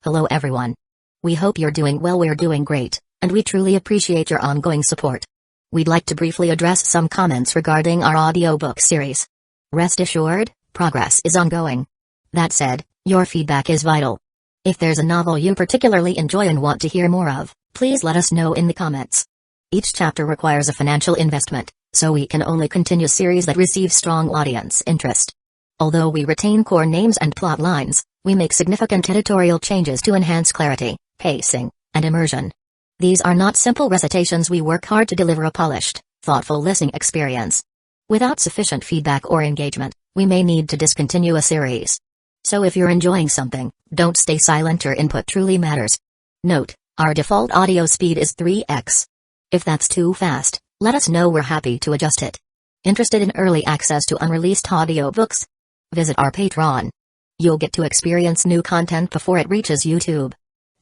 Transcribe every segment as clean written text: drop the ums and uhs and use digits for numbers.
Hello everyone. We hope you're doing well. We're doing great, and we truly appreciate your ongoing support. We'd like to briefly address some comments regarding our audiobook series. Rest assured, progress is ongoing. That said, your feedback is vital. If there's a novel you particularly enjoy and want to hear more of, please let us know in the comments. Each chapter requires a financial investment, so we can only continue series that receive strong audience interest. Although we retain core names and plot lines, we make significant editorial changes to enhance clarity, pacing, and immersion. These are not simple recitations. We work hard to deliver a polished, thoughtful listening experience. Without sufficient feedback or engagement, we may need to discontinue a series. So if you're enjoying something, don't stay silent. Your input truly matters. Note, our default audio speed is 3x. If that's too fast, let us know. We're happy to adjust it. Interested in early access to unreleased audiobooks? Visit our Patreon. You'll get to experience new content before it reaches YouTube.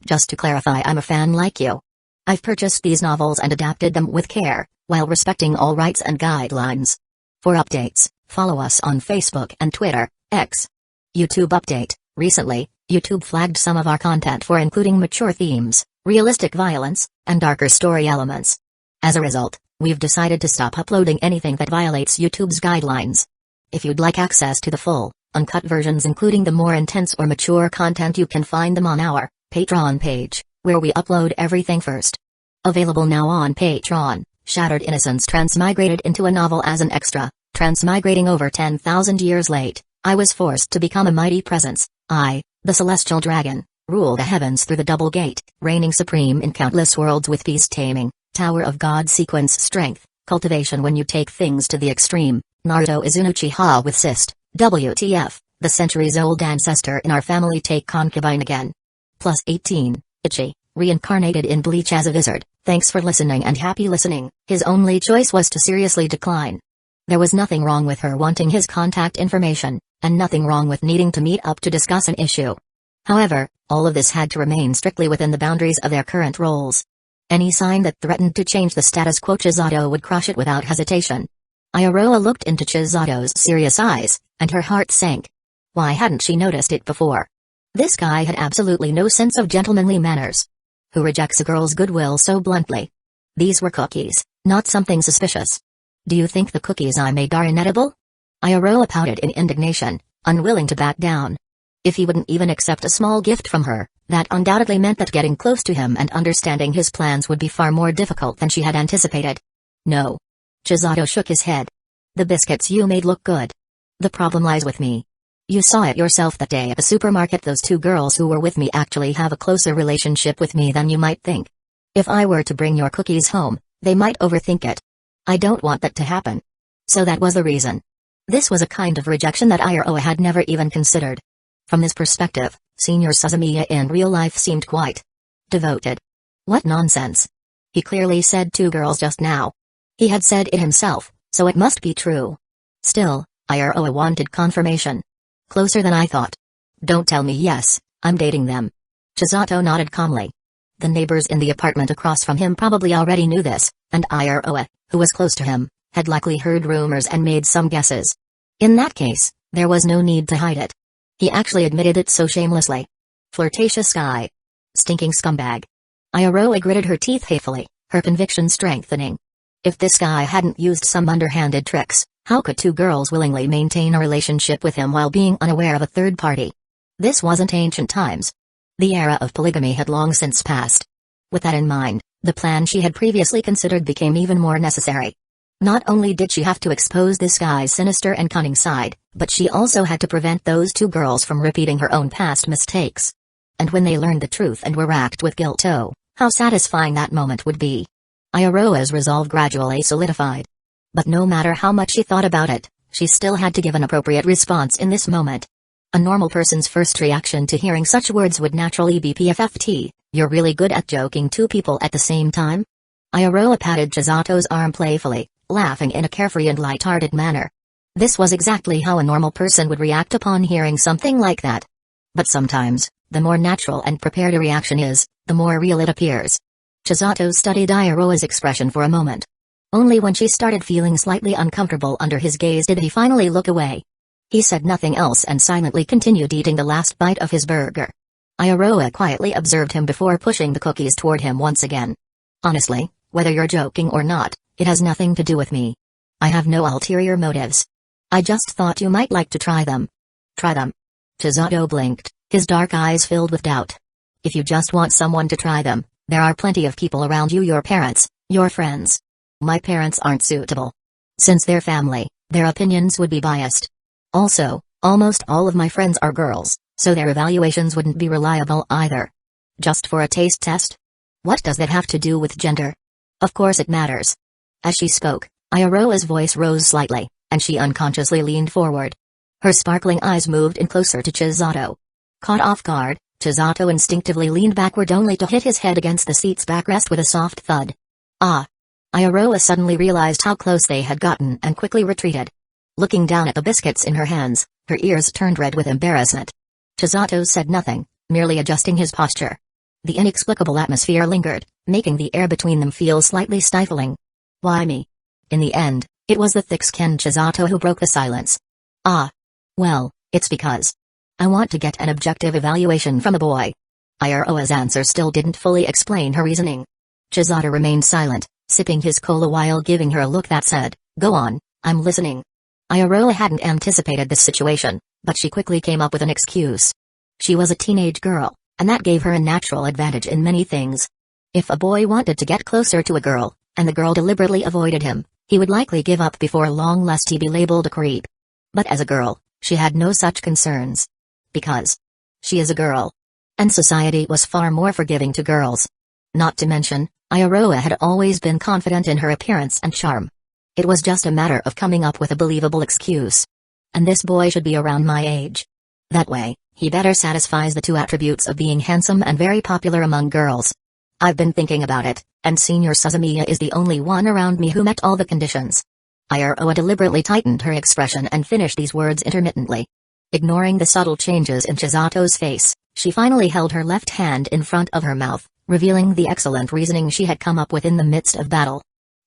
Just to clarify, I'm a fan like you. I've purchased these novels and adapted them with care, while respecting all rights and guidelines. For updates, follow us on Facebook and Twitter, X. YouTube update: recently, YouTube flagged some of our content for including mature themes, realistic violence, and darker story elements. As a result, we've decided to stop uploading anything that violates YouTube's guidelines. If you'd like access to the full, uncut versions including the more intense or mature content, you can find them on our Patreon page, where we upload everything first. Available now on Patreon: Shattered Innocence transmigrated into a novel as an extra. Transmigrating over 10,000 years late, I was forced to become a mighty presence. I, the celestial dragon, rule the heavens through the double gate, reigning supreme in countless worlds with peace taming, Tower of God sequence strength, cultivation when you take things to the extreme. Naruto is an Uchiha with cyst. WTF, the centuries-old ancestor in our family take concubine again. Plus 18, Ecchi, reincarnated in Bleach as a wizard. Thanks for listening and happy listening. His only choice was to seriously decline. There was nothing wrong with her wanting his contact information, and nothing wrong with needing to meet up to discuss an issue. However, all of this had to remain strictly within the boundaries of their current roles. Any sign that threatened to change the status quo, Chisato would crush it without hesitation. Ayaroa looked into Chisato's serious eyes, and her heart sank. Why hadn't she noticed it before? This guy had absolutely no sense of gentlemanly manners. Who rejects a girl's goodwill so bluntly? These were cookies, not something suspicious. Do you think the cookies I made are inedible? Ayaroa pouted in indignation, unwilling to back down. If he wouldn't even accept a small gift from her, that undoubtedly meant that getting close to him and understanding his plans would be far more difficult than she had anticipated. No. Chisato shook his head. The biscuits you made look good. The problem lies with me. You saw it yourself that day at the supermarket. Those two girls who were with me actually have a closer relationship with me than you might think. If I were to bring your cookies home, they might overthink it. I don't want that to happen. So that was the reason. This was a kind of rejection that Ayaroa had never even considered. From this perspective, Senior Suzumiya in real life seemed quite devoted. What nonsense. He clearly said two girls just now. He had said it himself, so it must be true. Still, Ayaroa wanted confirmation. Closer than I thought. Don't tell me yes, I'm dating them. Chisato nodded calmly. The neighbors in the apartment across from him probably already knew this, and Ayaroa, who was close to him, had likely heard rumors and made some guesses. In that case, there was no need to hide it. He actually admitted it so shamelessly. Flirtatious guy. Stinking scumbag. Ayaroa gritted her teeth hatefully, her conviction strengthening. If this guy hadn't used some underhanded tricks, how could two girls willingly maintain a relationship with him while being unaware of a third party? This wasn't ancient times. The era of polygamy had long since passed. With that in mind, the plan she had previously considered became even more necessary. Not only did she have to expose this guy's sinister and cunning side, but she also had to prevent those two girls from repeating her own past mistakes. And when they learned the truth and were racked with guilt, oh, how satisfying that moment would be. Ayaroa's resolve gradually solidified. But no matter how much she thought about it, she still had to give an appropriate response in this moment. A normal person's first reaction to hearing such words would naturally be PFFT, you're really good at joking two people at the same time? Ayaroa patted Chisato's arm playfully, laughing in a carefree and light-hearted manner. This was exactly how a normal person would react upon hearing something like that. But sometimes, the more natural and prepared a reaction is, the more real it appears. Chisato studied Ayaroa's expression for a moment. Only when she started feeling slightly uncomfortable under his gaze did he finally look away. He said nothing else and silently continued eating the last bite of his burger. Iroha quietly observed him before pushing the cookies toward him once again. Honestly, whether you're joking or not, it has nothing to do with me. I have no ulterior motives. I just thought you might like to try them. Try them? Chisato blinked, his dark eyes filled with doubt. If you just want someone to try them, there are plenty of people around you, your parents, your friends. My parents aren't suitable. Since they're family, their opinions would be biased. Also, almost all of my friends are girls, so their evaluations wouldn't be reliable either. Just for a taste test? What does that have to do with gender? Of course it matters. As she spoke, Iroha's voice rose slightly, and she unconsciously leaned forward. Her sparkling eyes moved in closer to Chisato. Caught off guard, Chisato instinctively leaned backward only to hit his head against the seat's backrest with a soft thud. Ah! Iroha suddenly realized how close they had gotten and quickly retreated. Looking down at the biscuits in her hands, her ears turned red with embarrassment. Chisato said nothing, merely adjusting his posture. The inexplicable atmosphere lingered, making the air between them feel slightly stifling. Why me? In the end, it was the thick-skinned Chisato who broke the silence. Ah. Well, it's because I want to get an objective evaluation from a boy. Iroha's answer still didn't fully explain her reasoning. Chisato remained silent, sipping his cola while giving her a look that said, "Go on, I'm listening." Iroha hadn't anticipated this situation, but she quickly came up with an excuse. She was a teenage girl, and that gave her a natural advantage in many things. If a boy wanted to get closer to a girl, and the girl deliberately avoided him, he would likely give up before long lest he be labeled a creep. But as a girl, she had no such concerns. Because she is a girl. And society was far more forgiving to girls. Not to mention, Iroha had always been confident in her appearance and charm. It was just a matter of coming up with a believable excuse. And this boy should be around my age. That way, he better satisfies the two attributes of being handsome and very popular among girls. I've been thinking about it, and Senior Suzumiya is the only one around me who met all the conditions. Iroha deliberately tightened her expression and finished these words intermittently. Ignoring the subtle changes in Chisato's face, she finally held her left hand in front of her mouth, revealing the excellent reasoning she had come up with in the midst of battle.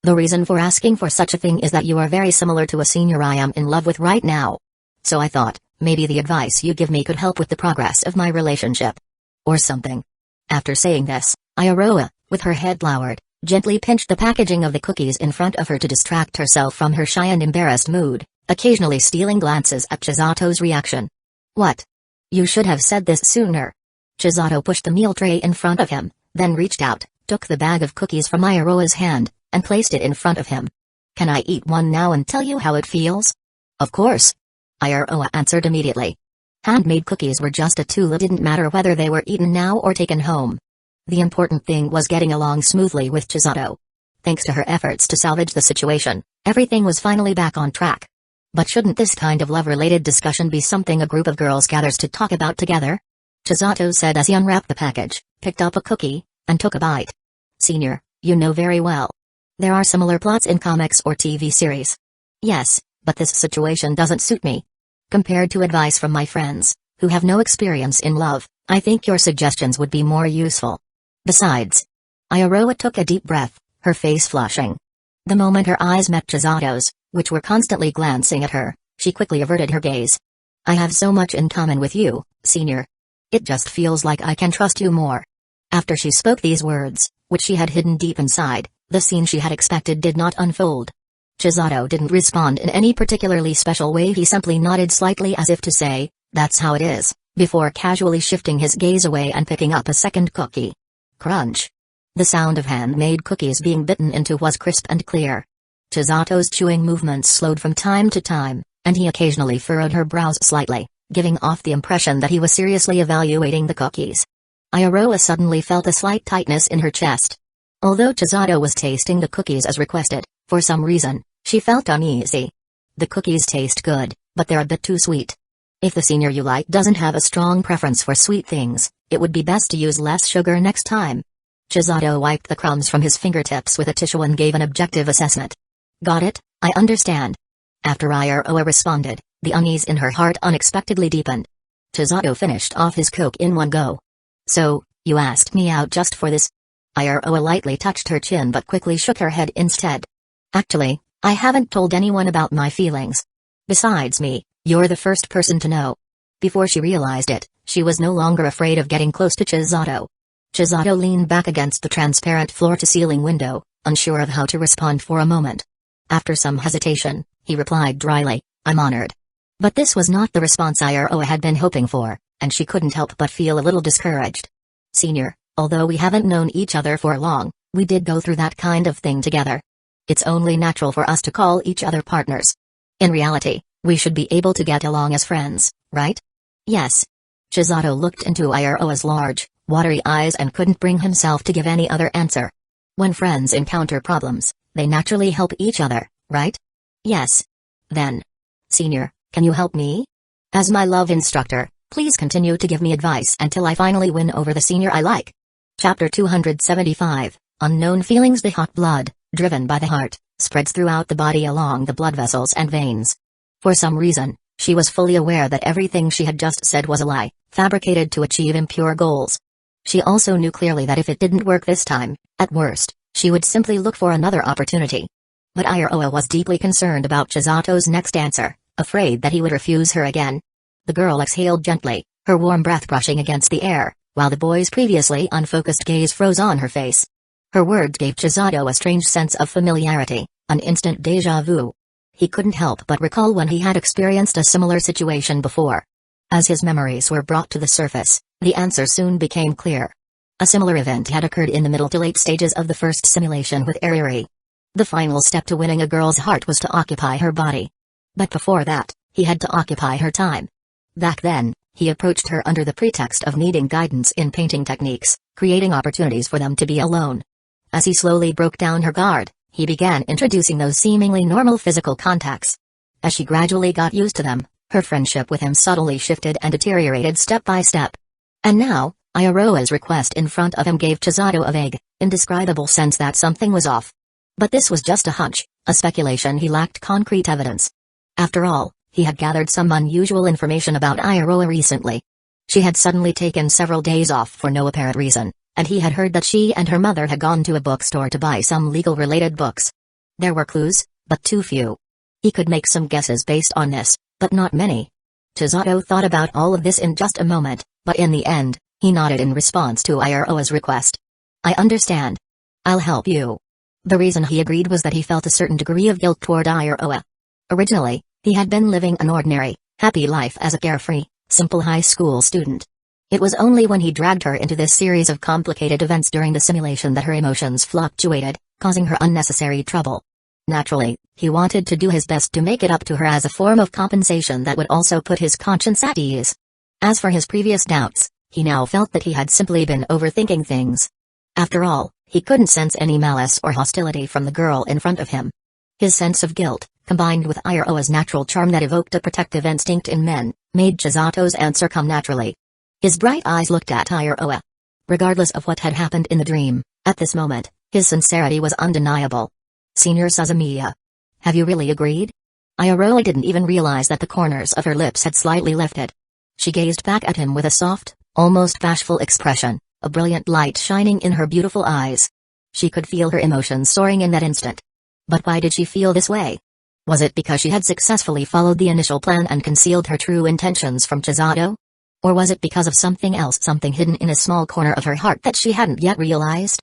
The reason for asking for such a thing is that you are very similar to a senior I am in love with right now. So I thought, maybe the advice you give me could help with the progress of my relationship. Or something. After saying this, Iroha, with her head lowered, gently pinched the packaging of the cookies in front of her to distract herself from her shy and embarrassed mood, occasionally stealing glances at Chisato's reaction. What? You should have said this sooner. Chisato pushed the meal tray in front of him, then reached out, took the bag of cookies from Iroha's hand, and placed it in front of him. Can I eat one now and tell you how it feels? Of course. Iroha answered immediately. Handmade cookies were just a tool. It didn't matter whether they were eaten now or taken home. The important thing was getting along smoothly with Chisato. Thanks to her efforts to salvage the situation, everything was finally back on track. But shouldn't this kind of love-related discussion be something a group of girls gathers to talk about together? Chisato said as he unwrapped the package, picked up a cookie, and took a bite. Senior, you know very well. There are similar plots in comics or TV series. Yes, but this situation doesn't suit me. Compared to advice from my friends, who have no experience in love, I think your suggestions would be more useful. Besides, Iroha took a deep breath, her face flushing. The moment her eyes met Chisato's, which were constantly glancing at her, she quickly averted her gaze. I have so much in common with you, Senior. It just feels like I can trust you more. After she spoke these words, which she had hidden deep inside, the scene she had expected did not unfold. Chisato didn't respond in any particularly special way. He simply nodded slightly as if to say, that's how it is, before casually shifting his gaze away and picking up a second cookie. Crunch. The sound of handmade cookies being bitten into was crisp and clear. Chisato's chewing movements slowed from time to time, and he occasionally furrowed her brows slightly, giving off the impression that he was seriously evaluating the cookies. Iroha suddenly felt a slight tightness in her chest. Although Chisato was tasting the cookies as requested, for some reason, she felt uneasy. The cookies taste good, but they're a bit too sweet. If the senior you like doesn't have a strong preference for sweet things, it would be best to use less sugar next time. Chisato wiped the crumbs from his fingertips with a tissue and gave an objective assessment. Got it, I understand. After Iroha responded, the unease in her heart unexpectedly deepened. Chisato finished off his Coke in one go. So, you asked me out just for this? Iroha lightly touched her chin but quickly shook her head instead. Actually, I haven't told anyone about my feelings. Besides me, you're the first person to know. Before she realized it, she was no longer afraid of getting close to Chisato. Chisato leaned back against the transparent floor-to-ceiling window, unsure of how to respond for a moment. After some hesitation, he replied dryly, "I'm honored." But this was not the response Iroha had been hoping for, and she couldn't help but feel a little discouraged. "Senior, although we haven't known each other for long, we did go through that kind of thing together. It's only natural for us to call each other partners. In reality, we should be able to get along as friends, right?" "Yes." Chisato looked into Iroha's large, watery eyes and couldn't bring himself to give any other answer. When friends encounter problems, they naturally help each other, right? "Yes." "Then, Senior, can you help me? As my love instructor, please continue to give me advice until I finally win over the senior I like." Chapter 275, Unknown Feelings. The hot blood, driven by the heart, spreads throughout the body along the blood vessels and veins. For some reason, she was fully aware that everything she had just said was a lie, fabricated to achieve impure goals. She also knew clearly that if it didn't work this time, at worst, she would simply look for another opportunity. But Iroha was deeply concerned about Chisato's next answer, afraid that he would refuse her again. The girl exhaled gently, her warm breath brushing against the air, while the boy's previously unfocused gaze froze on her face. Her words gave Chisato a strange sense of familiarity, an instant déjà vu. He couldn't help but recall when he had experienced a similar situation before. As his memories were brought to the surface, the answer soon became clear. A similar event had occurred in the middle to late stages of the first simulation with Ariri. The final step to winning a girl's heart was to occupy her body. But before that, he had to occupy her time. Back then, he approached her under the pretext of needing guidance in painting techniques, creating opportunities for them to be alone. As he slowly broke down her guard, he began introducing those seemingly normal physical contacts. As she gradually got used to them, her friendship with him subtly shifted and deteriorated step by step. And now, Iroha's request in front of him gave Chisato a vague, indescribable sense that something was off. But this was just a hunch, a speculation. He lacked concrete evidence. After all, he had gathered some unusual information about Iroha recently. She had suddenly taken several days off for no apparent reason, and he had heard that she and her mother had gone to a bookstore to buy some legal-related books. There were clues, but too few. He could make some guesses based on this, but not many. Chisato thought about all of this in just a moment, but in the end, he nodded in response to Iroha's request. "I understand. I'll help you." The reason he agreed was that he felt a certain degree of guilt toward Iroha. Originally, he had been living an ordinary, happy life as a carefree, simple high school student. It was only when he dragged her into this series of complicated events during the simulation that her emotions fluctuated, causing her unnecessary trouble. Naturally, he wanted to do his best to make it up to her as a form of compensation that would also put his conscience at ease. As for his previous doubts, he now felt that he had simply been overthinking things. After all, he couldn't sense any malice or hostility from the girl in front of him. His sense of guilt, combined with Iroha's natural charm that evoked a protective instinct in men, made Chisato's answer come naturally. His bright eyes looked at Iroha. Regardless of what had happened in the dream, at this moment, his sincerity was undeniable. "Senior Suzumiya. Have you really agreed?" Iroha didn't even realize that the corners of her lips had slightly lifted. She gazed back at him with a soft, almost bashful expression, a brilliant light shining in her beautiful eyes. She could feel her emotions soaring in that instant. But why did she feel this way? Was it because she had successfully followed the initial plan and concealed her true intentions from Chisato? Or was it because of something else, something hidden in a small corner of her heart that she hadn't yet realized?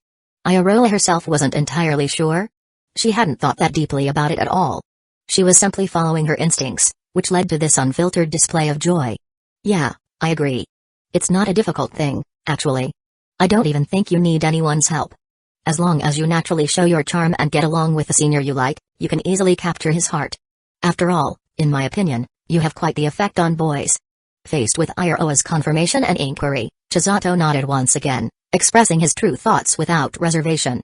Iroha herself wasn't entirely sure. She hadn't thought that deeply about it at all. She was simply following her instincts, which led to this unfiltered display of joy. "Yeah, I agree. It's not a difficult thing, actually. I don't even think you need anyone's help. As long as you naturally show your charm and get along with the senior you like, you can easily capture his heart. After all, in my opinion, you have quite the effect on boys." Faced with Iroha's confirmation and inquiry, Chisato nodded once again, expressing his true thoughts without reservation.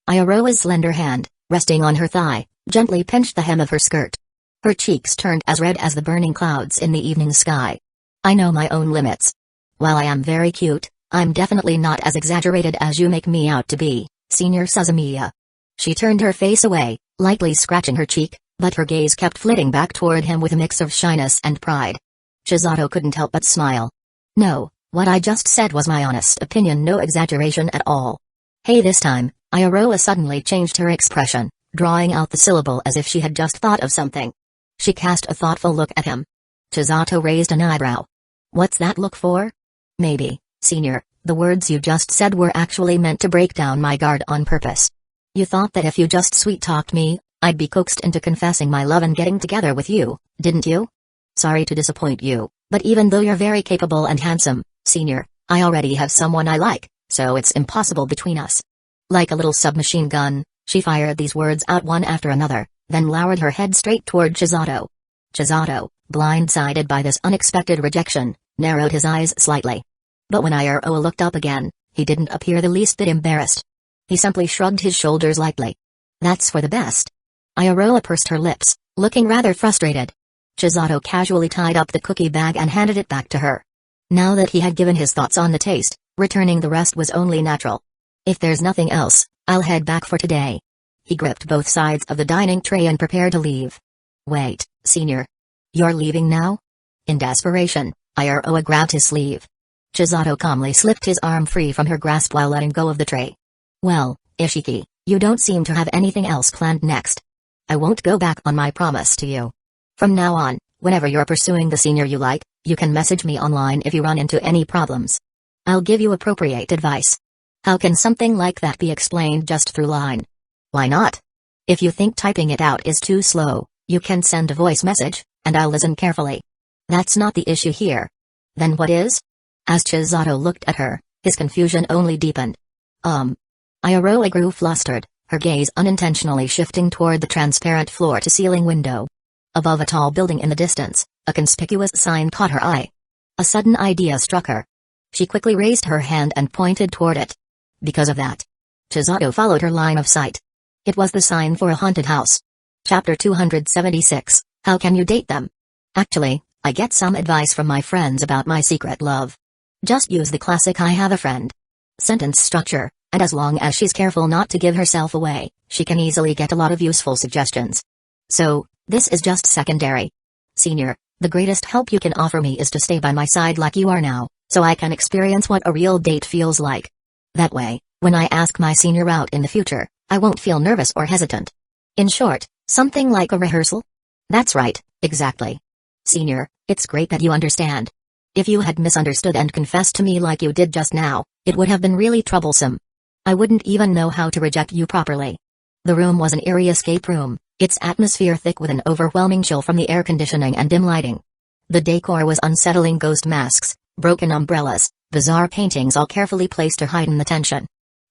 Iroha's slender hand, resting on her thigh, gently pinched the hem of her skirt. Her cheeks turned as red as the burning clouds in the evening sky. "I know my own limits. While I am very cute, I'm definitely not as exaggerated as you make me out to be, Senior Suzumiya." She turned her face away, lightly scratching her cheek, but her gaze kept flitting back toward him with a mix of shyness and pride. Chisato couldn't help but smile. "No, what I just said was my honest opinion, no exaggeration at all." "Hey, this time," Iroha suddenly changed her expression, drawing out the syllable as if she had just thought of something. She cast a thoughtful look at him. Chisato raised an eyebrow. What's that look for? Maybe, senior, the words you just said were actually meant to break down my guard on purpose. You thought that if you just sweet-talked me, I'd be coaxed into confessing my love and getting together with you, didn't you? Sorry to disappoint you, but even though you're very capable and handsome, senior, I already have someone I like, so it's impossible between us. Like a little submachine gun, she fired these words out one after another, then lowered her head straight toward Chisato. Chisato, blindsided by this unexpected rejection, narrowed his eyes slightly. But when Iroha looked up again, he didn't appear the least bit embarrassed. He simply shrugged his shoulders lightly. That's for the best. Iroha pursed her lips, looking rather frustrated. Chisato casually tied up the cookie bag and handed it back to her. Now that he had given his thoughts on the taste, returning the rest was only natural. If there's nothing else, I'll head back for today. He gripped both sides of the dining tray and prepared to leave. Wait, senior. You're leaving now? In desperation, Iroha grabbed his sleeve. Chisato calmly slipped his arm free from her grasp while letting go of the tray. Well, Ishiki, you don't seem to have anything else planned next. I won't go back on my promise to you. From now on, whenever you're pursuing the senior you like, you can message me online if you run into any problems. I'll give you appropriate advice. How can something like that be explained just through line? Why not? If you think typing it out is too slow, you can send a voice message, and I'll listen carefully. That's not the issue here. Then what is? As Chisato looked at her, his confusion only deepened. Iroha grew flustered, her gaze unintentionally shifting toward the transparent floor-to-ceiling window. Above a tall building in the distance, a conspicuous sign caught her eye. A sudden idea struck her. She quickly raised her hand and pointed toward it. Because of that, Chisato followed her line of sight. It was the sign for a haunted house. Chapter 276, How Can You Date Them? Actually, I get some advice from my friends about my secret love. Just use the classic I have a friend sentence structure, and as long as she's careful not to give herself away, she can easily get a lot of useful suggestions. So, this is just secondary. Senior, the greatest help you can offer me is to stay by my side like you are now, so I can experience what a real date feels like. That way, when I ask my senior out in the future, I won't feel nervous or hesitant. In short, something like a rehearsal? That's right, exactly. Senior, it's great that you understand. If you had misunderstood and confessed to me like you did just now, it would have been really troublesome. I wouldn't even know how to reject you properly. The room was an eerie escape room, its atmosphere thick with an overwhelming chill from the air conditioning and dim lighting. The decor was unsettling: ghost masks, broken umbrellas, bizarre paintings all carefully placed to heighten the tension.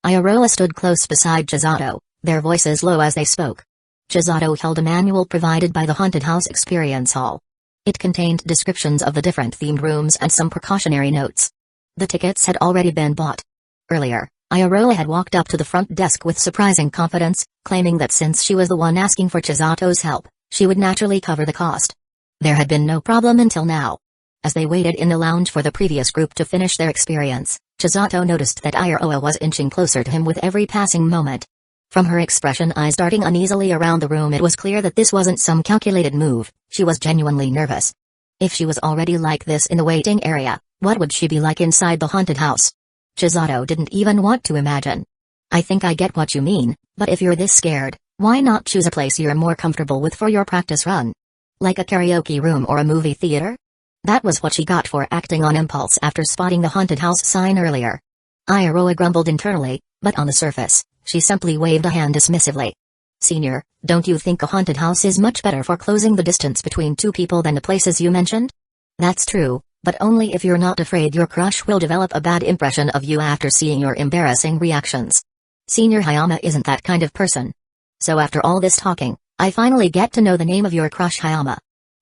Iroha stood close beside Chisato, their voices low as they spoke. Chisato held a manual provided by the Haunted House Experience Hall. It contained descriptions of the different themed rooms and some precautionary notes. The tickets had already been bought. Earlier, Iroha had walked up to the front desk with surprising confidence, claiming that since she was the one asking for Chisato's help, she would naturally cover the cost. There had been no problem until now. As they waited in the lounge for the previous group to finish their experience, Chisato noticed that Iroha was inching closer to him with every passing moment. From her expression, eyes darting uneasily around the room, it was clear that this wasn't some calculated move. She was genuinely nervous. If she was already like this in the waiting area, what would she be like inside the haunted house? Chisato didn't even want to imagine. I think I get what you mean, but if you're this scared, why not choose a place you're more comfortable with for your practice run? Like a karaoke room or a movie theater? That was what she got for acting on impulse after spotting the haunted house sign earlier. Iroha grumbled internally, but on the surface, she simply waved a hand dismissively. Senior, don't you think a haunted house is much better for closing the distance between two people than the places you mentioned? That's true, but only if you're not afraid your crush will develop a bad impression of you after seeing your embarrassing reactions. Senior Hayama isn't that kind of person. So after all this talking, I finally get to know the name of your crush Hayama.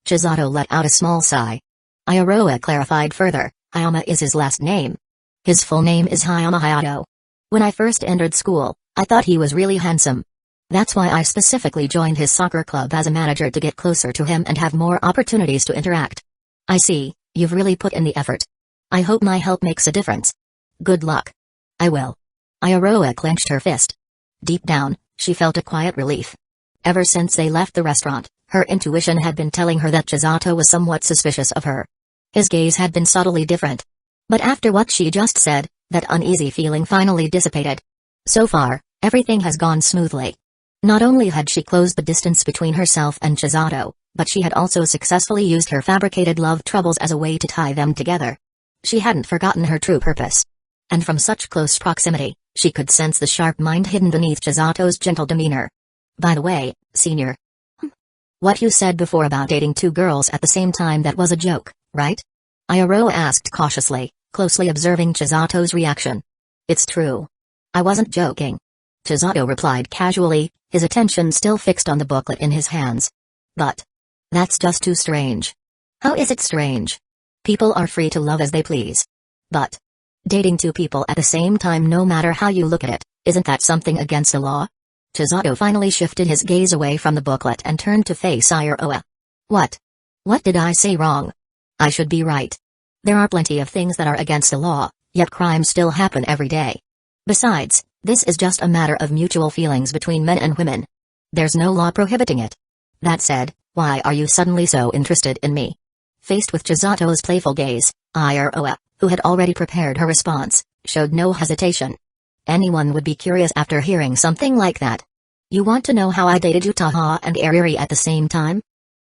Chisato let out a small sigh. Iroha clarified further, Hayama is his last name. His full name is Hayama Hayato. When I first entered school, I thought he was really handsome. That's why I specifically joined his soccer club as a manager, to get closer to him and have more opportunities to interact. I see, you've really put in the effort. I hope my help makes a difference. Good luck. I will. Iroha clenched her fist. Deep down, she felt a quiet relief. Ever since they left the restaurant, her intuition had been telling her that Chisato was somewhat suspicious of her. His gaze had been subtly different. But after what she just said, that uneasy feeling finally dissipated. So far, everything has gone smoothly. Not only had she closed the distance between herself and Chisato, But she had also successfully used her fabricated love troubles as a way to tie them together. She hadn't forgotten her true purpose. And from such close proximity, she could sense the sharp mind hidden beneath Chizato's gentle demeanor. By the way, Senior. What you said before about dating two girls at the same time, that was a joke, right? Iroha asked cautiously, closely observing Chizato's reaction. It's true. I wasn't joking. Chizato replied casually, his attention still fixed on the booklet in his hands. But that's just too strange. How is it strange? People are free to love as they please. But dating two people at the same time, no matter how you look at it, isn't that something against the law? Chizato finally shifted his gaze away from the booklet and turned to face Iroha. What? What did I say wrong? I should be right. There are plenty of things that are against the law, yet crimes still happen every day. Besides, this is just a matter of mutual feelings between men and women. There's no law prohibiting it. That said, why are you suddenly so interested in me? Faced with Chizato's playful gaze, Iroha, who had already prepared her response, showed no hesitation. Anyone would be curious after hearing something like that. You want to know how I dated Uchiha and Ariri at the same time?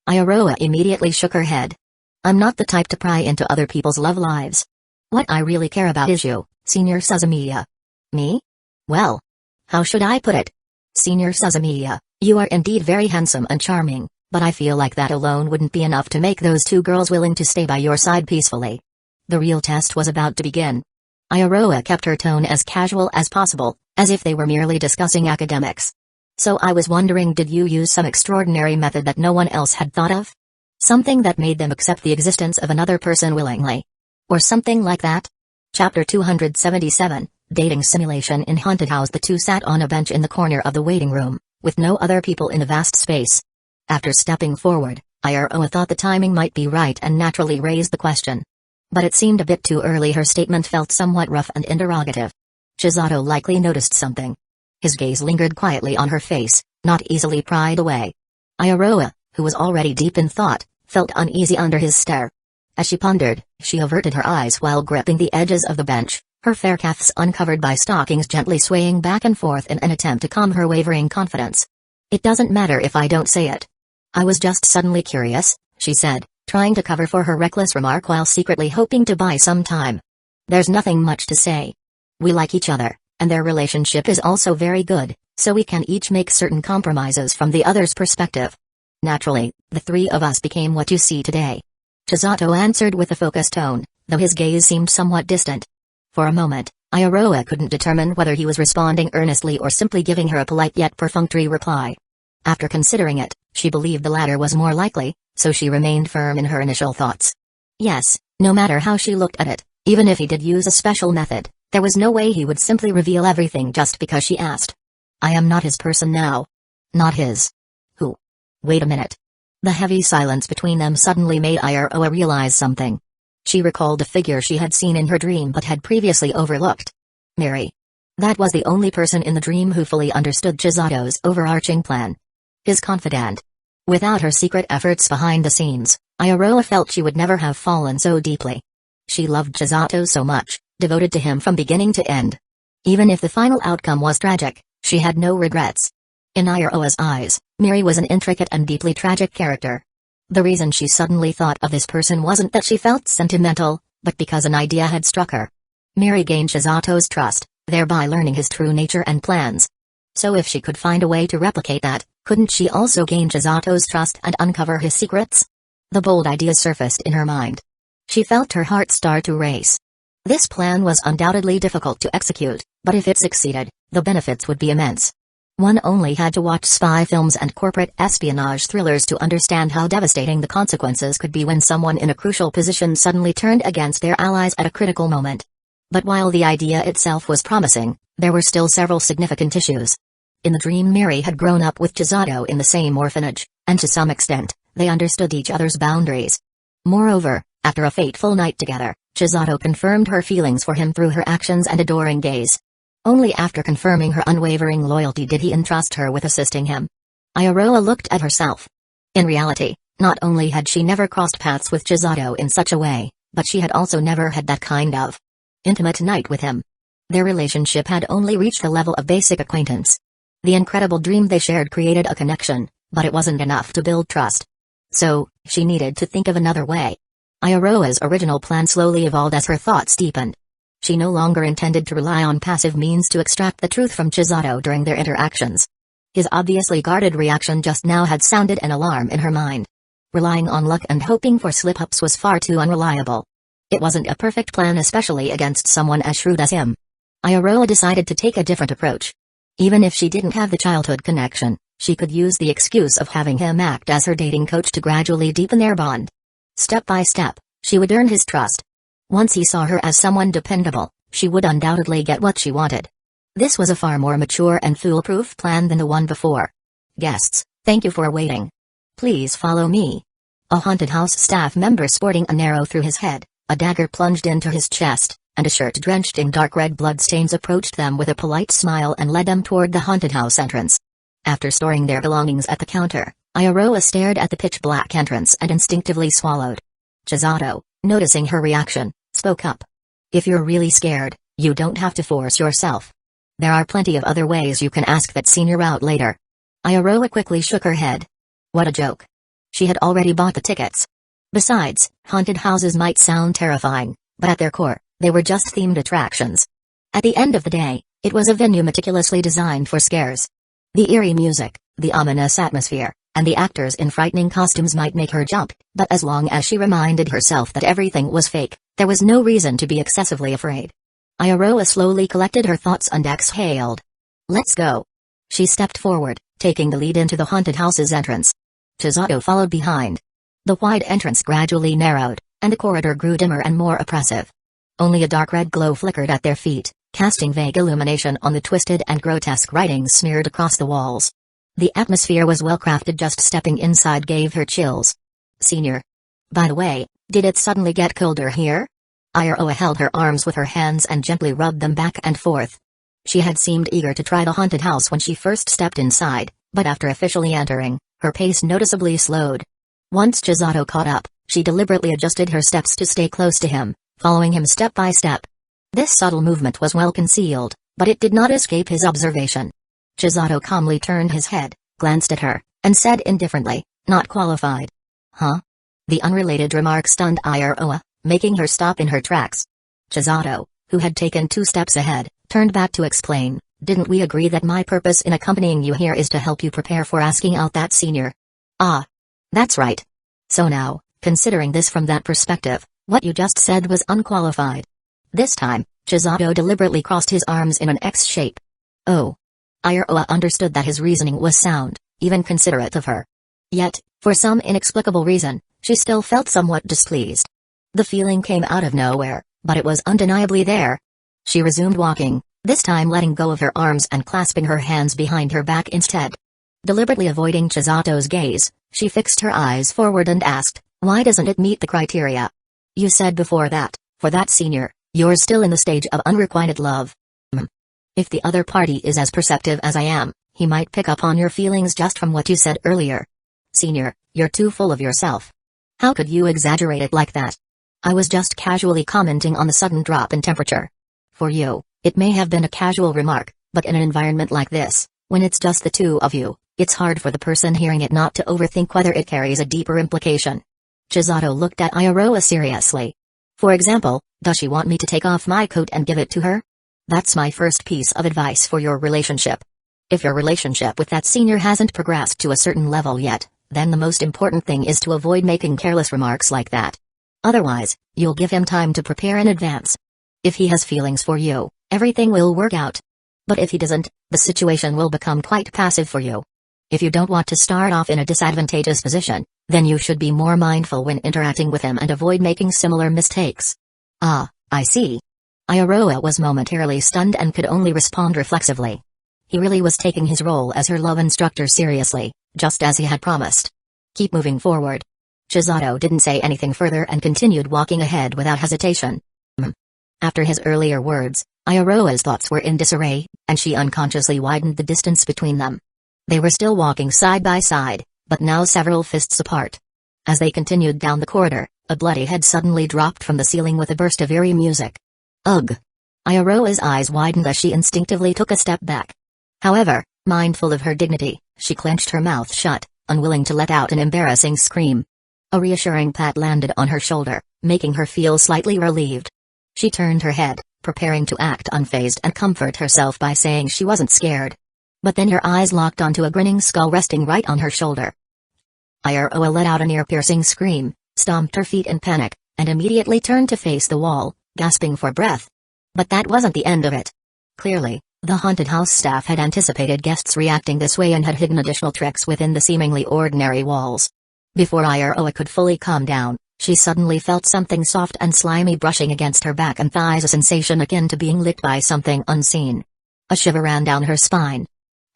Iroha immediately shook her head. I'm not the type to pry into other people's love lives. What I really care about is you, Senior Suzumiya. Me? Well, how should I put it? Senior Suzumiya, you are indeed very handsome and charming, but I feel like that alone wouldn't be enough to make those two girls willing to stay by your side peacefully. The real test was about to begin. Iroha kept her tone as casual as possible, as if they were merely discussing academics. So I was wondering, did you use some extraordinary method that no one else had thought of? Something that made them accept the existence of another person willingly? Or something like that? Chapter 277, Dating Simulation. In Haunted House, the two sat on a bench in the corner of the waiting room, with no other people in the vast space. After stepping forward, Iroha thought the timing might be right and naturally raised the question. But it seemed a bit too early. Her statement felt somewhat rough and interrogative. Chizato likely noticed something. His gaze lingered quietly on her face, not easily pried away. Iroha, who was already deep in thought, felt uneasy under his stare. As she pondered, she averted her eyes while gripping the edges of the bench, her fair calves uncovered by stockings gently swaying back and forth in an attempt to calm her wavering confidence. It doesn't matter if I don't say it. I was just suddenly curious, she said, trying to cover for her reckless remark while secretly hoping to buy some time. There's nothing much to say. We like each other, and their relationship is also very good, so we can each make certain compromises from the other's perspective. Naturally, the three of us became what you see today. Chizato answered with a focused tone, though his gaze seemed somewhat distant. For a moment, Iroha couldn't determine whether he was responding earnestly or simply giving her a polite yet perfunctory reply. After considering it, she believed the latter was more likely, so she remained firm in her initial thoughts. Yes, no matter how she looked at it, even if he did use a special method, there was no way he would simply reveal everything just because she asked. I am not his person now. Not his. Who? Wait a minute. The heavy silence between them suddenly made Iroha realize something. She recalled a figure she had seen in her dream but had previously overlooked. Mary. That was the only person in the dream who fully understood Chizato's overarching plan. His confidant. Without her secret efforts behind the scenes, Iroha felt she would never have fallen so deeply. She loved Chizato so much, devoted to him from beginning to end. Even if the final outcome was tragic, she had no regrets. In Iroha's eyes, Miri was an intricate and deeply tragic character. The reason she suddenly thought of this person wasn't that she felt sentimental, but because an idea had struck her. Miri gained Chizato's trust, thereby learning his true nature and plans. So if she could find a way to replicate that, couldn't she also gain Chizato's trust and uncover his secrets? The bold idea surfaced in her mind. She felt her heart start to race. This plan was undoubtedly difficult to execute, but if it succeeded, the benefits would be immense. One only had to watch spy films and corporate espionage thrillers to understand how devastating the consequences could be when someone in a crucial position suddenly turned against their allies at a critical moment. But while the idea itself was promising, there were still several significant issues. In the dream, Miri had grown up with Chizato in the same orphanage, and to some extent, they understood each other's boundaries. Moreover, after a fateful night together, Chizato confirmed her feelings for him through her actions and adoring gaze. Only after confirming her unwavering loyalty did he entrust her with assisting him. Iroha looked at herself. In reality, not only had she never crossed paths with Chizato in such a way, but she had also never had that kind of intimate night with him. Their relationship had only reached a level of basic acquaintance. The incredible dream they shared created a connection, but it wasn't enough to build trust. So, she needed to think of another way. Ayaroa's original plan slowly evolved as her thoughts deepened. She no longer intended to rely on passive means to extract the truth from Chisato during their interactions. His obviously guarded reaction just now had sounded an alarm in her mind. Relying on luck and hoping for slip-ups was far too unreliable. It wasn't a perfect plan, especially against someone as shrewd as him. Ayaroa decided to take a different approach. Even if she didn't have the childhood connection, she could use the excuse of having him act as her dating coach to gradually deepen their bond. Step by step, she would earn his trust. Once he saw her as someone dependable, she would undoubtedly get what she wanted. This was a far more mature and foolproof plan than the one before. Guests, thank you for waiting. Please follow me. A haunted house staff member sporting an arrow through his head, a dagger plunged into his chest, and a shirt drenched in dark red bloodstains approached them with a polite smile and led them toward the haunted house entrance. After storing their belongings at the counter, Ayaroa stared at the pitch-black entrance and instinctively swallowed. Chisato, noticing her reaction, spoke up. If you're really scared, you don't have to force yourself. There are plenty of other ways you can ask that senior out later. Ayaroa quickly shook her head. What a joke. She had already bought the tickets. Besides, haunted houses might sound terrifying, but at their core, they were just themed attractions. At the end of the day, it was a venue meticulously designed for scares. The eerie music, the ominous atmosphere, and the actors in frightening costumes might make her jump, but as long as she reminded herself that everything was fake, there was no reason to be excessively afraid. Ayaroa slowly collected her thoughts and exhaled. Let's go. She stepped forward, taking the lead into the haunted house's entrance. Chisato followed behind. The wide entrance gradually narrowed, and the corridor grew dimmer and more oppressive. Only a dark red glow flickered at their feet, casting vague illumination on the twisted and grotesque writings smeared across the walls. The atmosphere was well crafted. Just stepping inside gave her chills. Senior. By the way, did it suddenly get colder here? Ayaroa held her arms with her hands and gently rubbed them back and forth. She had seemed eager to try the haunted house when she first stepped inside, but after officially entering, her pace noticeably slowed. Once Chisato caught up, she deliberately adjusted her steps to stay close to him, following him step by step. This subtle movement was well concealed, but it did not escape his observation. Chisato calmly turned his head, glanced at her, and said indifferently, "Not qualified." Huh? The unrelated remark stunned Ayaroa, making her stop in her tracks. Chisato, who had taken 2 steps ahead, turned back to explain, "Didn't we agree that my purpose in accompanying you here is to help you prepare for asking out that senior?" Ah. That's right. So now, considering this from that perspective, what you just said was unqualified. This time, Chisato deliberately crossed his arms in an X shape. Oh. Ayaroa understood that his reasoning was sound, even considerate of her. Yet, for some inexplicable reason, she still felt somewhat displeased. The feeling came out of nowhere, but it was undeniably there. She resumed walking, this time letting go of her arms and clasping her hands behind her back instead. Deliberately avoiding Chisato's gaze, she fixed her eyes forward and asked, "Why doesn't it meet the criteria? You said before that, for that senior, you're still in the stage of unrequited love. If the other party is as perceptive as I am, he might pick up on your feelings just from what you said earlier. Senior, you're too full of yourself. How could you exaggerate it like that? I was just casually commenting on the sudden drop in temperature. For you, it may have been a casual remark, but in an environment like this, when it's just the two of you, it's hard for the person hearing it not to overthink whether it carries a deeper implication." Chisato looked at Ayaroa seriously. "For example, does she want me to take off my coat and give it to her? That's my first piece of advice for your relationship. If your relationship with that senior hasn't progressed to a certain level yet, then the most important thing is to avoid making careless remarks like that. Otherwise, you'll give him time to prepare in advance. If he has feelings for you, everything will work out. But if he doesn't, the situation will become quite passive for you. If you don't want to start off in a disadvantageous position, then you should be more mindful when interacting with him and avoid making similar mistakes." "Ah, I see." Ayaroa was momentarily stunned and could only respond reflexively. He really was taking his role as her love instructor seriously, just as he had promised. "Keep moving forward." Chisato didn't say anything further and continued walking ahead without hesitation. After his earlier words, Ayaroa's thoughts were in disarray, and she unconsciously widened the distance between them. They were still walking side by side, but now several fists apart. As they continued down the corridor, a bloody head suddenly dropped from the ceiling with a burst of eerie music. Ugh! Ayaroa's eyes widened as she instinctively took a step back. However, mindful of her dignity, she clenched her mouth shut, unwilling to let out an embarrassing scream. A reassuring pat landed on her shoulder, making her feel slightly relieved. She turned her head, preparing to act unfazed and comfort herself by saying she wasn't scared. But then her eyes locked onto a grinning skull resting right on her shoulder. Iroha let out an ear-piercing scream, stomped her feet in panic, and immediately turned to face the wall, gasping for breath. But that wasn't the end of it. Clearly, the haunted house staff had anticipated guests reacting this way and had hidden additional tricks within the seemingly ordinary walls. Before Iroha could fully calm down, she suddenly felt something soft and slimy brushing against her back and thighs, a sensation akin to being licked by something unseen. A shiver ran down her spine.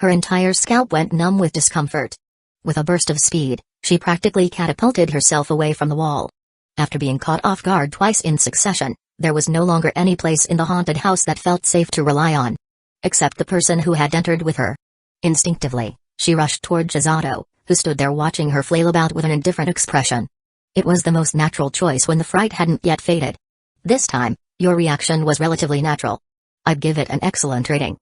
Her entire scalp went numb with discomfort. With a burst of speed, she practically catapulted herself away from the wall. After being caught off guard twice in succession, there was no longer any place in the haunted house that felt safe to rely on. Except the person who had entered with her. Instinctively, she rushed toward Chisato, who stood there watching her flail about with an indifferent expression. It was the most natural choice when the fright hadn't yet faded. This time, your reaction was relatively natural. I'd give it an excellent rating.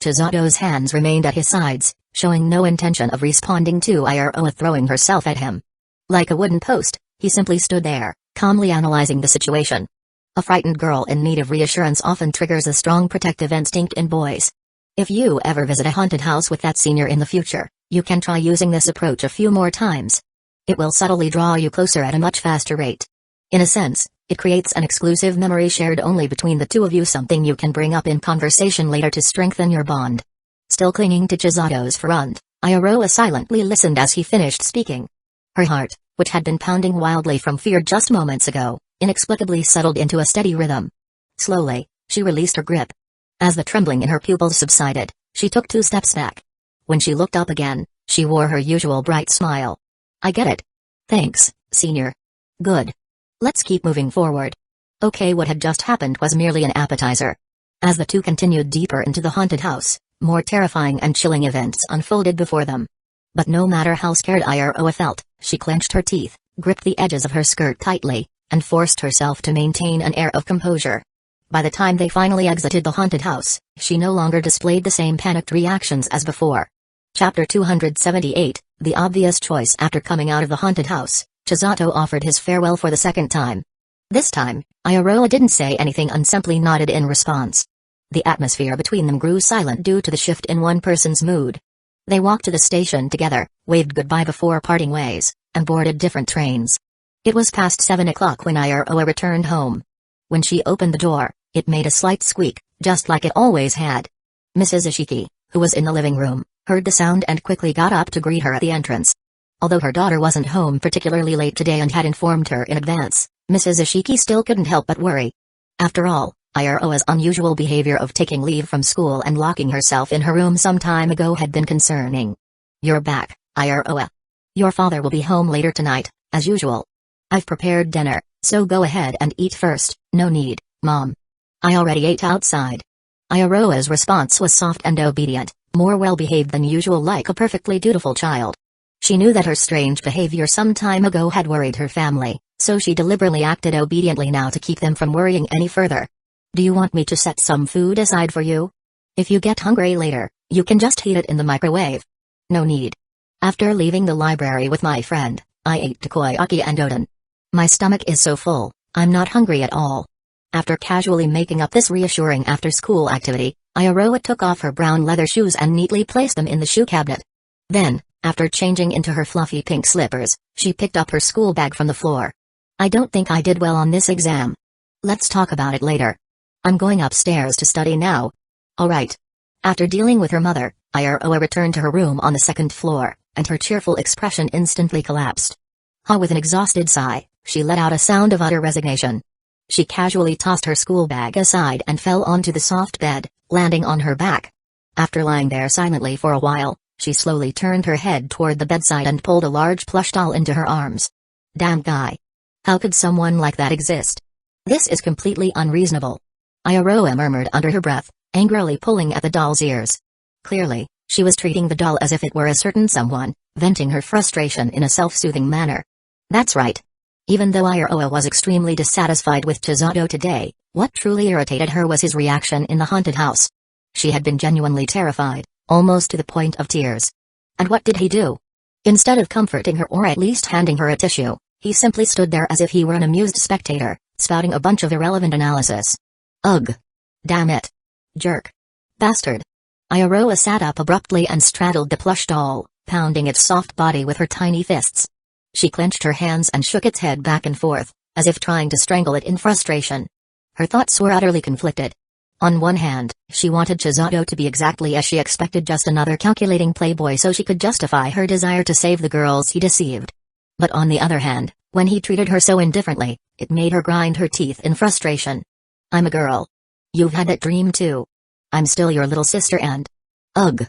Chisato's hands remained at his sides, showing no intention of responding to Iroha throwing herself at him. Like a wooden post, he simply stood there, calmly analyzing the situation. A frightened girl in need of reassurance often triggers a strong protective instinct in boys. If you ever visit a haunted house with that senior in the future, you can try using this approach a few more times. It will subtly draw you closer at a much faster rate. In a sense, it creates an exclusive memory shared only between the two of you, something you can bring up in conversation later to strengthen your bond. Still clinging to Chisato's front, Iroha silently listened as he finished speaking. Her heart, which had been pounding wildly from fear just moments ago, inexplicably settled into a steady rhythm. Slowly, she released her grip. As the trembling in her pupils subsided, she took 2 steps back. When she looked up again, she wore her usual bright smile. I get it. Thanks, senior. Good. Let's keep moving forward. Okay, what had just happened was merely an appetizer. As the two continued deeper into the haunted house, more terrifying and chilling events unfolded before them. But no matter how scared Iroha felt, she clenched her teeth, gripped the edges of her skirt tightly, and forced herself to maintain an air of composure. By the time they finally exited the haunted house, she no longer displayed the same panicked reactions as before. Chapter 278, The Obvious Choice. After coming out of the haunted house, Chisato offered his farewell for the second time. This time, Iroha didn't say anything and simply nodded in response. The atmosphere between them grew silent due to the shift in one person's mood. They walked to the station together, waved goodbye before parting ways, and boarded different trains. It was past 7 o'clock when Iroha returned home. When she opened the door, it made a slight squeak, just like it always had. Mrs. Ishiki, who was in the living room, heard the sound and quickly got up to greet her at the entrance. Although her daughter wasn't home particularly late today and had informed her in advance, Mrs. Ishiki still couldn't help but worry. After all, Iroha's unusual behavior of taking leave from school and locking herself in her room some time ago had been concerning. You're back, Iroha. Your father will be home later tonight, as usual. I've prepared dinner, so go ahead and eat first. No need, Mom. I already ate outside. Iroha's response was soft and obedient, more well-behaved than usual, like a perfectly dutiful child. She knew that her strange behavior some time ago had worried her family, so she deliberately acted obediently now to keep them from worrying any further. Do you want me to set some food aside for you? If you get hungry later, you can just heat it in the microwave. No need. After leaving the library with my friend, I ate takoyaki and oden. My stomach is so full, I'm not hungry at all. After casually making up this reassuring after-school activity, Iroha took off her brown leather shoes and neatly placed them in the shoe cabinet. Then, after changing into her fluffy pink slippers, she picked up her school bag from the floor. I don't think I did well on this exam. Let's talk about it later. I'm going upstairs to study now. Alright. After dealing with her mother, Iroha returned to her room on the 2nd floor, and her cheerful expression instantly collapsed. With an exhausted sigh, she let out a sound of utter resignation. She casually tossed her school bag aside and fell onto the soft bed, landing on her back. After lying there silently for a while, she slowly turned her head toward the bedside and pulled a large plush doll into her arms. Damn guy. How could someone like that exist? This is completely unreasonable. Iroha murmured under her breath, angrily pulling at the doll's ears. Clearly, she was treating the doll as if it were a certain someone, venting her frustration in a self-soothing manner. That's right. Even though Iroha was extremely dissatisfied with Chisato today, what truly irritated her was his reaction in the haunted house. She had been genuinely terrified, almost to the point of tears. And what did he do? Instead of comforting her or at least handing her a tissue, he simply stood there as if he were an amused spectator, spouting a bunch of irrelevant analysis. Ugh. Damn it. Jerk. Bastard. Iroha sat up abruptly and straddled the plush doll, pounding its soft body with her tiny fists. She clenched her hands and shook its head back and forth, as if trying to strangle it in frustration. Her thoughts were utterly conflicted. On one hand, she wanted Chisato to be exactly as she expected, just another calculating playboy so she could justify her desire to save the girls he deceived. But on the other hand, when he treated her so indifferently, it made her grind her teeth in frustration. I'm a girl. You've had that dream too. I'm still your little sister and... Ugh.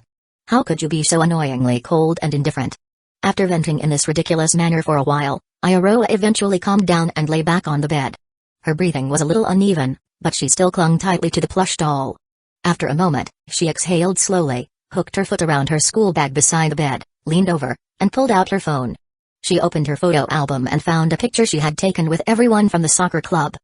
How could you be so annoyingly cold and indifferent? After venting in this ridiculous manner for a while, Iroha eventually calmed down and lay back on the bed. Her breathing was a little uneven, but she still clung tightly to the plush doll. After a moment, she exhaled slowly, hooked her foot around her school bag beside the bed, leaned over, and pulled out her phone. She opened her photo album and found a picture she had taken with everyone from the soccer club.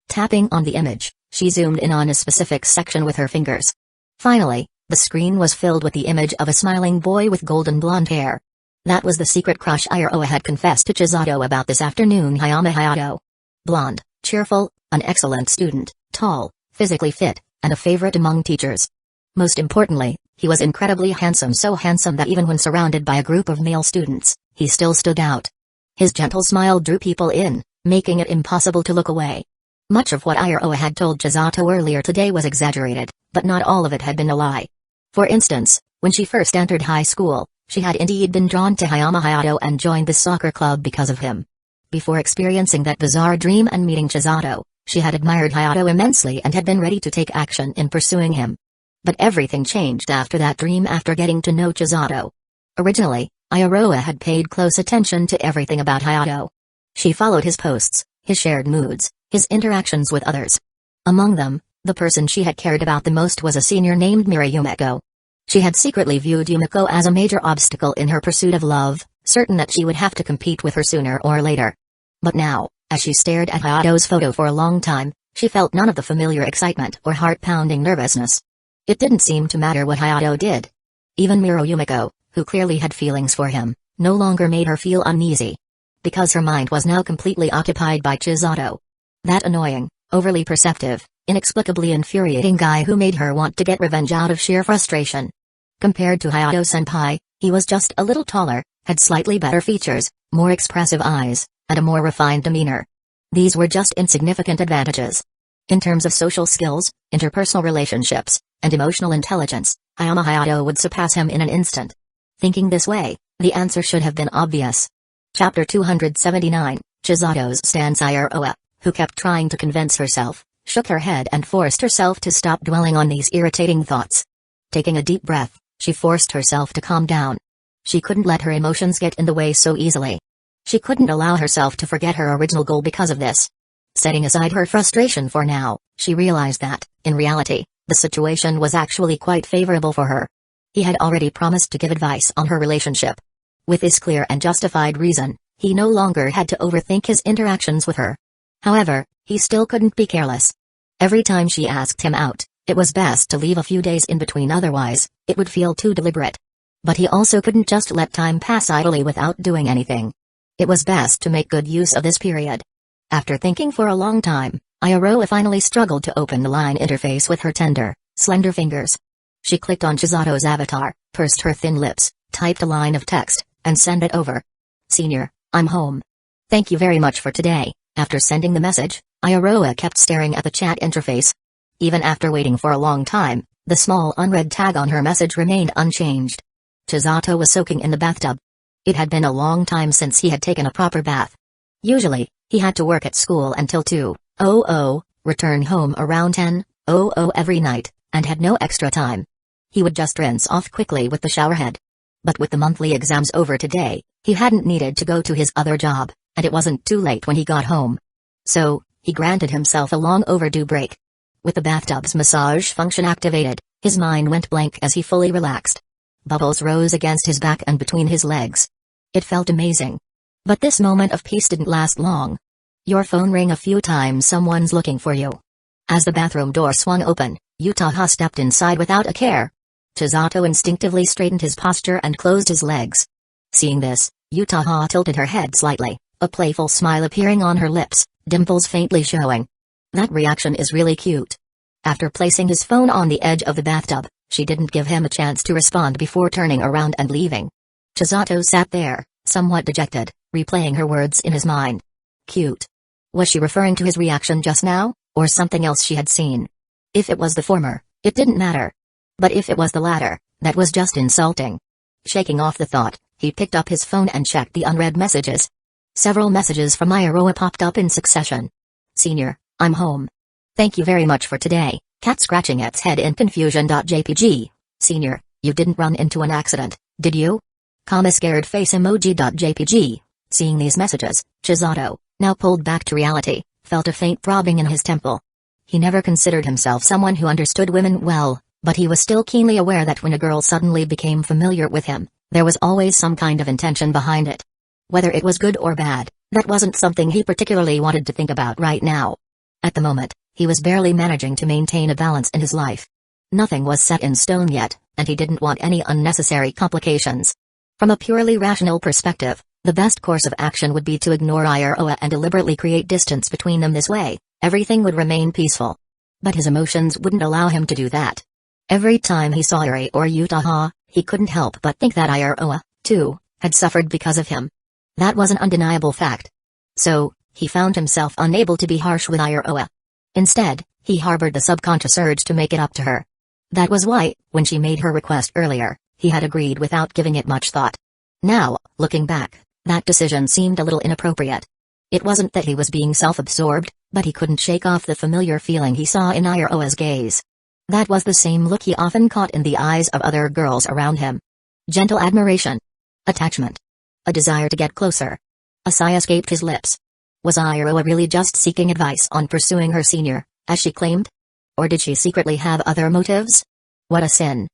Tapping on the image, she zoomed in on a specific section with her fingers. Finally, the screen was filled with the image of a smiling boy with golden blonde hair. That was the secret crush Iroha had confessed to Chisato about this afternoon. Hayama Hayato. Blonde, cheerful, an excellent student, tall, physically fit, and a favorite among teachers. Most importantly, he was incredibly handsome, so handsome that even when surrounded by a group of male students, he still stood out. His gentle smile drew people in, making it impossible to look away. Much of what Iroha had told Chisato earlier today was exaggerated, but not all of it had been a lie. For instance, when she first entered high school, she had indeed been drawn to Hayama Hayato and joined the soccer club because of him. Before experiencing that bizarre dream and meeting Chisato, she had admired Hayato immensely and had been ready to take action in pursuing him. But everything changed after that dream after getting to know Chisato. Originally, Iroha had paid close attention to everything about Hayato. She followed his posts, his shared moods, his interactions with others. Among them, the person she had cared about the most was a senior named Umeco. She had secretly viewed Umeco as a major obstacle in her pursuit of love, certain that she would have to compete with her sooner or later. But now, as she stared at Hayato's photo for a long time, she felt none of the familiar excitement or heart-pounding nervousness. It didn't seem to matter what Hayato did. Even Umeco, who clearly had feelings for him, no longer made her feel uneasy. Because her mind was now completely occupied by Chisato. That annoying, overly perceptive, inexplicably infuriating guy who made her want to get revenge out of sheer frustration. Compared to Hayato-senpai, he was just a little taller, had slightly better features, more expressive eyes, and a more refined demeanor. These were just insignificant advantages. In terms of social skills, interpersonal relationships, and emotional intelligence, Hayama Hayato would surpass him in an instant. Thinking this way, the answer should have been obvious. Chapter 279, Chisato's stance. Iroha, who kept trying to convince herself, shook her head and forced herself to stop dwelling on these irritating thoughts. Taking a deep breath, she forced herself to calm down. She couldn't let her emotions get in the way so easily. She couldn't allow herself to forget her original goal because of this. Setting aside her frustration for now, she realized that, in reality, the situation was actually quite favorable for her. He had already promised to give advice on her relationship. With this clear and justified reason, he no longer had to overthink his interactions with her. However, he still couldn't be careless. Every time she asked him out, it was best to leave a few days in between, otherwise, it would feel too deliberate. But he also couldn't just let time pass idly without doing anything. It was best to make good use of this period. After thinking for a long time, Iroha finally struggled to open the line interface with her tender, slender fingers. She clicked on Chisato's avatar, pursed her thin lips, typed a line of text, and sent it over. Senior, I'm home. Thank you very much for today. After sending the message, Iroha kept staring at the chat interface. Even after waiting for a long time, the small unread tag on her message remained unchanged. Chisato was soaking in the bathtub. It had been a long time since he had taken a proper bath. Usually, he had to work at school until 2:00, return home around 10:00 every night, and had no extra time. He would just rinse off quickly with the showerhead. But with the monthly exams over today, he hadn't needed to go to his other job, and it wasn't too late when he got home. So, he granted himself a long overdue break. With the bathtub's massage function activated, his mind went blank as he fully relaxed. Bubbles rose against his back and between his legs. It felt amazing. But this moment of peace didn't last long. Your phone rang a few times. Someone's looking for you. As the bathroom door swung open, Uchiha stepped inside without a care. Chisato instinctively straightened his posture and closed his legs. Seeing this, Uchiha tilted her head slightly, a playful smile appearing on her lips, dimples faintly showing. That reaction is really cute. After placing his phone on the edge of the bathtub, she didn't give him a chance to respond before turning around and leaving. Chisato sat there, somewhat dejected, replaying her words in his mind. Cute. Was she referring to his reaction just now, or something else she had seen? If it was the former, it didn't matter. But if it was the latter, that was just insulting. Shaking off the thought, he picked up his phone and checked the unread messages. Several messages from Iroha popped up in succession. Senior, I'm home. Thank you very much for today. Cat scratching its head in confusion. JPG. Senior, you didn't run into an accident, did you? Comma scared face emoji. JPG. Seeing these messages, Chisato, now pulled back to reality, felt a faint throbbing in his temple. He never considered himself someone who understood women well, but he was still keenly aware that when a girl suddenly became familiar with him, there was always some kind of intention behind it. Whether it was good or bad, that wasn't something he particularly wanted to think about right now. At the moment, he was barely managing to maintain a balance in his life. Nothing was set in stone yet, and he didn't want any unnecessary complications. From a purely rational perspective, the best course of action would be to ignore Iroha and deliberately create distance between them. This way, everything would remain peaceful. But his emotions wouldn't allow him to do that. Every time he saw Eri or Uchiha, he couldn't help but think that Iroha, too, had suffered because of him. That was an undeniable fact. So, he found himself unable to be harsh with Iroha. Instead, he harbored the subconscious urge to make it up to her. That was why, when she made her request earlier, he had agreed without giving it much thought. Now, looking back, that decision seemed a little inappropriate. It wasn't that he was being self-absorbed, but he couldn't shake off the familiar feeling he saw in Iroha's gaze. That was the same look he often caught in the eyes of other girls around him. Gentle admiration. Attachment. A desire to get closer. A sigh escaped his lips. Was Iroha really just seeking advice on pursuing her senior, as she claimed? Or did she secretly have other motives? What a sin.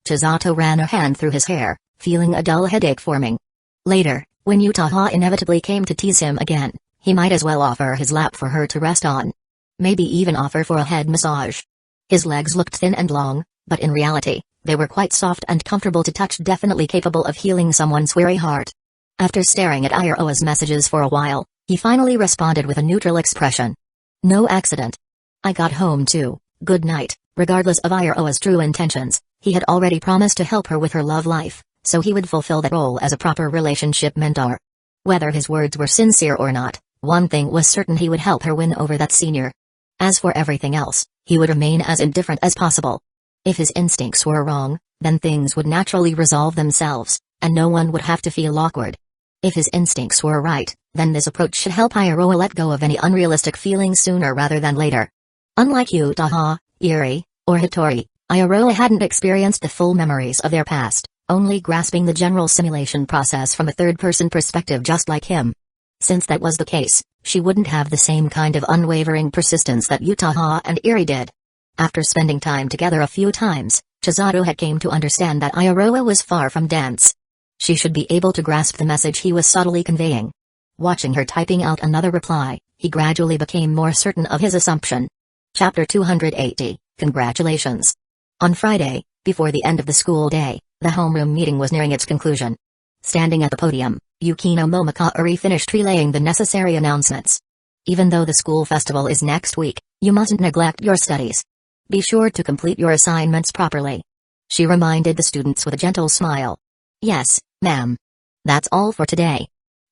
Chisato ran a hand through his hair, feeling a dull headache forming. Later, when Uchiha inevitably came to tease him again, he might as well offer his lap for her to rest on. Maybe even offer for a head massage. His legs looked thin and long, but in reality, they were quite soft and comfortable to touch, definitely capable of healing someone's weary heart. After staring at Iroha's messages for a while, he finally responded with a neutral expression. No accident. I got home too, good night. Regardless of Iroha's true intentions, he had already promised to help her with her love life, so he would fulfill that role as a proper relationship mentor. Whether his words were sincere or not, one thing was certain: he would help her win over that senior. As for everything else, he would remain as indifferent as possible. If his instincts were wrong, then things would naturally resolve themselves, and no one would have to feel awkward. If his instincts were right, then this approach should help Iroha let go of any unrealistic feelings sooner rather than later. Unlike Uchiha, Eri, or Hitori, Iroha hadn't experienced the full memories of their past, only grasping the general simulation process from a third-person perspective just like him. Since that was the case, she wouldn't have the same kind of unwavering persistence that Uchiha and Eri did. After spending time together a few times, Chisato had came to understand that Iroha was far from dense. She should be able to grasp the message he was subtly conveying. Watching her typing out another reply, he gradually became more certain of his assumption. Chapter 280, Congratulations. On Friday, before the end of the school day, the homeroom meeting was nearing its conclusion. Standing at the podium, Yukino Momokari finished relaying the necessary announcements. Even though the school festival is next week, you mustn't neglect your studies. Be sure to complete your assignments properly. She reminded the students with a gentle smile. Yes, ma'am. That's all for today.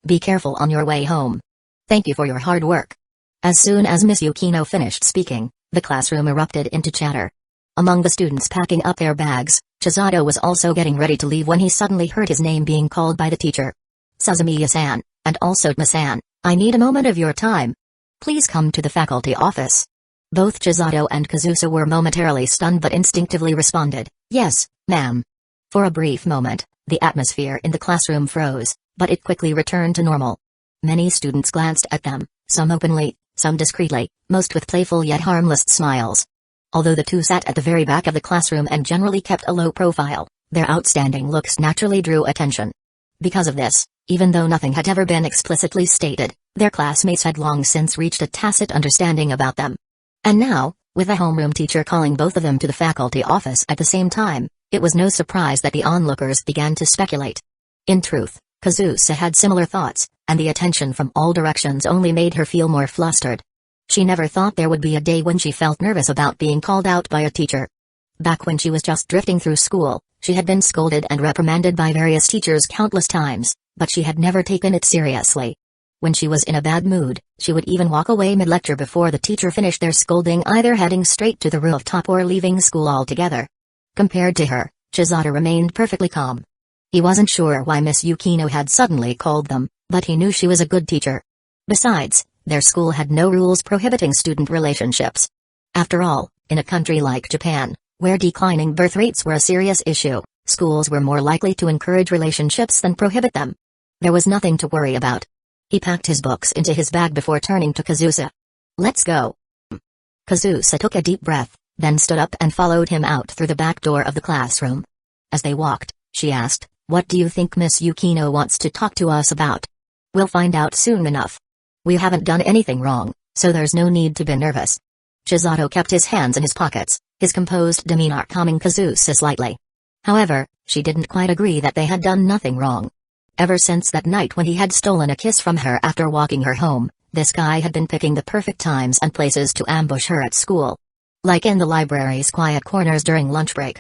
Be careful on your way home. Thank you for your hard work. As soon as Miss Yukino finished speaking, the classroom erupted into chatter. Among the students packing up their bags, Chisato was also getting ready to leave when he suddenly heard his name being called by the teacher. Suzumiya-san, and also Ma-san, I need a moment of your time. Please come to the faculty office. Both Chisato and Kazusa were momentarily stunned but instinctively responded, yes, ma'am. For a brief moment, the atmosphere in the classroom froze, but it quickly returned to normal. Many students glanced at them, some openly, some discreetly, most with playful yet harmless smiles. Although the two sat at the very back of the classroom and generally kept a low profile, their outstanding looks naturally drew attention. Because of this, even though nothing had ever been explicitly stated, their classmates had long since reached a tacit understanding about them. And now, with the homeroom teacher calling both of them to the faculty office at the same time, it was no surprise that the onlookers began to speculate. In truth, Kazusa had similar thoughts, and the attention from all directions only made her feel more flustered. She never thought there would be a day when she felt nervous about being called out by a teacher. Back when she was just drifting through school, she had been scolded and reprimanded by various teachers countless times, but she had never taken it seriously. When she was in a bad mood, she would even walk away mid-lecture before the teacher finished their scolding, either heading straight to the rooftop or leaving school altogether. Compared to her, Chisato remained perfectly calm. He wasn't sure why Miss Yukino had suddenly called them, but he knew she was a good teacher. Besides, their school had no rules prohibiting student relationships. After all, in a country like Japan, where declining birth rates were a serious issue, schools were more likely to encourage relationships than prohibit them. There was nothing to worry about. He packed his books into his bag before turning to Kazusa. "Let's go." Kazusa took a deep breath, then stood up and followed him out through the back door of the classroom. As they walked, she asked, "What do you think Miss Yukino wants to talk to us about?" "We'll find out soon enough. We haven't done anything wrong, so there's no need to be nervous." Chisato kept his hands in his pockets, his composed demeanor calming Kazusa slightly. However, she didn't quite agree that they had done nothing wrong. Ever since that night when he had stolen a kiss from her after walking her home, this guy had been picking the perfect times and places to ambush her at school. Like in the library's quiet corners during lunch break.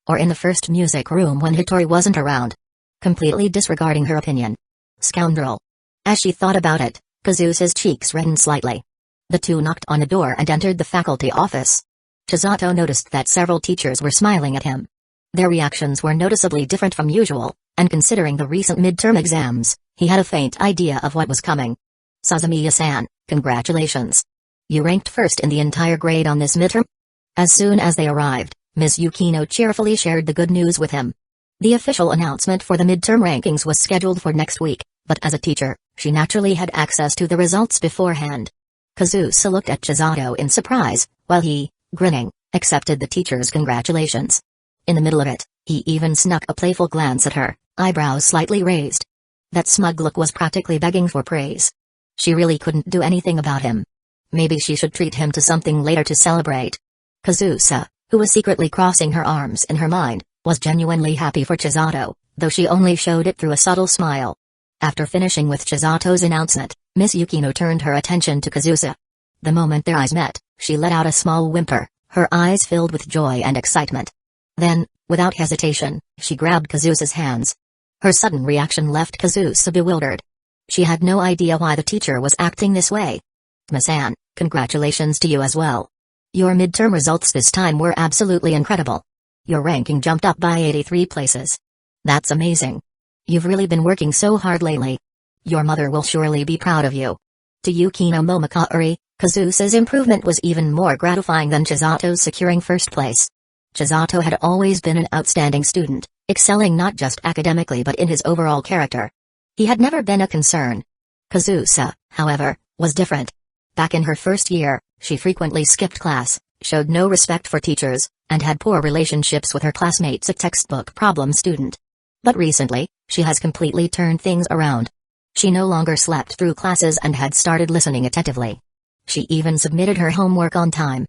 Or in the first music room when Hitori wasn't around. Completely disregarding her opinion. Scoundrel. As she thought about it, Kazusa's cheeks reddened slightly. The two knocked on a door and entered the faculty office. Chisato noticed that several teachers were smiling at him. Their reactions were noticeably different from usual, and considering the recent midterm exams, he had a faint idea of what was coming. "Sazamiya-san, congratulations. You ranked first in the entire grade on this midterm?" As soon as they arrived, Ms. Yukino cheerfully shared the good news with him. The official announcement for the midterm rankings was scheduled for next week, but as a teacher, she naturally had access to the results beforehand. Kazusa looked at Chisato in surprise, while he, grinning, accepted the teacher's congratulations. In the middle of it, he even snuck a playful glance at her, eyebrows slightly raised. That smug look was practically begging for praise. She really couldn't do anything about him. Maybe she should treat him to something later to celebrate. Kazusa, who was secretly crossing her arms in her mind, was genuinely happy for Chisato, though she only showed it through a subtle smile. After finishing with Chisato's announcement, Miss Yukino turned her attention to Kazusa. The moment their eyes met, she let out a small whimper, her eyes filled with joy and excitement. Then, without hesitation, she grabbed Kazusa's hands. Her sudden reaction left Kazusa bewildered. She had no idea why the teacher was acting this way. "Miss-san, congratulations to you as well. Your midterm results this time were absolutely incredible. Your ranking jumped up by 83 places. That's amazing. You've really been working so hard lately. Your mother will surely be proud of you." To Yukino Momokari, Kazusa's improvement was even more gratifying than Chisato's securing first place. Chisato had always been an outstanding student, excelling not just academically but in his overall character. He had never been a concern. Kazusa, however, was different. Back in her first year, she frequently skipped class, showed no respect for teachers, and had poor relationships with her classmates, a textbook problem student. But recently, she has completely turned things around. She no longer slept through classes and had started listening attentively. She even submitted her homework on time.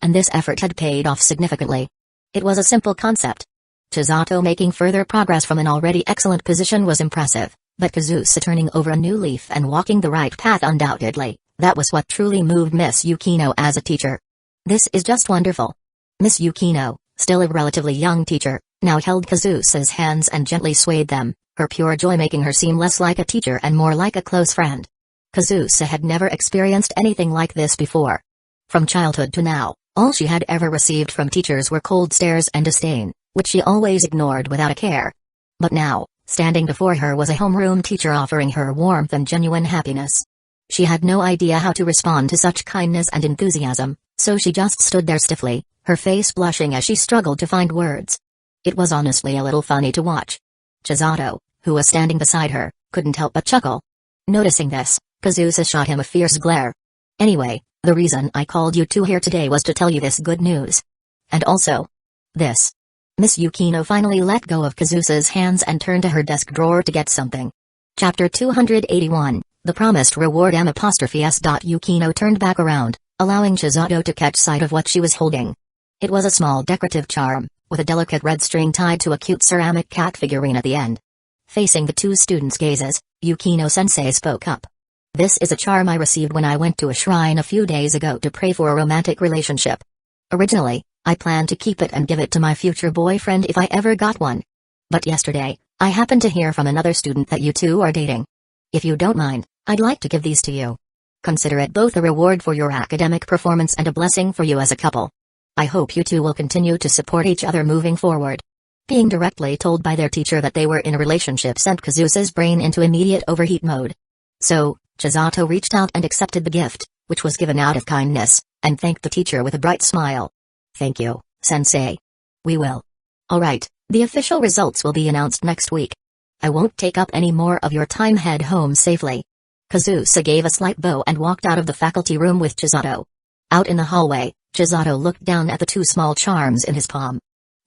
And this effort had paid off significantly. It was a simple concept. Chisato making further progress from an already excellent position was impressive, but Kazusa turning over a new leaf and walking the right path undoubtedly, that was what truly moved Miss Yukino as a teacher. "This is just wonderful." Miss Yukino, still a relatively young teacher, now held Kazusa's hands and gently swayed them, her pure joy making her seem less like a teacher and more like a close friend. Kazusa had never experienced anything like this before. From childhood to now, all she had ever received from teachers were cold stares and disdain, which she always ignored without a care. But now, standing before her was a homeroom teacher offering her warmth and genuine happiness. She had no idea how to respond to such kindness and enthusiasm, so she just stood there stiffly, her face blushing as she struggled to find words. It was honestly a little funny to watch. Chisato, who was standing beside her, couldn't help but chuckle. Noticing this, Kazusa shot him a fierce glare. "Anyway, the reason I called you two here today was to tell you this good news. And also this." Miss Yukino finally let go of Kazusa's hands and turned to her desk drawer to get something. Chapter 281, The Promised Reward M'. Yukino turned back around, allowing Chisato to catch sight of what she was holding. It was a small decorative charm, with a delicate red string tied to a cute ceramic cat figurine at the end. Facing the two students' gazes, Yukino-sensei spoke up. This is a charm I received when I went to a shrine a few days ago to pray for a romantic relationship. Originally, I planned to keep it and give it to my future boyfriend if I ever got one. But yesterday, I happened to hear from another student that you two are dating. If you don't mind, I'd like to give these to you. Consider it both a reward for your academic performance and a blessing for you as a couple. I hope you two will continue to support each other moving forward. Being directly told by their teacher that they were in a relationship sent Kazusa's brain into immediate overheat mode. So, Chisato reached out and accepted the gift, which was given out of kindness, and thanked the teacher with a bright smile. Thank you, sensei. We will. Alright, the official results will be announced next week. I won't take up any more of your time. Head home safely. Kazusa gave a slight bow and walked out of the faculty room with Chisato. Out in the hallway, Chisato looked down at the two small charms in his palm.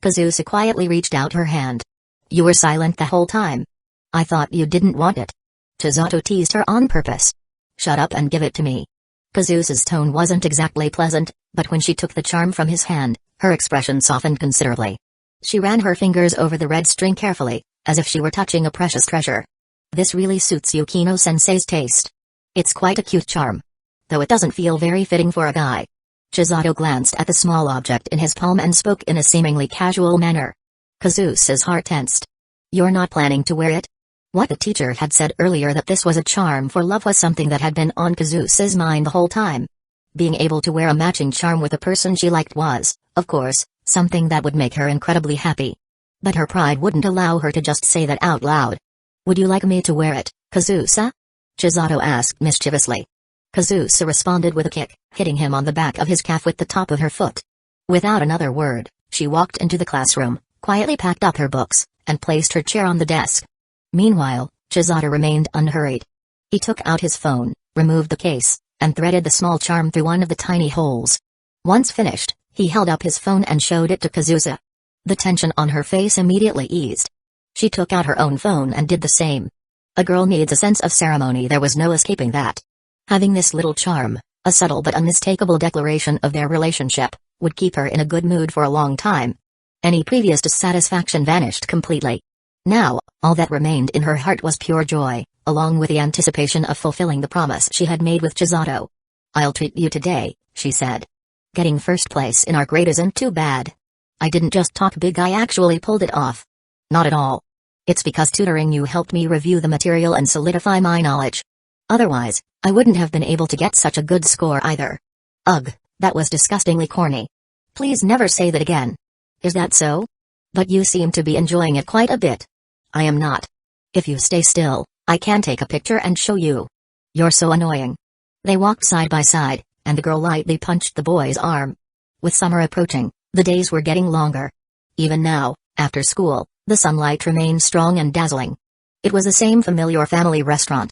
Kazusa quietly reached out her hand. You were silent the whole time. I thought you didn't want it. Chisato teased her on purpose. Shut up and give it to me. Kazusa's tone wasn't exactly pleasant, but when she took the charm from his hand, her expression softened considerably. She ran her fingers over the red string carefully, as if she were touching a precious treasure. This really suits Yukino-sensei's taste. It's quite a cute charm. Though it doesn't feel very fitting for a guy. Chisato glanced at the small object in his palm and spoke in a seemingly casual manner. Kazusa's heart tensed. You're not planning to wear it? What the teacher had said earlier that this was a charm for love was something that had been on Kazusa's mind the whole time. Being able to wear a matching charm with a person she liked was, of course, something that would make her incredibly happy. But her pride wouldn't allow her to just say that out loud. Would you like me to wear it, Kazusa? Chisato asked mischievously. Kazusa responded with a kick, hitting him on the back of his calf with the top of her foot. Without another word, she walked into the classroom, quietly packed up her books, and placed her chair on the desk. Meanwhile, Chisato remained unhurried. He took out his phone, removed the case, and threaded the small charm through one of the tiny holes. Once finished, he held up his phone and showed it to Kazusa. The tension on her face immediately eased. She took out her own phone and did the same. A girl needs a sense of ceremony. There was no escaping that. Having this little charm, a subtle but unmistakable declaration of their relationship, would keep her in a good mood for a long time. Any previous dissatisfaction vanished completely. Now, all that remained in her heart was pure joy, along with the anticipation of fulfilling the promise she had made with Chisato. I'll treat you today, she said. Getting first place in our grade isn't too bad. I didn't just talk big, I actually pulled it off. Not at all. It's because tutoring you helped me review the material and solidify my knowledge. Otherwise, I wouldn't have been able to get such a good score either. Ugh, that was disgustingly corny. Please never say that again. Is that so? But you seem to be enjoying it quite a bit. I am not. If you stay still, I can take a picture and show you. You're so annoying. They walked side by side, and the girl lightly punched the boy's arm. With summer approaching, the days were getting longer. Even now, after school, the sunlight remained strong and dazzling. It was the same familiar family restaurant.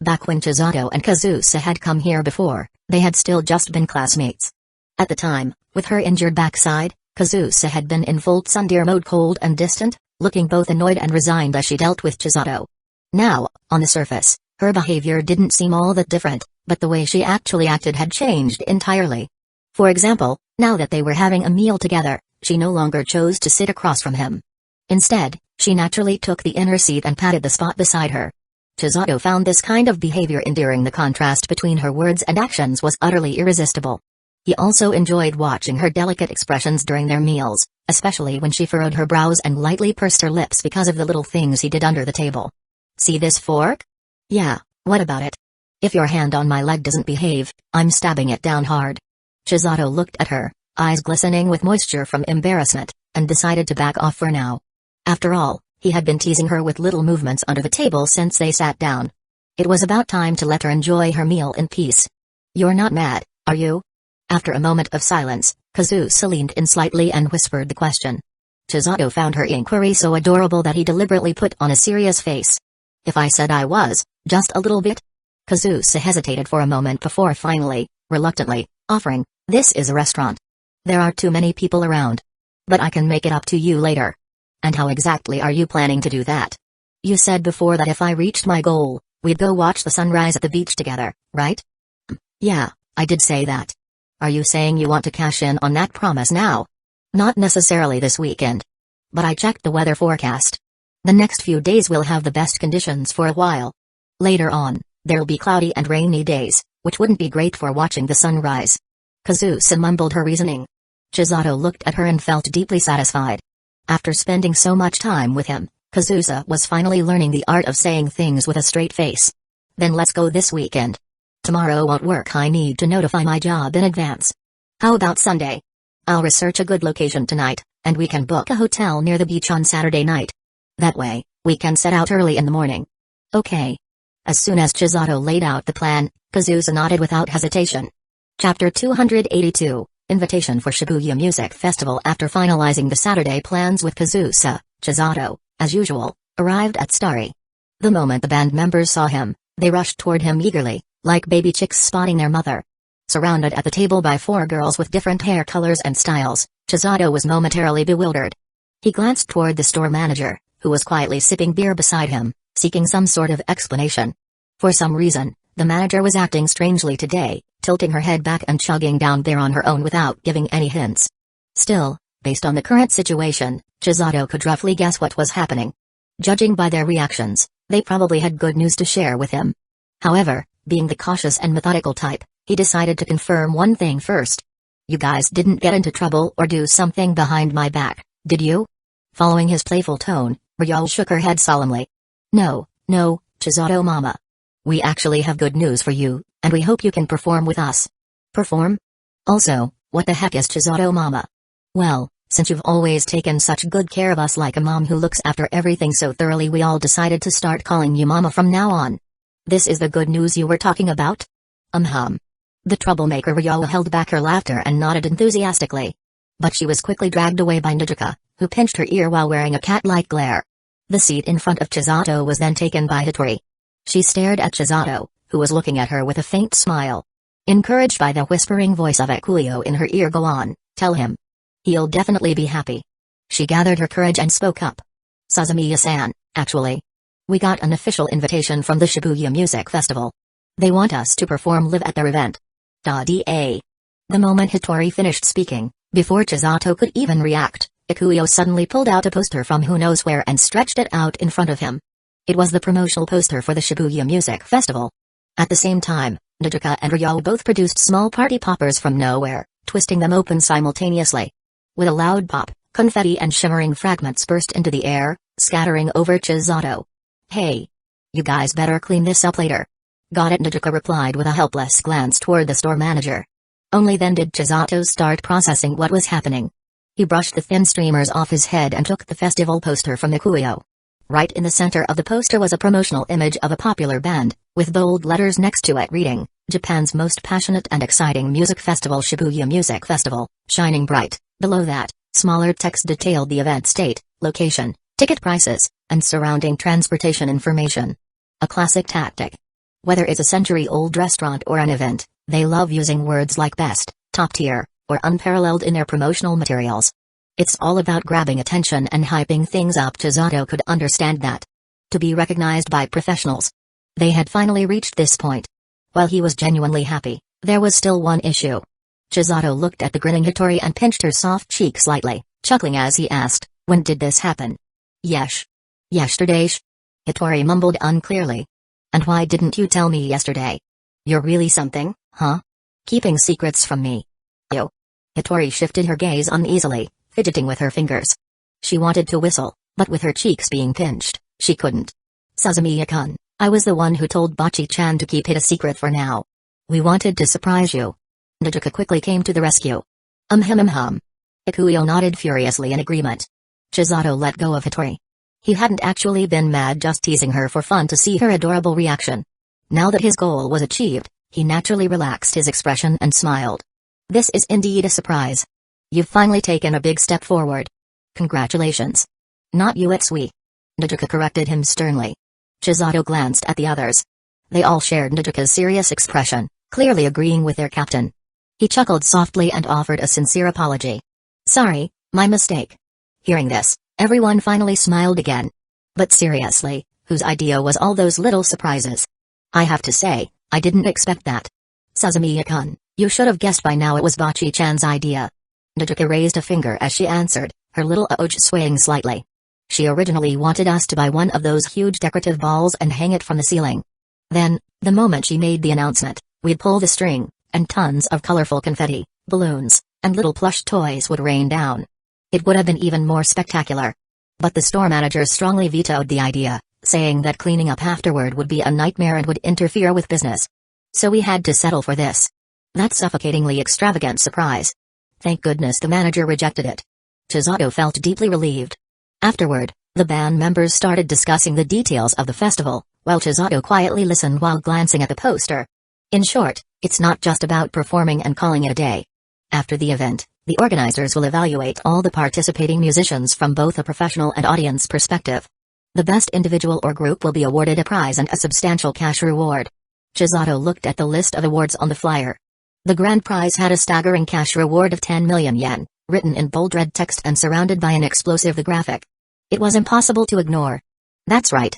Back when Chisato and Kazusa had come here before, they had still just been classmates. At the time, with her injured backside, Kazusa had been in full tsundere mode, cold and distant, looking both annoyed and resigned as she dealt with Chisato. Now, on the surface, her behavior didn't seem all that different, but the way she actually acted had changed entirely. For example, now that they were having a meal together, she no longer chose to sit across from him. Instead, she naturally took the inner seat and patted the spot beside her. Chisato found this kind of behavior endearing. The contrast between her words and actions was utterly irresistible. He also enjoyed watching her delicate expressions during their meals, especially when she furrowed her brows and lightly pursed her lips because of the little things he did under the table. See this fork? Yeah, what about it? If your hand on my leg doesn't behave, I'm stabbing it down hard. Chisato looked at her, eyes glistening with moisture from embarrassment, and decided to back off for now. After all, he had been teasing her with little movements under the table since they sat down. It was about time to let her enjoy her meal in peace. You're not mad, are you? After a moment of silence, Kazusa leaned in slightly and whispered the question. Chisato found her inquiry so adorable that he deliberately put on a serious face. If I said I was, just a little bit? Kazusa hesitated for a moment before finally, reluctantly, offering, this is a restaurant. There are too many people around. But I can make it up to you later. And how exactly are you planning to do that? You said before that if I reached my goal, we'd go watch the sunrise at the beach together, right? Yeah, I did say that. Are you saying you want to cash in on that promise now? Not necessarily this weekend. But I checked the weather forecast. The next few days will have the best conditions for a while. Later on, there'll be cloudy and rainy days, which wouldn't be great for watching the sunrise. Kazusa mumbled her reasoning. Chisato looked at her and felt deeply satisfied. After spending so much time with him, Kazusa was finally learning the art of saying things with a straight face. Then let's go this weekend. Tomorrow won't work, I need to notify my job in advance. How about Sunday? I'll research a good location tonight, and we can book a hotel near the beach on Saturday night. That way, we can set out early in the morning. Okay. As soon as Chisato laid out the plan, Kazusa nodded without hesitation. Chapter 282, Invitation for Shibuya Music Festival. After finalizing the Saturday plans with Kazusa, Chisato, as usual, arrived at Starsea. The moment the band members saw him, they rushed toward him eagerly, like baby chicks spotting their mother. Surrounded at the table by 4 girls with different hair colors and styles, Chisato was momentarily bewildered. He glanced toward the store manager, who was quietly sipping beer beside him, seeking some sort of explanation. For some reason, the manager was acting strangely today, tilting her head back and chugging down beer on her own without giving any hints. Still, based on the current situation, Chisato could roughly guess what was happening. Judging by their reactions, they probably had good news to share with him. However, being the cautious and methodical type, he decided to confirm one thing first. You guys didn't get into trouble or do something behind my back, did you? Following his playful tone, Ryo shook her head solemnly. No, Chisato mama. We actually have good news for you, and we hope you can perform with us. Perform? Also, what the heck is Chisato mama? Well, since you've always taken such good care of us like a mom who looks after everything so thoroughly, we all decided to start calling you mama from now on. This is the good news you were talking about? The troublemaker Ryo held back her laughter and nodded enthusiastically. But she was quickly dragged away by Nijuka, who pinched her ear while wearing a cat-like glare. The seat in front of Chisato was then taken by Hitori. She stared at Chisato, who was looking at her with a faint smile. Encouraged by the whispering voice of Ekuyo in her ear, go on, tell him. He'll definitely be happy. She gathered her courage and spoke up. Suzumiya-san, actually. We got an official invitation from the Shibuya Music Festival. They want us to perform live at their event. The moment Hitori finished speaking, before Chisato could even react, Ekuyo suddenly pulled out a poster from who knows where and stretched it out in front of him. It was the promotional poster for the Shibuya Music Festival. At the same time, Nijuka and Ryo both produced small party poppers from nowhere, twisting them open simultaneously. With a loud pop, confetti and shimmering fragments burst into the air, scattering over Chisato. Hey! You guys better clean this up later. Got it, Nijuka replied with a helpless glance toward the store manager. Only then did Chisato start processing what was happening. He brushed the thin streamers off his head and took the festival poster from Ekuyo. Right in the center of the poster was a promotional image of a popular band, with bold letters next to it reading, Japan's most passionate and exciting music festival, Shibuya Music Festival, shining bright. Below that, smaller text detailed the event's date, location, ticket prices, and surrounding transportation information. A classic tactic. Whether it's a century-old restaurant or an event, they love using words like best, top tier, or unparalleled in their promotional materials. It's all about grabbing attention and hyping things up. Chisato could understand that. To be recognized by professionals. They had finally reached this point. While he was genuinely happy, there was still one issue. Chisato looked at the grinning Hitori and pinched her soft cheek slightly, chuckling as he asked, when did this happen? Yesterday. Hitori mumbled unclearly. And why didn't you tell me yesterday? You're really something, huh? Keeping secrets from me. Yo. Hitori shifted her gaze uneasily, fidgeting with her fingers. She wanted to whistle, but with her cheeks being pinched, she couldn't. Suzumiya-kun, I was the one who told Bachi-chan to keep it a secret for now. We wanted to surprise you. Nijuka quickly came to the rescue. Ekuyo nodded furiously in agreement. Chisato let go of Hitori. He hadn't actually been mad, just teasing her for fun to see her adorable reaction. Now that his goal was achieved, he naturally relaxed his expression and smiled. This is indeed a surprise. You've finally taken a big step forward. Congratulations. Not you, it's we. Nijuka corrected him sternly. Chisato glanced at the others. They all shared Nijuka's serious expression, clearly agreeing with their captain. He chuckled softly and offered a sincere apology. Sorry, my mistake. Hearing this, everyone finally smiled again. But seriously, whose idea was all those little surprises? I have to say, I didn't expect that. Suzumiya-kun, you should have guessed by now it was Bachi-chan's idea. Nijuka raised a finger as she answered, her little ouge swaying slightly. She originally wanted us to buy one of those huge decorative balls and hang it from the ceiling. Then, the moment she made the announcement, we'd pull the string, and tons of colorful confetti, balloons, and little plush toys would rain down. It would have been even more spectacular. But the store manager strongly vetoed the idea, saying that cleaning up afterward would be a nightmare and would interfere with business. So we had to settle for this. That suffocatingly extravagant surprise. Thank goodness the manager rejected it. Chisato felt deeply relieved. Afterward, the band members started discussing the details of the festival, while Chisato quietly listened while glancing at the poster. In short, it's not just about performing and calling it a day. After the event, the organizers will evaluate all the participating musicians from both a professional and audience perspective. The best individual or group will be awarded a prize and a substantial cash reward. Chisato looked at the list of awards on the flyer. The grand prize had a staggering cash reward of 10 million yen, written in bold red text and surrounded by an explosive graphic. It was impossible to ignore. That's right.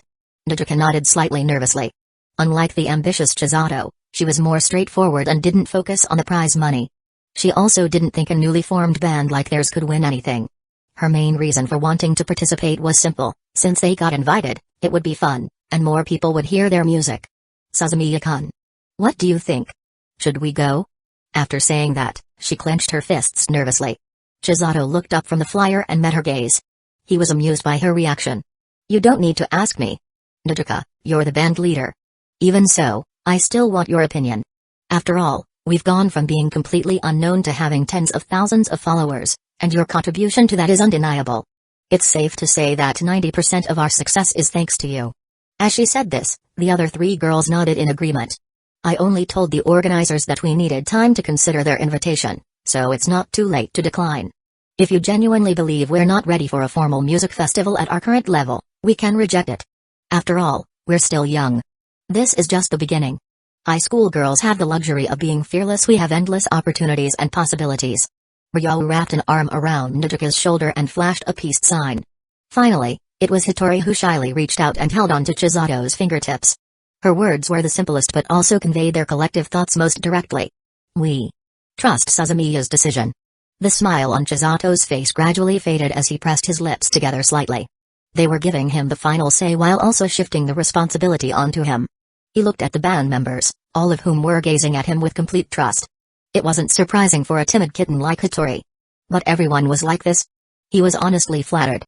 Naruto nodded slightly nervously. Unlike the ambitious Chisato, she was more straightforward and didn't focus on the prize money. She also didn't think a newly formed band like theirs could win anything. Her main reason for wanting to participate was simple: since they got invited, it would be fun, and more people would hear their music. Suzumiya-kun. What do you think? Should we go? After saying that, she clenched her fists nervously. Chisato looked up from the flyer and met her gaze. He was amused by her reaction. You don't need to ask me. Naruto, you're the band leader. Even so, I still want your opinion. After all, we've gone from being completely unknown to having tens of thousands of followers, and your contribution to that is undeniable. It's safe to say that 90% of our success is thanks to you. As she said this, the other three girls nodded in agreement. I only told the organizers that we needed time to consider their invitation, so it's not too late to decline. If you genuinely believe we're not ready for a formal music festival at our current level, we can reject it. After all, we're still young. This is just the beginning. High school girls have the luxury of being fearless. We have endless opportunities and possibilities. Ryo wrapped an arm around Naruto's shoulder and flashed a peace sign. Finally, it was Hitori who shyly reached out and held onto Chisato's fingertips. Her words were the simplest but also conveyed their collective thoughts most directly. We trust Suzumiya's decision. The smile on Chisato's face gradually faded as he pressed his lips together slightly. They were giving him the final say while also shifting the responsibility onto him. He looked at the band members, all of whom were gazing at him with complete trust. It wasn't surprising for a timid kitten like Hitori. But everyone was like this. He was honestly flattered.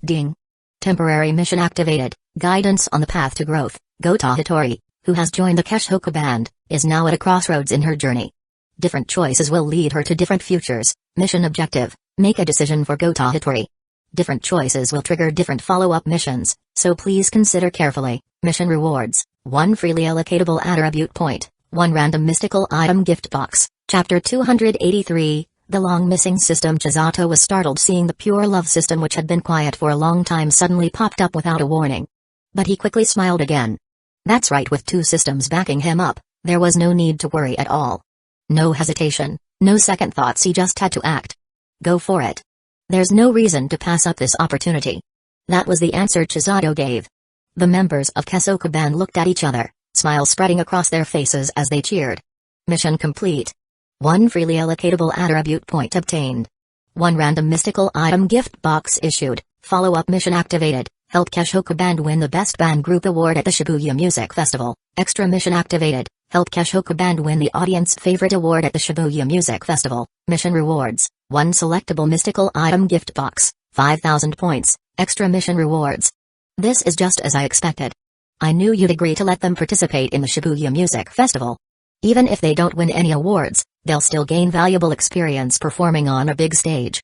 Ding. Temporary mission activated. Guidance on the path to growth. Gota Hitori, who has joined the Keshoku band, is now at a crossroads in her journey. Different choices will lead her to different futures. Mission objective: make a decision for Gota Hitori. Different choices will trigger different follow-up missions, so please consider carefully. Mission rewards: 1 freely allocatable attribute point, 1 random mystical item gift box. Chapter 283, The Long Missing System. Chisato was startled seeing the pure love system, which had been quiet for a long time, suddenly popped up without a warning. But he quickly smiled again. That's right, with 2 systems backing him up, there was no need to worry at all. No hesitation, no second thoughts, he just had to act. Go for it. There's no reason to pass up this opportunity. That was the answer Chisato gave. The members of Keshoku band looked at each other, smiles spreading across their faces as they cheered. Mission complete. 1 freely allocatable attribute point obtained. 1 random mystical item gift box issued. Follow-up mission activated. Help Keshoku band win the Best Band Group Award at the Shibuya Music Festival. Extra mission activated. Help Keshoku band win the Audience Favorite Award at the Shibuya Music Festival. Mission rewards: 1 selectable mystical item gift box, 5,000 points. Extra mission rewards. This is just as I expected. I knew you'd agree to let them participate in the Shibuya Music Festival. Even if they don't win any awards, they'll still gain valuable experience performing on a big stage.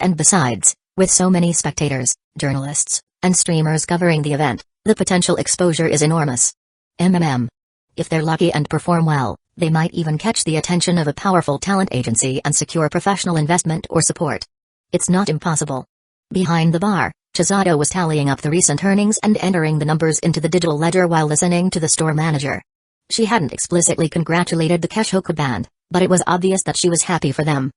And besides, with so many spectators, journalists, and streamers covering the event, the potential exposure is enormous. If they're lucky and perform well, they might even catch the attention of a powerful talent agency and secure professional investment or support. It's not impossible. Behind the bar, Chisato was tallying up the recent earnings and entering the numbers into the digital ledger while listening to the store manager. She hadn't explicitly congratulated the Keshoku band, but it was obvious that she was happy for them.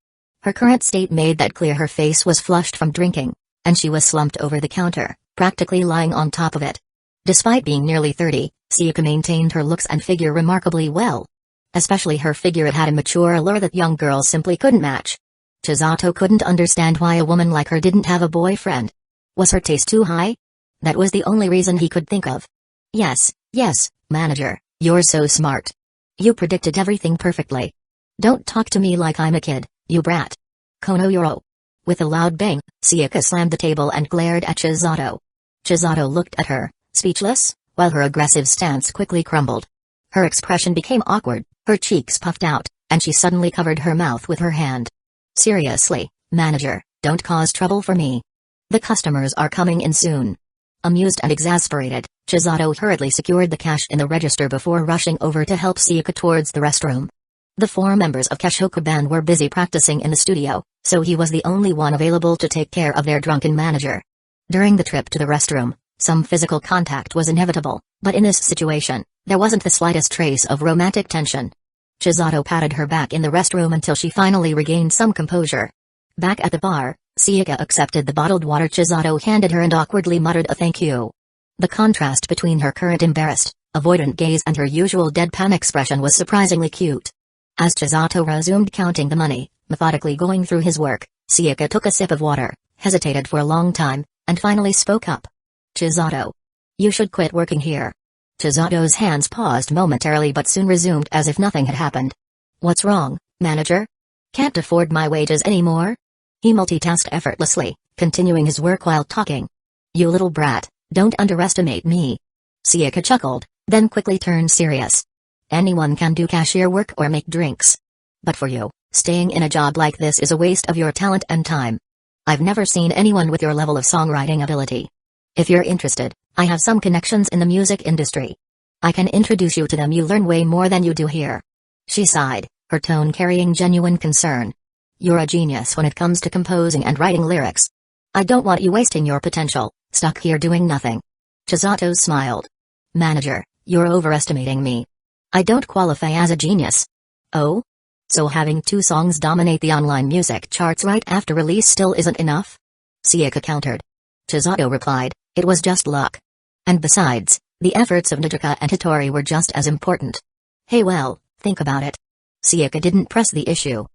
Her current state made that clear. Her face was flushed from drinking, and she was slumped over the counter, practically lying on top of it. Despite being nearly 30, Sayaka maintained her looks and figure remarkably well. Especially her figure, it had a mature allure that young girls simply couldn't match. Chisato couldn't understand why a woman like her didn't have a boyfriend. Was her taste too high? That was the only reason he could think of. Yes, manager, you're so smart. You predicted everything perfectly. Don't talk to me like I'm a kid, you brat. Kono Yoro. With a loud bang, Sayaka slammed the table and glared at Chisato. Chisato looked at her, speechless, while her aggressive stance quickly crumbled. Her expression became awkward, her cheeks puffed out, and she suddenly covered her mouth with her hand. Seriously, manager, don't cause trouble for me. The customers are coming in soon. Amused and exasperated, Chisato hurriedly secured the cash in the register before rushing over to help Sayaka towards the restroom. The 4 members of Keshoku Band were busy practicing in the studio, so he was the only one available to take care of their drunken manager. During the trip to the restroom, some physical contact was inevitable, but in this situation, there wasn't the slightest trace of romantic tension. Chisato patted her back in the restroom until she finally regained some composure. Back at the bar, Sayaka accepted the bottled water Chisato handed her and awkwardly muttered a thank you. The contrast between her current embarrassed, avoidant gaze and her usual deadpan expression was surprisingly cute. As Chisato resumed counting the money, methodically going through his work, Sayaka took a sip of water, hesitated for a long time, and finally spoke up. Chisato. You should quit working here. Chisato's hands paused momentarily but soon resumed as if nothing had happened. What's wrong, manager? Can't afford my wages anymore? He multitasked effortlessly, continuing his work while talking. You little brat, don't underestimate me. Sayaka chuckled, then quickly turned serious. Anyone can do cashier work or make drinks. But for you, staying in a job like this is a waste of your talent and time. I've never seen anyone with your level of songwriting ability. If you're interested, I have some connections in the music industry. I can introduce you to them. You learn way more than you do here. She sighed, her tone carrying genuine concern. You're a genius when it comes to composing and writing lyrics. I don't want you wasting your potential, stuck here doing nothing. Chisato smiled. Manager, you're overestimating me. I don't qualify as a genius. Oh? So having 2 songs dominate the online music charts right after release still isn't enough? Sayaka countered. Chisato replied, it was just luck. And besides, the efforts of Nijika and Hitori were just as important. Hey well, think about it. Sayaka didn't press the issue.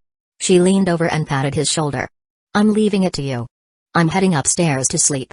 She leaned over and patted his shoulder. I'm leaving it to you. I'm heading upstairs to sleep.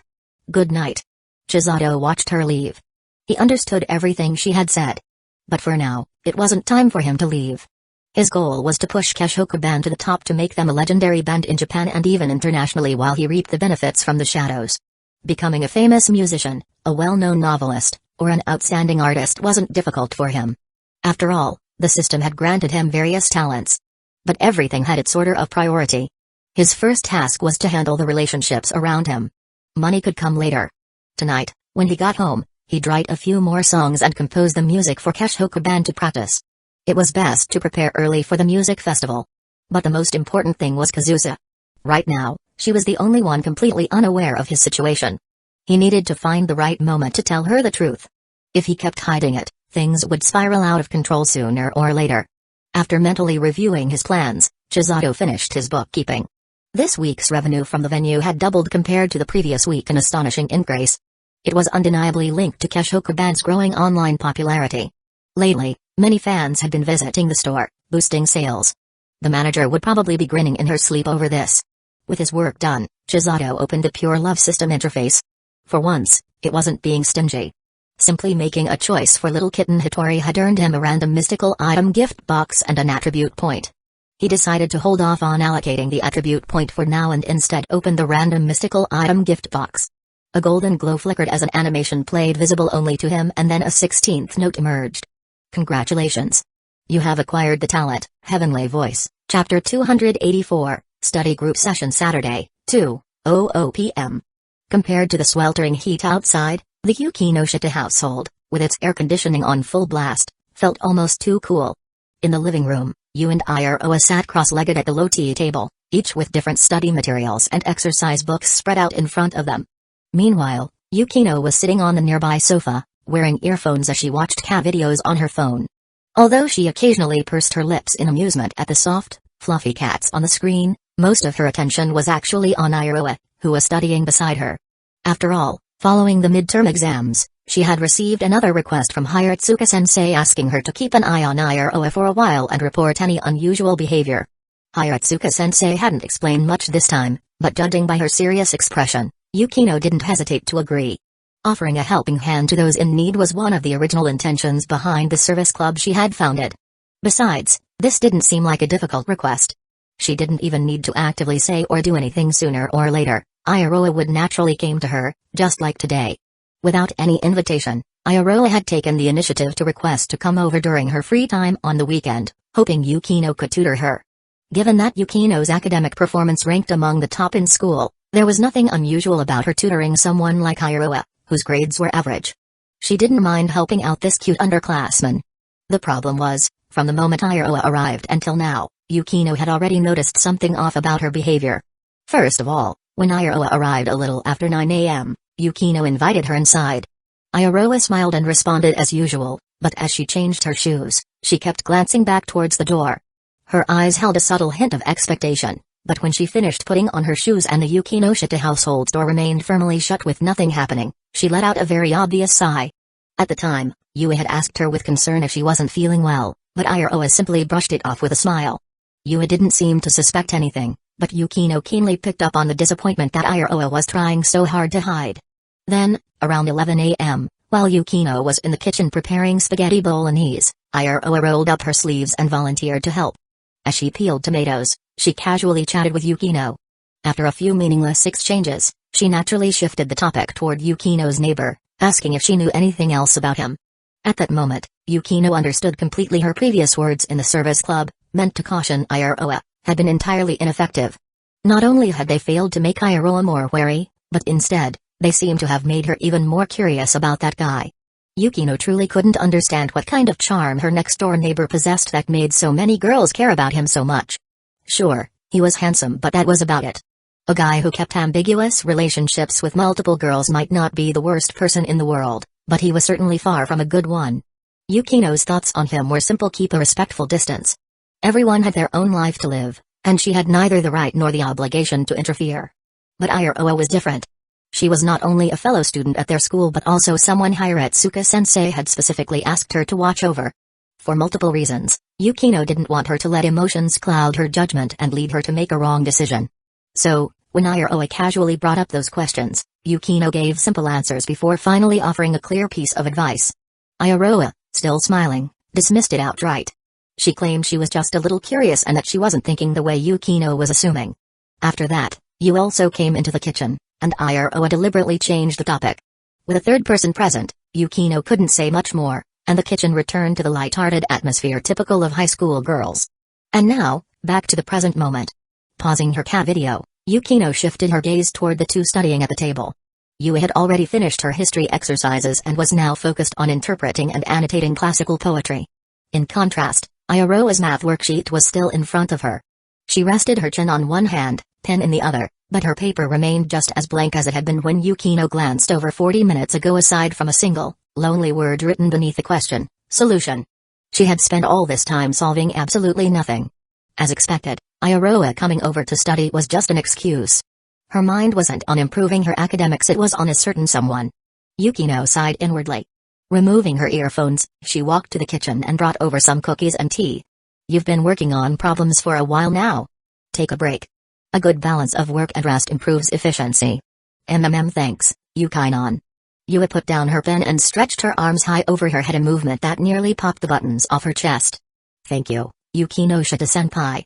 Good night. Chisato watched her leave. He understood everything she had said. But for now, it wasn't time for him to leave. His goal was to push Keshoku Band to the top to make them a legendary band in Japan and even internationally while he reaped the benefits from the shadows. Becoming a famous musician, a well-known novelist, or an outstanding artist wasn't difficult for him. After all, the system had granted him various talents. But everything had its order of priority. His first task was to handle the relationships around him. Money could come later. Tonight, when he got home, he'd write a few more songs and compose the music for Keshoku Band to practice. It was best to prepare early for the music festival. But the most important thing was Kazusa. Right now, she was the only one completely unaware of his situation. He needed to find the right moment to tell her the truth. If he kept hiding it, things would spiral out of control sooner or later. After mentally reviewing his plans, Chisato finished his bookkeeping. This week's revenue from the venue had doubled compared to the previous week, an astonishing increase. It was undeniably linked to Keshoku Band's growing online popularity. Lately, many fans had been visiting the store, boosting sales. The manager would probably be grinning in her sleep over this. With his work done, Chisato opened the Pure Love system interface. For once, it wasn't being stingy. Simply making a choice for little kitten Hitori had earned him a random mystical item gift box and an attribute point. He decided to hold off on allocating the attribute point for now and instead opened the random mystical item gift box. A golden glow flickered as an animation played visible only to him and then a 16th note emerged. Congratulations. You have acquired the talent, Heavenly Voice, Chapter 284, Study Group Session Saturday, 2:00 p.m. Compared to the sweltering heat outside, the Yukinoshita household, with its air conditioning on full blast, felt almost too cool. In the living room, Yu and Iroha sat cross-legged at the low tea table, each with different study materials and exercise books spread out in front of them. Meanwhile, Yukino was sitting on the nearby sofa, wearing earphones as she watched cat videos on her phone. Although she occasionally pursed her lips in amusement at the soft, fluffy cats on the screen, most of her attention was actually on Iroha, who was studying beside her. After all, following the midterm exams, she had received another request from Hiratsuka-sensei asking her to keep an eye on Iroha for a while and report any unusual behavior. Hiratsuka-sensei hadn't explained much this time, but judging by her serious expression, Yukino didn't hesitate to agree. Offering a helping hand to those in need was one of the original intentions behind the service club she had founded. Besides, this didn't seem like a difficult request. She didn't even need to actively say or do anything. Sooner or later, Iroha would naturally come to her, just like today. Without any invitation, Iroha had taken the initiative to request to come over during her free time on the weekend, hoping Yukino could tutor her. Given that Yukino's academic performance ranked among the top in school, there was nothing unusual about her tutoring someone like Iroha, whose grades were average. She didn't mind helping out this cute underclassman. The problem was, from the moment Iroha arrived until now, Yukino had already noticed something off about her behavior. First of all, when Iroha arrived a little after 9 a.m., Yukino invited her inside. Iroha smiled and responded as usual, but as she changed her shoes, she kept glancing back towards the door. Her eyes held a subtle hint of expectation, but when she finished putting on her shoes and the Yukinoshita household door remained firmly shut with nothing happening, she let out a very obvious sigh. At the time, Yui had asked her with concern if she wasn't feeling well, but Iroha simply brushed it off with a smile. Yui didn't seem to suspect anything, but Yukino keenly picked up on the disappointment that Iroha was trying so hard to hide. Then, around 11 a.m., while Yukino was in the kitchen preparing spaghetti bolognese, Iroha rolled up her sleeves and volunteered to help. As she peeled tomatoes, she casually chatted with Yukino. After a few meaningless exchanges, she naturally shifted the topic toward Yukino's neighbor, asking if she knew anything else about him. At that moment, Yukino understood completely her previous words in the service club, meant to caution Iroha, had been entirely ineffective. Not only had they failed to make Iroha more wary, but instead, they seemed to have made her even more curious about that guy. Yukino truly couldn't understand what kind of charm her next-door neighbor possessed that made so many girls care about him so much. Sure, he was handsome, but that was about it. A guy who kept ambiguous relationships with multiple girls might not be the worst person in the world, but he was certainly far from a good one. Yukino's thoughts on him were simple: keep a respectful distance. Everyone had their own life to live, and she had neither the right nor the obligation to interfere. But Iroha was different. She was not only a fellow student at their school but also someone Hiratsuka-sensei had specifically asked her to watch over. For multiple reasons, Yukino didn't want her to let emotions cloud her judgment and lead her to make a wrong decision. So, when Iroha casually brought up those questions, Yukino gave simple answers before finally offering a clear piece of advice. Iroha, still smiling, dismissed it outright. She claimed she was just a little curious and that she wasn't thinking the way Yukino was assuming. After that, Yu also came into the kitchen, and Iroha deliberately changed the topic. With a third person present, Yukino couldn't say much more, and the kitchen returned to the light-hearted atmosphere typical of high school girls. And now, back to the present moment. Pausing her cat video, Yukino shifted her gaze toward the two studying at the table. Yui had already finished her history exercises and was now focused on interpreting and annotating classical poetry. In contrast, Iroha's math worksheet was still in front of her. She rested her chin on one hand, pen in the other, but her paper remained just as blank as it had been when Yukino glanced over 40 minutes ago, aside from a single, lonely word written beneath the question, solution. She had spent all this time solving absolutely nothing. As expected, Iroha coming over to study was just an excuse. Her mind wasn't on improving her academics, it was on a certain someone. Yukino sighed inwardly. Removing her earphones, she walked to the kitchen and brought over some cookies and tea. You've been working on problems for a while now. Take a break. A good balance of work and rest improves efficiency. Thanks, Yukino. Yui put down her pen and stretched her arms high over her head, a movement that nearly popped the buttons off her chest. Thank you, Yukinoshita-senpai.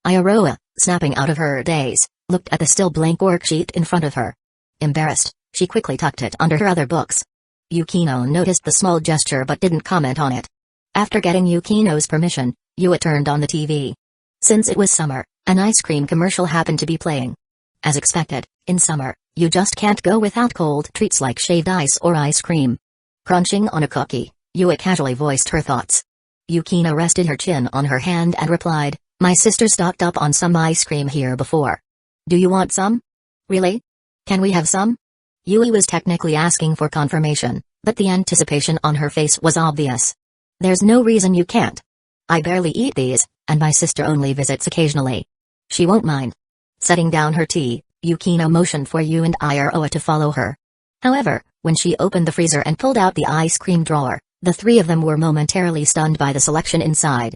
Iroha, snapping out of her daze, looked at the still blank worksheet in front of her. Embarrassed, she quickly tucked it under her other books. Yukino noticed the small gesture but didn't comment on it. After getting Yukino's permission, Yui turned on the TV. Since it was summer, an ice cream commercial happened to be playing. As expected, in summer, you just can't go without cold treats like shaved ice or ice cream. Crunching on a cookie, Yui casually voiced her thoughts. Yukino rested her chin on her hand and replied, my sister stocked up on some ice cream here before. Do you want some? Really? Can we have some? Yui was technically asking for confirmation, but the anticipation on her face was obvious. There's no reason you can't. I barely eat these, and my sister only visits occasionally. She won't mind. Setting down her tea, Yukino motioned for Yu and Iroha to follow her. However, when she opened the freezer and pulled out the ice cream drawer, the three of them were momentarily stunned by the selection inside.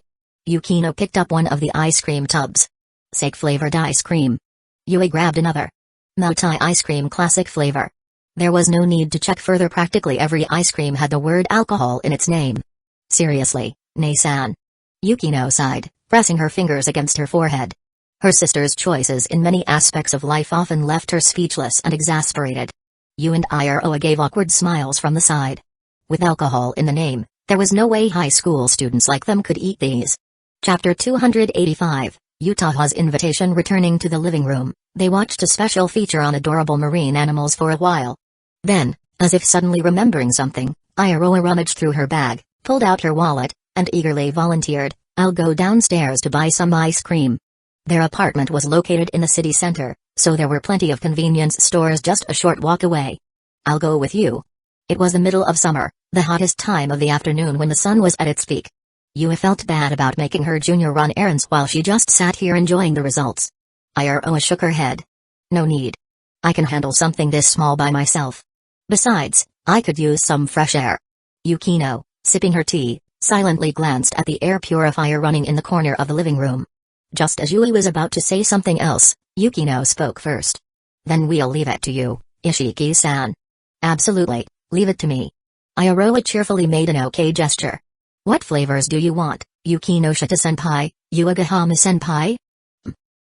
Yukino picked up one of the ice cream tubs. Sake-flavored ice cream. Yui grabbed another. Moutai ice cream classic flavor. There was no need to check further, practically every ice cream had the word alcohol in its name. Seriously, Nei-san? Yukino sighed, pressing her fingers against her forehead. Her sister's choices in many aspects of life often left her speechless and exasperated. Yu and Iroha gave awkward smiles from the side. With alcohol in the name, there was no way high school students like them could eat these. Chapter 285, Utaha's invitation. Returning to the living room, they watched a special feature on adorable marine animals for a while. Then, as if suddenly remembering something, Iroha rummaged through her bag, pulled out her wallet, and eagerly volunteered, "I'll go downstairs to buy some ice cream." Their apartment was located in the city center, so there were plenty of convenience stores just a short walk away. "I'll go with you." It was the middle of summer, the hottest time of the afternoon when the sun was at its peak. Yui felt bad about making her junior run errands while she just sat here enjoying the results. Iroha shook her head. "No need. I can handle something this small by myself. Besides, I could use some fresh air." Yukino, sipping her tea, silently glanced at the air purifier running in the corner of the living room. Just as Yui was about to say something else, Yukino spoke first. "Then we'll leave it to you, Ishiki-san." "Absolutely, leave it to me." Iroha cheerfully made an okay gesture. "What flavors do you want, Yukino-shita-senpai, Uegahama-senpai?"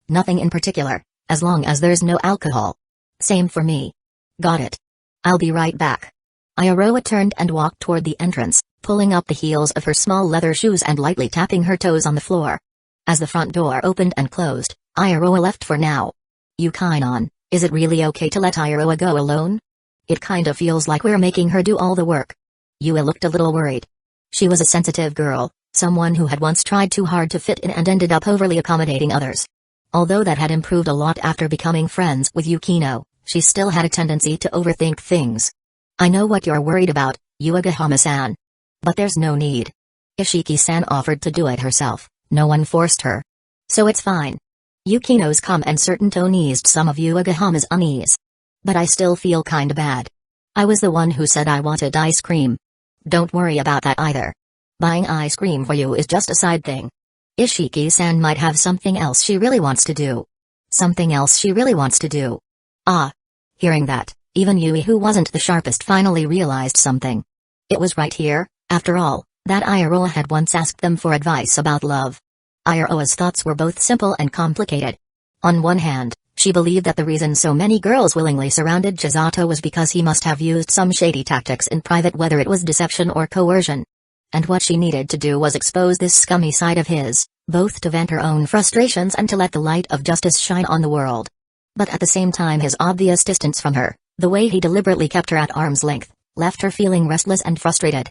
"Nothing in particular, as long as there's no alcohol." "Same for me." "Got it. I'll be right back." Iroha turned and walked toward the entrance, pulling up the heels of her small leather shoes and lightly tapping her toes on the floor. As the front door opened and closed, Iroha left for now. "Yukainon, is it really okay to let Iroha go alone? It kinda feels like we're making her do all the work." Yui looked a little worried. She was a sensitive girl, someone who had once tried too hard to fit in and ended up overly accommodating others. Although that had improved a lot after becoming friends with Yukino, she still had a tendency to overthink things. "I know what you're worried about, Uegahama-san. But there's no need. Ishiki-san offered to do it herself, no one forced her. So it's fine." Yukino's calm and certain tone eased some of Uegahama's unease. "But I still feel kinda bad. I was the one who said I wanted ice cream." "Don't worry about that either. Buying ice cream for you is just a side thing. Ishiki-san might have something else she really wants to do." "Something else she really wants to do?" "Ah." Hearing that, even Yui, who wasn't the sharpest, finally realized something. It was right here, after all, that Iroha had once asked them for advice about love. Iroha's thoughts were both simple and complicated. On one hand, she believed that the reason so many girls willingly surrounded Chisato was because he must have used some shady tactics in private, whether it was deception or coercion. And what she needed to do was expose this scummy side of his, both to vent her own frustrations and to let the light of justice shine on the world. But at the same time, his obvious distance from her, the way he deliberately kept her at arm's length, left her feeling restless and frustrated.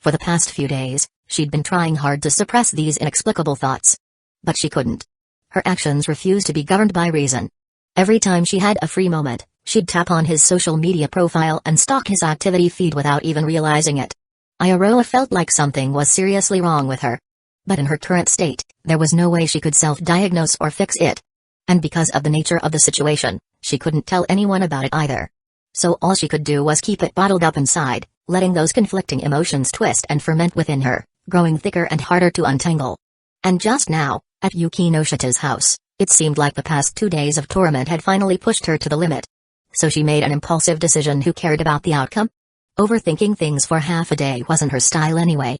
For the past few days, she'd been trying hard to suppress these inexplicable thoughts. But she couldn't. Her actions refused to be governed by reason. Every time she had a free moment, she'd tap on his social media profile and stalk his activity feed without even realizing it. Iroha felt like something was seriously wrong with her. But in her current state, there was no way she could self-diagnose or fix it. And because of the nature of the situation, she couldn't tell anyone about it either. So all she could do was keep it bottled up inside, letting those conflicting emotions twist and ferment within her, growing thicker and harder to untangle. And just now, at Yukino-shita's house, it seemed like the past 2 days of torment had finally pushed her to the limit. So she made an impulsive decision. Who cared about the outcome? Overthinking things for half a day wasn't her style anyway.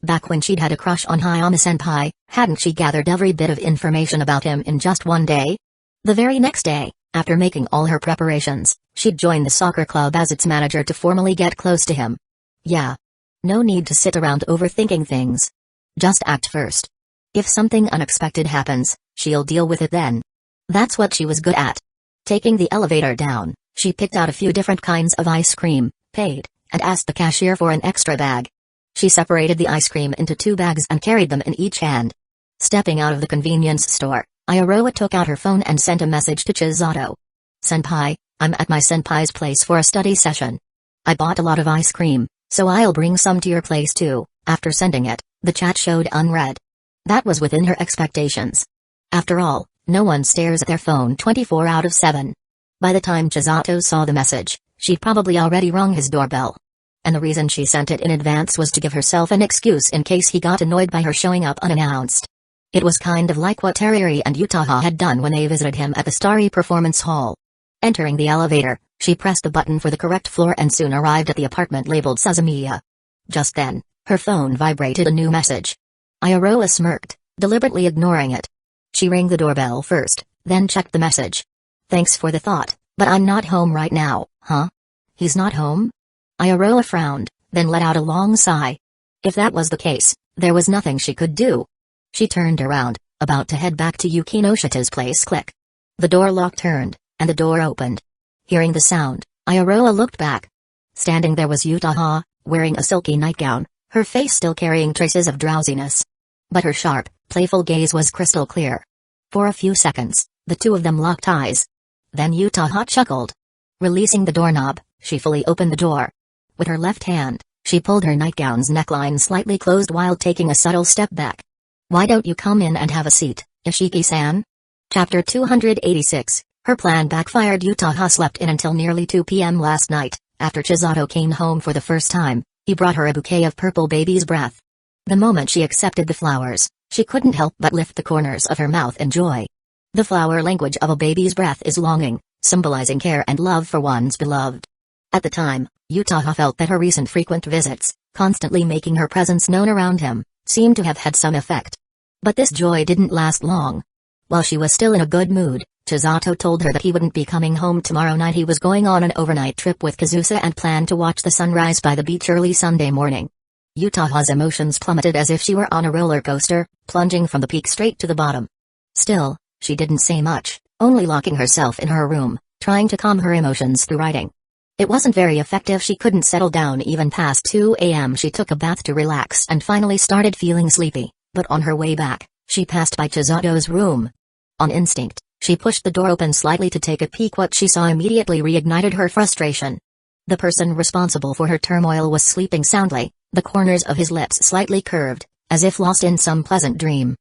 Back when she'd had a crush on Hayama-senpai, hadn't she gathered every bit of information about him in just one day? The very next day, after making all her preparations, she'd joined the soccer club as its manager to formally get close to him. Yeah. No need to sit around overthinking things. Just act first. If something unexpected happens, she'll deal with it then. That's what she was good at. Taking the elevator down, she picked out a few different kinds of ice cream, paid, and asked the cashier for an extra bag. She separated the ice cream into 2 bags and carried them in each hand. Stepping out of the convenience store, Iroha took out her phone and sent a message to Chisato. "Senpai, I'm at my senpai's place for a study session. I bought a lot of ice cream, so I'll bring some to your place too." After sending it, the chat showed unread. That was within her expectations. After all, no one stares at their phone 24 out of 7. By the time Chisato saw the message, she'd probably already rung his doorbell. And the reason she sent it in advance was to give herself an excuse in case he got annoyed by her showing up unannounced. It was kind of like what Teriri and Utaha had done when they visited him at the Starry Performance Hall. Entering the elevator, she pressed the button for the correct floor and soon arrived at the apartment labeled Suzumiya. Just then, her phone vibrated a new message. Iroha smirked, deliberately ignoring it. She rang the doorbell first, then checked the message. Thanks for the thought, but I'm not home right now, huh? He's not home? Iroha frowned, then let out a long sigh. If that was the case, there was nothing she could do. She turned around, about to head back to Yukinoshita's place. Click. The door lock turned, and the door opened. Hearing the sound, Iroha looked back. Standing there was Uchiha, wearing a silky nightgown, her face still carrying traces of drowsiness. But her sharp, playful gaze was crystal clear. For a few seconds, the two of them locked eyes. Then Uchiha chuckled. Releasing the doorknob, she fully opened the door. With her left hand, she pulled her nightgown's neckline slightly closed while taking a subtle step back. Why don't you come in and have a seat, Ishiki-san? Chapter 286. Her plan backfired. Uchiha slept in until nearly 2 p.m. last night. After Chisato came home for the first time, he brought her a bouquet of purple baby's breath. The moment she accepted the flowers, she couldn't help but lift the corners of her mouth in joy. The flower language of a baby's breath is longing, symbolizing care and love for one's beloved. At the time, Uchiha felt that her recent frequent visits, constantly making her presence known around him, seemed to have had some effect. But this joy didn't last long. While she was still in a good mood, Chisato told her that he wouldn't be coming home tomorrow night. He was going on an overnight trip with Kazusa and planned to watch the sunrise by the beach early Sunday morning. Uchiha's emotions plummeted as if she were on a roller coaster, plunging from the peak straight to the bottom. Still, she didn't say much, only locking herself in her room, trying to calm her emotions through writing. It wasn't very effective. She couldn't settle down even past 2 a.m. She took a bath to relax and finally started feeling sleepy, but on her way back, she passed by Chisato's room. On instinct, she pushed the door open slightly to take a peek. What she saw immediately reignited her frustration. The person responsible for her turmoil was sleeping soundly, the corners of his lips slightly curved, as if lost in some pleasant dream.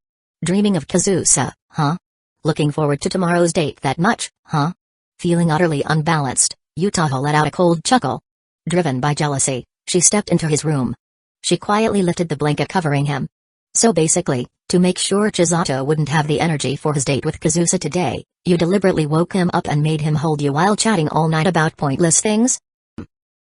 Dreaming of Kazusa, huh? Looking forward to tomorrow's date that much, huh? Feeling utterly unbalanced, Uchiha let out a cold chuckle. Driven by jealousy, she stepped into his room. She quietly lifted the blanket covering him. So basically, to make sure Chisato wouldn't have the energy for his date with Kazusa today, you deliberately woke him up and made him hold you while chatting all night about pointless things?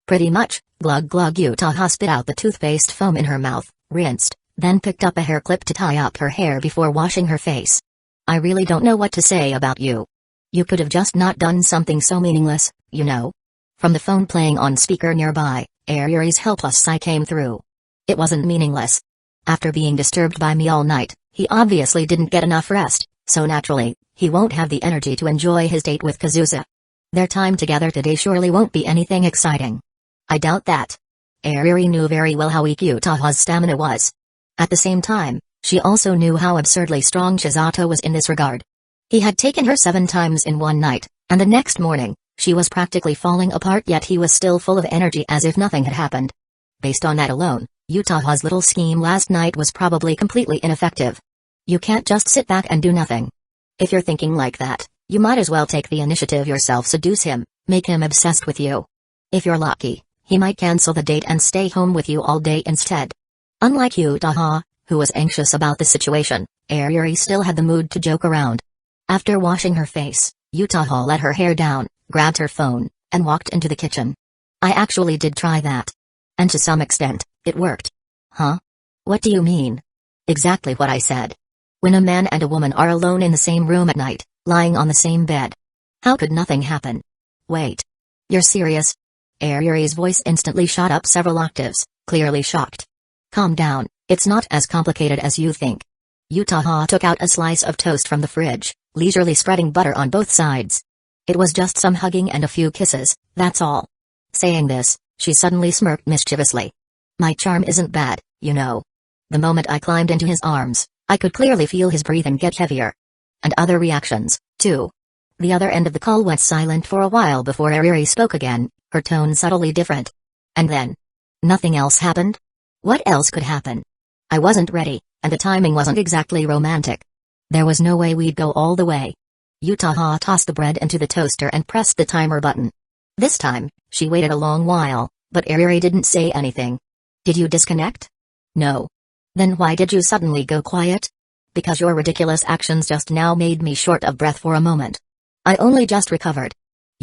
Pretty much. Glug glug. Uchiha spit out the toothpaste foam in her mouth, rinsed, then picked up a hair clip to tie up her hair before washing her face. I really don't know what to say about you. You could have just not done something so meaningless, you know. From the phone playing on speaker nearby, Ayuri's helpless sigh came through. It wasn't meaningless. After being disturbed by me all night, he obviously didn't get enough rest, so naturally, he won't have the energy to enjoy his date with Kazusa. Their time together today surely won't be anything exciting. I doubt that. Ayuri knew very well how weak Uchiha's stamina was. At the same time, she also knew how absurdly strong Chisato was in this regard. He had taken her 7 times in one night, and the next morning, she was practically falling apart, yet he was still full of energy as if nothing had happened. Based on that alone, Uchiha's little scheme last night was probably completely ineffective. You can't just sit back and do nothing. If you're thinking like that, you might as well take the initiative yourself. Seduce him, make him obsessed with you. If you're lucky, he might cancel the date and stay home with you all day instead. Unlike Uchiha, who was anxious about the situation, Ayuri still had the mood to joke around. After washing her face, Uchiha let her hair down, grabbed her phone, and walked into the kitchen. I actually did try that. And to some extent, it worked. Huh? What do you mean? Exactly what I said. When a man and a woman are alone in the same room at night, lying on the same bed. How could nothing happen? Wait. You're serious? Ayuri's voice instantly shot up several octaves, clearly shocked. Calm down, it's not as complicated as you think. Uchiha took out a slice of toast from the fridge, leisurely spreading butter on both sides. It was just some hugging and a few kisses, that's all. Saying this, she suddenly smirked mischievously. My charm isn't bad, you know. The moment I climbed into his arms, I could clearly feel his breathing get heavier. And other reactions, too. The other end of the call went silent for a while before Ayuri spoke again, her tone subtly different. And then? Nothing else happened? What else could happen? I wasn't ready, and the timing wasn't exactly romantic. There was no way we'd go all the way. Uchiha tossed the bread into the toaster and pressed the timer button. This time, she waited a long while, but Ayuri didn't say anything. Did you disconnect? No. Then why did you suddenly go quiet? Because your ridiculous actions just now made me short of breath for a moment. I only just recovered.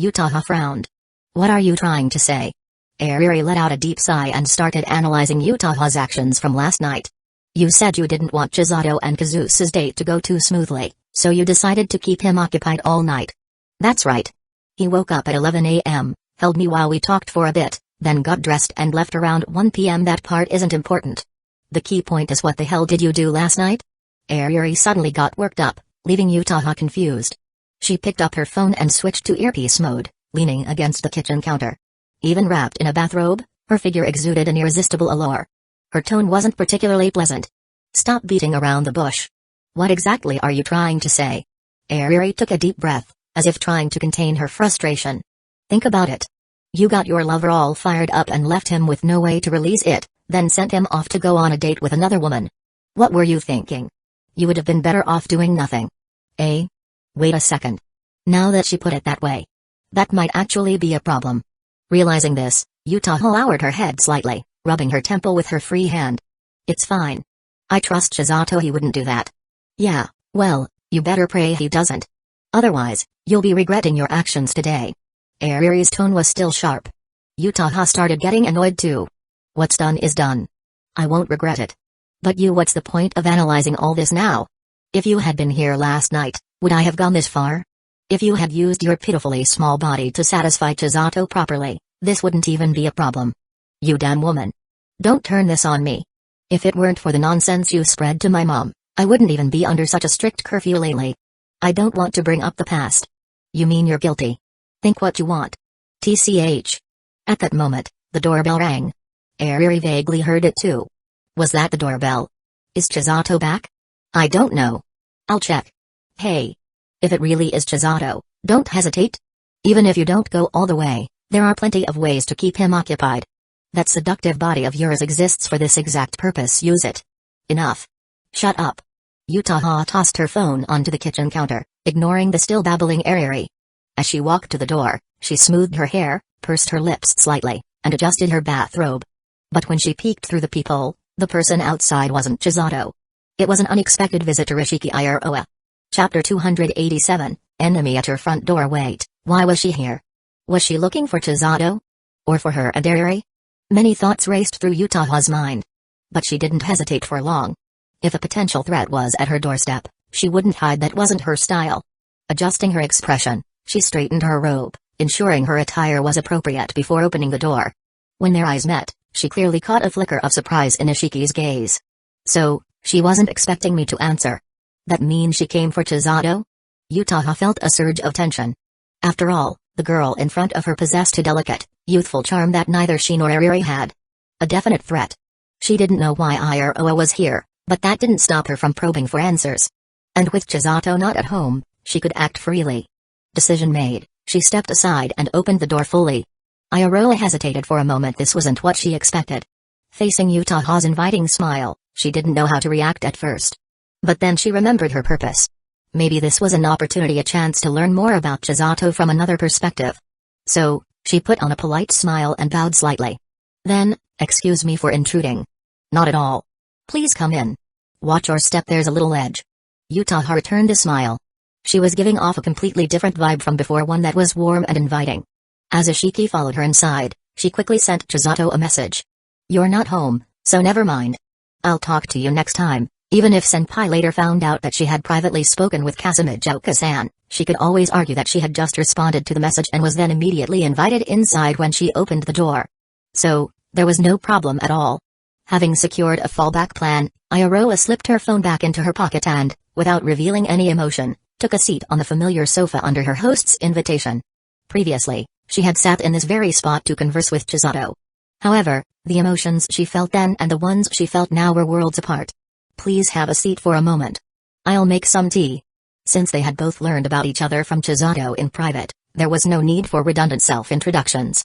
Uchiha frowned. What are you trying to say? Ariri let out a deep sigh and started analyzing Uchiha's actions from last night. You said you didn't want Chisato and Kazusa's date to go too smoothly, so you decided to keep him occupied all night. That's right. He woke up at 11 a.m., held me while we talked for a bit, then got dressed and left around 1 p.m. That part isn't important. The key point is what the hell did you do last night? Ariri suddenly got worked up, leaving Uchiha confused. She picked up her phone and switched to earpiece mode, leaning against the kitchen counter. Even wrapped in a bathrobe, her figure exuded an irresistible allure. Her tone wasn't particularly pleasant. Stop beating around the bush. What exactly are you trying to say? Ariri took a deep breath, as if trying to contain her frustration. Think about it. You got your lover all fired up and left him with no way to release it, then sent him off to go on a date with another woman. What were you thinking? You would have been better off doing nothing. Eh? Wait a second. Now that she put it that way, that might actually be a problem. Realizing this, Uchiha lowered her head slightly, rubbing her temple with her free hand. It's fine. I trust Chisato, he wouldn't do that. Yeah, well, you better pray he doesn't. Otherwise, you'll be regretting your actions today. Ariri's tone was still sharp. Uchiha started getting annoyed too. What's done is done. I won't regret it. But what's the point of analyzing all this now? If you had been here last night, would I have gone this far? If you had used your pitifully small body to satisfy Chisato properly, this wouldn't even be a problem. You damn woman. Don't turn this on me. If it weren't for the nonsense you spread to my mom, I wouldn't even be under such a strict curfew lately. I don't want to bring up the past. You mean you're guilty? Think what you want. TCH. At that moment, the doorbell rang. Ariri vaguely heard it too. Was that the doorbell? Is Chisato back? I don't know. I'll check. Hey. If it really is Chisato, don't hesitate. Even if you don't go all the way, there are plenty of ways to keep him occupied. That seductive body of yours exists for this exact purpose. Use it. Enough. Shut up. Uchiha tossed her phone onto the kitchen counter, ignoring the still babbling Ariri. As she walked to the door, she smoothed her hair, pursed her lips slightly, and adjusted her bathrobe. But when she peeked through the peephole, the person outside wasn't Chisato. It was an unexpected visitor. Ishiki Iroha. Chapter 287, Enemy at Your Front Door. Wait, why was she here? Was she looking for Chisato? Or for her and Ariri? Many thoughts raced through Uchiha's mind. But she didn't hesitate for long. If a potential threat was at her doorstep, she wouldn't hide. That wasn't her style. Adjusting her expression, she straightened her robe, ensuring her attire was appropriate before opening the door. When their eyes met, she clearly caught a flicker of surprise in Ishiki's gaze. So, she wasn't expecting me to answer. That means she came for Chisato? Uchiha felt a surge of tension. After all, the girl in front of her possessed a delicate, youthful charm that neither she nor Ariri had. A definite threat. She didn't know why Iroha was here, but that didn't stop her from probing for answers. And with Chisato not at home, she could act freely. Decision made, she stepped aside and opened the door fully. Iroha hesitated for a moment. This wasn't what she expected. Facing Uchiha's inviting smile, she didn't know how to react at first. But then she remembered her purpose. Maybe this was an opportunity, a chance to learn more about Chisato from another perspective. So, she put on a polite smile and bowed slightly. Then, excuse me for intruding. Not at all. Please come in. Watch your step, there's a little edge. Uchiha returned a smile. She was giving off a completely different vibe from before, one that was warm and inviting. As Ishiki followed her inside, she quickly sent Chisato a message. You're not home, so never mind. I'll talk to you next time. Even if Senpai later found out that she had privately spoken with Kazumijouka-san, she could always argue that she had just responded to the message and was then immediately invited inside when she opened the door. So, there was no problem at all. Having secured a fallback plan, Iroha slipped her phone back into her pocket and, without revealing any emotion, took a seat on the familiar sofa under her host's invitation. Previously, she had sat in this very spot to converse with Chisato. However, the emotions she felt then and the ones she felt now were worlds apart. Please have a seat for a moment. I'll make some tea. Since they had both learned about each other from Chisato in private, there was no need for redundant self-introductions.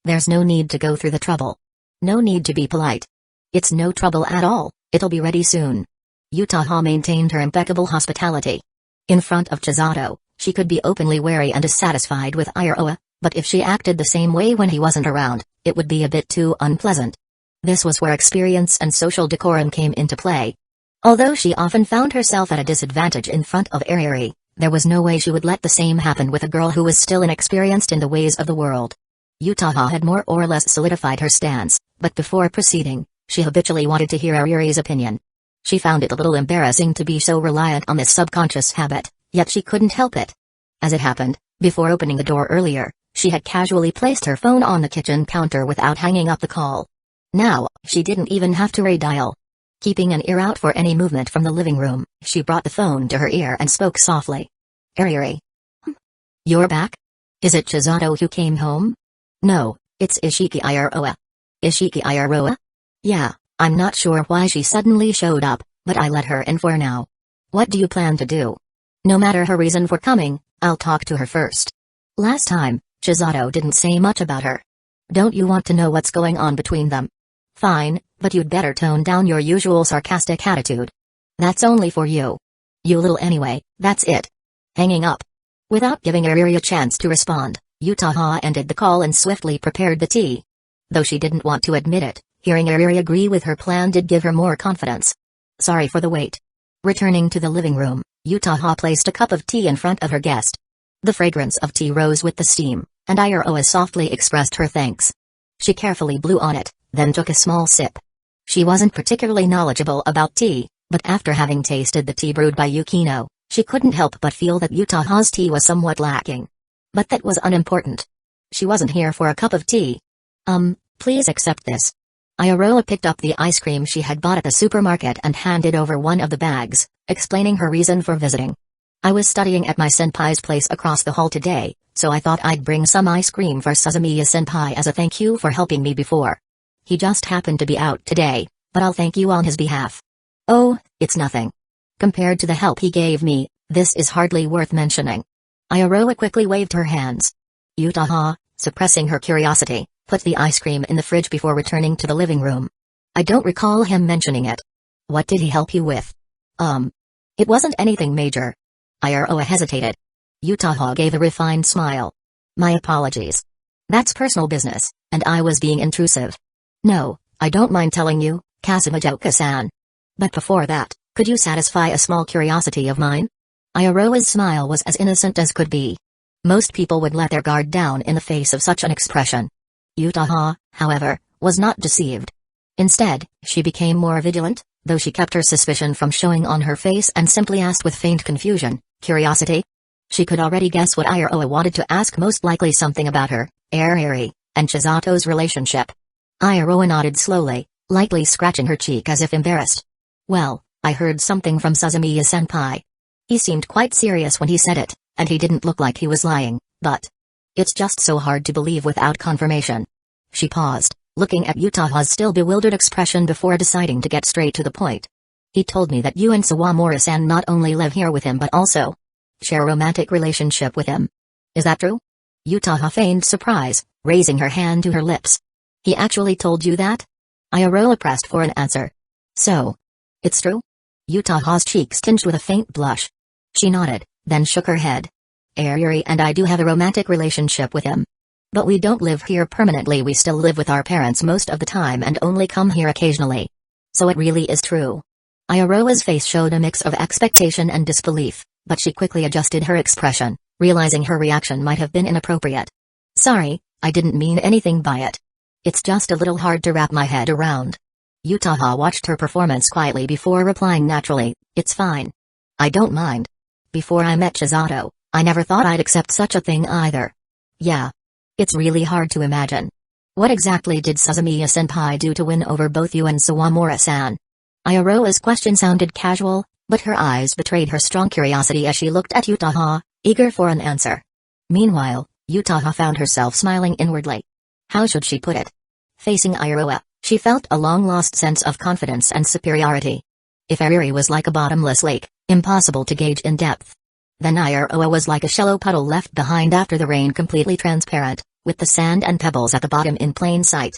There's no need to go through the trouble. No need to be polite. It's no trouble at all, it'll be ready soon. Uchiha maintained her impeccable hospitality. In front of Chisato, she could be openly wary and dissatisfied with Iroha, but if she acted the same way when he wasn't around, it would be a bit too unpleasant. This was where experience and social decorum came into play. Although she often found herself at a disadvantage in front of Ariri, There was no way she would let the same happen with a girl who was still inexperienced in the ways of the world. Uchiha had more or less solidified her stance, but before proceeding, she habitually wanted to hear Ariri's opinion. She found it a little embarrassing to be so reliant on this subconscious habit, yet she couldn't help it. As it happened, before opening the door earlier, she had casually placed her phone on the kitchen counter without hanging up the call. Now, she didn't even have to redial. Keeping an ear out for any movement from the living room, she brought the phone to her ear and spoke softly. Ariri. You're back? Is it Chisato who came home? No, it's Ishiki Iroha. Ishiki Iroha? Yeah, I'm not sure why she suddenly showed up, but I let her in for now. What do you plan to do? No matter her reason for coming, I'll talk to her first. Last time, Chisato didn't say much about her. Don't you want to know what's going on between them? Fine, but you'd better tone down your usual sarcastic attitude. That's only for you. You little anyway, that's it. Hanging up. Without giving Ariri a chance to respond, Uchiha ended the call and swiftly prepared the tea. Though she didn't want to admit it, hearing Ariri agree with her plan did give her more confidence. Sorry for the wait. Returning to the living room, Uchiha placed a cup of tea in front of her guest. The fragrance of tea rose with the steam, and Iroha softly expressed her thanks. She carefully blew on it, then took a small sip. She wasn't particularly knowledgeable about tea, but after having tasted the tea brewed by Yukino, she couldn't help but feel that Uchiha's tea was somewhat lacking. But that was unimportant. She wasn't here for a cup of tea. Please accept this. Iroha picked up the ice cream she had bought at the supermarket and handed over one of the bags, explaining her reason for visiting. I was studying at my senpai's place across the hall today, so I thought I'd bring some ice cream for Suzumiya-senpai as a thank you for helping me before. He just happened to be out today, but I'll thank you on his behalf. Oh, it's nothing. Compared to the help he gave me, this is hardly worth mentioning. Iroha quickly waved her hands. Uchiha, suppressing her curiosity, put the ice cream in the fridge before returning to the living room. I don't recall him mentioning it. What did he help you with? It wasn't anything major. Iroha hesitated. Uchiha gave a refined smile. My apologies. That's personal business, and I was being intrusive. No, I don't mind telling you, Kasumijoka-san. But before that, could you satisfy a small curiosity of mine? Iroha's smile was as innocent as could be. Most people would let their guard down in the face of such an expression. Uchiha, however, was not deceived. Instead, she became more vigilant, though she kept her suspicion from showing on her face and simply asked with faint confusion, curiosity? She could already guess what Iroha wanted to ask, most likely something about her, Ariri, and Chisato's relationship. Iroha nodded slowly, lightly scratching her cheek as if embarrassed. Well, I heard something from Suzumiya-senpai. He seemed quite serious when he said it, and he didn't look like he was lying, but it's just so hard to believe without confirmation. She paused, looking at Uchiha's still bewildered expression before deciding to get straight to the point. He told me that you and Sawamura-san not only live here with him but also share a romantic relationship with him. Is that true? Uchiha feigned surprise, raising her hand to her lips. He actually told you that? Iroha pressed for an answer. So, it's true? Uchiha's cheeks tinged with a faint blush. She nodded, then shook her head. Ariri and I do have a romantic relationship with him. But we don't live here permanently, we still live with our parents most of the time and only come here occasionally. So it really is true. Iroha's face showed a mix of expectation and disbelief, but she quickly adjusted her expression, realizing her reaction might have been inappropriate. Sorry, I didn't mean anything by it. It's just a little hard to wrap my head around. Uchiha watched her performance quietly before replying naturally, it's fine. I don't mind. Before I met Chisato, I never thought I'd accept such a thing either. Yeah. It's really hard to imagine. What exactly did Suzumiya-senpai do to win over both you and Sawamura-san? Iroha's question sounded casual, but her eyes betrayed her strong curiosity as she looked at Uchiha, eager for an answer. Meanwhile, Uchiha found herself smiling inwardly. How should she put it? Facing Iroha, she felt a long-lost sense of confidence and superiority. If Ariri was like a bottomless lake, impossible to gauge in depth, then Iroha was like a shallow puddle left behind after the rain, completely transparent, with the sand and pebbles at the bottom in plain sight.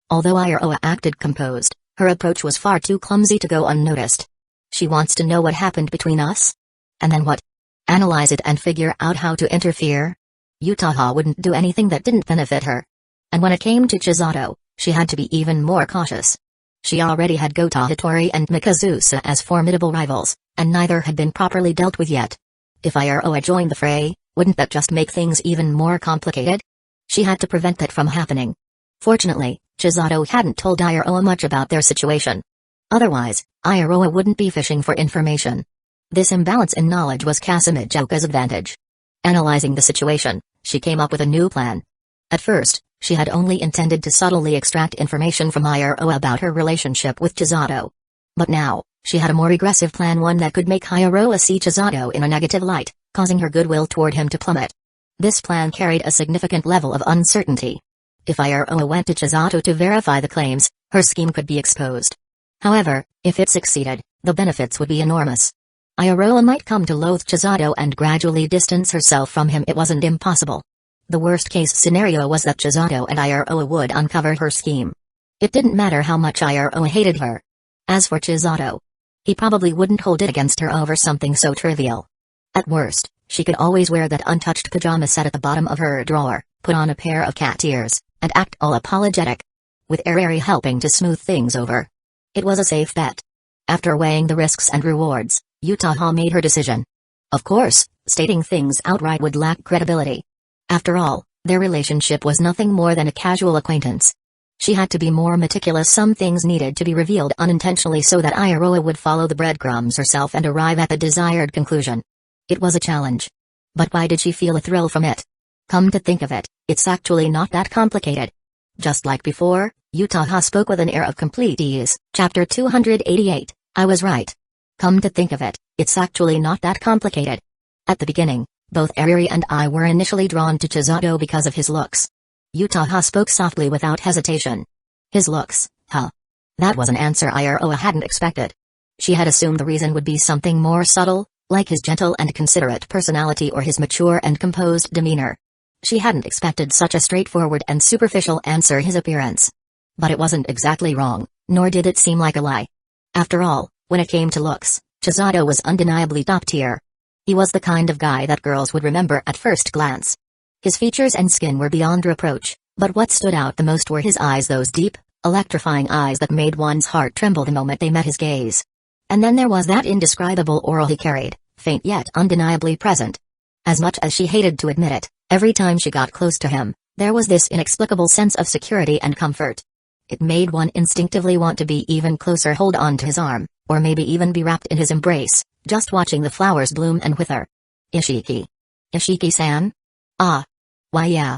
Although Iroha acted composed, her approach was far too clumsy to go unnoticed. She wants to know what happened between us? And then what? Analyze it and figure out how to interfere? Uchiha wouldn't do anything that didn't benefit her. And when it came to Chisato, she had to be even more cautious. She already had Gota Hitori and Mikazusa as formidable rivals, and neither had been properly dealt with yet. If Iroha joined the fray, wouldn't that just make things even more complicated? She had to prevent that from happening. Fortunately, Chisato hadn't told Iroha much about their situation. Otherwise, Iroha wouldn't be fishing for information. This imbalance in knowledge was Kasamijoka's advantage. Analyzing the situation, she came up with a new plan. At first, she had only intended to subtly extract information from Iroha about her relationship with Chisato. But now, she had a more aggressive plan, one that could make Iroha see Chisato in a negative light, causing her goodwill toward him to plummet. This plan carried a significant level of uncertainty. If Iroha went to Chisato to verify the claims, her scheme could be exposed. However, if it succeeded, the benefits would be enormous. Iroha might come to loathe Chisato and gradually distance herself from him. It wasn't impossible. The worst-case scenario was that Chisato and Iroha would uncover her scheme. It didn't matter how much Iroha hated her. As for Chisato, he probably wouldn't hold it against her over something so trivial. At worst, she could always wear that untouched pajama set at the bottom of her drawer, put on a pair of cat ears, and act all apologetic. With Arari helping to smooth things over. It was a safe bet. After weighing the risks and rewards, Uchiha made her decision. Of course, stating things outright would lack credibility. After all, their relationship was nothing more than a casual acquaintance. She had to be more meticulous. Some things needed to be revealed unintentionally so that Iroha would follow the breadcrumbs herself and arrive at the desired conclusion. It was a challenge. But why did she feel a thrill from it? Come to think of it, it's actually not that complicated. Just like before, Uchiha spoke with an air of complete ease. Chapter 288, I was right. Come to think of it, it's actually not that complicated. At the beginning, both Arari and I were initially drawn to Chisato because of his looks. Uchiha spoke softly without hesitation. His looks, huh? That was an answer Iroha hadn't expected. She had assumed the reason would be something more subtle, like his gentle and considerate personality or his mature and composed demeanor. She hadn't expected such a straightforward and superficial answer, his appearance. But it wasn't exactly wrong, nor did it seem like a lie. After all, when it came to looks, Chisato was undeniably top tier. He was the kind of guy that girls would remember at first glance. His features and skin were beyond reproach, but what stood out the most were his eyes, those deep, electrifying eyes that made one's heart tremble the moment they met his gaze. And then there was that indescribable aura he carried, faint yet undeniably present. As much as she hated to admit it, every time she got close to him, there was this inexplicable sense of security and comfort. It made one instinctively want to be even closer, hold on to his arm, or maybe even be wrapped in his embrace, just watching the flowers bloom and wither. Ishiki. Ishiki-san? Ah. Why yeah.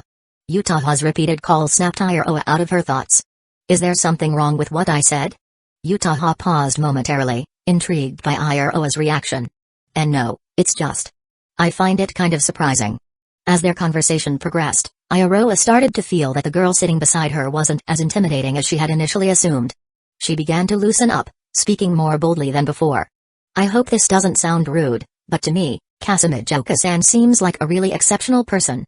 Uchiha's repeated call snapped Iroha out of her thoughts. Is there something wrong with what I said? Uchiha paused momentarily, intrigued by Iroha's reaction. And no, it's just. I find it kind of surprising. As their conversation progressed, Iroha started to feel that the girl sitting beside her wasn't as intimidating as she had initially assumed. She began to loosen up, speaking more boldly than before. I hope this doesn't sound rude, but to me, Kasamijoka-san seems like a really exceptional person.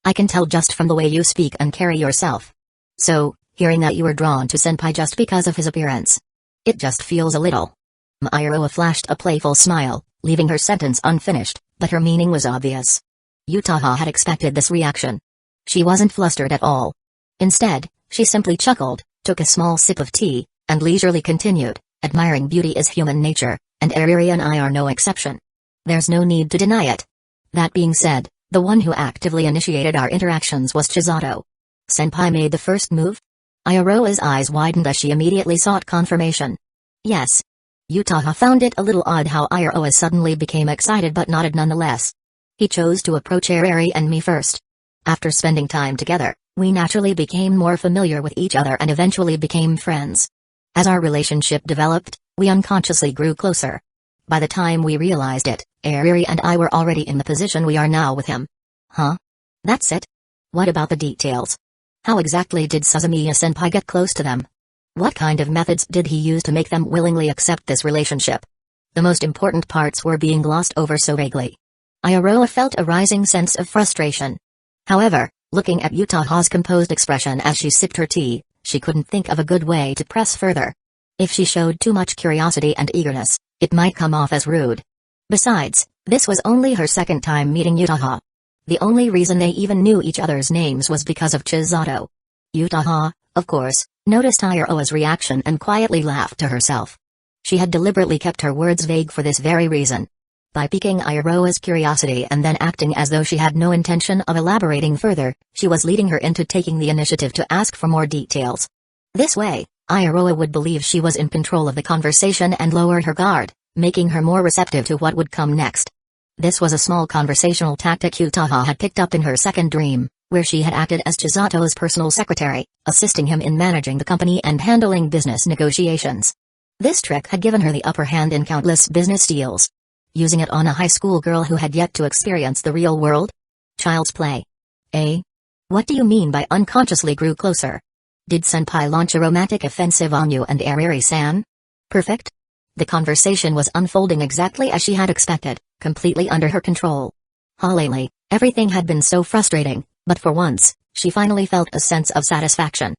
I can tell just from the way you speak and carry yourself. So, hearing that you were drawn to Senpai just because of his appearance. It just feels a little. Iroha flashed a playful smile, leaving her sentence unfinished, but her meaning was obvious. Uchiha had expected this reaction. She wasn't flustered at all. Instead, she simply chuckled, took a small sip of tea, and leisurely continued, admiring beauty is human nature, and Arari and I are no exception. There's no need to deny it. That being said, the one who actively initiated our interactions was Chisato. Senpai made the first move? Iroha's eyes widened as she immediately sought confirmation. Yes. Uchiha found it a little odd how Iroha suddenly became excited but nodded nonetheless. He chose to approach Arari and me first. After spending time together, we naturally became more familiar with each other and eventually became friends. As our relationship developed, we unconsciously grew closer. By the time we realized it, Arari and I were already in the position we are now with him. Huh? That's it? What about the details? How exactly did Suzumiya-senpai get close to them? What kind of methods did he use to make them willingly accept this relationship? The most important parts were being glossed over so vaguely. Iroha felt a rising sense of frustration. However, looking at Uchiha's composed expression as she sipped her tea, she couldn't think of a good way to press further. If she showed too much curiosity and eagerness, it might come off as rude. Besides, this was only her second time meeting Uchiha. The only reason they even knew each other's names was because of Chisato. Uchiha, of course, noticed Iroha's reaction and quietly laughed to herself. She had deliberately kept her words vague for this very reason. By piquing Iroha's curiosity and then acting as though she had no intention of elaborating further, she was leading her into taking the initiative to ask for more details. This way, Iroha would believe she was in control of the conversation and lower her guard, making her more receptive to what would come next. This was a small conversational tactic Uchiha had picked up in her second dream, where she had acted as Chizato's personal secretary, assisting him in managing the company and handling business negotiations. This trick had given her the upper hand in countless business deals. Using it on a high school girl who had yet to experience the real world? Child's play. Eh? What do you mean by unconsciously grew closer? Did Senpai launch a romantic offensive on you and Ariri-san? Perfect? The conversation was unfolding exactly as she had expected, completely under her control. Lately, everything had been so frustrating, but for once, she finally felt a sense of satisfaction.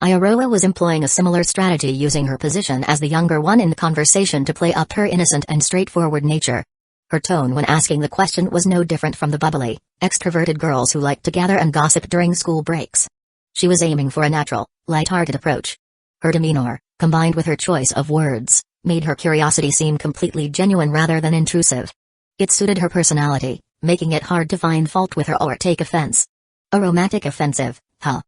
Iroha was employing a similar strategy, using her position as the younger one in the conversation to play up her innocent and straightforward nature. Her tone when asking the question was no different from the bubbly, extroverted girls who liked to gather and gossip during school breaks. She was aiming for a natural, light-hearted approach. Her demeanor, combined with her choice of words, made her curiosity seem completely genuine rather than intrusive. It suited her personality, making it hard to find fault with her or take offense. A romantic offensive, huh?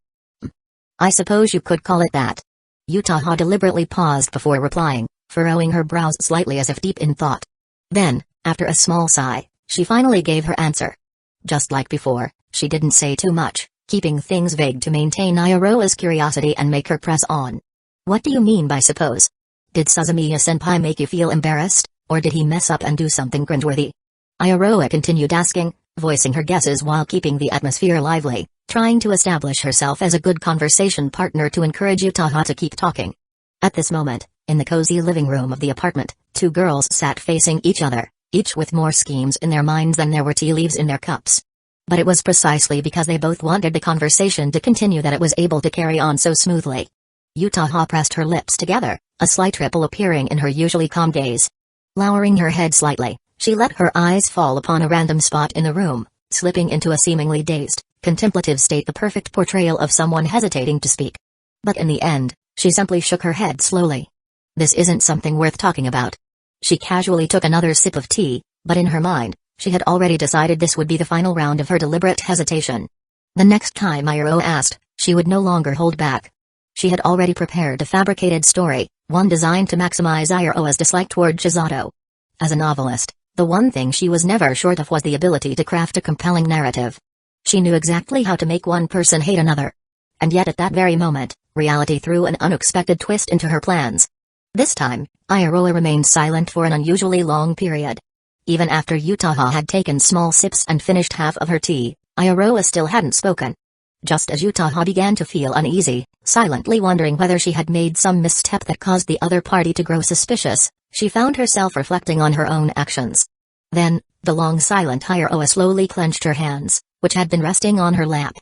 I suppose you could call it that. Uchiha deliberately paused before replying, furrowing her brows slightly as if deep in thought. Then, after a small sigh, she finally gave her answer. Just like before, she didn't say too much, keeping things vague to maintain Iroha's curiosity and make her press on. What do you mean by suppose? Did Suzumiya-senpai make you feel embarrassed, or did he mess up and do something cringeworthy? Iroha continued asking, voicing her guesses while keeping the atmosphere lively, trying to establish herself as a good conversation partner to encourage Uchiha to keep talking. At this moment, in the cozy living room of the apartment, two girls sat facing each other, each with more schemes in their minds than there were tea leaves in their cups. But it was precisely because they both wanted the conversation to continue that it was able to carry on so smoothly. Uchiha pressed her lips together, a slight ripple appearing in her usually calm gaze. Lowering her head slightly, she let her eyes fall upon a random spot in the room, slipping into a seemingly dazed, contemplative state, the perfect portrayal of someone hesitating to speak. But in the end, she simply shook her head slowly. This isn't something worth talking about. She casually took another sip of tea, but in her mind, she had already decided this would be the final round of her deliberate hesitation. The next time Iroha asked, she would no longer hold back. She had already prepared a fabricated story, one designed to maximize Iroha's dislike toward Chisato. As a novelist, the one thing she was never short of was the ability to craft a compelling narrative. She knew exactly how to make one person hate another. And yet at that very moment, reality threw an unexpected twist into her plans. This time, Iroha remained silent for an unusually long period. Even after Uchiha had taken small sips and finished half of her tea, Iroha still hadn't spoken. Just as Uchiha began to feel uneasy, silently wondering whether she had made some misstep that caused the other party to grow suspicious, she found herself reflecting on her own actions. Then, the long silent Iroha slowly clenched her hands, which had been resting on her lap.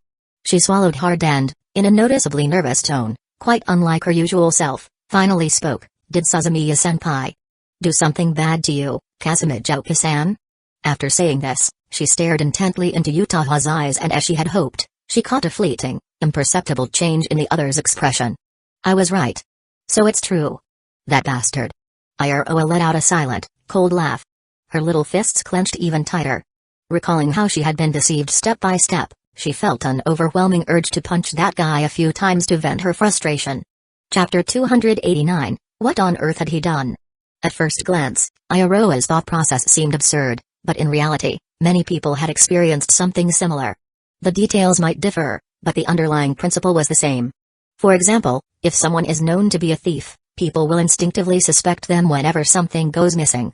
She swallowed hard and, in a noticeably nervous tone, quite unlike her usual self, finally spoke. Did Suzumiya-senpai do something bad to you, Kazumijouka-san? After saying this, she stared intently into Uchiha's eyes, and as she had hoped, she caught a fleeting, imperceptible change in the other's expression. I was right. So it's true. That bastard. Iroha let out a silent, cold laugh. Her little fists clenched even tighter. Recalling how she had been deceived step by step, she felt an overwhelming urge to punch that guy a few times to vent her frustration. Chapter 289, What on earth had he done? At first glance, Iroha's thought process seemed absurd, but in reality, many people had experienced something similar. The details might differ, but the underlying principle was the same. For example, if someone is known to be a thief, people will instinctively suspect them whenever something goes missing.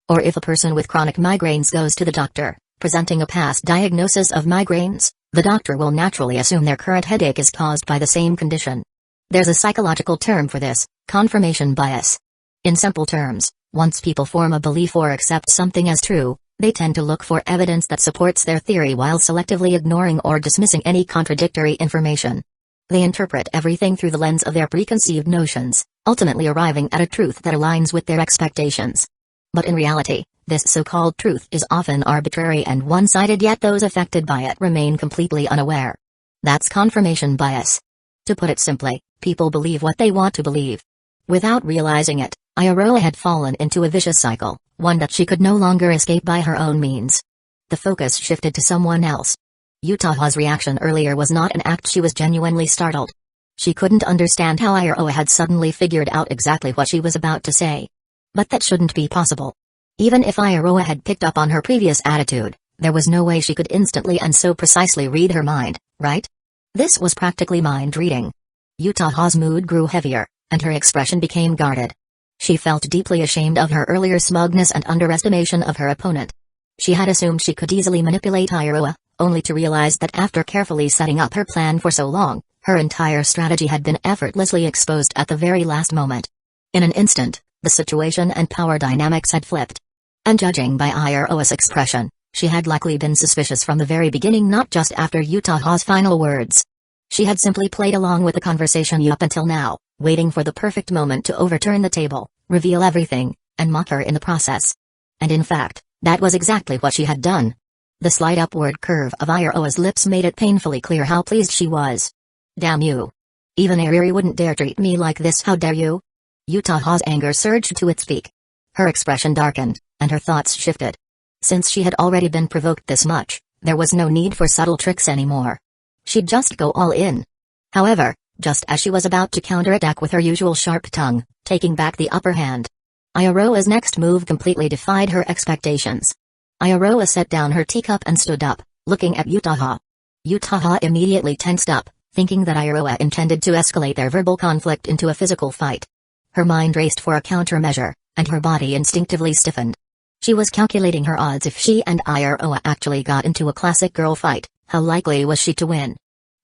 Or if a person with chronic migraines goes to the doctor, presenting a past diagnosis of migraines, the doctor will naturally assume their current headache is caused by the same condition. There's a psychological term for this, confirmation bias. In simple terms, once people form a belief or accept something as true, they tend to look for evidence that supports their theory while selectively ignoring or dismissing any contradictory information. They interpret everything through the lens of their preconceived notions, ultimately arriving at a truth that aligns with their expectations. But in reality, this so-called truth is often arbitrary and one-sided, yet those affected by it remain completely unaware. That's confirmation bias. To put it simply, people believe what they want to believe. Without realizing it, Iroha had fallen into a vicious cycle, one that she could no longer escape by her own means. The focus shifted to someone else. Uchiha's reaction earlier was not an act. She was genuinely startled. She couldn't understand how Iroha had suddenly figured out exactly what she was about to say. But that shouldn't be possible. Even if Iroha had picked up on her previous attitude, there was no way she could instantly and so precisely read her mind, right? This was practically mind reading. Uchiha's mood grew heavier, and her expression became guarded. She felt deeply ashamed of her earlier smugness and underestimation of her opponent. She had assumed she could easily manipulate Iroha, only to realize that after carefully setting up her plan for so long, her entire strategy had been effortlessly exposed at the very last moment. In an instant, the situation and power dynamics had flipped. And judging by Iroha's expression, she had likely been suspicious from the very beginning, not just after Uchiha's final words. She had simply played along with the conversation up until now, waiting for the perfect moment to overturn the table, reveal everything, and mock her in the process. And in fact, that was exactly what she had done. The slight upward curve of Iroha's lips made it painfully clear how pleased she was. Damn you. Even Ariri wouldn't dare treat me like this, how dare you? Uchiha's anger surged to its peak. Her expression darkened, and her thoughts shifted. Since she had already been provoked this much, there was no need for subtle tricks anymore. She'd just go all in. However, just as she was about to counterattack with her usual sharp tongue, taking back the upper hand, Iroha's next move completely defied her expectations. Iroha set down her teacup and stood up, looking at Uchiha. Uchiha immediately tensed up, thinking that Iroha intended to escalate their verbal conflict into a physical fight. Her mind raced for a countermeasure, and her body instinctively stiffened. She was calculating her odds. If she and Iroha actually got into a classic girl fight, how likely was she to win?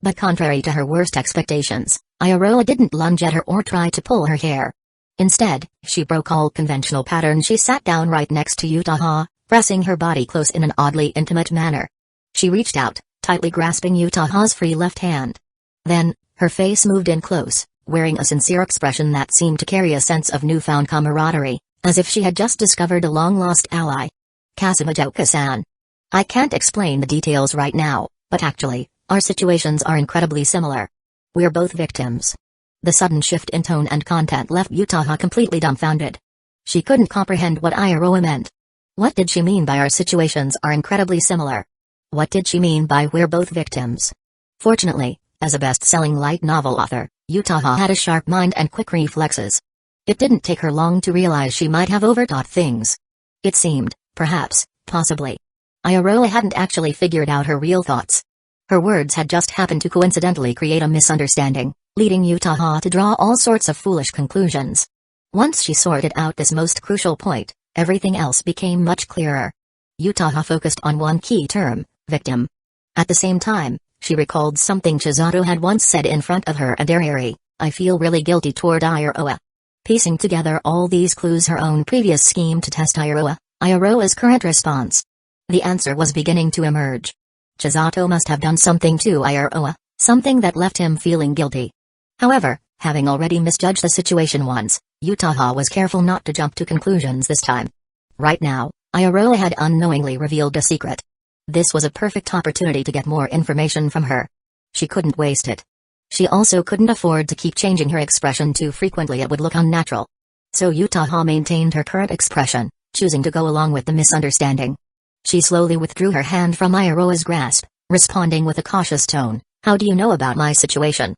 But contrary to her worst expectations, Iroha didn't lunge at her or try to pull her hair. Instead, she broke all conventional patterns. She sat down right next to Uchiha, pressing her body close in an oddly intimate manner. She reached out, tightly grasping Uchiha's free left hand. Then, her face moved in close, wearing a sincere expression that seemed to carry a sense of newfound camaraderie, as if she had just discovered a long-lost ally. Kasumijoka-san. I can't explain the details right now, but actually, our situations are incredibly similar. We're both victims. The sudden shift in tone and content left Uchiha completely dumbfounded. She couldn't comprehend what Iroha meant. What did she mean by our situations are incredibly similar? What did she mean by we're both victims? Fortunately, as a best-selling light novel author, Uchiha had a sharp mind and quick reflexes. It didn't take her long to realize she might have overthought things. It seemed, perhaps, possibly, Iroha hadn't actually figured out her real thoughts. Her words had just happened to coincidentally create a misunderstanding, leading Uchiha to draw all sorts of foolish conclusions. Once she sorted out this most crucial point, everything else became much clearer. Uchiha focused on one key term, victim. At the same time, she recalled something Chisato had once said in front of her and Ariri, I feel really guilty toward Iroha. Piecing together all these clues, her own previous scheme to test Iroha's current response. The answer was beginning to emerge. Chisato must have done something to Iroha, something that left him feeling guilty. However, having already misjudged the situation once, Uchiha was careful not to jump to conclusions this time. Right now, Iroha had unknowingly revealed a secret. This was a perfect opportunity to get more information from her. She couldn't waste it. She also couldn't afford to keep changing her expression too frequently, it would look unnatural. So Uchiha maintained her current expression, choosing to go along with the misunderstanding. She slowly withdrew her hand from Iroha's grasp, responding with a cautious tone, How do you know about my situation?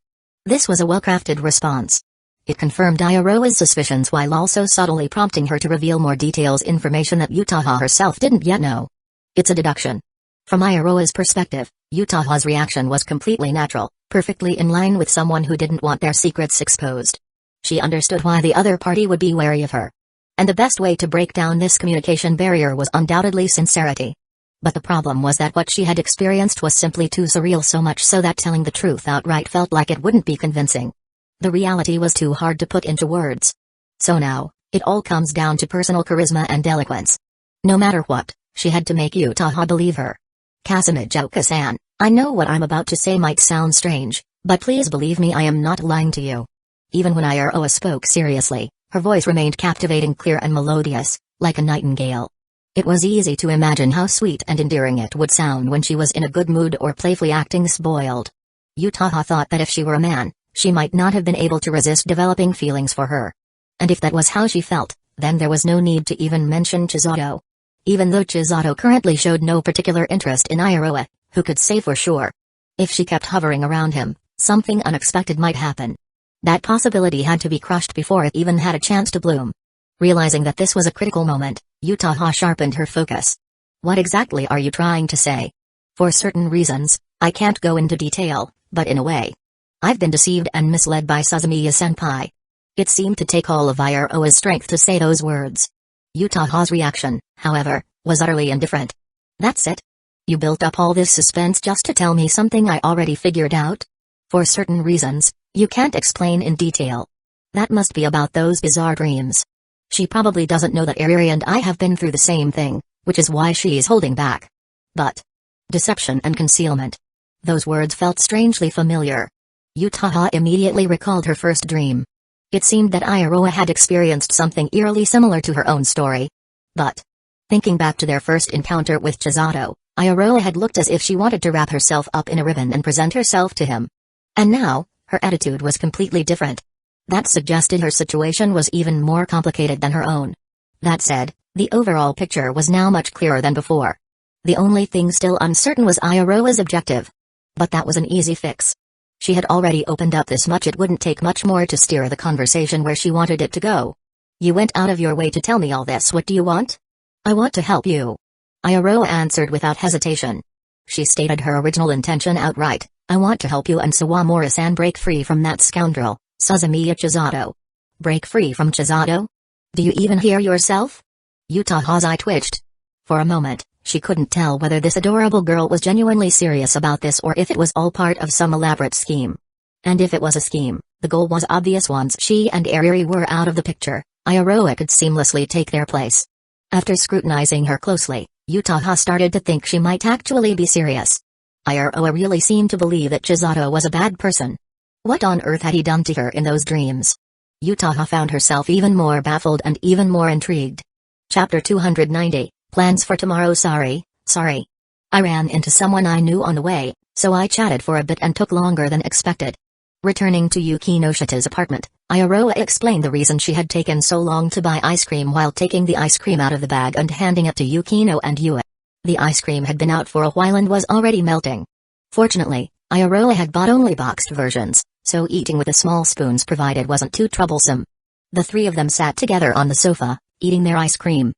This was a well-crafted response. It confirmed Iroha's suspicions while also subtly prompting her to reveal more details, information that Uchiha herself didn't yet know. It's a deduction. From Iroha's perspective, Uchiha's reaction was completely natural, perfectly in line with someone who didn't want their secrets exposed. She understood why the other party would be wary of her. And the best way to break down this communication barrier was undoubtedly sincerity. But the problem was that what she had experienced was simply too surreal, so much so that telling the truth outright felt like it wouldn't be convincing. The reality was too hard to put into words. So now, it all comes down to personal charisma and eloquence. No matter what, she had to make Uchiha believe her. Kasumijoka-san, I know what I'm about to say might sound strange, but please believe me, I am not lying to you. Even when Iroha spoke seriously, her voice remained captivating, clear and melodious, like a nightingale. It was easy to imagine how sweet and endearing it would sound when she was in a good mood or playfully acting spoiled. Uchiha thought that if she were a man, she might not have been able to resist developing feelings for her. And if that was how she felt, Then there was no need to even mention Chisato. Even though Chisato currently showed no particular interest in Iroha, who could say for sure? If she kept hovering around him, something unexpected might happen. That possibility had to be crushed before it even had a chance to bloom. Realizing that this was a critical moment, Uchiha sharpened her focus. What exactly are you trying to say? For certain reasons, I can't go into detail, but in a way. I've been deceived and misled by Suzumiya-senpai. It seemed to take all of Iroha's strength to say those words. Uchiha's reaction, however, was utterly indifferent. That's it? You built up all this suspense just to tell me something I already figured out? For certain reasons, you can't explain in detail. That must be about those bizarre dreams. She probably doesn't know that Ariri and I have been through the same thing, which is why she's holding back. But deception and concealment. Those words felt strangely familiar. Uchiha immediately recalled her first dream. It seemed that Iroha had experienced something eerily similar to her own story. But thinking back to their first encounter with Chisato, Iroha had looked as if she wanted to wrap herself up in a ribbon and present herself to him. And now, her attitude was completely different. That suggested her situation was even more complicated than her own. That said, the overall picture was now much clearer than before. The only thing still uncertain was Iroha's objective. But that was an easy fix. She had already opened up this much, it wouldn't take much more to steer the conversation where she wanted it to go. You went out of your way to tell me all this, what do you want? I want to help you. Iroha answered without hesitation. She stated her original intention outright. I want to help you and Sawamura-san break free from that scoundrel, Suzumiya Chisato. Break free from Chisato? Do you even hear yourself? Uchiha's eye twitched. For a moment, she couldn't tell whether this adorable girl was genuinely serious about this or if it was all part of some elaborate scheme. And if it was a scheme, the goal was obvious. Once she and Ariri were out of the picture, Iroha could seamlessly take their place. After scrutinizing her closely, Uchiha started to think she might actually be serious. Iroha really seemed to believe that Chisato was a bad person. What on earth had he done to her in those dreams? Uchiha found herself even more baffled and even more intrigued. Chapter 290, Plans for Tomorrow. Sorry. I ran into someone I knew on the way, so I chatted for a bit and took longer than expected. Returning to Yukino Shita's apartment, Iroha explained the reason she had taken so long to buy ice cream while taking the ice cream out of the bag and handing it to Yukino and Yue. The ice cream had been out for a while and was already melting. Fortunately, Iroha had bought only boxed versions, so eating with the small spoons provided wasn't too troublesome. The three of them sat together on the sofa, eating their ice cream.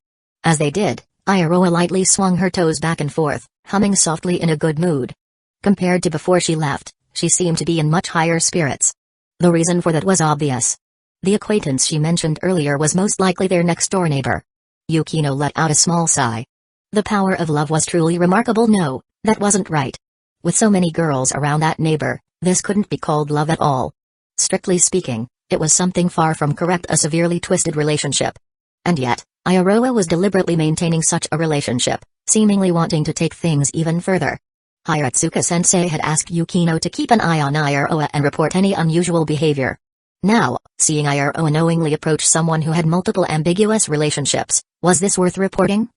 As they did, Iroha lightly swung her toes back and forth, humming softly in a good mood. Compared to before she left, she seemed to be in much higher spirits. The reason for that was obvious. The acquaintance she mentioned earlier was most likely their next-door neighbor. Yukino let out a small sigh. The power of love was truly remarkable. No, that wasn't right. With so many girls around that neighbor, this couldn't be called love at all. Strictly speaking, it was something far from correct, a severely twisted relationship. And yet, Iroha was deliberately maintaining such a relationship, seemingly wanting to take things even further. Hiratsuka-sensei had asked Yukino to keep an eye on Iroha and report any unusual behavior. Now, seeing Iroha knowingly approach someone who had multiple ambiguous relationships, was this worth reporting?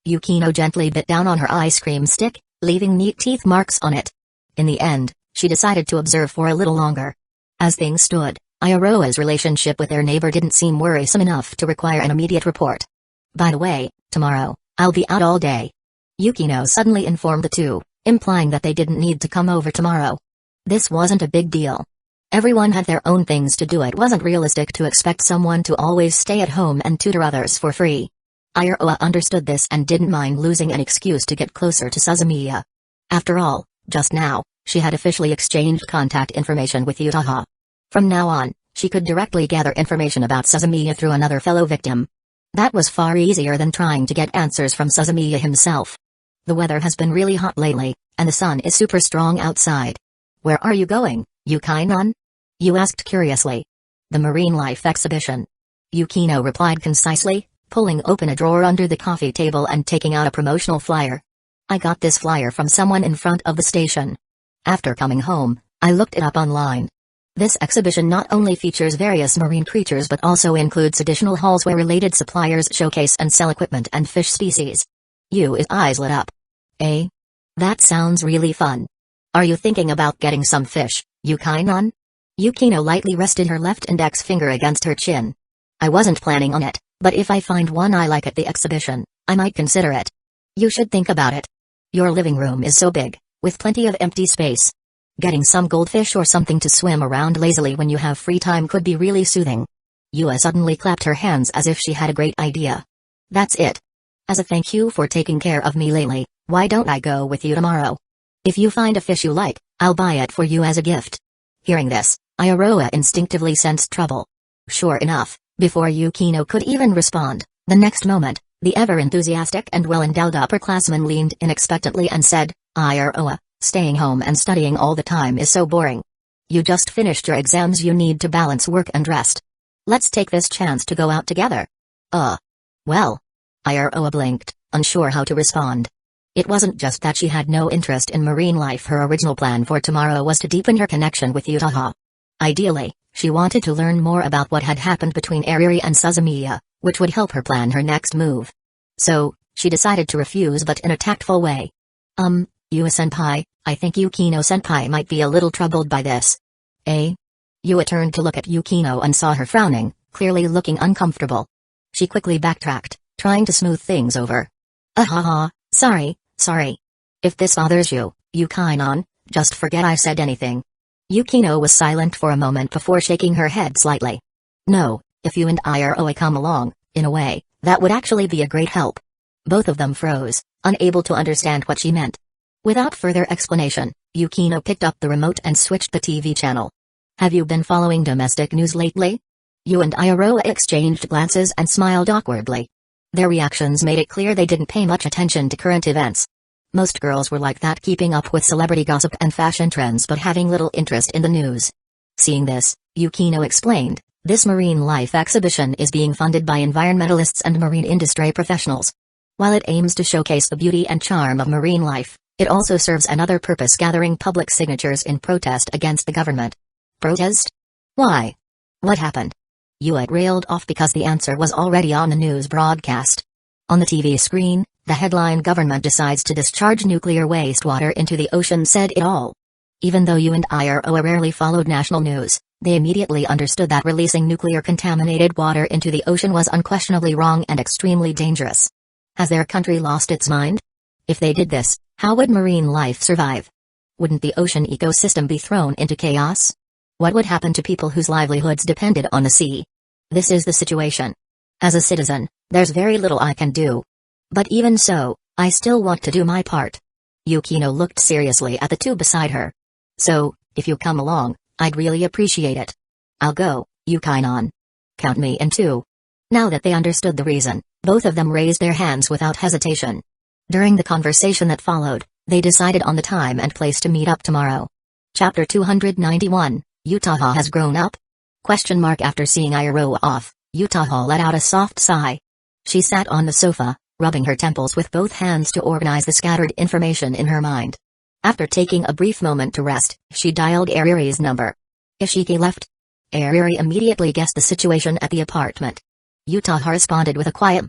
Yukino gently bit down on her ice cream stick, leaving neat teeth marks on it. In the end, she decided to observe for a little longer. As things stood, Iroha's relationship with their neighbor didn't seem worrisome enough to require an immediate report. By the way, tomorrow, I'll be out all day. Yukino suddenly informed the two, implying that they didn't need to come over tomorrow. This wasn't a big deal. Everyone had their own things to do. It wasn't realistic to expect someone to always stay at home and tutor others for free. Iroha understood this and didn't mind losing an excuse to get closer to Suzumiya. After all, just now, she had officially exchanged contact information with Uchiha. From now on, she could directly gather information about Suzumiya through another fellow victim. That was far easier than trying to get answers from Suzumiya himself. The weather has been really hot lately, and the sun is super strong outside. Where are you going, Yukino? You asked curiously. The marine life exhibition. Yukino replied concisely, pulling open a drawer under the coffee table and taking out a promotional flyer. I got this flyer from someone in front of the station. After coming home, I looked it up online. This exhibition not only features various marine creatures but also includes additional halls where related suppliers showcase and sell equipment and fish species. Yu's eyes lit up. Eh? That sounds really fun. Are you thinking about getting some fish, Yukino? Yukino lightly rested her left index finger against her chin. I wasn't planning on it, But if I find one I like at the exhibition, I might consider it. You should think about it. Your living room is so big, with plenty of empty space. Getting some goldfish or something to swim around lazily when you have free time could be really soothing. Yua suddenly clapped her hands as if she had a great idea. That's it. As a thank you for taking care of me lately, why don't I go with you tomorrow? If you find a fish you like, I'll buy it for you as a gift. Hearing this, Iroha instinctively sensed trouble. Sure enough, before Yukino could even respond, the next moment, the ever-enthusiastic and well-endowed upperclassman leaned in expectantly and said, Iroha, staying home and studying all the time is so boring. You just finished your exams, you need to balance work and rest. Let's take this chance to go out together. Well. Iroha blinked, unsure how to respond. It wasn't just that she had no interest in marine life. Her original plan for tomorrow was to deepen her connection with Uchiha. Ideally, she wanted to learn more about what had happened between Ariri and Suzumiya, which would help her plan her next move. So, she decided to refuse, but in a tactful way. Yua-senpai, I think Yukino-senpai might be a little troubled by this. Eh? Yua turned to look at Yukino and saw her frowning, clearly looking uncomfortable. She quickly backtracked, trying to smooth things over. Sorry. If this bothers you, Yukainon, just forget I said anything. Yukino was silent for a moment before shaking her head slightly. No, if you and Iroha come along, in a way, that would actually be a great help. Both of them froze, unable to understand what she meant. Without further explanation, Yukino picked up the remote and switched the TV channel. Have you been following domestic news lately? You and Iroha exchanged glances and smiled awkwardly. Their reactions made it clear they didn't pay much attention to current events. Most girls were like that, keeping up with celebrity gossip and fashion trends but having little interest in the news. Seeing this, Yukino explained, this marine life exhibition is being funded by environmentalists and marine industry professionals. While it aims to showcase the beauty and charm of marine life, it also serves another purpose, gathering public signatures in protest against the government. Protest? Why? What happened? Yua railed off because the answer was already on the news broadcast. On the TV screen, the headline "Government decides to discharge nuclear wastewater into the ocean" said it all. Even though you and Iroha rarely followed national news, they immediately understood that releasing nuclear contaminated water into the ocean was unquestionably wrong and extremely dangerous. Has their country lost its mind? If they did this, how would marine life survive? Wouldn't the ocean ecosystem be thrown into chaos? What would happen to people whose livelihoods depended on the sea? This is the situation. As a citizen, there's very little I can do. But even so, I still want to do my part. Yukino looked seriously at the two beside her. So, if you come along, I'd really appreciate it. I'll go, Yukainon. Count me in too. Now that they understood the reason, both of them raised their hands without hesitation. During the conversation that followed, they decided on the time and place to meet up tomorrow. Chapter 291, Uchiha has grown up? After seeing Iroha off, Uchiha let out a soft sigh. She sat on the sofa, rubbing her temples with both hands to organize the scattered information in her mind. After taking a brief moment to rest, she dialed Ariri's number. Ishiki left? Ariri immediately guessed the situation at the apartment. Uchiha responded with a quiet.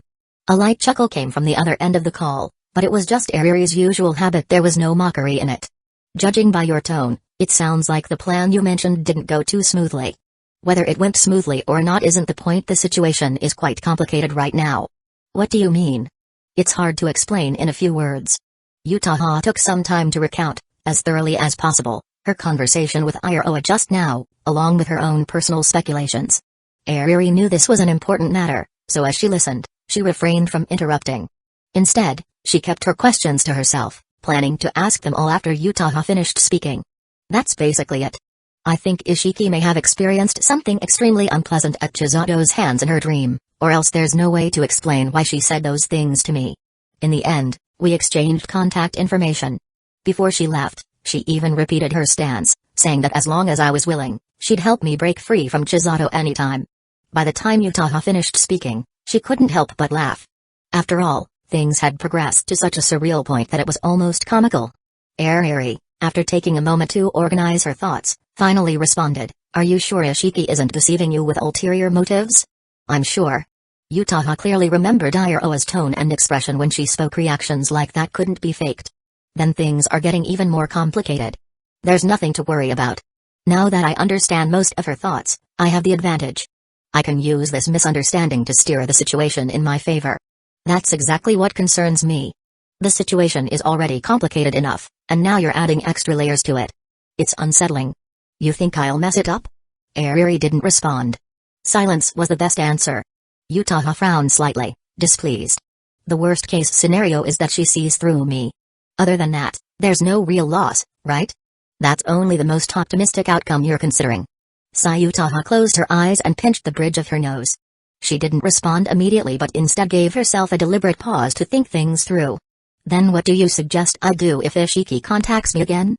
A light chuckle came from the other end of the call, but it was just Ariri's usual habit, there was no mockery in it. Judging by your tone, it sounds like the plan you mentioned didn't go too smoothly. Whether it went smoothly or not isn't the point, the situation is quite complicated right now. What do you mean? It's hard to explain in a few words. Uchiha took some time to recount, as thoroughly as possible, her conversation with Iroha just now, along with her own personal speculations. Ariri knew this was an important matter, so as she listened, she refrained from interrupting. Instead, she kept her questions to herself, planning to ask them all after Uchiha finished speaking. That's basically it. I think Ishiki may have experienced something extremely unpleasant at Chizato's hands in her dream, or else there's no way to explain why she said those things to me. In the end, we exchanged contact information. Before she left, she even repeated her stance, saying that as long as I was willing, she'd help me break free from Chisato anytime. By the time Uchiha finished speaking, she couldn't help but laugh. After all, things had progressed to such a surreal point that it was almost comical. Ariri, after taking a moment to organize her thoughts, finally responded, "Are you sure Ishiki isn't deceiving you with ulterior motives?" "I'm sure." Uchiha clearly remembered Iroha's tone and expression when she spoke. Reactions like that couldn't be faked. Then things are getting even more complicated. There's nothing to worry about. Now that I understand most of her thoughts, I have the advantage. I can use this misunderstanding to steer the situation in my favor. That's exactly what concerns me. The situation is already complicated enough, and now you're adding extra layers to it. It's unsettling. You think I'll mess it up? Ariri didn't respond. Silence was the best answer. Uchiha frowned slightly, displeased. The worst-case scenario is that she sees through me. Other than that, there's no real loss, right? That's only the most optimistic outcome you're considering. Uchiha closed her eyes and pinched the bridge of her nose. She didn't respond immediately but instead gave herself a deliberate pause to think things through. Then what do you suggest I do if Ecchi contacts me again?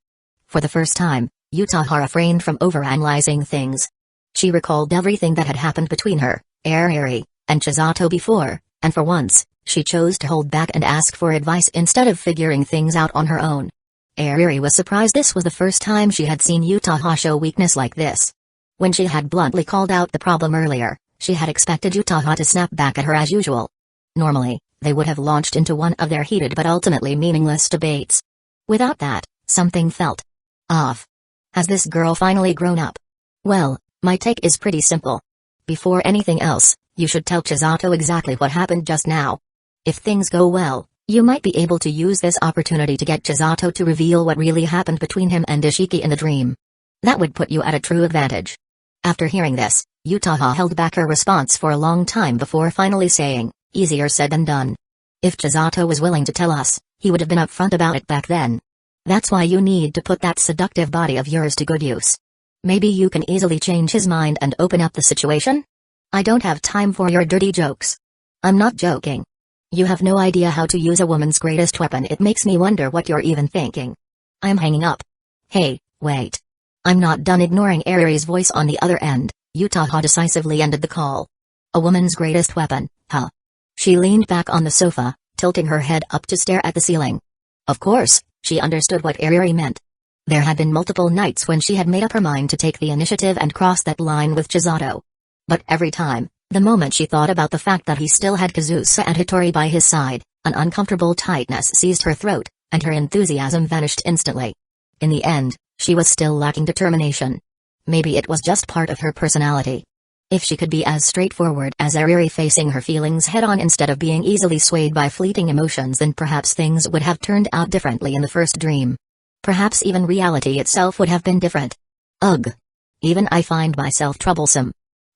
For the first time, Uchiha refrained from overanalyzing things. She recalled everything that had happened between her, Ariri, and Chisato before, and for once, she chose to hold back and ask for advice instead of figuring things out on her own. Ariri was surprised this was the first time she had seen Uchiha show weakness like this. When she had bluntly called out the problem earlier, she had expected Uchiha to snap back at her as usual. Normally, they would have launched into one of their heated but ultimately meaningless debates. Without that, something felt off. Has this girl finally grown up? Well, my take is pretty simple. Before anything else, you should tell Chisato exactly what happened just now. If things go well, you might be able to use this opportunity to get Chisato to reveal what really happened between him and Ecchi in the dream. That would put you at a true advantage. After hearing this, Uchiha held back her response for a long time before finally saying, easier said than done. If Chisato was willing to tell us, he would have been upfront about it back then. That's why you need to put that seductive body of yours to good use. Maybe you can easily change his mind and open up the situation? I don't have time for your dirty jokes. I'm not joking. You have no idea how to use a woman's greatest weapon. It makes me wonder what you're even thinking. I'm hanging up. Hey, wait. I'm not done. Ignoring Ariri's voice on the other end, Uchiha decisively ended the call. A woman's greatest weapon, huh? She leaned back on the sofa, tilting her head up to stare at the ceiling. Of course, she understood what Ariri meant. There had been multiple nights when she had made up her mind to take the initiative and cross that line with Chisato. But every time, the moment she thought about the fact that he still had Kazusa and Hitori by his side, an uncomfortable tightness seized her throat, and her enthusiasm vanished instantly. In the end, she was still lacking determination. Maybe it was just part of her personality. If she could be as straightforward as Ariri facing her feelings head-on instead of being easily swayed by fleeting emotions, then perhaps things would have turned out differently in the first dream. Perhaps even reality itself would have been different. Ugh. Even I find myself troublesome.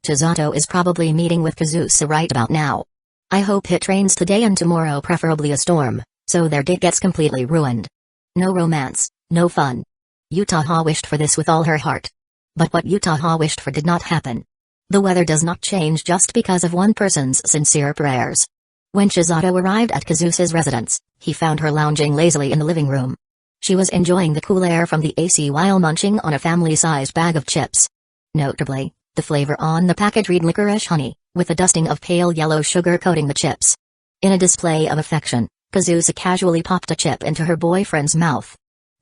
Chisato is probably meeting with Kazusa right about now. I hope it rains today and tomorrow, preferably a storm, so their date gets completely ruined. No romance, no fun. Uchiha wished for this with all her heart. But what Uchiha wished for did not happen. The weather does not change just because of one person's sincere prayers. When Chisato arrived at Kazusa's residence, he found her lounging lazily in the living room. She was enjoying the cool air from the AC while munching on a family-sized bag of chips. Notably, the flavor on the package read licorice honey, with a dusting of pale yellow sugar coating the chips. In a display of affection, Kazusa casually popped a chip into her boyfriend's mouth.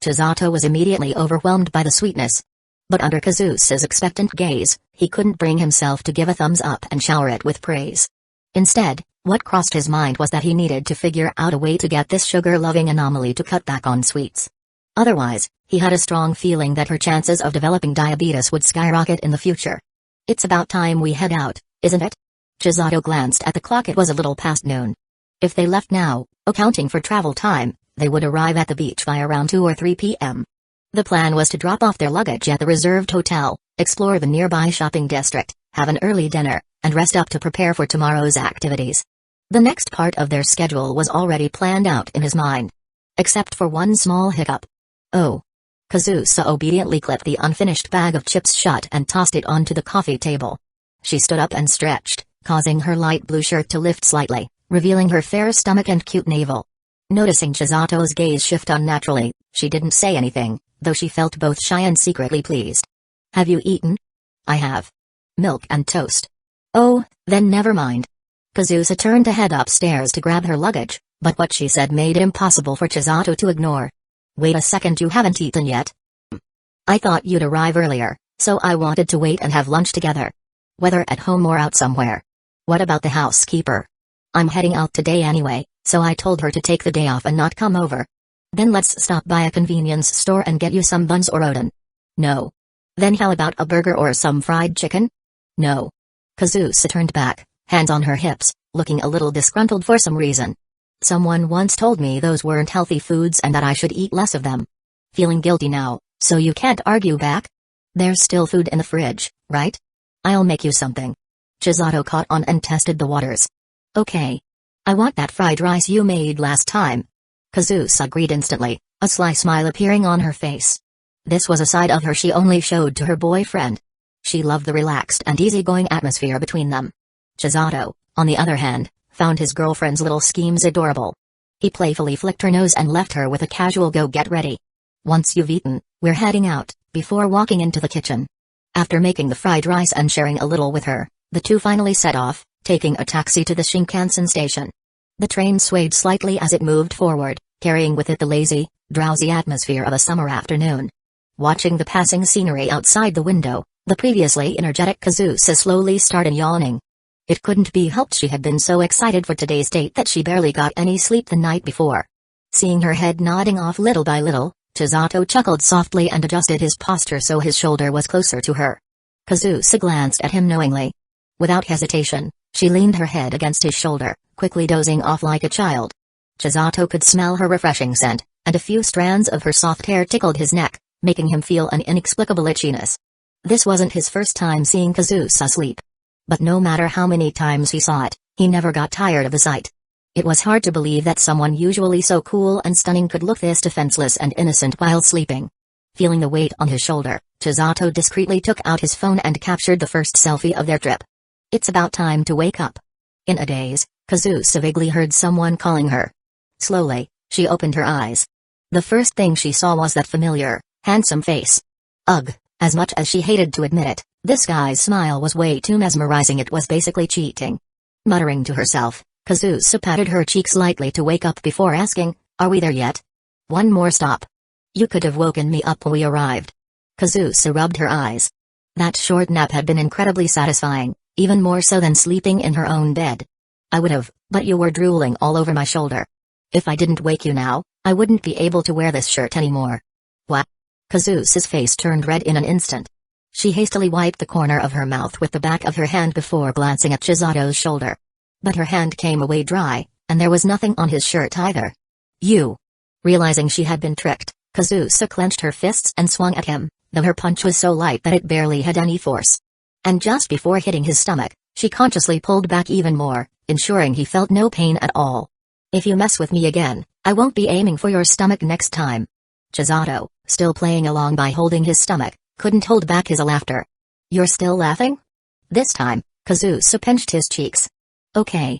Chisato was immediately overwhelmed by the sweetness. But under Kazusa's expectant gaze, he couldn't bring himself to give a thumbs up and shower it with praise. Instead, what crossed his mind was that he needed to figure out a way to get this sugar-loving anomaly to cut back on sweets. Otherwise, he had a strong feeling that her chances of developing diabetes would skyrocket in the future. It's about time we head out, isn't it? Chisato glanced at the clock. It was a little past noon. If they left now, accounting for travel time, they would arrive at the beach by around 2 or 3 p.m. The plan was to drop off their luggage at the reserved hotel, explore the nearby shopping district, have an early dinner, and rest up to prepare for tomorrow's activities. The next part of their schedule was already planned out in his mind. Except for one small hiccup. Oh. Kazusa obediently clipped the unfinished bag of chips shut and tossed it onto the coffee table. She stood up and stretched, causing her light blue shirt to lift slightly, revealing her fair stomach and cute navel. Noticing Chisato's gaze shift unnaturally, she didn't say anything, though she felt both shy and secretly pleased. Have you eaten? I have. Milk and toast. Oh, then never mind. Kazusa turned to head upstairs to grab her luggage, but what she said made it impossible for Chisato to ignore. Wait a second, you haven't eaten yet? I thought you'd arrive earlier, so I wanted to wait and have lunch together. Whether at home or out somewhere. What about the housekeeper? I'm heading out today anyway, so I told her to take the day off and not come over. Then let's stop by a convenience store and get you some buns or oden. No. Then how about a burger or some fried chicken? No. Kazusa turned back, hands on her hips, looking a little disgruntled for some reason. Someone once told me those weren't healthy foods and that I should eat less of them. Feeling guilty now, so you can't argue back? There's still food in the fridge, right? I'll make you something. Chisato caught on and tested the waters. Okay. I want that fried rice you made last time. Kazusa agreed instantly, a sly smile appearing on her face. This was a side of her she only showed to her boyfriend. She loved the relaxed and easygoing atmosphere between them. Chisato, on the other hand, found his girlfriend's little schemes adorable. He playfully flicked her nose and left her with a casual go get ready. Once you've eaten, we're heading out, before walking into the kitchen. After making the fried rice and sharing a little with her, the two finally set off, taking a taxi to the Shinkansen station. The train swayed slightly as it moved forward, carrying with it the lazy, drowsy atmosphere of a summer afternoon. Watching the passing scenery outside the window, the previously energetic Kazusa slowly started yawning. It couldn't be helped, she had been so excited for today's date that she barely got any sleep the night before. Seeing her head nodding off little by little, Chisato chuckled softly and adjusted his posture so his shoulder was closer to her. Kazusa glanced at him knowingly. Without hesitation, she leaned her head against his shoulder, quickly dozing off like a child. Chisato could smell her refreshing scent, and a few strands of her soft hair tickled his neck, making him feel an inexplicable itchiness. This wasn't his first time seeing Kazusa sleep. But no matter how many times he saw it, he never got tired of the sight. It was hard to believe that someone usually so cool and stunning could look this defenseless and innocent while sleeping. Feeling the weight on his shoulder, Chisato discreetly took out his phone and captured the first selfie of their trip. It's about time to wake up. In a daze, Kazusa vaguely heard someone calling her. Slowly, she opened her eyes. The first thing she saw was that familiar, handsome face. Ugh, as much as she hated to admit it, this guy's smile was way too mesmerizing, it was basically cheating. Muttering to herself, Kazusa patted her cheeks lightly to wake up before asking, "Are we there yet?" "One more stop. You could have woken me up when we arrived." Kazusa rubbed her eyes. That short nap had been incredibly satisfying, even more so than sleeping in her own bed. "I would have, but you were drooling all over my shoulder. If I didn't wake you now, I wouldn't be able to wear this shirt anymore." "What?" Kazusa's face turned red in an instant. She hastily wiped the corner of her mouth with the back of her hand before glancing at Chisato's shoulder. But her hand came away dry, and there was nothing on his shirt either. "You!" Realizing she had been tricked, Kazusa clenched her fists and swung at him, though her punch was so light that it barely had any force. And just before hitting his stomach, she consciously pulled back even more, ensuring he felt no pain at all. "If you mess with me again, I won't be aiming for your stomach next time." Chisato, still playing along by holding his stomach, couldn't hold back his laughter. "You're still laughing?" This time, Kazusa pinched his cheeks. Okay,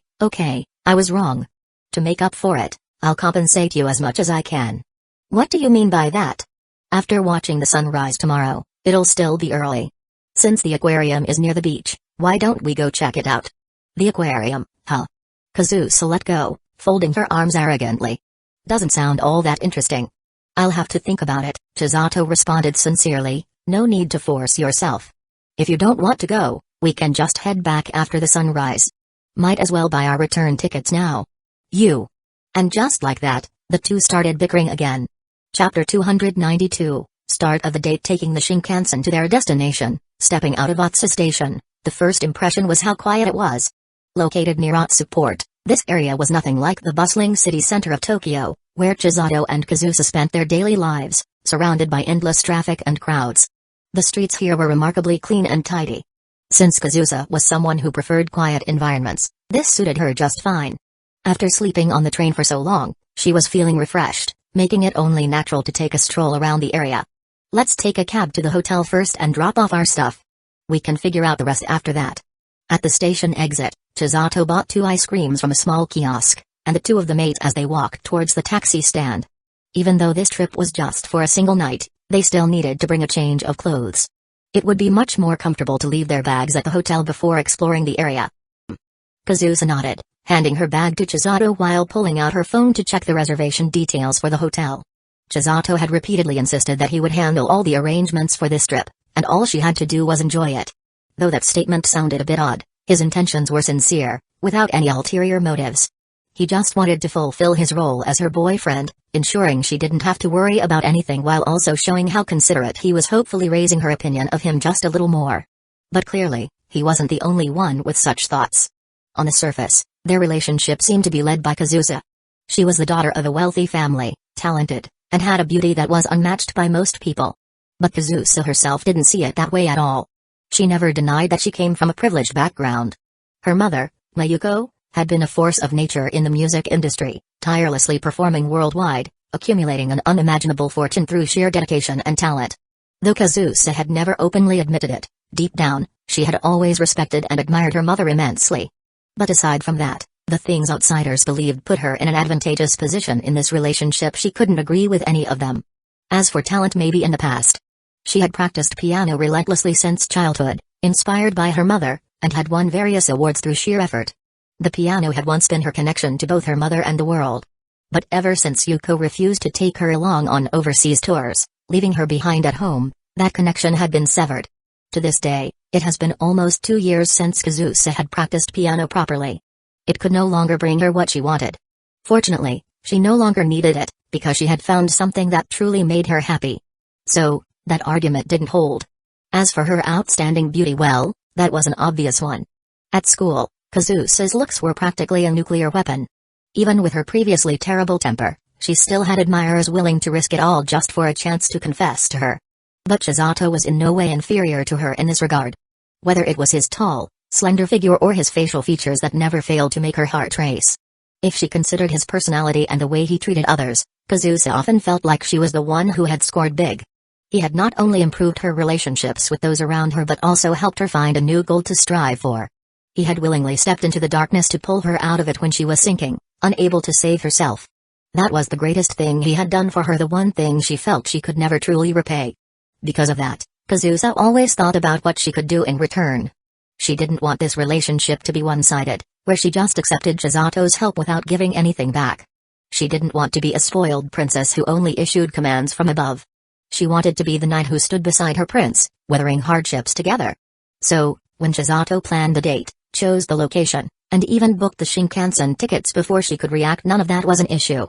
I was wrong. To make up for it, I'll compensate you as much as I can." "What do you mean by that?" "After watching the sunrise tomorrow, it'll still be early. Since the aquarium is near the beach, why don't we go check it out?" "The aquarium, huh?" Kazusa let go, folding her arms arrogantly. "Doesn't sound all that interesting." "I'll have to think about it," Chisato responded sincerely. "No need to force yourself. If you don't want to go, we can just head back after the sunrise. Might as well buy our return tickets now." "You." And just like that, the two started bickering again. Chapter 292, Start of the date. Taking the Shinkansen to their destination, stepping out of Otsu Station, the first impression was how quiet it was. Located near Otsu Port, this area was nothing like the bustling city center of Tokyo, where Chisato and Kazusa spent their daily lives, surrounded by endless traffic and crowds. The streets here were remarkably clean and tidy. Since Kazusa was someone who preferred quiet environments, this suited her just fine. After sleeping on the train for so long, she was feeling refreshed, making it only natural to take a stroll around the area. "Let's take a cab to the hotel first and drop off our stuff. We can figure out the rest after that." At the station exit, Chisato bought 2 ice creams from a small kiosk, and the two of them ate as they walked towards the taxi stand. Even though this trip was just for a single night, they still needed to bring a change of clothes. It would be much more comfortable to leave their bags at the hotel before exploring the area. Kazusa nodded, handing her bag to Chisato while pulling out her phone to check the reservation details for the hotel. Chisato had repeatedly insisted that he would handle all the arrangements for this trip, and all she had to do was enjoy it. Though that statement sounded a bit odd, his intentions were sincere, without any ulterior motives. He just wanted to fulfill his role as her boyfriend, ensuring she didn't have to worry about anything while also showing how considerate he was, hopefully raising her opinion of him just a little more. But clearly, He wasn't the only one with such thoughts. On the surface, their relationship seemed to be led by Kazusa. She was the daughter of a wealthy family, talented, and had a beauty that was unmatched by most people. But Kazusa herself didn't see it that way at all. She never denied that she came from a privileged background. Her mother, Mayuko, had been a force of nature in the music industry, tirelessly performing worldwide, accumulating an unimaginable fortune through sheer dedication and talent. Though Kazusa had never openly admitted it, deep down, she had always respected and admired her mother immensely. But aside from that, the things outsiders believed put her in an advantageous position in this relationship. She couldn't agree with any of them. As for talent, maybe in the past. She had practiced piano relentlessly since childhood, inspired by her mother, and had won various awards through sheer effort. The piano had once been her connection to both her mother and the world. But ever since Yuko refused to take her along on overseas tours, leaving her behind at home, that connection had been severed. To this day, it has been almost 2 years since Kazusa had practiced piano properly. It could no longer bring her what she wanted. Fortunately, she no longer needed it, because she had found something that truly made her happy. So, that argument didn't hold. As for her outstanding beauty, well, that was an obvious one. At school, Kazusa's looks were practically a nuclear weapon. Even with her previously terrible temper, she still had admirers willing to risk it all just for a chance to confess to her. But Chisato was in no way inferior to her in this regard. Whether it was his tall, slender figure or his facial features that never failed to make her heart race. If she considered his personality and the way he treated others, Kazusa often felt like she was the one who had scored big. He had not only improved her relationships with those around her but also helped her find a new goal to strive for. He had willingly stepped into the darkness to pull her out of it when she was sinking, unable to save herself. That was the greatest thing he had done for her, the one thing she felt she could never truly repay. Because of that, Kazusa always thought about what she could do in return. She didn't want this relationship to be one-sided, where she just accepted Chisato's help without giving anything back. She didn't want to be a spoiled princess who only issued commands from above. She wanted to be the knight who stood beside her prince, weathering hardships together. So, when Chisato planned the date, chose the location, and even booked the Shinkansen tickets before she could react, none of that was an issue.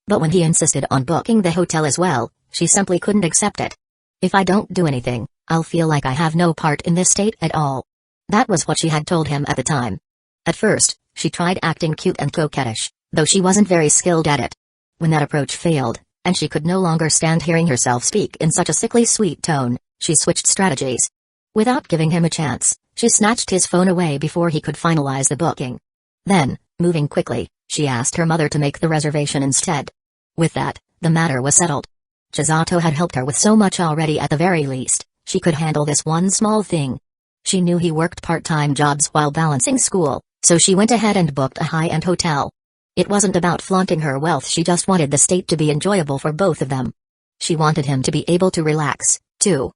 But when he insisted on booking the hotel as well, she simply couldn't accept it. If I don't do anything, I'll feel like I have no part in this state at all. That was what she had told him at the time. At first, she tried acting cute and coquettish, though she wasn't very skilled at it. When that approach failed, and she could no longer stand hearing herself speak in such a sickly sweet tone, she switched strategies. Without giving him a chance, she snatched his phone away before he could finalize the booking. Then, moving quickly, she asked her mother to make the reservation instead. With that, the matter was settled. Chisato had helped her with so much already. At the very least, she could handle this one small thing. She knew he worked part-time jobs while balancing school, so she went ahead and booked a high-end hotel. It wasn't about flaunting her wealth, she just wanted the stay to be enjoyable for both of them. She wanted him to be able to relax, too.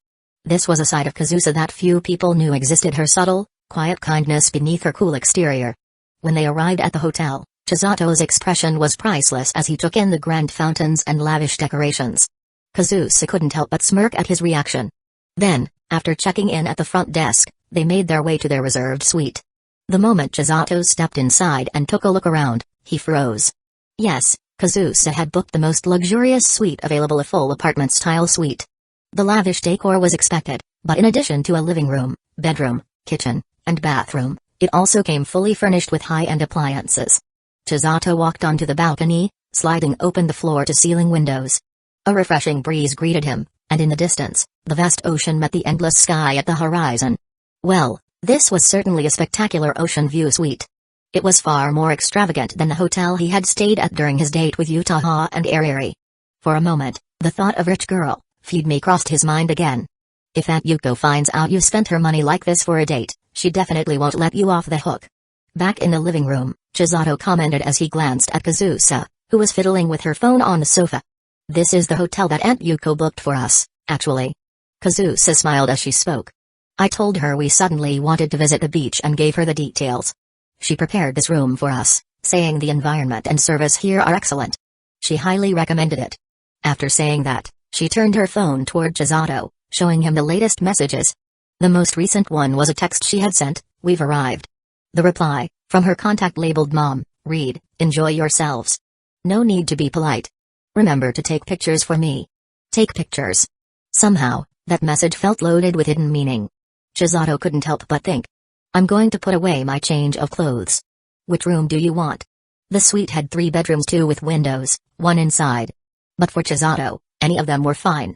This was a side of Kazusa that few people knew existed, her subtle, quiet kindness beneath her cool exterior. When they arrived at the hotel, Chisato's expression was priceless as he took in the grand fountains and lavish decorations. Kazusa couldn't help but smirk at his reaction. Then, after checking in at the front desk, they made their way to their reserved suite. The moment Chisato stepped inside and took a look around, he froze. Yes, Kazusa had booked the most luxurious suite available, a full apartment-style suite. The lavish decor was expected, but in addition to a living room, bedroom, kitchen, and bathroom, it also came fully furnished with high-end appliances. Chisato walked onto the balcony, sliding open the floor-to-ceiling windows. A refreshing breeze greeted him, and in the distance, the vast ocean met the endless sky at the horizon. Well, this was certainly a spectacular ocean view suite. It was far more extravagant than the hotel he had stayed at during his date with Uchiha and Ariri. For a moment, the thought of rich girl, feed me, crossed his mind again. If Aunt Yuko finds out you spent her money like this for a date, she definitely won't let you off the hook. Back in the living room, Chisato commented as he glanced at Kazusa, who was fiddling with her phone on the sofa. This is the hotel that Aunt Yuko booked for us, actually. Kazusa smiled as she spoke. I told her we suddenly wanted to visit the beach and gave her the details. She prepared this room for us, saying the environment and service here are excellent. She highly recommended it. After saying that, she turned her phone toward Chisato, showing him the latest messages. The most recent one was a text she had sent, "We've arrived." The reply, from her contact labeled Mom, read, "Enjoy yourselves. No need to be polite. Remember to take pictures for me. Take pictures." Somehow, that message felt loaded with hidden meaning. Chisato couldn't help but think. I'm going to put away my change of clothes. Which room do you want? The suite had 3 bedrooms, 2 with windows, 1 inside. But for Chisato, any of them were fine.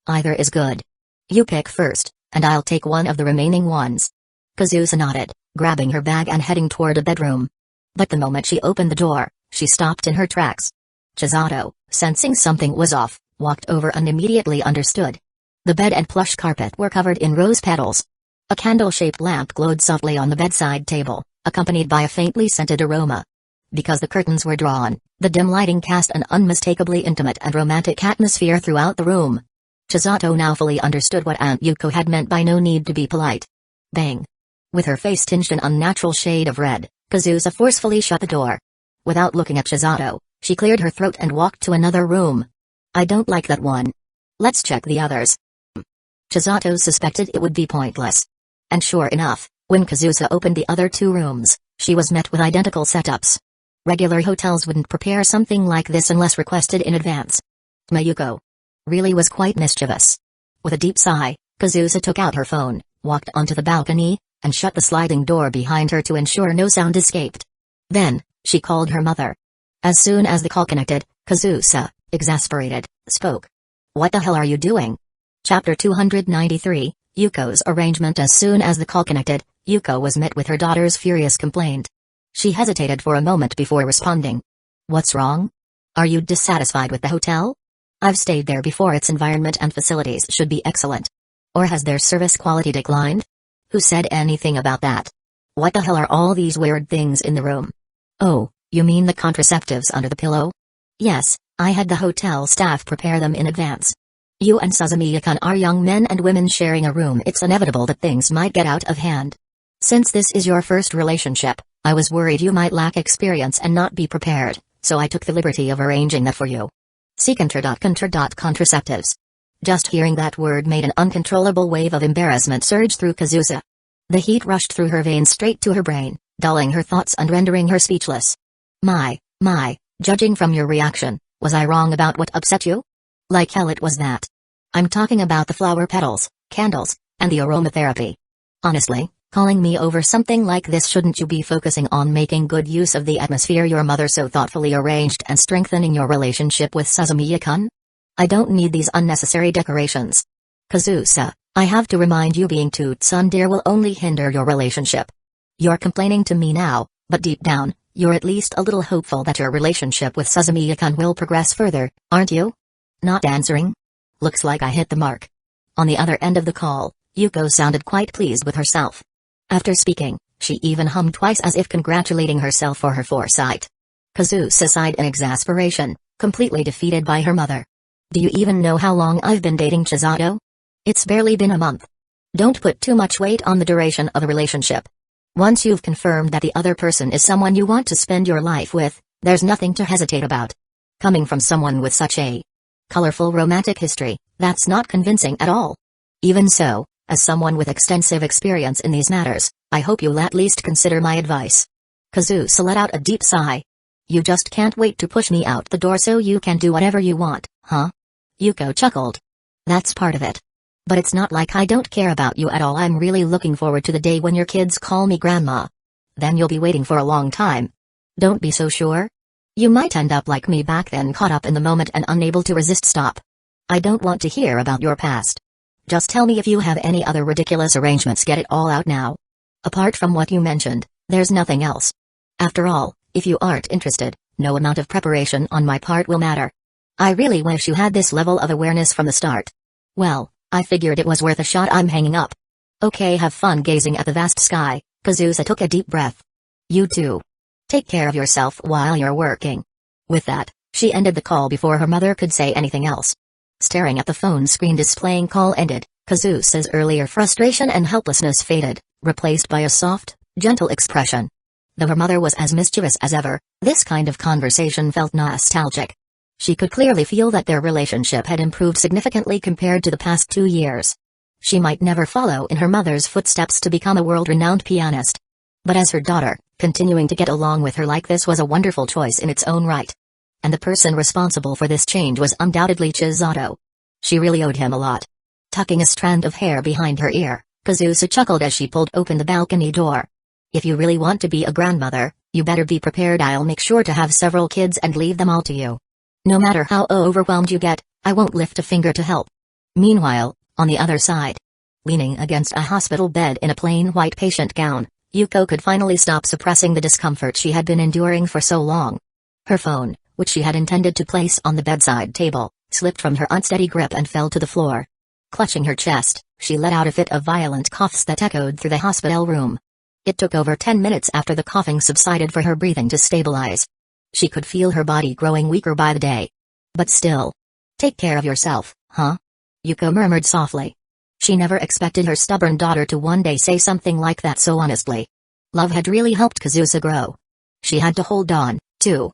Either is good. You pick first, and I'll take one of the remaining ones. Kazusa nodded, grabbing her bag and heading toward a bedroom. But the moment she opened the door, she stopped in her tracks. Chisato, sensing something was off, walked over and immediately understood. The bed and plush carpet were covered in rose petals. A candle-shaped lamp glowed softly on the bedside table, accompanied by a faintly scented aroma. Because the curtains were drawn, the dim lighting cast an unmistakably intimate and romantic atmosphere throughout the room. Chisato now fully understood what Aunt Yuko had meant by no need to be polite. Bang! With her face tinged an unnatural shade of red, Kazusa forcefully shut the door. Without looking at Chisato, she cleared her throat and walked to another room. I don't like that one. Let's check the others. Chisato suspected it would be pointless. And sure enough, when Kazusa opened the other 2 rooms, she was met with identical setups. Regular hotels wouldn't prepare something like this unless requested in advance. Mayuko really was quite mischievous. With a deep sigh, Kazusa took out her phone, walked onto the balcony, and shut the sliding door behind her to ensure no sound escaped. Then, she called her mother. As soon as the call connected, Kazusa, exasperated, spoke. What the hell are you doing? Chapter 293, Yuko's arrangement. As soon as the call connected, Yuko was met with her daughter's furious complaint. She hesitated for a moment before responding. What's wrong? Are you dissatisfied with the hotel? I've stayed there before. Its environment and facilities should be excellent. Or has their service quality declined? Who said anything about that? What the hell are all these weird things in the room? Oh, you mean the contraceptives under the pillow? Yes, I had the hotel staff prepare them in advance. You and Suzumiya-kun are young men and women sharing a room. It's inevitable that things might get out of hand. Since this is your first relationship, I was worried you might lack experience and not be prepared, so I took the liberty of arranging that for you. See contraceptives. Just hearing that word made an uncontrollable wave of embarrassment surge through Kazusa. The heat rushed through her veins straight to her brain, dulling her thoughts and rendering her speechless. My, judging from your reaction, was I wrong about what upset you? Like hell it was that. I'm talking about the flower petals, candles, and the aromatherapy. Honestly, calling me over something like this, shouldn't you be focusing on making good use of the atmosphere your mother so thoughtfully arranged and strengthening your relationship with Suzumiya-kun? I don't need these unnecessary decorations. Kazusa, I have to remind you, being too tsundere will only hinder your relationship. You're complaining to me now, but deep down, you're at least a little hopeful that your relationship with Suzumiya-kun will progress further, aren't you? Not answering? Looks like I hit the mark. On the other end of the call, Yuko sounded quite pleased with herself. After speaking, she even hummed twice as if congratulating herself for her foresight. Kazusa sighed in exasperation, completely defeated by her mother. Do you even know how long I've been dating Chisato? It's barely been a month. Don't put too much weight on the duration of a relationship. Once you've confirmed that the other person is someone you want to spend your life with, there's nothing to hesitate about. Coming from someone with such a colorful romantic history, that's not convincing at all. Even so, as someone with extensive experience in these matters, I hope you'll at least consider my advice. Kazusa let out a deep sigh. You just can't wait to push me out the door so you can do whatever you want, huh? Yuko chuckled. That's part of it. But it's not like I don't care about you at all. I'm really looking forward to the day when your kids call me grandma. Then you'll be waiting for a long time. Don't be so sure. You might end up like me back then, caught up in the moment and unable to resist. Stop. I don't want to hear about your past. Just tell me if you have any other ridiculous arrangements. Get it all out now. Apart from what you mentioned, there's nothing else. After all, if you aren't interested, no amount of preparation on my part will matter. I really wish you had this level of awareness from the start. Well, I figured it was worth a shot. I'm hanging up. Okay, have fun gazing at the vast sky. Kazusa took a deep breath. You too. Take care of yourself while you're working. With that, she ended the call before her mother could say anything else. Staring at the phone screen displaying call ended, Kazusa's earlier frustration and helplessness faded, replaced by a soft, gentle expression. Though her mother was as mischievous as ever, this kind of conversation felt nostalgic. She could clearly feel that their relationship had improved significantly compared to the past 2 years. She might never follow in her mother's footsteps to become a world-renowned pianist. But as her daughter, continuing to get along with her like this was a wonderful choice in its own right. And the person responsible for this change was undoubtedly Chisato. She really owed him a lot. Tucking a strand of hair behind her ear, Kazusa chuckled as she pulled open the balcony door. If you really want to be a grandmother, you better be prepared. I'll make sure to have several kids and leave them all to you. No matter how overwhelmed you get, I won't lift a finger to help. Meanwhile, on the other side, leaning against a hospital bed in a plain white patient gown, Hueco could finally stop suppressing the discomfort she had been enduring for so long. Her phone, which she had intended to place on the bedside table, slipped from her unsteady grip and fell to the floor. Clutching her chest, she let out a fit of violent coughs that echoed through the hospital room. It took over 10 minutes after the coughing subsided for her breathing to stabilize. She could feel her body growing weaker by the day. But still. Take care of yourself, huh? Hueco murmured softly. She never expected her stubborn daughter to one day say something like that so honestly. Love had really helped Kazusa grow. She had to hold on, too.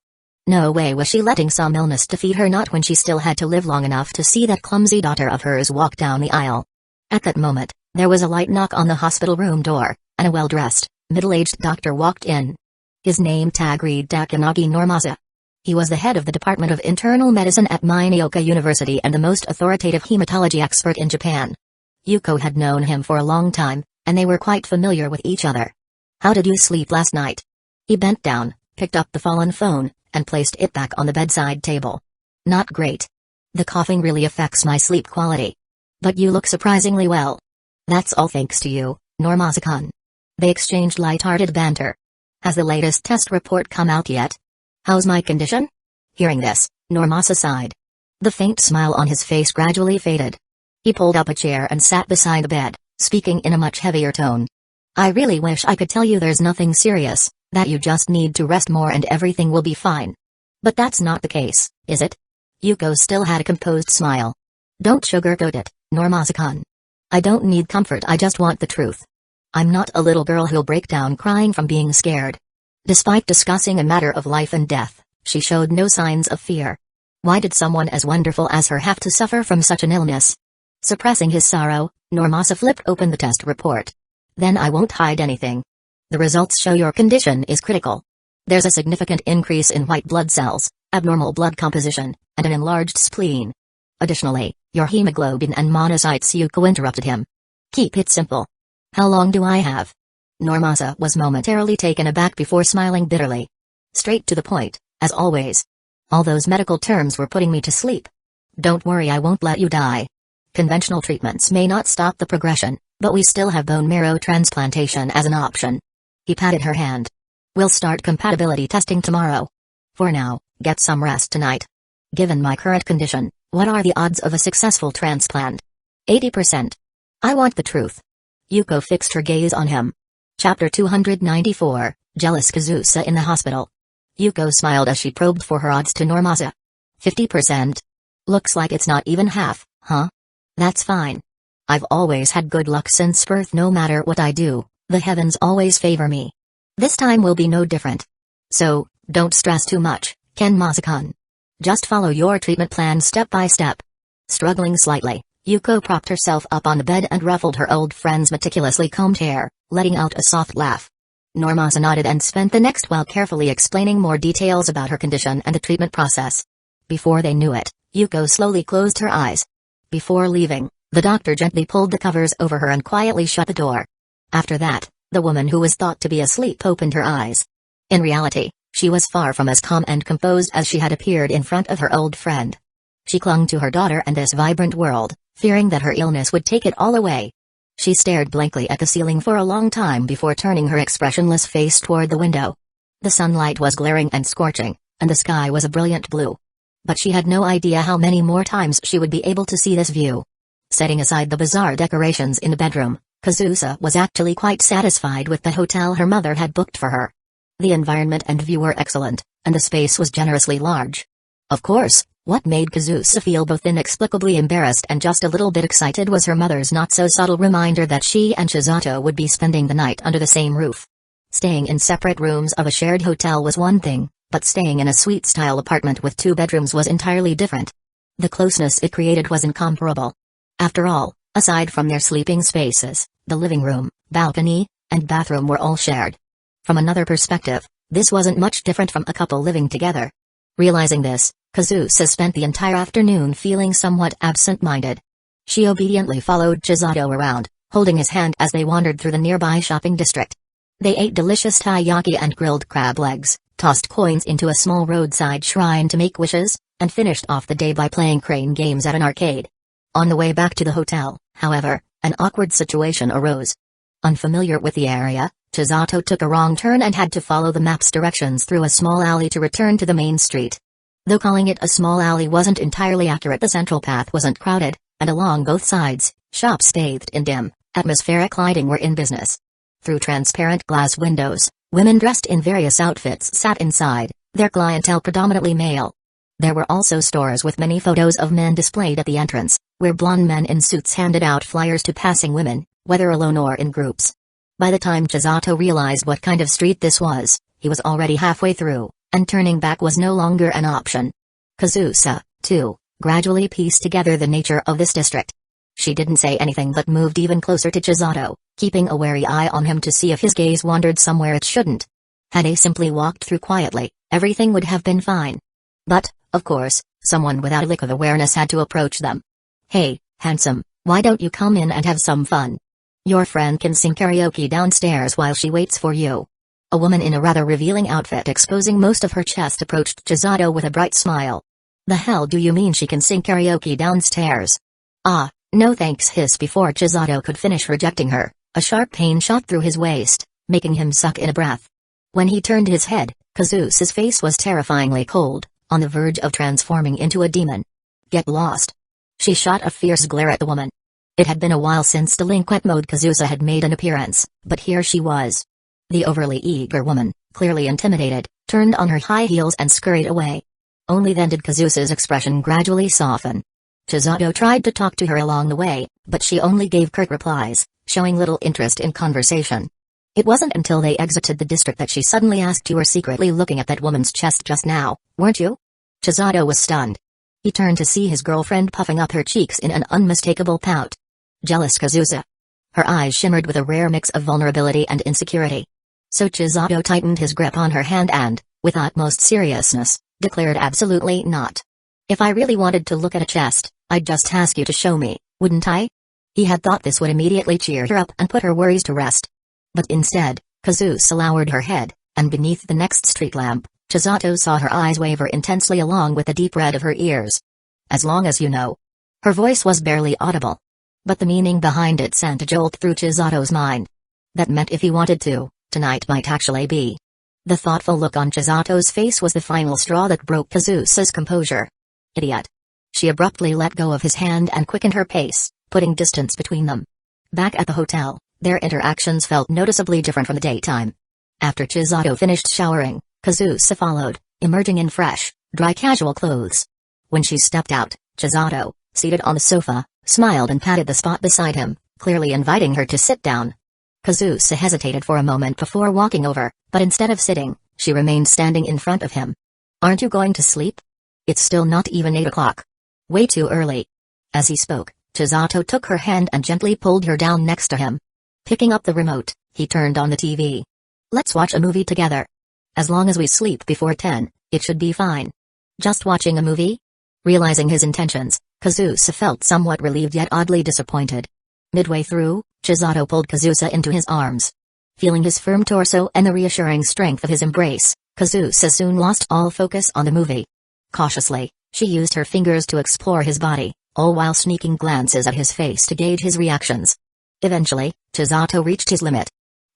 No way was she letting some illness defeat her, not when she still had to live long enough to see that clumsy daughter of hers walk down the aisle. At that moment, there was a light knock on the hospital room door, and a well-dressed, middle-aged doctor walked in. His name tag read Takanagi Normasa. He was the head of the Department of Internal Medicine at Minneoka University and the most authoritative hematology expert in Japan. Hueco had known him for a long time, and they were quite familiar with each other. How did you sleep last night? He bent down, picked up the fallen phone, and placed it back on the bedside table. Not great. The coughing really affects my sleep quality. But you look surprisingly well. That's all thanks to you, Normasa-kun. They exchanged light-hearted banter. Has the latest test report come out yet? How's my condition? Hearing this, Normasa sighed. The faint smile on his face gradually faded. He pulled up a chair and sat beside the bed, speaking in a much heavier tone. I really wish I could tell you there's nothing serious, that you just need to rest more and everything will be fine. But that's not the case, is it? Hueco still had a composed smile. Don't sugarcoat it, Normasa-kun. I don't need comfort, I just want the truth. I'm not a little girl who'll break down crying from being scared. Despite discussing a matter of life and death, she showed no signs of fear. Why did someone as wonderful as her have to suffer from such an illness? Suppressing his sorrow, Normasa flipped open the test report. Then I won't hide anything. The results show your condition is critical. There's a significant increase in white blood cells, abnormal blood composition, and an enlarged spleen. Additionally, your hemoglobin and monocytes. Hueco interrupted him. Keep it simple. How long do I have? Normasa was momentarily taken aback before smiling bitterly. Straight to the point, as always. All those medical terms were putting me to sleep. Don't worry, I won't let you die. Conventional treatments may not stop the progression, but we still have bone marrow transplantation as an option. He patted her hand. We'll start compatibility testing tomorrow. For now, get some rest tonight. Given my current condition, what are the odds of a successful transplant? 80%. I want the truth. Hueco fixed her gaze on him. Chapter 294, Jealous Kazusa in the hospital. Hueco smiled as she probed for her odds to Normasa. 50%. Looks like it's not even half, huh? That's fine. I've always had good luck since birth. No matter what I do, the heavens always favor me. This time will be no different. So, don't stress too much, Ken-masa-kun. Just follow your treatment plan step by step. Struggling slightly, Hueco propped herself up on the bed and ruffled her old friend's meticulously combed hair, letting out a soft laugh. Normasa nodded and spent the next while carefully explaining more details about her condition and the treatment process. Before they knew it, Hueco slowly closed her eyes. Before leaving, the doctor gently pulled the covers over her and quietly shut the door. After that, the woman who was thought to be asleep opened her eyes. In reality, she was far from as calm and composed as she had appeared in front of her old friend. She clung to her daughter and this vibrant world, fearing that her illness would take it all away. She stared blankly at the ceiling for a long time before turning her expressionless face toward the window. The sunlight was glaring and scorching, and the sky was a brilliant blue. But she had no idea how many more times she would be able to see this view. Setting aside the bizarre decorations in the bedroom, Kazusa was actually quite satisfied with the hotel her mother had booked for her. The environment and view were excellent, and the space was generously large. Of course, what made Kazusa feel both inexplicably embarrassed and just a little bit excited was her mother's not-so-subtle reminder that she and Shizato would be spending the night under the same roof. Staying in separate rooms of a shared hotel was one thing, but staying in a suite-style apartment with 2 bedrooms was entirely different. The closeness it created was incomparable. After all, aside from their sleeping spaces, the living room, balcony, and bathroom were all shared. From another perspective, this wasn't much different from a couple living together. Realizing this, Kazusa spent the entire afternoon feeling somewhat absent-minded. She obediently followed Chisato around, holding his hand as they wandered through the nearby shopping district. They ate delicious taiyaki and grilled crab legs, tossed coins into a small roadside shrine to make wishes, and finished off the day by playing crane games at an arcade. On the way back to the hotel, however, an awkward situation arose. Unfamiliar with the area, Chisato took a wrong turn and had to follow the map's directions through a small alley to return to the main street. Though calling it a small alley wasn't entirely accurate, the central path wasn't crowded, and along both sides, shops bathed in dim, atmospheric lighting were in business. Through transparent glass windows, women dressed in various outfits sat inside, their clientele predominantly male. There were also stores with many photos of men displayed at the entrance, where blonde men in suits handed out flyers to passing women, whether alone or in groups. By the time Chisato realized what kind of street this was, he was already halfway through, and turning back was no longer an option. Kazusa, too, gradually pieced together the nature of this district. She didn't say anything but moved even closer to Chisato, keeping a wary eye on him to see if his gaze wandered somewhere it shouldn't. Had they simply walked through quietly, everything would have been fine. But, of course, someone without a lick of awareness had to approach them. "Hey, handsome, why don't you come in and have some fun? Your friend can sing karaoke downstairs while she waits for you." A woman in a rather revealing outfit exposing most of her chest approached Chisato with a bright smile. "The hell do you mean she can sing karaoke downstairs?" "Ah, no thanks," hissed before Chisato could finish rejecting her. A sharp pain shot through his waist, making him suck in a breath. When he turned his head, Kazusa's face was terrifyingly cold, on the verge of transforming into a demon. "Get lost." She shot a fierce glare at the woman. It had been a while since delinquent mode Kazusa had made an appearance, but here she was. The overly eager woman, clearly intimidated, turned on her high heels and scurried away. Only then did Kazusa's expression gradually soften. Chisato tried to talk to her along the way, but she only gave curt replies, showing little interest in conversation. It wasn't until they exited the district that she suddenly asked, "You were secretly looking at that woman's chest just now, weren't you?" Chisato was stunned. He turned to see his girlfriend puffing up her cheeks in an unmistakable pout. Jealous Kazusa. Her eyes shimmered with a rare mix of vulnerability and insecurity. So Chisato tightened his grip on her hand and, with utmost seriousness, declared, "Absolutely not. If I really wanted to look at a chest, I'd just ask you to show me, wouldn't I?" He had thought this would immediately cheer her up and put her worries to rest. But instead, Kazusa lowered her head, and beneath the next street lamp, Chisato saw her eyes waver intensely along with the deep red of her ears. "As long as you know." Her voice was barely audible. But the meaning behind it sent a jolt through Chisato's mind. That meant if he wanted to, tonight might actually be. The thoughtful look on Chisato's face was the final straw that broke Kazusa's composure. "Idiot." She abruptly let go of his hand and quickened her pace, putting distance between them. Back at the hotel, their interactions felt noticeably different from the daytime. After Chisato finished showering, Kazusa followed, emerging in fresh, dry casual clothes. When she stepped out, Chisato, seated on the sofa, smiled and patted the spot beside him, clearly inviting her to sit down. Kazusa hesitated for a moment before walking over, but instead of sitting, she remained standing in front of him. "Aren't you going to sleep? It's still not even 8 o'clock. Way too early." As he spoke, Chisato took her hand and gently pulled her down next to him. Picking up the remote, he turned on the TV. "Let's watch a movie together. As long as we sleep before 10, it should be fine." "Just watching a movie?" Realizing his intentions, Kazusa felt somewhat relieved yet oddly disappointed. Midway through, Chisato pulled Kazusa into his arms. Feeling his firm torso and the reassuring strength of his embrace, Kazusa soon lost all focus on the movie. Cautiously, she used her fingers to explore his body, all while sneaking glances at his face to gauge his reactions. Eventually, Chisato reached his limit.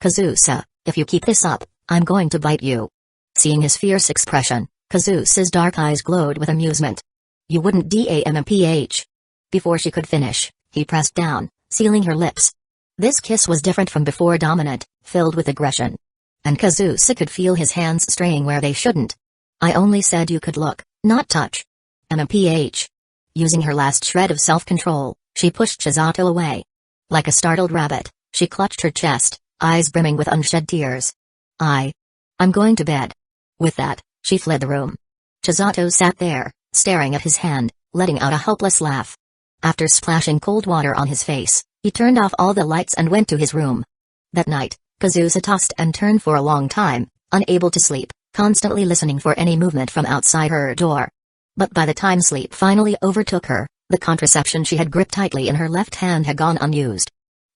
"Kazusa, if you keep this up, I'm going to bite you." Seeing his fierce expression, Kazusa's dark eyes glowed with amusement. "You wouldn't damph." Before she could finish, he pressed down, sealing her lips. This kiss was different from before, dominant, filled with aggression. And Kazusa could feel his hands straying where they shouldn't. "I only said you could look, not touch." "Mph." Using her last shred of self-control, she pushed Chisato away. Like a startled rabbit, she clutched her chest, eyes brimming with unshed tears. I'm going to bed." With that, she fled the room. Chisato sat there, staring at his hand, letting out a helpless laugh. After splashing cold water on his face, he turned off all the lights and went to his room. That night, Kazusa tossed and turned for a long time, unable to sleep, constantly listening for any movement from outside her door. But by the time sleep finally overtook her, the contraception she had gripped tightly in her left hand had gone unused.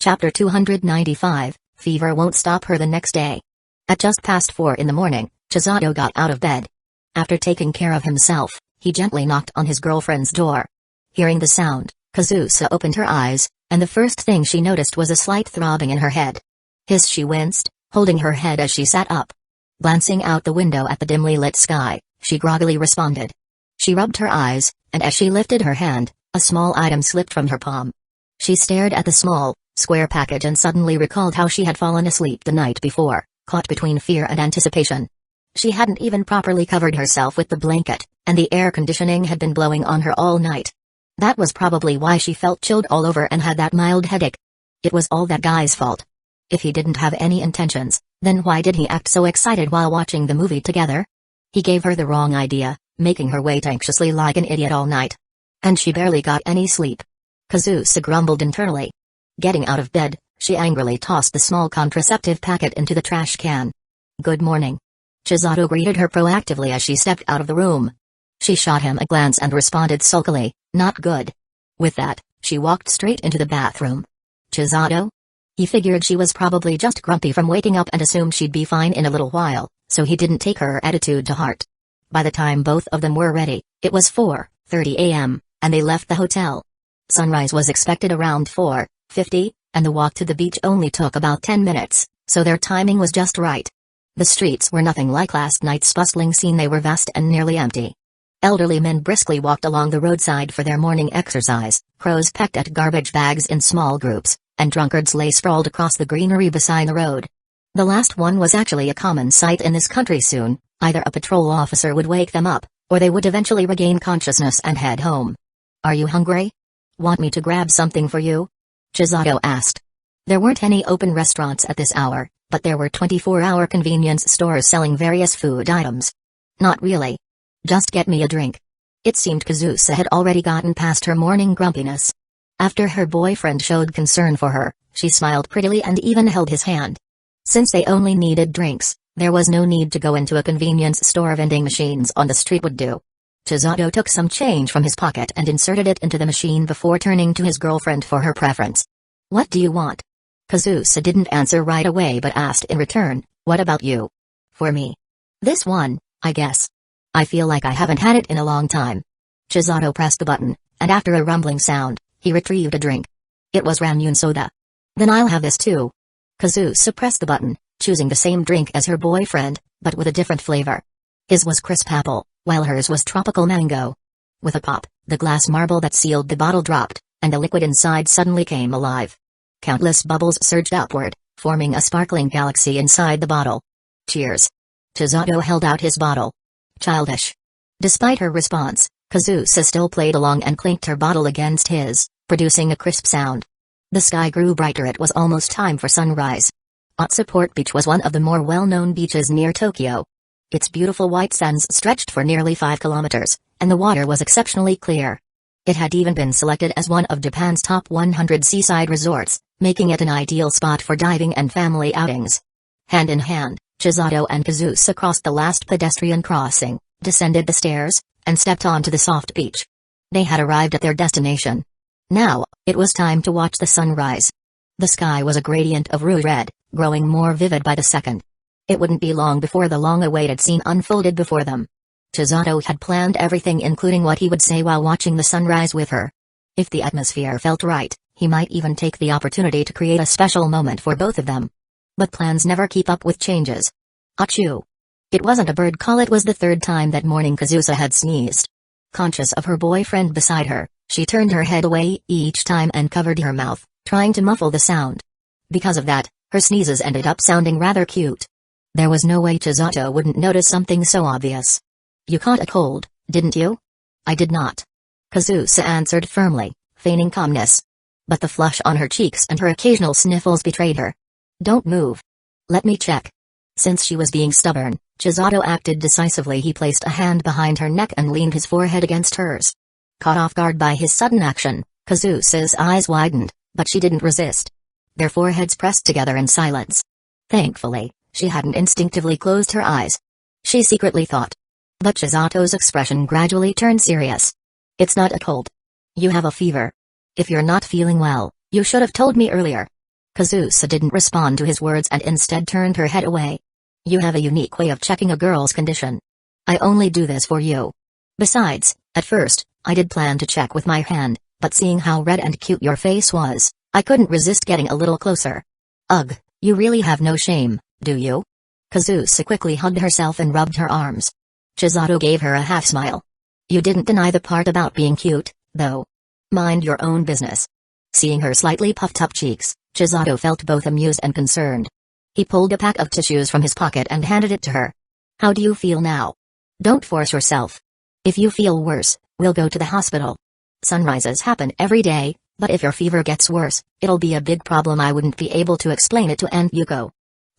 Chapter 295, Fever Won't Stop Her the Next day. At just past 4 in the morning, Chisato got out of bed. After taking care of himself, he gently knocked on his girlfriend's door. Hearing the sound, Kazusa opened her eyes, and the first thing she noticed was a slight throbbing in her head. She winced, holding her head as she sat up. Glancing out the window at the dimly lit sky, she groggily responded. She rubbed her eyes, and as she lifted her hand, a small item slipped from her palm. She stared at the small, square package and suddenly recalled how she had fallen asleep the night before, caught between fear and anticipation. She hadn't even properly covered herself with the blanket, and the air conditioning had been blowing on her all night. That was probably why she felt chilled all over and had that mild headache. It was all that guy's fault. If he didn't have any intentions, then why did he act so excited while watching the movie together? He gave her the wrong idea, making her wait anxiously like an idiot all night. And she barely got any sleep. Kazusa grumbled internally. Getting out of bed, she angrily tossed the small contraceptive packet into the trash can. "Good morning." Chisato greeted her proactively as she stepped out of the room. She shot him a glance and responded sulkily, "Not good." With that, she walked straight into the bathroom. "Chisato?" He figured she was probably just grumpy from waking up and assumed she'd be fine in a little while, so he didn't take her attitude to heart. By the time both of them were ready, it was 4:30 a.m., and they left the hotel. Sunrise was expected around 4:50, and the walk to the beach only took about 10 minutes, so their timing was just right. The streets were nothing like last night's bustling scene. They were vast and nearly empty. Elderly men briskly walked along the roadside for their morning exercise, crows pecked at garbage bags in small groups, and drunkards lay sprawled across the greenery beside the road. The last one was actually a common sight in this country soon. Either a patrol officer would wake them up, or they would eventually regain consciousness and head home. "Are you hungry? Want me to grab something for you?" Chisato asked. There weren't any open restaurants at this hour, but there were 24-hour convenience stores selling various food items. "Not really. Just get me a drink." It seemed Kazusa had already gotten past her morning grumpiness. After her boyfriend showed concern for her, she smiled prettily and even held his hand. Since they only needed drinks, there was no need to go into a convenience store. Vending machines on the street would do. Chisato took some change from his pocket and inserted it into the machine before turning to his girlfriend for her preference. "What do you want?" Kazusa didn't answer right away but asked in return, "What about you?" "For me? This one, I guess. I feel like I haven't had it in a long time." Chisato pressed the button, and after a rumbling sound, he retrieved a drink. It was Ranyun soda. "Then I'll have this too." Kazusa pressed the button, choosing the same drink as her boyfriend, but with a different flavor. His was crisp apple, while hers was tropical mango. With a pop, the glass marble that sealed the bottle dropped, and the liquid inside suddenly came alive. Countless bubbles surged upward, forming a sparkling galaxy inside the bottle. "Cheers." Chisato held out his bottle. "Childish." Despite her response, Kazusa still played along and clinked her bottle against his, producing a crisp sound. The sky grew brighter. It was almost time for sunrise. Otsuport Beach was one of the more well-known beaches near Tokyo. Its beautiful white sands stretched for nearly 5 kilometers, and the water was exceptionally clear. It had even been selected as one of Japan's top 100 seaside resorts, making it an ideal spot for diving and family outings. Hand in hand, Chisato and Kazusa crossed the last pedestrian crossing, descended the stairs, and stepped onto the soft beach. They had arrived at their destination. Now, it was time to watch the sunrise. The sky was a gradient of rue red, growing more vivid by the second. It wouldn't be long before the long-awaited scene unfolded before them. Chisato had planned everything, including what he would say while watching the sunrise with her. If the atmosphere felt right, he might even take the opportunity to create a special moment for both of them. But plans never keep up with changes. Achoo! It wasn't a bird call. It was the third time that morning Kazusa had sneezed. Conscious of her boyfriend beside her, she turned her head away each time and covered her mouth, trying to muffle the sound. Because of that, her sneezes ended up sounding rather cute. There was no way Chisato wouldn't notice something so obvious. "You caught a cold, didn't you?" "I did not." Kazusa answered firmly, feigning calmness. But the flush on her cheeks and her occasional sniffles betrayed her. "Don't move. Let me check." Since she was being stubborn, Chisato acted decisively. He placed a hand behind her neck and leaned his forehead against hers. Caught off guard by his sudden action, Kazusa's eyes widened, but she didn't resist. Their foreheads pressed together in silence. Thankfully, she hadn't instinctively closed her eyes. She secretly thought. But Chisato's expression gradually turned serious. "It's not a cold. You have a fever. If you're not feeling well, you should have told me earlier." Kazusa didn't respond to his words and instead turned her head away. You have a unique way of checking a girl's condition. I only do this for you. Besides, at first, I did plan to check with my hand, but seeing how red and cute your face was, I couldn't resist getting a little closer. Ugh, you really have no shame, do you? Kazusa quickly hugged herself and rubbed her arms. Chisato gave her a half smile. You didn't deny the part about being cute, though. Mind your own business. Seeing her slightly puffed up cheeks, Chisato felt both amused and concerned. He pulled a pack of tissues from his pocket and handed it to her. How do you feel now? Don't force yourself. If you feel worse, we'll go to the hospital. Sunrises happen every day, but if your fever gets worse, it'll be a big problem. I wouldn't be able to explain it to Aunt Yuko.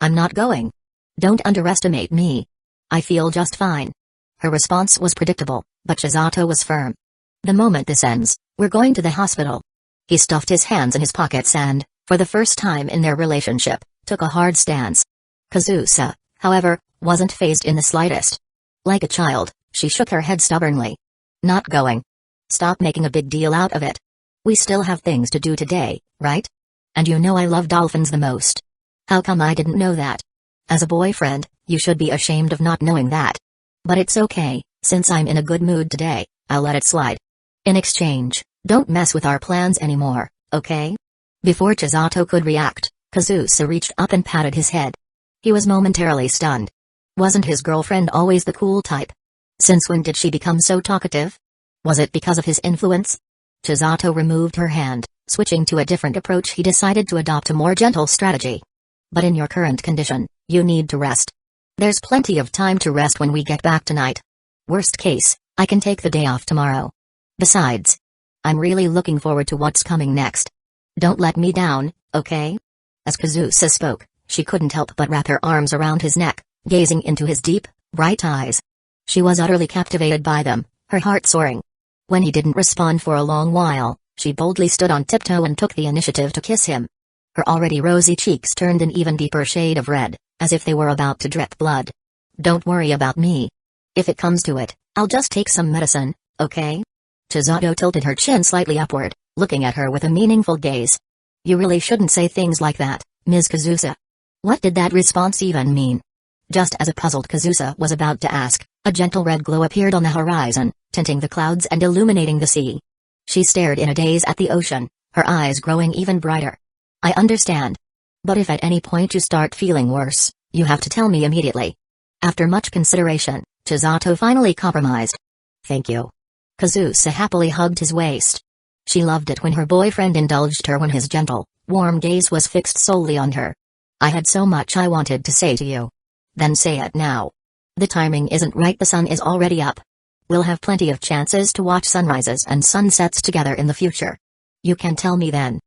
I'm not going. Don't underestimate me. I feel just fine. Her response was predictable, but Chisato was firm. The moment this ends, we're going to the hospital. He stuffed his hands in his pockets and, for the first time in their relationship, took a hard stance. Kazusa, however, wasn't fazed in the slightest. Like a child, she shook her head stubbornly. Not going. Stop making a big deal out of it. We still have things to do today, right? And you know I love dolphins the most. How come I didn't know that? As a boyfriend, you should be ashamed of not knowing that. But it's okay, since I'm in a good mood today, I'll let it slide. In exchange, don't mess with our plans anymore, okay? Before Chisato could react, Kazusa reached up and patted his head. He was momentarily stunned. Wasn't his girlfriend always the cool type? Since when did she become so talkative? Was it because of his influence? Chisato removed her hand, switching to a different approach. He decided to adopt a more gentle strategy. But in your current condition, you need to rest. There's plenty of time to rest when we get back tonight. Worst case, I can take the day off tomorrow. Besides, I'm really looking forward to what's coming next. Don't let me down, okay? As Kazusa spoke, she couldn't help but wrap her arms around his neck, gazing into his deep, bright eyes. She was utterly captivated by them, her heart soaring. When he didn't respond for a long while, she boldly stood on tiptoe and took the initiative to kiss him. Her already rosy cheeks turned an even deeper shade of red, as if they were about to drip blood. Don't worry about me. If it comes to it, I'll just take some medicine, okay? Chisato tilted her chin slightly upward, looking at her with a meaningful gaze. You really shouldn't say things like that, Ms. Kazusa. What did that response even mean? Just as a puzzled Kazusa was about to ask, a gentle red glow appeared on the horizon, tinting the clouds and illuminating the sea. She stared in a daze at the ocean, her eyes growing even brighter. I understand. But if at any point you start feeling worse, you have to tell me immediately. After much consideration, Chisato finally compromised. Thank you. Kazusa happily hugged his waist. She loved it when her boyfriend indulged her when his gentle, warm gaze was fixed solely on her. I had so much I wanted to say to you. Then say it now. The timing isn't right, the sun is already up. We'll have plenty of chances to watch sunrises and sunsets together in the future. You can tell me then.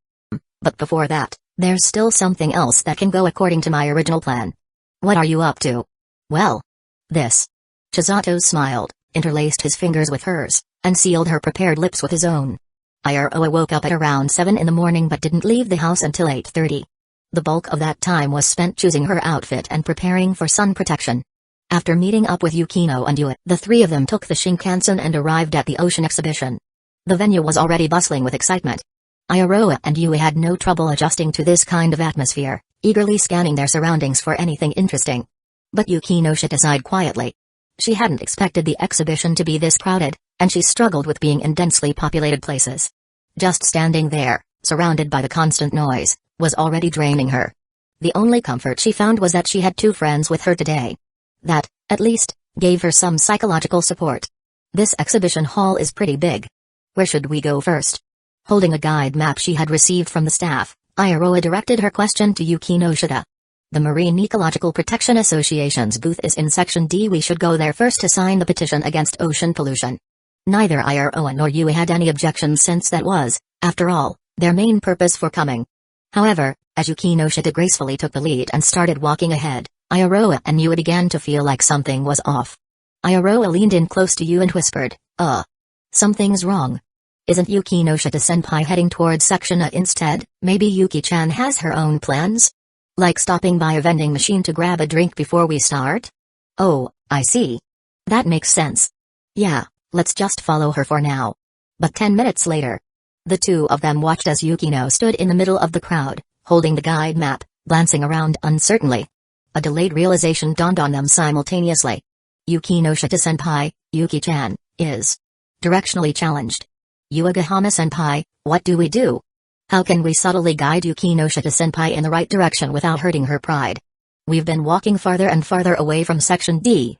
But before that, there's still something else that can go according to my original plan. What are you up to? Well, this. Chisato smiled, interlaced his fingers with hers, and sealed her prepared lips with his own. Iroha woke up at around 7 in the morning but didn't leave the house until 8:30. The bulk of that time was spent choosing her outfit and preparing for sun protection. After meeting up with Yukino and Yue, the three of them took the Shinkansen and arrived at the ocean exhibition. The venue was already bustling with excitement. Iroha and Yue had no trouble adjusting to this kind of atmosphere, eagerly scanning their surroundings for anything interesting. But Yukino shut aside quietly. She hadn't expected the exhibition to be this crowded, and she struggled with being in densely populated places. Just standing there, surrounded by the constant noise, was already draining her. The only comfort she found was that she had two friends with her today. That, at least, gave her some psychological support. This exhibition hall is pretty big. Where should we go first? Holding a guide map she had received from the staff, Iroha directed her question to Yukino Shida. The Marine Ecological Protection Association's booth is in Section D. We should go there first to sign the petition against ocean pollution. Neither Iroha nor Yue had any objections since that was, after all, their main purpose for coming. However, as Yukino Shida gracefully took the lead and started walking ahead, Iroha and Yue began to feel like something was off. Iroha leaned in close to Yue and whispered, something's wrong. Isn't Yukino Shida-senpai heading towards Section A instead? Maybe Yuki-chan has her own plans? Like stopping by a vending machine to grab a drink before we start? Oh, I see. That makes sense. Yeah, let's just follow her for now. But 10 minutes later, the two of them watched as Yukino stood in the middle of the crowd, holding the guide map, glancing around uncertainly. A delayed realization dawned on them simultaneously. Yuki no Shita-senpai, Yuki-chan, is directionally challenged. Uchiha-senpai, what do we do? How can we subtly guide Yuki no Shita-senpai in the right direction without hurting her pride? We've been walking farther and farther away from Section D.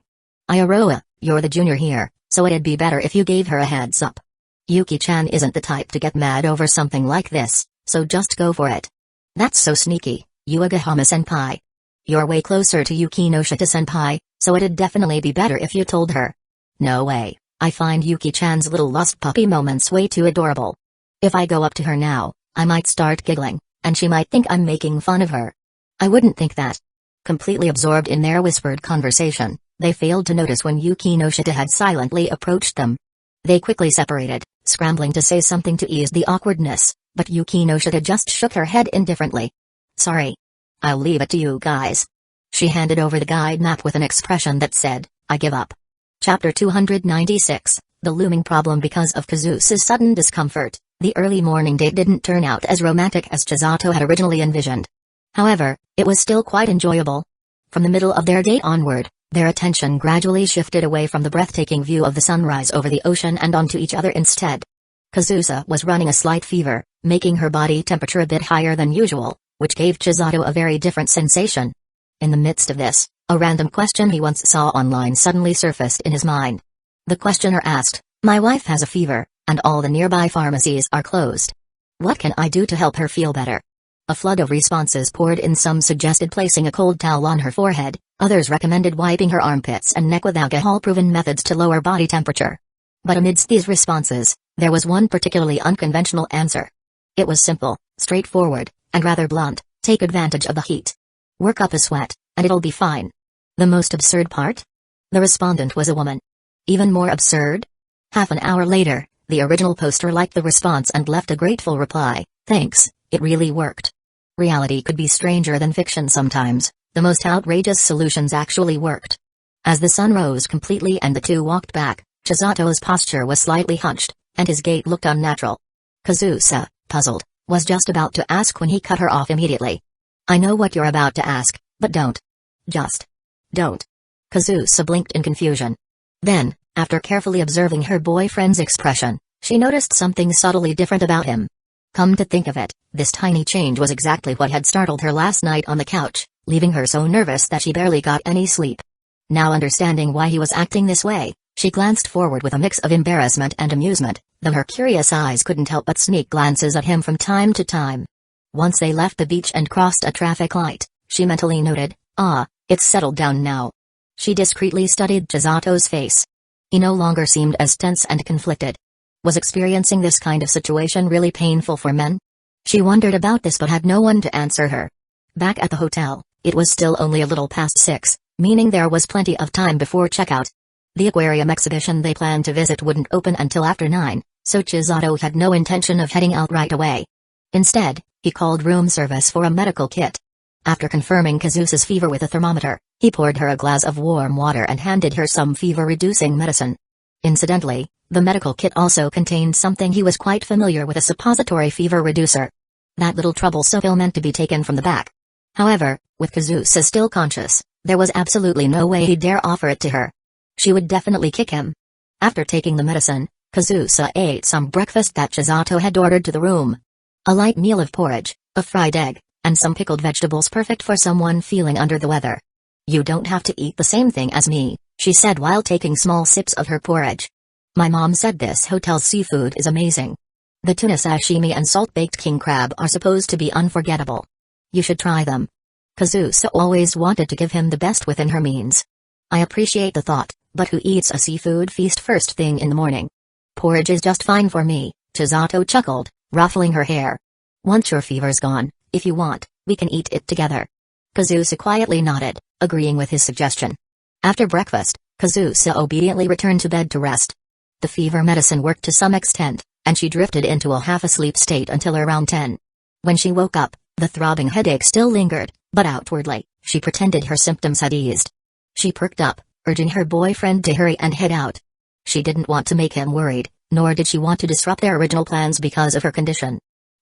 Iroha, you're the junior here, so it'd be better if you gave her a heads up. Yuki-chan isn't the type to get mad over something like this, so just go for it. That's so sneaky, Uchiha-senpai. You're way closer to Yuki no Shita-senpai, so it'd definitely be better if you told her. No way, I find Yuki-chan's little lust puppy moments way too adorable. If I go up to her now, I might start giggling, and she might think I'm making fun of her. I wouldn't think that. Completely absorbed in their whispered conversation, they failed to notice when Yuki no Shita had silently approached them. They quickly separated, scrambling to say something to ease the awkwardness, but Yuki no Shita just shook her head indifferently. Sorry. I'll leave it to you guys. She handed over the guide map with an expression that said, I give up. Chapter 296, The Looming Problem. Because of Kazusa's sudden discomfort, the early morning date didn't turn out as romantic as Chisato had originally envisioned. However, it was still quite enjoyable. From the middle of their date onward, their attention gradually shifted away from the breathtaking view of the sunrise over the ocean and onto each other instead. Kazusa was running a slight fever, making her body temperature a bit higher than usual, which gave Chisato a very different sensation. In the midst of this, a random question he once saw online suddenly surfaced in his mind. The questioner asked, My wife has a fever, and all the nearby pharmacies are closed. What can I do to help her feel better? A flood of responses poured in. Some suggested placing a cold towel on her forehead, others recommended wiping her armpits and neck with alcohol-proven methods to lower body temperature. But amidst these responses, there was one particularly unconventional answer. It was simple, straightforward, and rather blunt: take advantage of the heat. Work up a sweat, and it'll be fine. The most absurd part? The respondent was a woman. Even more absurd? Half an hour later, the original poster liked the response and left a grateful reply, thanks, it really worked. Reality could be stranger than fiction sometimes. The most outrageous solutions actually worked. As the sun rose completely and the two walked back, Chisato's posture was slightly hunched, and his gait looked unnatural. Kazusa, puzzled, was just about to ask when he cut her off immediately. I know what you're about to ask, but don't. Just don't. Kazusa blinked in confusion. Then, after carefully observing her boyfriend's expression, she noticed something subtly different about him. Come to think of it, this tiny change was exactly what had startled her last night on the couch, leaving her so nervous that she barely got any sleep. Now understanding why he was acting this way, she glanced forward with a mix of embarrassment and amusement, though her curious eyes couldn't help but sneak glances at him from time to time. Once they left the beach and crossed a traffic light, she mentally noted, it's settled down now. She discreetly studied Chisato's face. He no longer seemed as tense and conflicted. Was experiencing this kind of situation really painful for men? She wondered about this but had no one to answer her. Back at the hotel, it was still only a little past 6, meaning there was plenty of time before checkout. The aquarium exhibition they planned to visit wouldn't open until after 9, so Chisato had no intention of heading out right away. Instead, he called room service for a medical kit. After confirming Kazusa's fever with a thermometer, he poured her a glass of warm water and handed her some fever-reducing medicine. Incidentally, the medical kit also contained something he was quite familiar with: a suppository fever reducer. That little troublesome pill meant to be taken from the back. However, with Kazusa still conscious, there was absolutely no way he'd dare offer it to her. She would definitely kick him. After taking the medicine, Kazusa ate some breakfast that Chisato had ordered to the room. A light meal of porridge, a fried egg, and some pickled vegetables, perfect for someone feeling under the weather. You don't have to eat the same thing as me, she said while taking small sips of her porridge. My mom said this hotel's seafood is amazing. The tuna sashimi and salt-baked king crab are supposed to be unforgettable. You should try them. Kazusa always wanted to give him the best within her means. I appreciate the thought, but who eats a seafood feast first thing in the morning? Porridge is just fine for me, Chisato chuckled, ruffling her hair. Once your fever's gone, if you want, we can eat it together. Kazusa quietly nodded, agreeing with his suggestion. After breakfast, Kazusa obediently returned to bed to rest. The fever medicine worked to some extent, and she drifted into a half-asleep state until around 10. When she woke up, the throbbing headache still lingered, but outwardly, she pretended her symptoms had eased. She perked up, urging her boyfriend to hurry and head out. She didn't want to make him worried, nor did she want to disrupt their original plans because of her condition.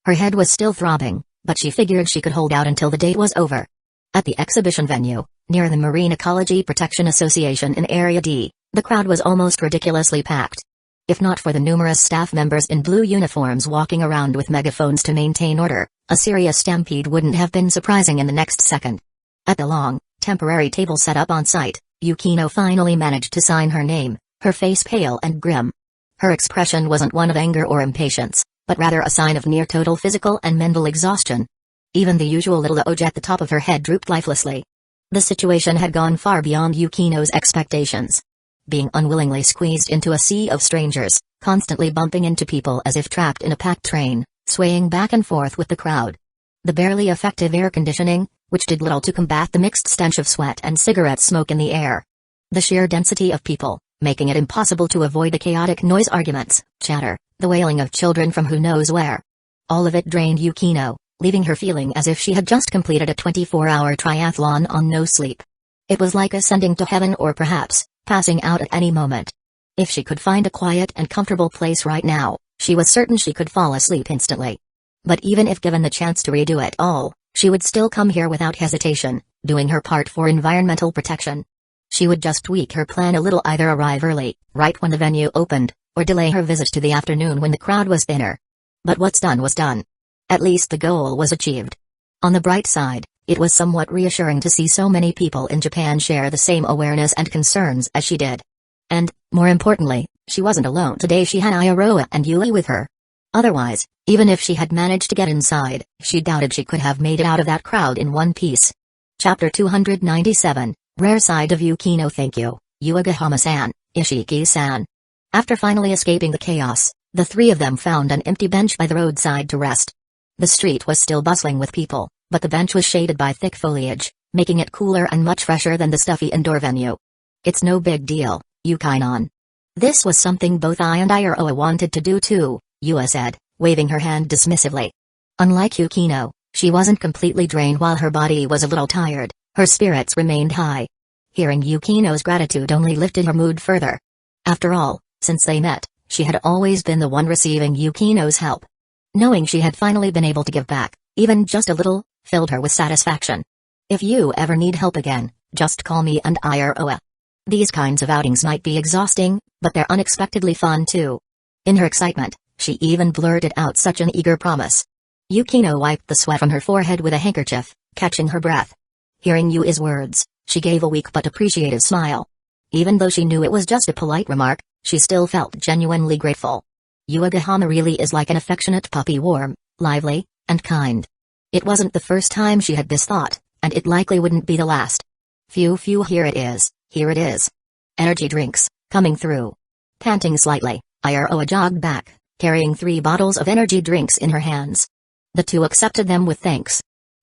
Her head was still throbbing, but she figured she could hold out until the date was over. At the exhibition venue, near the Marine Ecology Protection Association in Area D, the crowd was almost ridiculously packed. If not for the numerous staff members in blue uniforms walking around with megaphones to maintain order, a serious stampede wouldn't have been surprising in the next second. At the long, temporary table set up on site, Yukino finally managed to sign her name, her face pale and grim. Her expression wasn't one of anger or impatience, but rather a sign of near total physical and mental exhaustion. Even the usual little oge at the top of her head drooped lifelessly. The situation had gone far beyond Yukino's expectations. Being unwillingly squeezed into a sea of strangers, constantly bumping into people as if trapped in a packed train, swaying back and forth with the crowd. The barely effective air conditioning, which did little to combat the mixed stench of sweat and cigarette smoke in the air. The sheer density of people, making it impossible to avoid the chaotic noise, arguments, chatter, the wailing of children from who knows where. All of it drained Yukino, leaving her feeling as if she had just completed a 24-hour triathlon on no sleep. It was like ascending to heaven or perhaps passing out at any moment. If she could find a quiet and comfortable place right now, she was certain she could fall asleep instantly. But even if given the chance to redo it all, she would still come here without hesitation, doing her part for environmental protection. She would just tweak her plan a little, either arrive early, right when the venue opened, or delay her visit to the afternoon when the crowd was thinner. But what's done was done. At least the goal was achieved. On the bright side, it was somewhat reassuring to see so many people in Japan share the same awareness and concerns as she did. And, more importantly, she wasn't alone today. She had Iroha and Yui with her. Otherwise, even if she had managed to get inside, she doubted she could have made it out of that crowd in one piece. Chapter 297, Rare Side of Yukino. Thank you, Uchiha-san, Ishiki-san. After finally escaping the chaos, the three of them found an empty bench by the roadside to rest. The street was still bustling with people, but the bench was shaded by thick foliage, making it cooler and much fresher than the stuffy indoor venue. It's no big deal, Yukainon. This was something both I and Iroha wanted to do too, Yua said, waving her hand dismissively. Unlike Yukino, she wasn't completely drained. While her body was a little tired, her spirits remained high. Hearing Yukino's gratitude only lifted her mood further. After all, since they met, she had always been the one receiving Yukino's help. Knowing she had finally been able to give back, even just a little, filled her with satisfaction. If you ever need help again, just call me and Iroha. These kinds of outings might be exhausting, but they're unexpectedly fun too. In her excitement, she even blurted out such an eager promise. Yukino wiped the sweat from her forehead with a handkerchief, catching her breath. Hearing Yui's words, she gave a weak but appreciative smile. Even though she knew it was just a polite remark, she still felt genuinely grateful. Uchiha really is like an affectionate puppy, warm, lively, and kind. It wasn't the first time she had this thought, and it likely wouldn't be the last. Phew, here it is, here it is. Energy drinks, coming through. Panting slightly, Iroha jogged back, carrying 3 bottles of energy drinks in her hands. The two accepted them with thanks.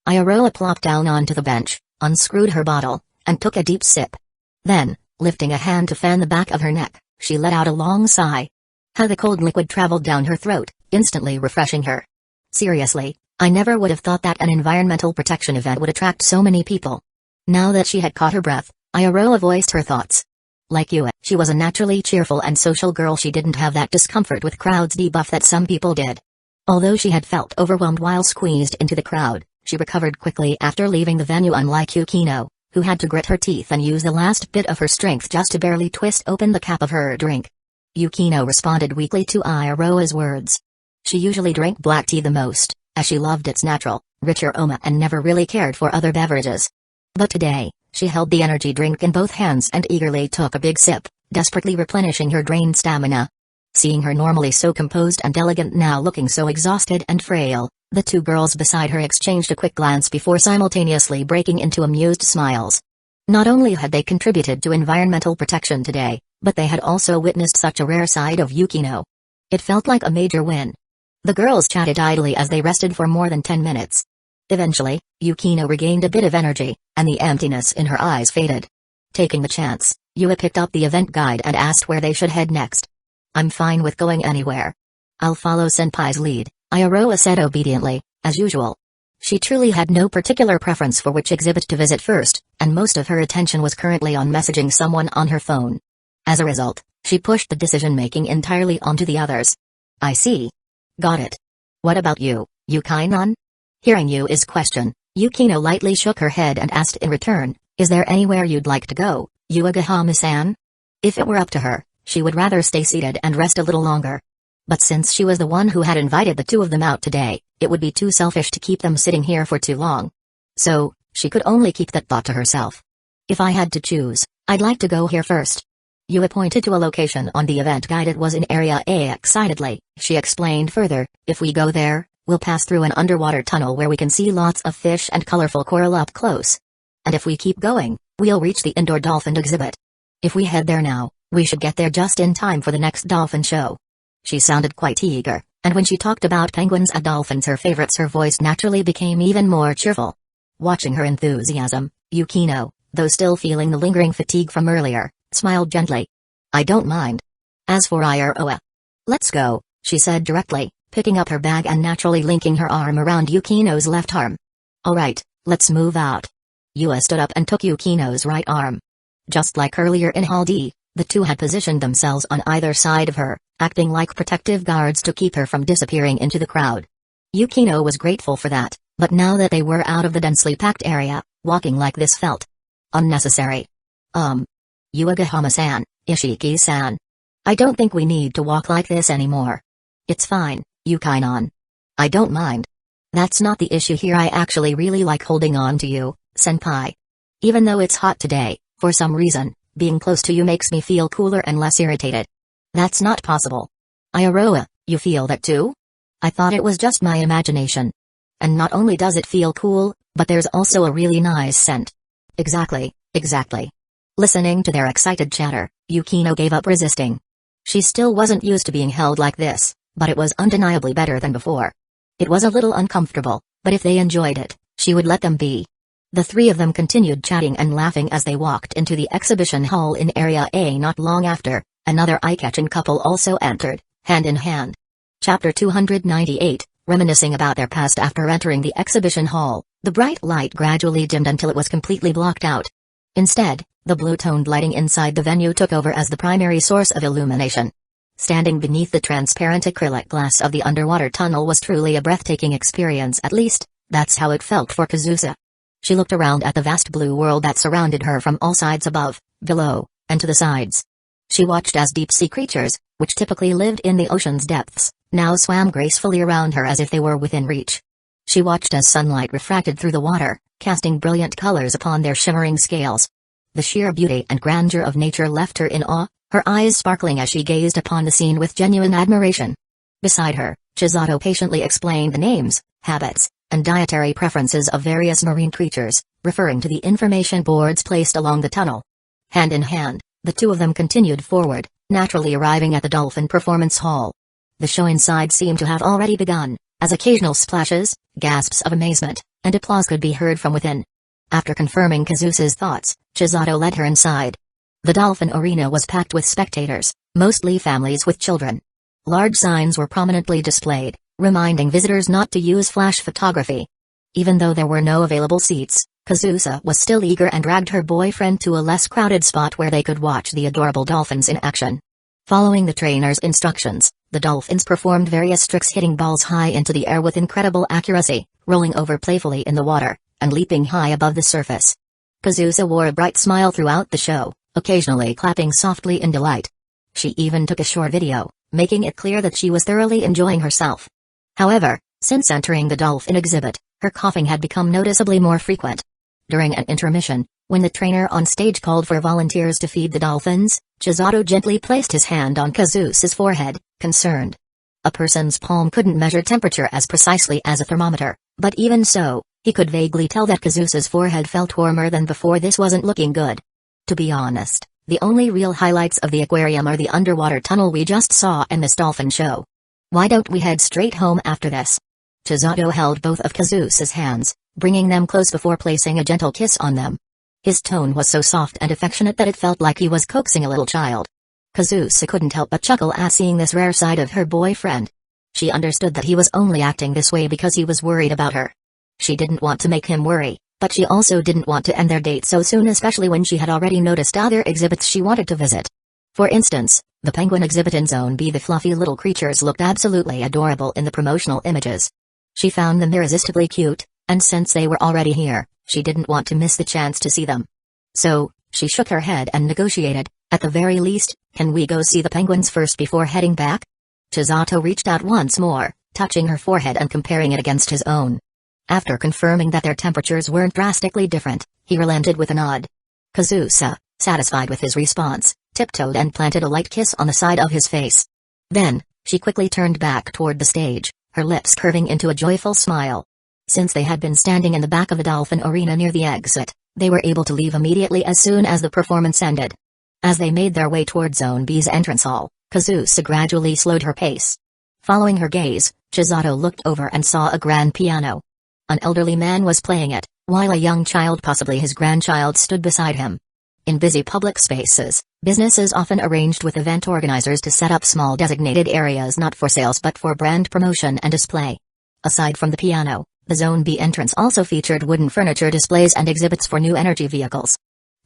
Iroha plopped down onto the bench, unscrewed her bottle, and took a deep sip. Then, lifting a hand to fan the back of her neck, she let out a long sigh. How the cold liquid traveled down her throat, instantly refreshing her. Seriously, I never would have thought that an environmental protection event would attract so many people. Now that she had caught her breath, Iroha voiced her thoughts. Like Yui, she was a naturally cheerful and social girl. She didn't have that discomfort with crowds debuff that some people did. Although she had felt overwhelmed while squeezed into the crowd, she recovered quickly after leaving the venue, unlike Yukino, who had to grit her teeth and use the last bit of her strength just to barely twist open the cap of her drink. Yukino responded weakly to Iroha's words. She usually drank black tea the most, as she loved its natural, rich aroma and never really cared for other beverages. But today, she held the energy drink in both hands and eagerly took a big sip, desperately replenishing her drained stamina. Seeing her normally so composed and elegant now looking so exhausted and frail, the two girls beside her exchanged a quick glance before simultaneously breaking into amused smiles. Not only had they contributed to environmental protection today, but they had also witnessed such a rare side of Yukino. It felt like a major win. The girls chatted idly as they rested for more than 10 minutes. Eventually, Yukino regained a bit of energy, and the emptiness in her eyes faded. Taking the chance, Yui picked up the event guide and asked where they should head next. I'm fine with going anywhere. I'll follow Senpai's lead, Iroha said obediently, as usual. She truly had no particular preference for which exhibit to visit first, and most of her attention was currently on messaging someone on her phone. As a result, she pushed the decision-making entirely onto the others. I see. Got it. What about you, Yukainon? Hearing Yu's question, Yukino lightly shook her head and asked in return, "Is there anywhere you'd like to go, Uchiha-san?" If it were up to her, she would rather stay seated and rest a little longer. But since she was the one who had invited the two of them out today, it would be too selfish to keep them sitting here for too long. So, she could only keep that thought to herself. "If I had to choose, I'd like to go here first." Yui pointed to a location on the event guide. It was in Area A. Excitedly, she explained further, "If we go there, we'll pass through an underwater tunnel where we can see lots of fish and colorful coral up close. And if we keep going, we'll reach the indoor dolphin exhibit. If we head there now, we should get there just in time for the next dolphin show." She sounded quite eager, and when she talked about penguins and dolphins, her favorites, her voice naturally became even more cheerful. Watching her enthusiasm, Yukino, though still feeling the lingering fatigue from earlier, smiled gently. "I don't mind. As for Iroha, let's go," she said directly, picking up her bag and naturally linking her arm around Yukino's left arm. "Alright, let's move out." Yua stood up and took Yukino's right arm. Just like earlier in Hall D, the two had positioned themselves on either side of her, acting like protective guards to keep her from disappearing into the crowd. Yukino was grateful for that, but now that they were out of the densely packed area, walking like this felt unnecessary. Uchiha-san, Ishiki-san. I don't think we need to walk like this anymore. It's fine, Yukino. I don't mind. That's not the issue here. I actually really like holding on to you, senpai. Even though it's hot today, for some reason, being close to you makes me feel cooler and less irritated. That's not possible. Iroha, you feel that too? I thought it was just my imagination. And not only does it feel cool, but there's also a really nice scent. Exactly. Listening to their excited chatter, Yukino gave up resisting. She still wasn't used to being held like this, but it was undeniably better than before. It was a little uncomfortable, but if they enjoyed it, she would let them be. The three of them continued chatting and laughing as they walked into the exhibition hall in Area A. Not long after, another eye-catching couple also entered, hand in hand. Chapter 298, Reminiscing about their past. After entering the exhibition hall, the bright light gradually dimmed until it was completely blocked out. Instead, the blue-toned lighting inside the venue took over as the primary source of illumination. Standing beneath the transparent acrylic glass of the underwater tunnel was truly a breathtaking experience. At least, that's how it felt for Kazusa. She looked around at the vast blue world that surrounded her from all sides, above, below, and to the sides. She watched as deep-sea creatures, which typically lived in the ocean's depths, now swam gracefully around her as if they were within reach. She watched as sunlight refracted through the water, casting brilliant colors upon their shimmering scales. The sheer beauty and grandeur of nature left her in awe, her eyes sparkling as she gazed upon the scene with genuine admiration. Beside her, Chisato patiently explained the names, habits, and dietary preferences of various marine creatures, referring to the information boards placed along the tunnel. Hand in hand, the two of them continued forward, naturally arriving at the Dolphin Performance Hall. The show inside seemed to have already begun, as occasional splashes, gasps of amazement, and applause could be heard from within. After confirming Kazusa's thoughts, Chisato led her inside. The Dolphin Arena was packed with spectators, mostly families with children. Large signs were prominently displayed, reminding visitors not to use flash photography. Even though there were no available seats, Kazusa was still eager and dragged her boyfriend to a less crowded spot where they could watch the adorable dolphins in action. Following the trainer's instructions, the dolphins performed various tricks, hitting balls high into the air with incredible accuracy, rolling over playfully in the water, and leaping high above the surface. Kazusa wore a bright smile throughout the show, occasionally clapping softly in delight. She even took a short video, making it clear that she was thoroughly enjoying herself. However, since entering the dolphin exhibit, her coughing had become noticeably more frequent. During an intermission, when the trainer on stage called for volunteers to feed the dolphins, Chisato gently placed his hand on Kazusa's forehead, concerned. A person's palm couldn't measure temperature as precisely as a thermometer, but even so, he could vaguely tell that Kazusa's forehead felt warmer than before. This wasn't looking good. To be honest, the only real highlights of the aquarium are the underwater tunnel we just saw and this dolphin show. Why don't we head straight home after this? Chisato held both of Kazusa's hands, bringing them close before placing a gentle kiss on them. His tone was so soft and affectionate that it felt like he was coaxing a little child. Kazusa couldn't help but chuckle at seeing this rare side of her boyfriend. She understood that he was only acting this way because he was worried about her. She didn't want to make him worry, but she also didn't want to end their date so soon, especially when she had already noticed other exhibits she wanted to visit. For instance, the penguin exhibit in Zone B. The fluffy little creatures looked absolutely adorable in the promotional images. She found them irresistibly cute, and since they were already here, she didn't want to miss the chance to see them. So, she shook her head and negotiated, "At the very least, can we go see the penguins first before heading back?" Chisato reached out once more, touching her forehead and comparing it against his own. After confirming that their temperatures weren't drastically different, he relented with a nod. Kazusa, satisfied with his response, tiptoed and planted a light kiss on the side of his face. Then, she quickly turned back toward the stage, her lips curving into a joyful smile. Since they had been standing in the back of the dolphin arena near the exit, they were able to leave immediately as soon as the performance ended. As they made their way toward Zone B's entrance hall, Kazusa gradually slowed her pace. Following her gaze, Chisato looked over and saw a grand piano. An elderly man was playing it, while a young child, possibly his grandchild, stood beside him. In busy public spaces, businesses often arranged with event organizers to set up small designated areas not for sales but for brand promotion and display. Aside from the piano, the Zone B entrance also featured wooden furniture displays and exhibits for new energy vehicles.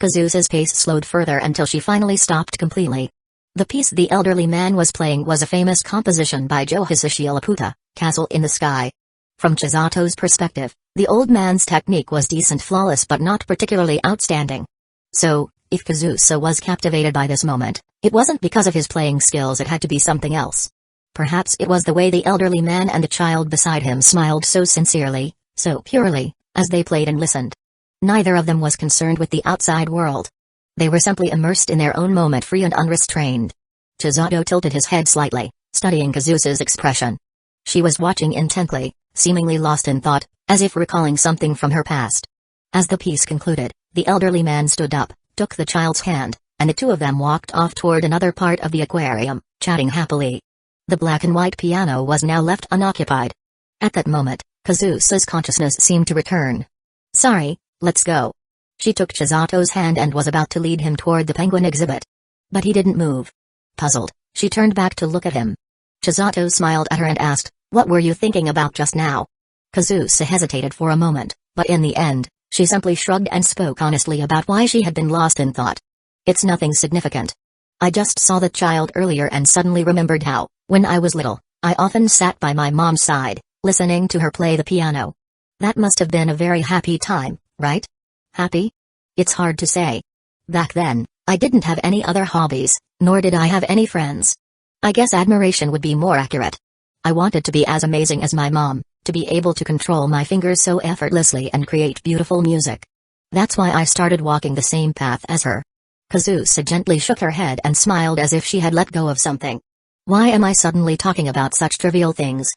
Kazusa's pace slowed further until she finally stopped completely. The piece the elderly man was playing was a famous composition by Joe Hisaishi Laputa, Castle in the Sky. From Chisato's perspective, the old man's technique was decent, flawless, but not particularly outstanding. So, if Kazusa was captivated by this moment, it wasn't because of his playing skills, it had to be something else. Perhaps it was the way the elderly man and the child beside him smiled so sincerely, so purely, as they played and listened. Neither of them was concerned with the outside world. They were simply immersed in their own moment, free and unrestrained. Chisato tilted his head slightly, studying Kazusa's expression. She was watching intently, seemingly lost in thought, as if recalling something from her past. As the piece concluded, the elderly man stood up, took the child's hand, and the two of them walked off toward another part of the aquarium, chatting happily. The black and white piano was now left unoccupied. At that moment, Kazusa's consciousness seemed to return. "Sorry, let's go." She took Chisato's hand and was about to lead him toward the penguin exhibit. But he didn't move. Puzzled, she turned back to look at him. Chisato smiled at her and asked, "What were you thinking about just now?" Kazusa hesitated for a moment, but in the end, she simply shrugged and spoke honestly about why she had been lost in thought. "It's nothing significant. I just saw the child earlier and suddenly remembered how, when I was little, I often sat by my mom's side, listening to her play the piano. That must have been a very happy time, right?" "Happy? It's hard to say. Back then, I didn't have any other hobbies, nor did I have any friends. I guess admiration would be more accurate. I wanted to be as amazing as my mom, to be able to control my fingers so effortlessly and create beautiful music. That's why I started walking the same path as her." Kazusa gently shook her head and smiled as if she had let go of something. "Why am I suddenly talking about such trivial things?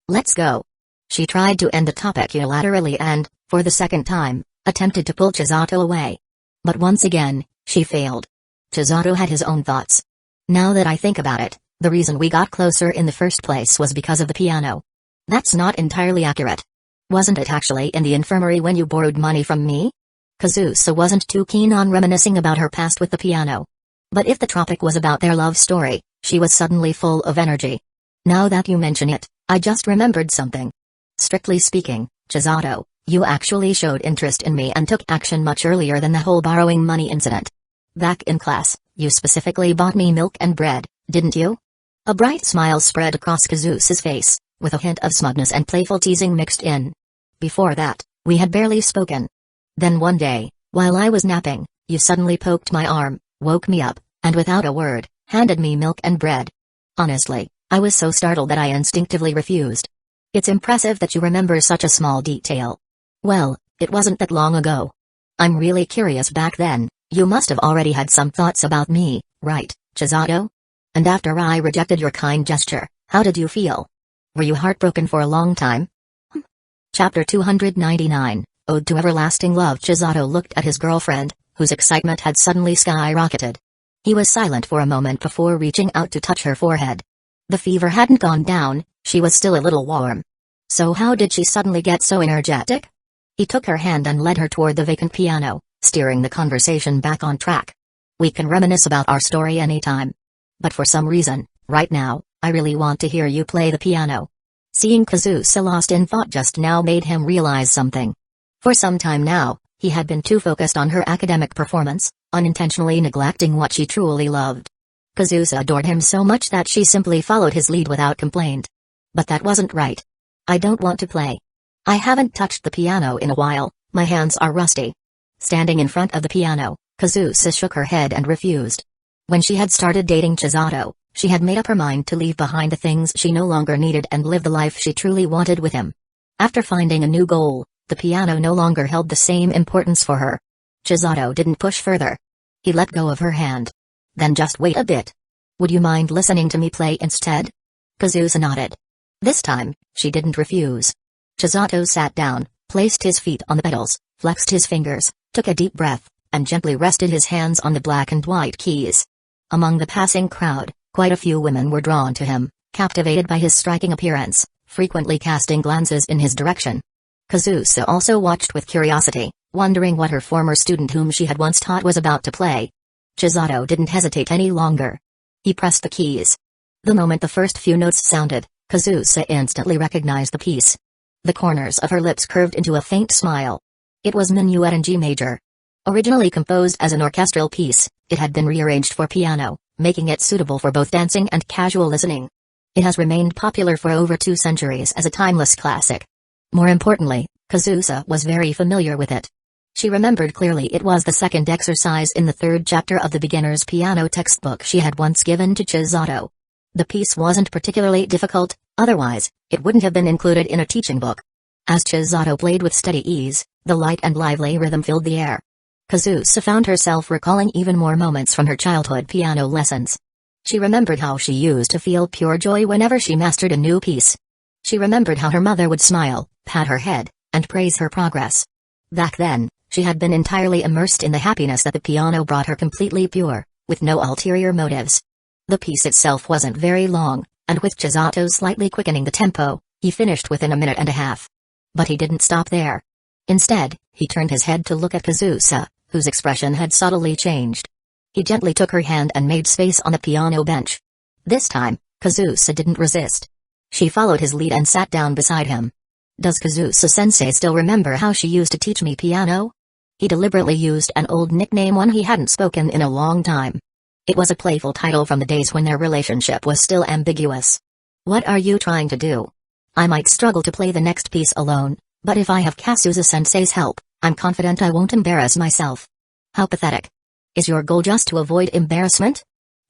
Let's go." She tried to end the topic unilaterally and, for the second time, attempted to pull Chisato away. But once again, she failed. Chisato had his own thoughts. "Now that I think about it, the reason we got closer in the first place was because of the piano." "That's not entirely accurate. Wasn't it actually in the infirmary when you borrowed money from me?" Kazusa wasn't too keen on reminiscing about her past with the piano. But if the topic was about their love story, she was suddenly full of energy. "Now that you mention it, I just remembered something. Strictly speaking, Chisato, you actually showed interest in me and took action much earlier than the whole borrowing money incident. Back in class, you specifically bought me milk and bread, didn't you?" A bright smile spread across Kazusa's face, with a hint of smugness and playful teasing mixed in. "Before that, we had barely spoken. Then one day, while I was napping, you suddenly poked my arm, woke me up, and without a word, handed me milk and bread. Honestly, I was so startled that I instinctively refused. It's impressive that you remember such a small detail. Well, it wasn't that long ago. I'm really curious, back then, you must have already had some thoughts about me, right, Chisato? And after I rejected your kind gesture, how did you feel? Were you heartbroken for a long time?" Chapter 299, Ode to Everlasting Love. Chisato looked at his girlfriend, whose excitement had suddenly skyrocketed. He was silent for a moment before reaching out to touch her forehead. The fever hadn't gone down, she was still a little warm. So how did she suddenly get so energetic? He took her hand and led her toward the vacant piano, steering the conversation back on track. "We can reminisce about our story anytime. But for some reason, right now, I really want to hear you play the piano." Seeing Kazusa lost in thought just now made him realize something. For some time now, he had been too focused on her academic performance, unintentionally neglecting what she truly loved. Kazusa adored him so much that she simply followed his lead without complaint. But that wasn't right. I don't want to play. I haven't touched the piano in a while, my hands are rusty. Standing in front of the piano, Kazusa shook her head and refused. When she had started dating Chisato, she had made up her mind to leave behind the things she no longer needed and live the life she truly wanted with him. After finding a new goal, the piano no longer held the same importance for her. Chisato didn't push further. He let go of her hand. Then just wait a bit. Would you mind listening to me play instead? Kazusa nodded. This time, she didn't refuse. Chisato sat down, placed his feet on the pedals, flexed his fingers, took a deep breath, and gently rested his hands on the black and white keys. Among the passing crowd, quite a few women were drawn to him, captivated by his striking appearance, frequently casting glances in his direction. Kazusa also watched with curiosity, wondering what her former student whom she had once taught was about to play. Chisato didn't hesitate any longer. He pressed the keys. The moment the first few notes sounded, Kazusa instantly recognized the piece. The corners of her lips curved into a faint smile. It was Minuet in G major. Originally composed as an orchestral piece, it had been rearranged for piano, making it suitable for both dancing and casual listening. It has remained popular for over 2 centuries as a timeless classic. More importantly, Kazusa was very familiar with it. She remembered clearly it was the second exercise in the 3rd chapter of the beginner's piano textbook she had once given to Chisato. The piece wasn't particularly difficult, otherwise, it wouldn't have been included in a teaching book. As Chisato played with steady ease, the light and lively rhythm filled the air. Kazusa found herself recalling even more moments from her childhood piano lessons. She remembered how she used to feel pure joy whenever she mastered a new piece. She remembered how her mother would smile, pat her head, and praise her progress. Back then, she had been entirely immersed in the happiness that the piano brought her, completely pure, with no ulterior motives. The piece itself wasn't very long, and with Chisato slightly quickening the tempo, he finished within a minute and a half. But he didn't stop there. Instead, he turned his head to look at Kazusa, whose expression had subtly changed. He gently took her hand and made space on the piano bench. This time, Kazusa didn't resist. She followed his lead and sat down beside him. Does Kazusa-sensei still remember how she used to teach me piano? He deliberately used an old nickname, one he hadn't spoken in a long time. It was a playful title from the days when their relationship was still ambiguous. What are you trying to do? I might struggle to play the next piece alone, but if I have Kazusa-sensei's help, I'm confident I won't embarrass myself. How pathetic. Is your goal just to avoid embarrassment?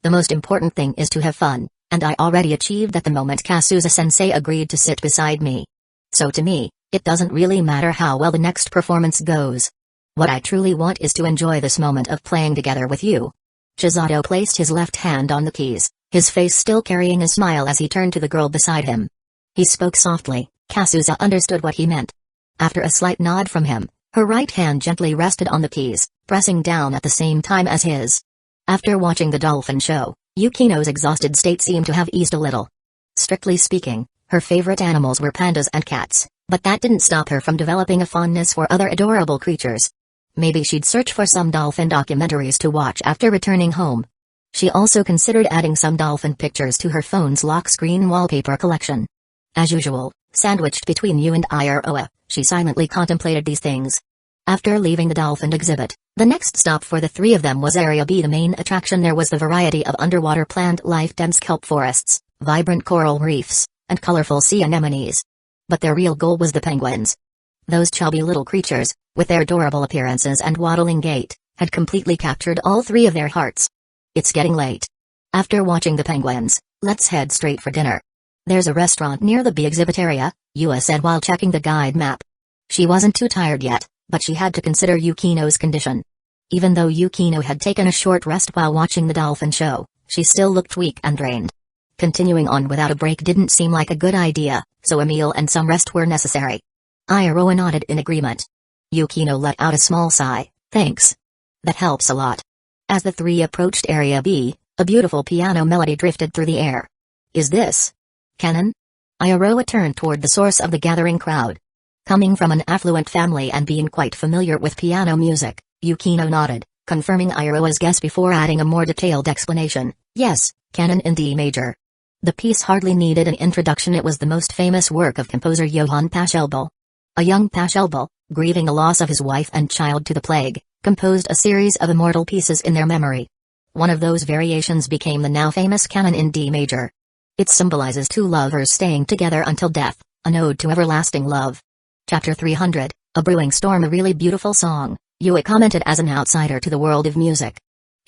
The most important thing is to have fun, and I already achieved that the moment Kazusa-sensei agreed to sit beside me. So to me, it doesn't really matter how well the next performance goes. What I truly want is to enjoy this moment of playing together with you. Chisato placed his left hand on the keys, his face still carrying a smile as he turned to the girl beside him. He spoke softly. Kazusa understood what he meant. After a slight nod from him, her right hand gently rested on the keys, pressing down at the same time as his. After watching the dolphin show, Yukino's exhausted state seemed to have eased a little. Strictly speaking, her favorite animals were pandas and cats, but that didn't stop her from developing a fondness for other adorable creatures. Maybe she'd search for some dolphin documentaries to watch after returning home. She also considered adding some dolphin pictures to her phone's lock screen wallpaper collection. As usual, sandwiched between you and Iroha, she silently contemplated these things. After leaving the dolphin exhibit, the next stop for the 3 of them was Area B. The main attraction there was the variety of underwater plant life, dense kelp forests, vibrant coral reefs, and colorful sea anemones. But their real goal was the penguins. Those chubby little creatures, with their adorable appearances and waddling gait, had completely captured all 3 of their hearts. It's getting late. After watching the penguins, let's head straight for dinner. There's a restaurant near the B exhibit area, Yua said while checking the guide map. She wasn't too tired yet, but she had to consider Yukino's condition. Even though Yukino had taken a short rest while watching the dolphin show, she still looked weak and drained. Continuing on without a break didn't seem like a good idea, so a meal and some rest were necessary. Iroha nodded in agreement. Yukino let out a small sigh. Thanks. That helps a lot. As the 3 approached Area B, a beautiful piano melody drifted through the air. Is this canon? Iroha turned toward the source of the gathering crowd. Coming from an affluent family and being quite familiar with piano music, Yukino nodded, confirming Iroha's guess before adding a more detailed explanation. Yes, canon in D major. The piece hardly needed an introduction. It was the most famous work of composer Johann Pachelbel. A young Pachelbel, grieving the loss of his wife and child to the plague, composed a series of immortal pieces in their memory. One of those variations became the now famous canon in D major. It symbolizes 2 lovers staying together until death, An Ode to Everlasting Love. Chapter 300, A Brewing Storm. A really beautiful song, Yui commented as an outsider to the world of music.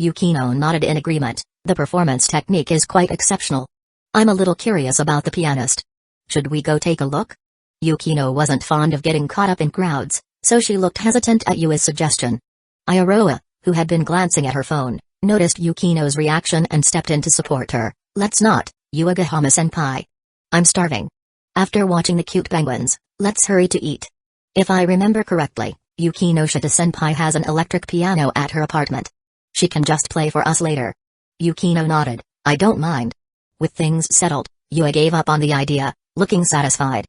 Yukino nodded in agreement. The performance technique is quite exceptional. I'm a little curious about the pianist. Should we go take a look? Yukino wasn't fond of getting caught up in crowds, so she looked hesitant at Yui's suggestion. Ayaroa, who had been glancing at her phone, noticed Yukino's reaction and stepped in to support her. Let's not, Yuigahama-senpai. I'm starving. After watching the cute penguins, let's hurry to eat. If I remember correctly, Yukino Shita-senpai has an electric piano at her apartment. She can just play for us later. Yukino nodded. I don't mind. With things settled, Yui gave up on the idea, looking satisfied.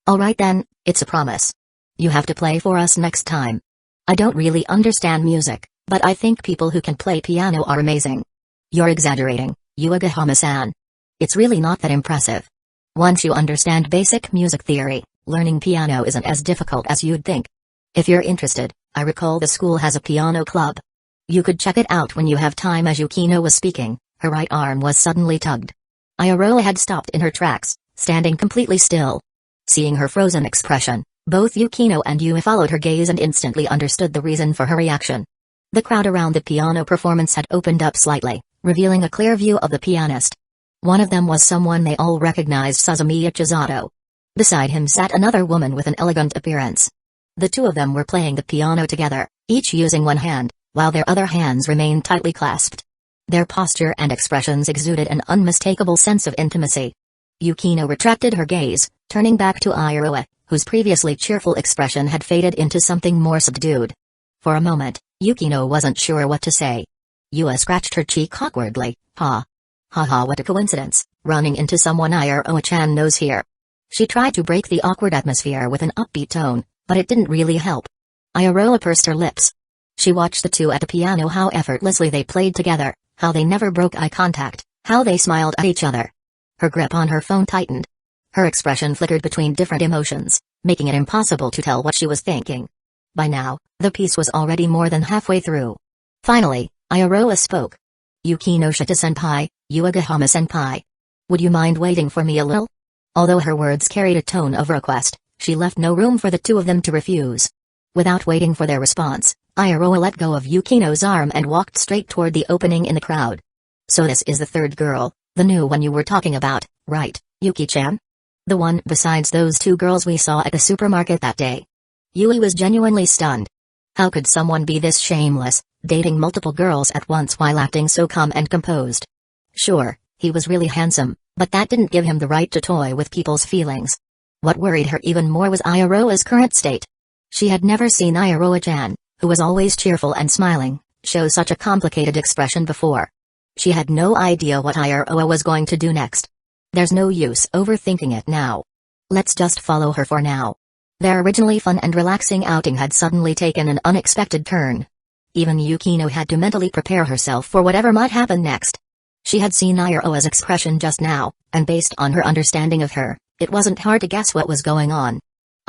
Alright then, it's a promise. You have to play for us next time. I don't really understand music, but I think people who can play piano are amazing. You're exaggerating, Yuigahama-san. It's really not that impressive. Once you understand basic music theory, learning piano isn't as difficult as you'd think. If you're interested, I recall the school has a piano club. You could check it out when you have time. As Yukino was speaking, her right arm was suddenly tugged. Ayaroa had stopped in her tracks, standing completely still. Seeing her frozen expression, both Yukino and Yui followed her gaze and instantly understood the reason for her reaction. The crowd around the piano performance had opened up slightly, revealing a clear view of the pianist. One of them was someone they all recognized, Suzumiya Chisato. Beside him sat another woman with an elegant appearance. The two of them were playing the piano together, each using one hand, while their other hands remained tightly clasped. Their posture and expressions exuded an unmistakable sense of intimacy. Yukino retracted her gaze, turning back to Ayaroa, whose previously cheerful expression had faded into something more subdued. For a moment, Yukino wasn't sure what to say. Yui scratched her cheek awkwardly. Ha, what a coincidence, running into someone Ayaroa-chan knows here. She tried to break the awkward atmosphere with an upbeat tone, but it didn't really help. Ayaroa pursed her lips. She watched the two at the piano, how effortlessly they played together, how they never broke eye contact, how they smiled at each other. Her grip on her phone tightened. Her expression flickered between different emotions, making it impossible to tell what she was thinking. By now, the piece was already more than halfway through. Finally, Ayaroa spoke. Yukino Shita-senpai, Yuigahama-senpai. Would you mind waiting for me a little? Although her words carried a tone of request, she left no room for the two of them to refuse. Without waiting for their response, Ayaroa let go of Yukino's arm and walked straight toward the opening in the crowd. So this is the third girl, the new one you were talking about, right, Yuki-chan? The one besides those two girls we saw at the supermarket that day. Yui was genuinely stunned. How could someone be this shameless, dating multiple girls at once while acting so calm and composed? Sure, he was really handsome, but that didn't give him the right to toy with people's feelings. What worried her even more was Ayaroa's current state. She had never seen Ayaroa-chan, who was always cheerful and smiling, show such a complicated expression before. She had no idea what Ayaroa was going to do next. There's no use overthinking it now. Let's just follow her for now. Their originally fun and relaxing outing had suddenly taken an unexpected turn. Even Yukino had to mentally prepare herself for whatever might happen next. She had seen Ayaroa's expression just now, and based on her understanding of her, it wasn't hard to guess what was going on.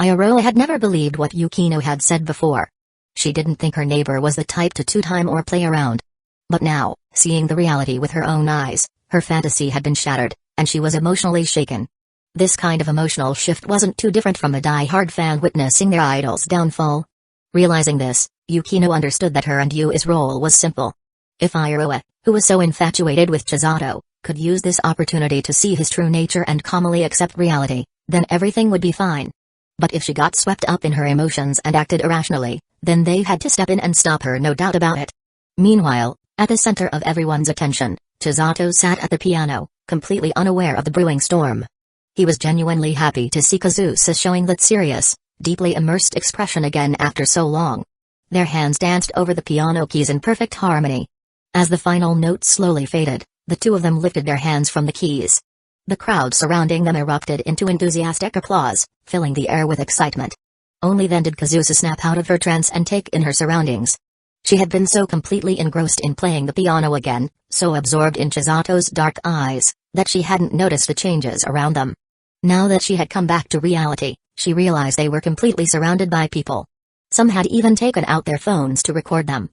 Ayaroa had never believed what Yukino had said before. She didn't think her neighbor was the type to two-time or play around. But now, seeing the reality with her own eyes, her fantasy had been shattered, and she was emotionally shaken. This kind of emotional shift wasn't too different from a die-hard fan witnessing their idol's downfall. Realizing this, Yukino understood that her and Yui's role was simple. If Ayaroa, who was so infatuated with Chisato, could use this opportunity to see his true nature and calmly accept reality, then everything would be fine. But if she got swept up in her emotions and acted irrationally, then they had to step in and stop her, no doubt about it. Meanwhile, at the center of everyone's attention, Chisato sat at the piano, completely unaware of the brewing storm. He was genuinely happy to see Kazusa showing that serious, deeply immersed expression again after so long. Their hands danced over the piano keys in perfect harmony. As the final note slowly faded, the two of them lifted their hands from the keys. The crowd surrounding them erupted into enthusiastic applause, filling the air with excitement. Only then did Kazusa snap out of her trance and take in her surroundings. She had been so completely engrossed in playing the piano again, so absorbed in Chisato's dark eyes, that she hadn't noticed the changes around them. Now that she had come back to reality, she realized they were completely surrounded by people. Some had even taken out their phones to record them.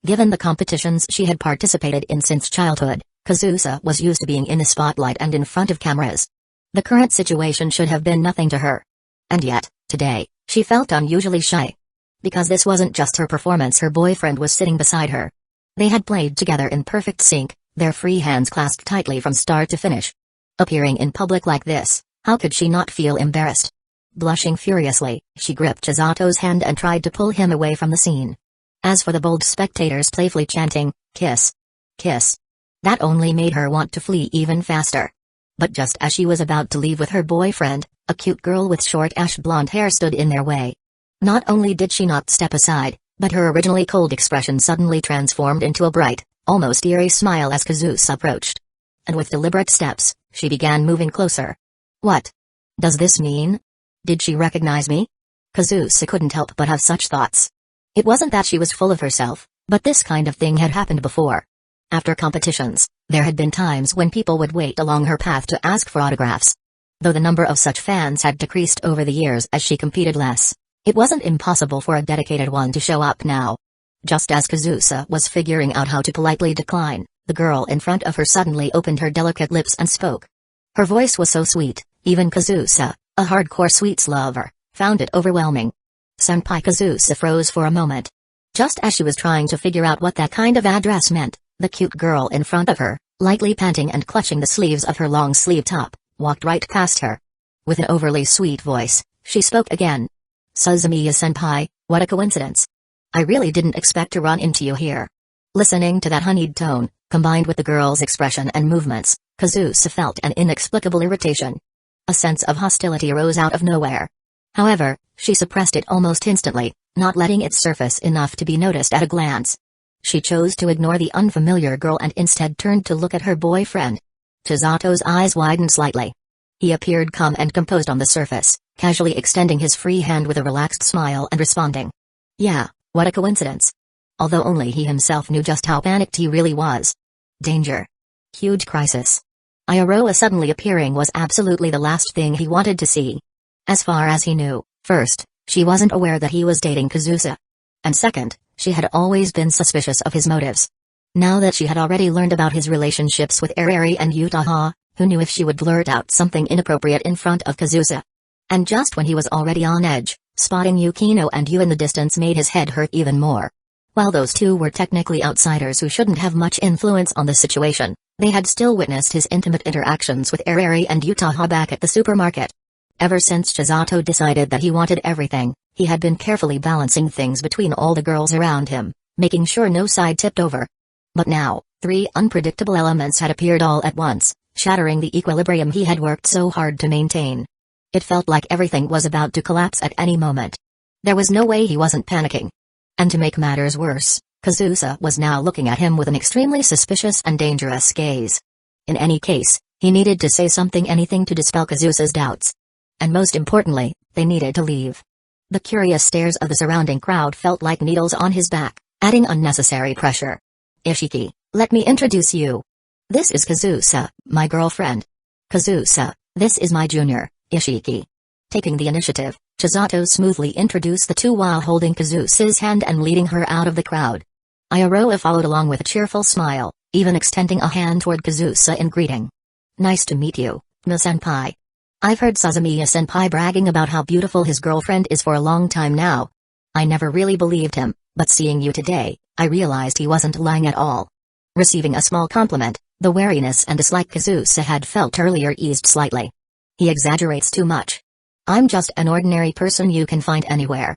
Given the competitions she had participated in since childhood, Kazusa was used to being in the spotlight and in front of cameras. The current situation should have been nothing to her, And yet, today, she felt unusually shy. Because this wasn't just her performance, her boyfriend was sitting beside her. They had played together in perfect sync, their free hands clasped tightly from start to finish. Appearing in public like this, how could she not feel embarrassed? Blushing furiously, she gripped Chizato's hand and tried to pull him away from the scene. As for the bold spectators playfully chanting, "Kiss! Kiss!" that only made her want to flee even faster. But just as she was about to leave with her boyfriend, a cute girl with short ash blonde hair stood in their way. Not only did she not step aside, but her originally cold expression suddenly transformed into a bright, almost eerie smile as Kazusa approached. And with deliberate steps, she began moving closer. What does this mean? Did she recognize me? Kazusa couldn't help but have such thoughts. It wasn't that she was full of herself, but this kind of thing had happened before. After competitions, there had been times when people would wait along her path to ask for autographs. Though the number of such fans had decreased over the years as she competed less, it wasn't impossible for a dedicated one to show up now. Just as Kazusa was figuring out how to politely decline, the girl in front of her suddenly opened her delicate lips and spoke. Her voice was so sweet, even Kazusa, a hardcore sweets lover, found it overwhelming. Senpai. Kazusa froze for a moment. Just as she was trying to figure out what that kind of address meant, the cute girl in front of her, lightly panting and clutching the sleeves of her long-sleeve top, walked right past her. With an overly sweet voice, she spoke again. "Suzumiya-senpai, what a coincidence. I really didn't expect to run into you here." Listening to that honeyed tone, combined with the girl's expression and movements, Kazusa felt an inexplicable irritation. A sense of hostility arose out of nowhere. However, she suppressed it almost instantly, not letting it surface enough to be noticed at a glance. She chose to ignore the unfamiliar girl and instead turned to look at her boyfriend. Chizato's eyes widened slightly. He appeared calm and composed on the surface, casually extending his free hand with a relaxed smile and responding. Yeah, what a coincidence. Although only he himself knew just how panicked he really was. Danger. Huge crisis. Iroha suddenly appearing was absolutely the last thing he wanted to see. As far as he knew, first, she wasn't aware that he was dating Kazusa. And second, she had always been suspicious of his motives. Now that she had already learned about his relationships with Arari and Uchiha, who knew if she would blurt out something inappropriate in front of Kazusa? And just when he was already on edge, spotting Yukino and Yu in the distance made his head hurt even more. While those two were technically outsiders who shouldn't have much influence on the situation, they had still witnessed his intimate interactions with Arari and Uchiha back at the supermarket. Ever since Chisato decided that he wanted everything, he had been carefully balancing things between all the girls around him, making sure no side tipped over. But now, three unpredictable elements had appeared all at once, shattering the equilibrium he had worked so hard to maintain. It felt like everything was about to collapse at any moment. There was no way he wasn't panicking. And to make matters worse, Kazusa was now looking at him with an extremely suspicious and dangerous gaze. In any case, he needed to say something, anything to dispel Kazusa's doubts. And most importantly, they needed to leave. The curious stares of the surrounding crowd felt like needles on his back, adding unnecessary pressure. Ishiki, let me introduce you. This is Kazusa, my girlfriend. Kazusa, this is my junior, Ishiki. Taking the initiative, Chisato smoothly introduced the two while holding Kazusa's hand and leading her out of the crowd. Iroha followed along with a cheerful smile, even extending a hand toward Kazusa in greeting. Nice to meet you, Mi-senpai. I've heard Suzumiya-senpai bragging about how beautiful his girlfriend is for a long time now. I never really believed him, but seeing you today, I realized he wasn't lying at all. Receiving a small compliment, the wariness and dislike Kazusa had felt earlier eased slightly. He exaggerates too much. I'm just an ordinary person you can find anywhere.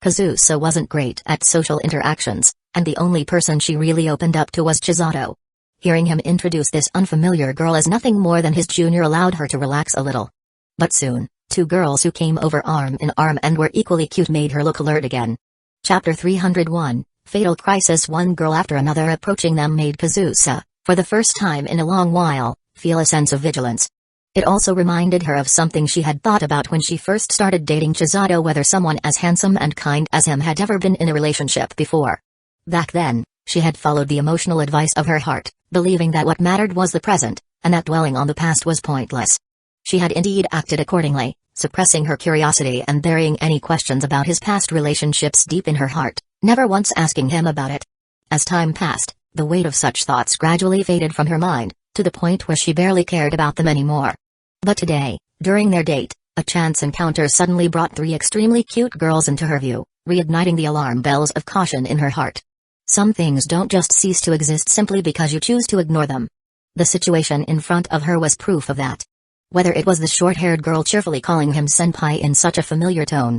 Kazusa wasn't great at social interactions, and the only person she really opened up to was Chisato. Hearing him introduce this unfamiliar girl as nothing more than his junior allowed her to relax a little. But soon, two girls who came over arm in arm and were equally cute made her look alert again. Chapter 301, Fatal Crisis. One girl after another approaching them made Kazusa, for the first time in a long while, feel a sense of vigilance. It also reminded her of something she had thought about when she first started dating Chisato, whether someone as handsome and kind as him had ever been in a relationship before. Back then, she had followed the emotional advice of her heart, believing that what mattered was the present, and that dwelling on the past was pointless. She had indeed acted accordingly, suppressing her curiosity and burying any questions about his past relationships deep in her heart, never once asking him about it. As time passed, the weight of such thoughts gradually faded from her mind, to the point where she barely cared about them anymore. But today, during their date, A chance encounter suddenly brought 3 extremely cute girls into her view, reigniting the alarm bells of caution in her heart. Some things don't just cease to exist simply because you choose to ignore them. The situation in front of her was proof of that. Whether it was the short-haired girl cheerfully calling him senpai in such a familiar tone,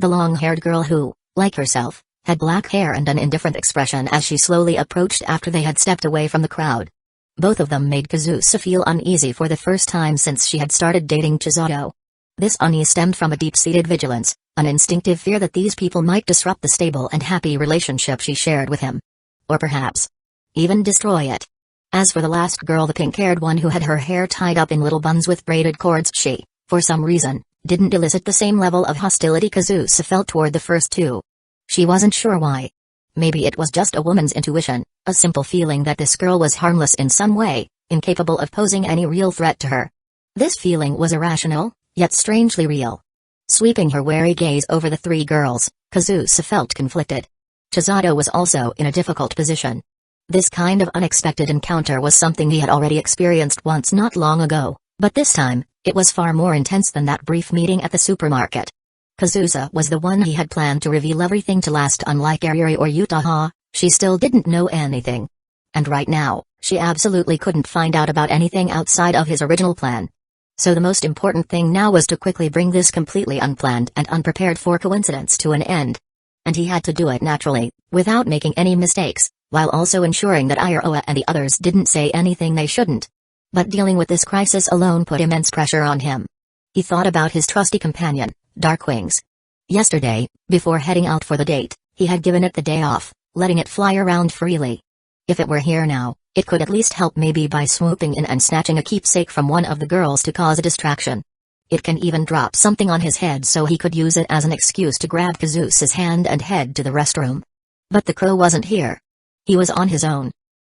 the long-haired girl who, like herself, had black hair and an indifferent expression as she slowly approached after they had stepped away from the crowd. Both of them made Kazusa feel uneasy for the first time since she had started dating Chisato. This unease stemmed from a deep-seated vigilance, an instinctive fear that these people might disrupt the stable and happy relationship she shared with him. Or perhaps even destroy it. As for the last girl, the pink-haired one who had her hair tied up in little buns with braided cords, she, for some reason, didn't elicit the same level of hostility Kazusa felt toward the first two. She wasn't sure why. Maybe it was just a woman's intuition, a simple feeling that this girl was harmless in some way, incapable of posing any real threat to her. This feeling was irrational, yet strangely real. Sweeping her wary gaze over the 3 girls, Kazusa felt conflicted. Chisato was also in a difficult position. This kind of unexpected encounter was something he had already experienced once not long ago, but this time, it was far more intense than that brief meeting at the supermarket. Kazusa was the one he had planned to reveal everything to last. Unlike Ariri or Uchiha, she still didn't know anything. And right now, she absolutely couldn't find out about anything outside of his original plan. So the most important thing now was to quickly bring this completely unplanned and unprepared for coincidence to an end. And he had to do it naturally, without making any mistakes, while also ensuring that Iroha and the others didn't say anything they shouldn't. But dealing with this crisis alone put immense pressure on him. He thought about his trusty companion, Darkwings. Yesterday, before heading out for the date, he had given it the day off, letting it fly around freely. If it were here now, it could at least help, maybe by swooping in and snatching a keepsake from one of the girls to cause a distraction. It can even drop something on his head so he could use it as an excuse to grab Kazusa's hand and head to the restroom. But the crow wasn't here. He was on his own.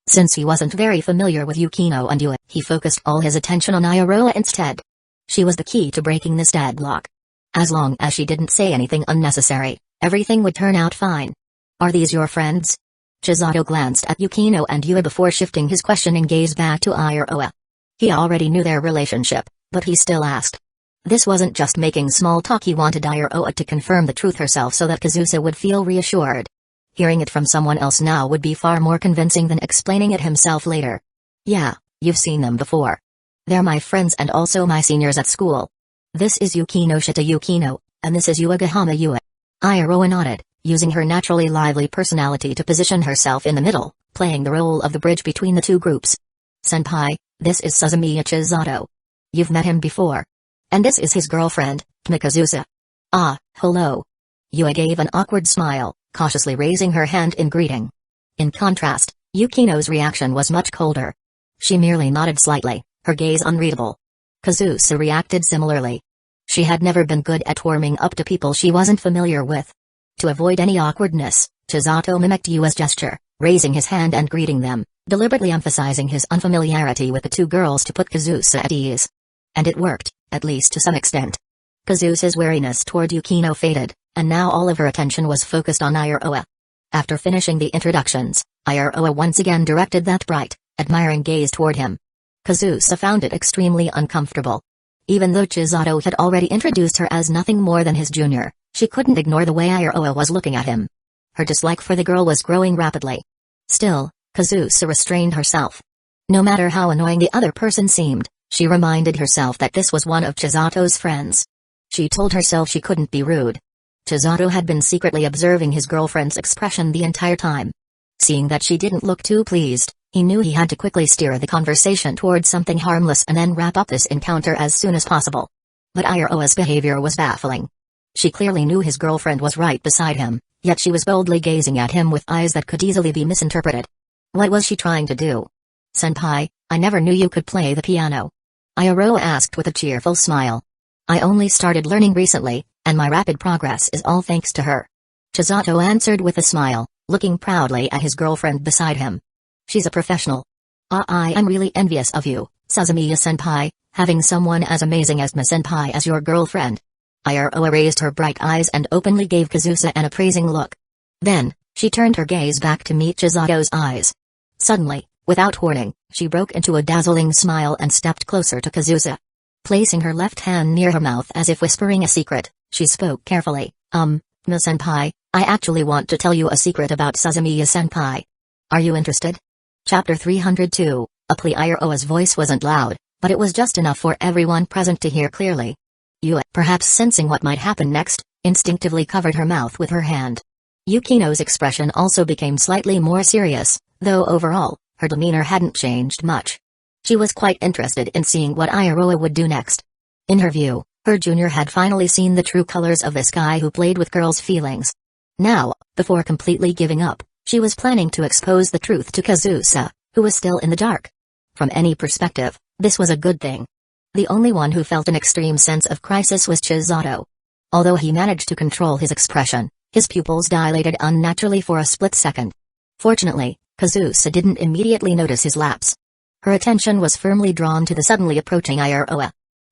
Since he wasn't very familiar with Yukino and Yue, he focused all his attention on Iroha instead. She was the key to breaking this deadlock. As long as she didn't say anything unnecessary, everything would turn out fine. Are these your friends? Chisato glanced at Yukino and Yue before shifting his questioning gaze back to Iroha. He already knew their relationship, but he still asked. This wasn't just making small talk, he wanted Iroha to confirm the truth herself so that Kazusa would feel reassured. Hearing it from someone else now would be far more convincing than explaining it himself later. Yeah, you've seen them before. They're my friends and also my seniors at school. This is Yukino Shita Yukino, and this is Uegahama Yue. Iroha nodded, using her naturally lively personality to position herself in the middle, playing the role of the bridge between the two groups. Senpai, this is Suzumiya Chisato. You've met him before. And this is his girlfriend, Kazusa. Ah, hello. Yue gave an awkward smile, cautiously raising her hand in greeting. In contrast, Yukino's reaction was much colder. She merely nodded slightly, her gaze unreadable. Kazusa reacted similarly. She had never been good at warming up to people she wasn't familiar with. To avoid any awkwardness, Chisato mimicked Yue's gesture, raising his hand and greeting them, deliberately emphasizing his unfamiliarity with the 2 girls to put Kazusa at ease. And it worked, at least to some extent. Kazusa's wariness toward Yukino faded, and now all of her attention was focused on Iroha. After finishing the introductions, Iroha once again directed that bright, admiring gaze toward him. Kazusa found it extremely uncomfortable. Even though Chisato had already introduced her as nothing more than his junior, she couldn't ignore the way Iroha was looking at him. Her dislike for the girl was growing rapidly. Still, Kazusa restrained herself. No matter how annoying the other person seemed, she reminded herself that this was one of Chisato's friends. She told herself she couldn't be rude. Chisato had been secretly observing his girlfriend's expression the entire time. Seeing that she didn't look too pleased, he knew he had to quickly steer the conversation towards something harmless and then wrap up this encounter as soon as possible. But Iroha's behavior was baffling. She clearly knew his girlfriend was right beside him, yet she was boldly gazing at him with eyes that could easily be misinterpreted. What was she trying to do? Senpai, I never knew you could play the piano. Iroha asked with a cheerful smile. I only started learning recently, and my rapid progress is all thanks to her. Chisato answered with a smile, looking proudly at his girlfriend beside him. She's a professional. I am really envious of you, Suzumiya-senpai, having someone as amazing as Ma-senpai as your girlfriend. Iroha raised her bright eyes and openly gave Kazusa an appraising look. Then, she turned her gaze back to meet Chisato's eyes. Suddenly, without warning, she broke into a dazzling smile and stepped closer to Kazusa. Placing her left hand near her mouth as if whispering a secret, she spoke carefully. Senpai, I actually want to tell you a secret about Suzumiya-senpai. Are you interested? Chapter 302, a plea. Iroha's voice wasn't loud, but it was just enough for everyone present to hear clearly. Yue, perhaps sensing what might happen next, instinctively covered her mouth with her hand. Yukino's expression also became slightly more serious, though overall, her demeanor hadn't changed much. She was quite interested in seeing what Iroha would do next. In her view, her junior had finally seen the true colors of this guy who played with girls' feelings. Now, before completely giving up, she was planning to expose the truth to Kazusa, who was still in the dark. From any perspective, this was a good thing. The only one who felt an extreme sense of crisis was Chisato. Although he managed to control his expression, his pupils dilated unnaturally for a split second. Fortunately, Kazusa didn't immediately notice his lapse. Her attention was firmly drawn to the suddenly approaching Iroha.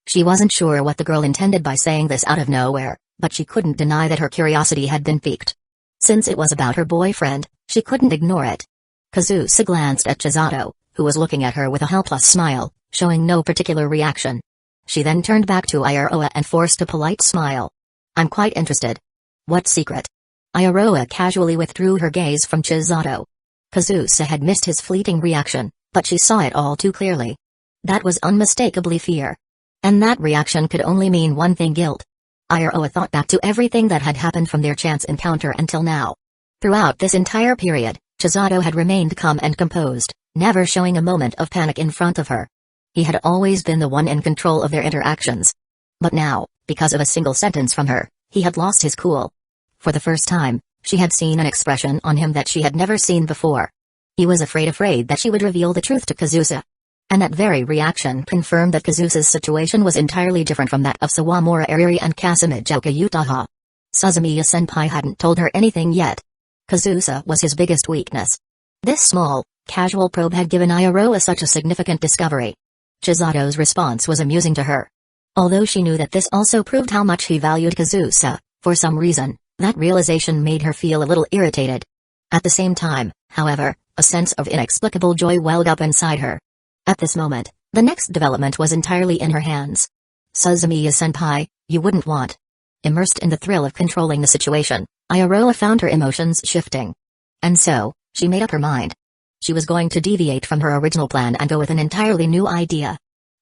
She wasn't sure what the girl intended by saying this out of nowhere, but she couldn't deny that her curiosity had been piqued. Since it was about her boyfriend, she couldn't ignore it. Kazusa glanced at Chisato, who was looking at her with a helpless smile, showing no particular reaction. She then turned back to Iroha and forced a polite smile. I'm quite interested. What secret? Iroha casually withdrew her gaze from Chisato. Kazusa had missed his fleeting reaction, but she saw it all too clearly. That was unmistakably fear. And that reaction could only mean one thing: guilt. Iroha thought back to everything that had happened from their chance encounter until now. Throughout this entire period, Chisato had remained calm and composed, never showing a moment of panic in front of her. He had always been the one in control of their interactions. But now, because of a single sentence from her, he had lost his cool. For the first time, she had seen an expression on him that she had never seen before. He was afraid that she would reveal the truth to Kazusa. And that very reaction confirmed that Kazusa's situation was entirely different from that of Sawamura Ariri and Kasamijoka Uchiha. Suzumiya-senpai hadn't told her anything yet. Kazusa was his biggest weakness. This small, casual probe had given Iroha such a significant discovery. Chisato's response was amusing to her. Although she knew that this also proved how much he valued Kazusa, for some reason, that realization made her feel a little irritated. At the same time, however, a sense of inexplicable joy welled up inside her. At this moment, the next development was entirely in her hands. Suzumiya-senpai, you wouldn't want. Immersed in the thrill of controlling the situation, Iroha found her emotions shifting. And so, she made up her mind. She was going to deviate from her original plan and go with an entirely new idea.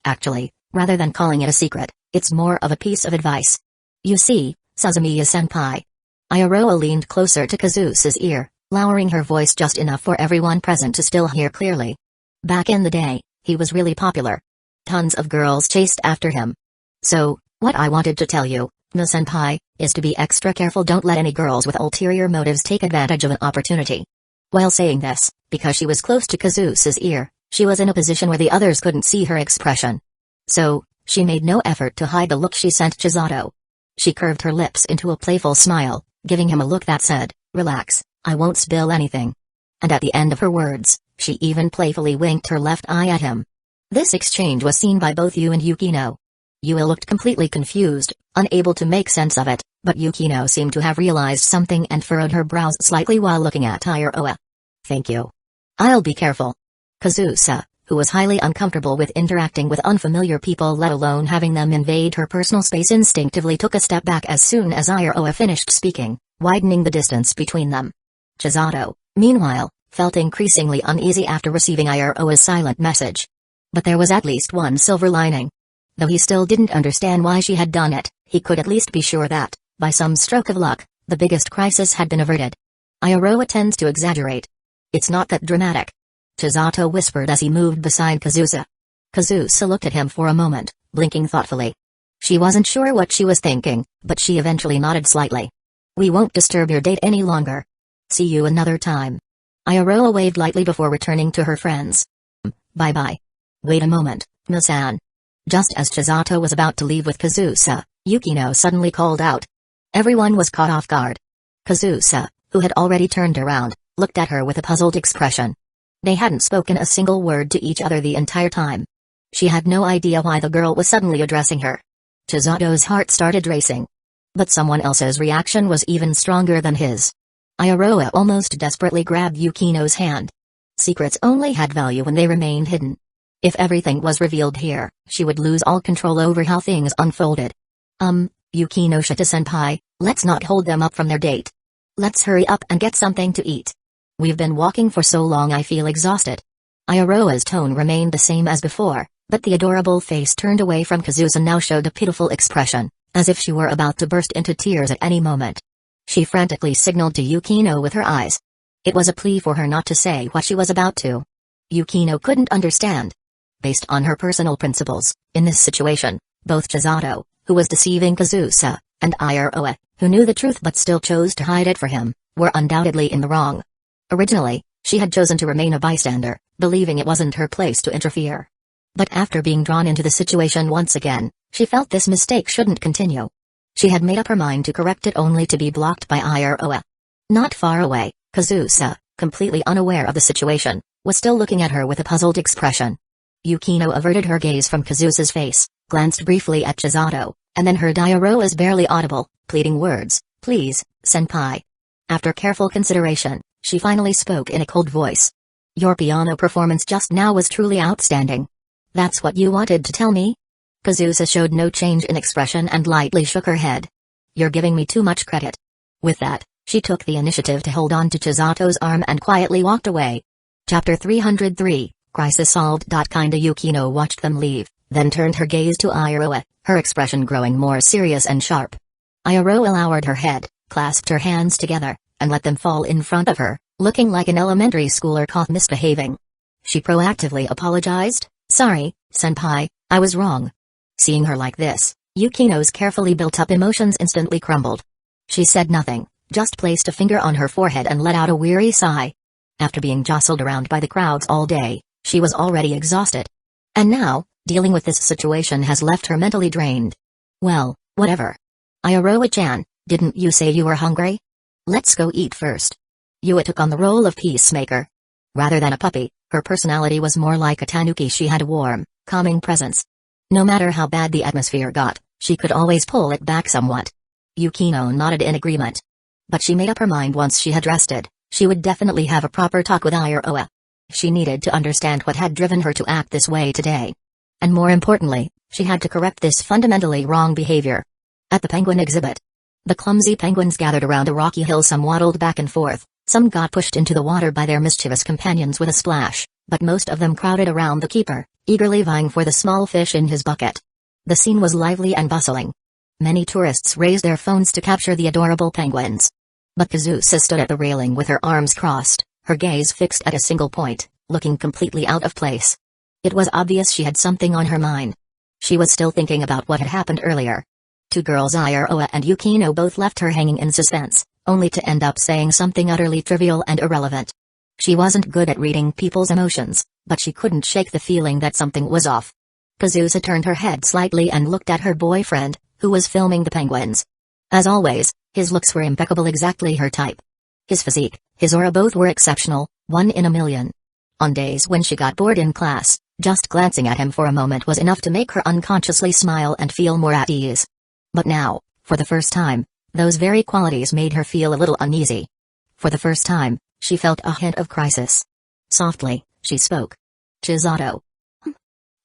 Actually, rather than calling it a secret, it's more of a piece of advice. You see, Suzumiya-senpai. Iroha leaned closer to Kazusa's ear, lowering her voice just enough for everyone present to still hear clearly. Back in the day, he was really popular. Tons of girls chased after him. So, what I wanted to tell you, senpai, is to be extra careful. Don't let any girls with ulterior motives take advantage of an opportunity. While saying this, because she was close to Kazusa's ear, she was in a position where the others couldn't see her expression. So, she made no effort to hide the look she sent Chisato. She curved her lips into a playful smile, giving him a look that said, relax, I won't spill anything. And at the end of her words, she even playfully winked her left eye at him. This exchange was seen by both Yue and Yukino. Yue looked completely confused, unable to make sense of it, but Yukino seemed to have realized something and furrowed her brows slightly while looking at Iroha. Thank you. I'll be careful. Kazusa, who was highly uncomfortable with interacting with unfamiliar people, let alone having them invade her personal space, instinctively took a step back as soon as Iroha finished speaking, widening the distance between them. Chisato, meanwhile, felt increasingly uneasy after receiving Iroha's silent message. But there was at least one silver lining. Though he still didn't understand why she had done it, he could at least be sure that, by some stroke of luck, the biggest crisis had been averted. Iroha tends to exaggerate. It's not that dramatic. Chisato whispered as he moved beside Kazusa. Kazusa looked at him for a moment, blinking thoughtfully. She wasn't sure what she was thinking, but she eventually nodded slightly. We won't disturb your date any longer. See you another time. Iroha waved lightly before returning to her friends. Bye-bye. Wait a moment, Misan. Just as Chisato was about to leave with Kazusa, Yukino suddenly called out. Everyone was caught off guard. Kazusa, who had already turned around, looked at her with a puzzled expression. They hadn't spoken a single word to each other the entire time. She had no idea why the girl was suddenly addressing her. Chisato's heart started racing. But someone else's reaction was even stronger than his. Iroha almost desperately grabbed Yukino's hand. Secrets only had value when they remained hidden. If everything was revealed here, she would lose all control over how things unfolded. Yukino Shita-senpai, let's not hold them up from their date. Let's hurry up and get something to eat. We've been walking for so long I feel exhausted. Ayaroa's tone remained the same as before, but the adorable face turned away from Kazusa now showed a pitiful expression, as if she were about to burst into tears at any moment. She frantically signaled to Yukino with her eyes. It was a plea for her not to say what she was about to. Yukino couldn't understand. Based on her personal principles, in this situation, both Chisato, who was deceiving Kazusa, and Ayaroa, who knew the truth but still chose to hide it for him, were undoubtedly in the wrong. Originally, she had chosen to remain a bystander, believing it wasn't her place to interfere. But after being drawn into the situation once again, she felt this mistake shouldn't continue. She had made up her mind to correct it only to be blocked by Ayaroa. Not far away, Kazusa, completely unaware of the situation, was still looking at her with a puzzled expression. Yukino averted her gaze from Kazusa's face, glanced briefly at Chisato, and then heard Ayaroa's barely audible, pleading words, "Please, senpai." After careful consideration, she finally spoke in a cold voice. "Your piano performance just now was truly outstanding. That's what you wanted to tell me?" Kazusa showed no change in expression and lightly shook her head. "You're giving me too much credit." With that, she took the initiative to hold on to Chisato's arm and quietly walked away. Chapter 303, Crisis Solved. Kinda Yukino watched them leave, then turned her gaze to Ayaroa, her expression growing more serious and sharp. Ayaroa lowered her head, clasped her hands together, and let them fall in front of her, looking like an elementary schooler caught misbehaving. She proactively apologized. "Sorry, senpai, I was wrong." Seeing her like this, Yukino's carefully built-up emotions instantly crumbled. She said nothing, just placed a finger on her forehead and let out a weary sigh. After being jostled around by the crowds all day, she was already exhausted. And now, dealing with this situation has left her mentally drained. Well, whatever. Ayaroa-chan, didn't you say you were hungry? Let's go eat first. Yua took on the role of peacemaker. Rather than a puppy, her personality was more like a tanuki. She had a warm, calming presence. No matter how bad the atmosphere got, she could always pull it back somewhat. Yukino nodded in agreement. But she made up her mind once she had rested, she would definitely have a proper talk with Ayaroa. She needed to understand what had driven her to act this way today. And more importantly, she had to correct this fundamentally wrong behavior. At the penguin exhibit, the clumsy penguins gathered around a rocky hill. Some waddled back and forth, some got pushed into the water by their mischievous companions with a splash, but most of them crowded around the keeper, eagerly vying for the small fish in his bucket. The scene was lively and bustling. Many tourists raised their phones to capture the adorable penguins. But Kazusa stood at the railing with her arms crossed, her gaze fixed at a single point, looking completely out of place. It was obvious she had something on her mind. She was still thinking about what had happened earlier. Two girls, Ayaroa and Yukino, both left her hanging in suspense, only to end up saying something utterly trivial and irrelevant. She wasn't good at reading people's emotions, but she couldn't shake the feeling that something was off. Kazusa turned her head slightly and looked at her boyfriend, who was filming the penguins. As always, his looks were impeccable, exactly her type. His physique, his aura, both were exceptional, one in a million. On days when she got bored in class, just glancing at him for a moment was enough to make her unconsciously smile and feel more at ease. But now, for the first time, those very qualities made her feel a little uneasy. For the first time, she felt a hint of crisis. Softly, she spoke. "Chisato.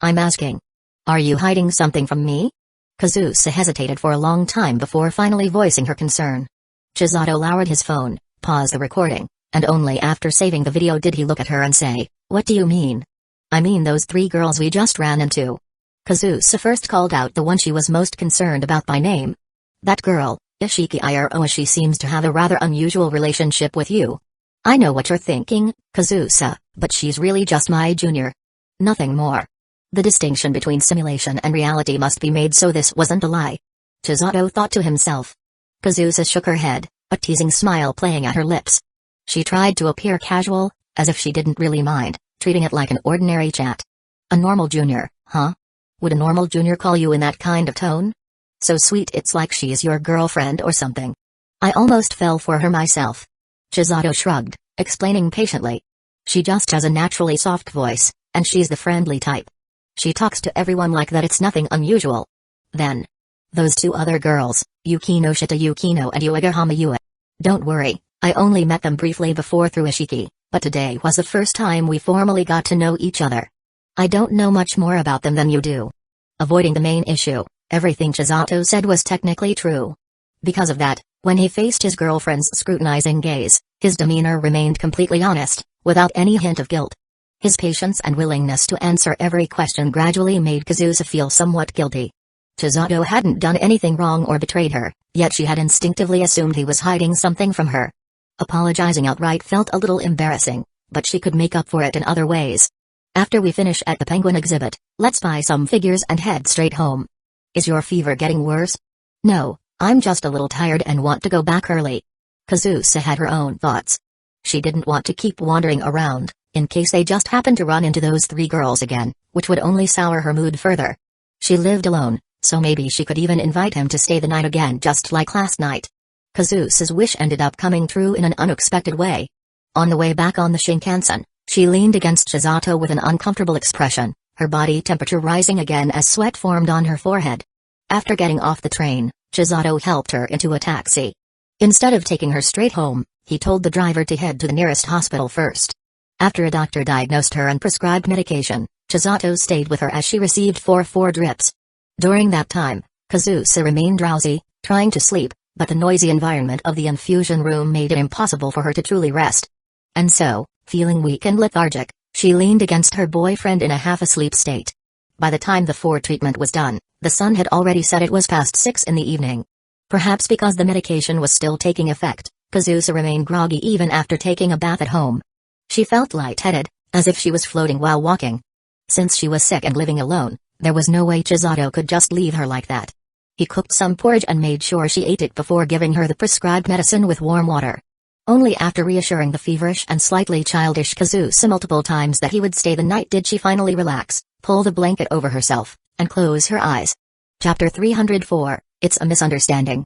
I'm asking. Are you hiding something from me?" Kazusa hesitated for a long time before finally voicing her concern. Chisato lowered his phone, paused the recording, and only after saving the video did he look at her and say, "What do you mean?" "I mean those three girls we just ran into." Kazusa first called out the one she was most concerned about by name. "That girl, Ishiki Ayaroa, she seems to have a rather unusual relationship with you." "I know what you're thinking, Kazusa, but she's really just my junior. Nothing more." The distinction between simulation and reality must be made, so this wasn't a lie. Chisato thought to himself. Kazusa shook her head, a teasing smile playing at her lips. She tried to appear casual, as if she didn't really mind, treating it like an ordinary chat. "A normal junior, huh? Would a normal junior call you in that kind of tone? So sweet it's like she's your girlfriend or something." "I almost fell for her myself." Chisato shrugged, explaining patiently. "She just has a naturally soft voice, and she's the friendly type. She talks to everyone like that, it's nothing unusual." Then, "Those two other girls, Yukino Shita Yukino and Uegahama Yua. Don't worry, I only met them briefly before through Ishiki, but today was the first time we formally got to know each other." I don't know much more about them than you do. Avoiding the main issue, everything Chisato said was technically true. Because of that, when he faced his girlfriend's scrutinizing gaze, his demeanor remained completely honest, without any hint of guilt. His patience and willingness to answer every question gradually made Kazusa feel somewhat guilty. Chisato hadn't done anything wrong or betrayed her, yet she had instinctively assumed he was hiding something from her. Apologizing outright felt a little embarrassing, but she could make up for it in other ways. After we finish at the penguin exhibit, let's buy some figures and head straight home. Is your fever getting worse? No, I'm just a little tired and want to go back early. Kazusa had her own thoughts. She didn't want to keep wandering around, in case they just happened to run into those three girls again, which would only sour her mood further. She lived alone, so maybe she could even invite him to stay the night again just like last night. Kazusa's wish ended up coming true in an unexpected way. On the way back on the Shinkansen, she leaned against Chisato with an uncomfortable expression, her body temperature rising again as sweat formed on her forehead. After getting off the train, Chisato helped her into a taxi. Instead of taking her straight home, he told the driver to head to the nearest hospital first. After a doctor diagnosed her and prescribed medication, Chisato stayed with her as she received 4 drips. During that time, Kazusa remained drowsy, trying to sleep, but the noisy environment of the infusion room made it impossible for her to truly rest. And so, feeling weak and lethargic, she leaned against her boyfriend in a half-asleep state. By the time the 4 treatment was done, the sun had already set. It was past 6 in the evening. Perhaps because the medication was still taking effect, Kazusa remained groggy even after taking a bath at home. She felt lightheaded, as if she was floating while walking. Since she was sick and living alone, there was no way Chisato could just leave her like that. He cooked some porridge and made sure she ate it before giving her the prescribed medicine with warm water. Only after reassuring the feverish and slightly childish Kazusa multiple times that he would stay the night did she finally relax, pull the blanket over herself, and close her eyes. Chapter 304, It's a Misunderstanding.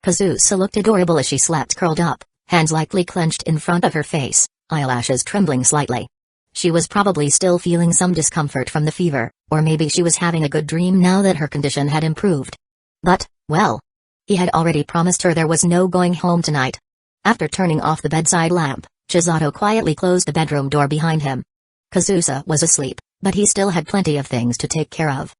Kazusa looked adorable as she slept curled up, hands lightly clenched in front of her face, eyelashes trembling slightly. She was probably still feeling some discomfort from the fever, or maybe she was having a good dream now that her condition had improved. But, well, he had already promised her there was no going home tonight. After turning off the bedside lamp, Chisato quietly closed the bedroom door behind him. Kazusa was asleep, but he still had plenty of things to take care of.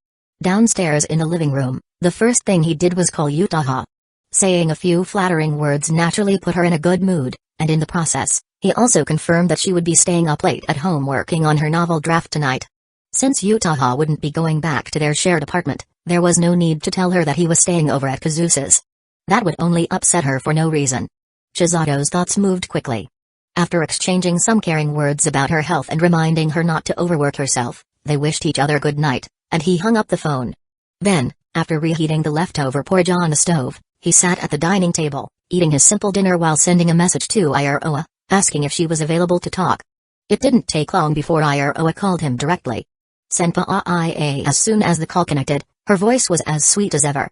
Downstairs in the living room, the first thing he did was call Uchiha. Saying a few flattering words naturally put her in a good mood, and in the process, he also confirmed that she would be staying up late at home working on her novel draft tonight. Since Uchiha wouldn't be going back to their shared apartment, there was no need to tell her that he was staying over at Kazusa's. That would only upset her for no reason. Chisato's thoughts moved quickly. After exchanging some caring words about her health and reminding her not to overwork herself, they wished each other good night, and he hung up the phone. Then, after reheating the leftover porridge on the stove, he sat at the dining table, eating his simple dinner while sending a message to Iroha, asking if she was available to talk. It didn't take long before Iroha called him directly. Senpai. As soon as the call connected, her voice was as sweet as ever.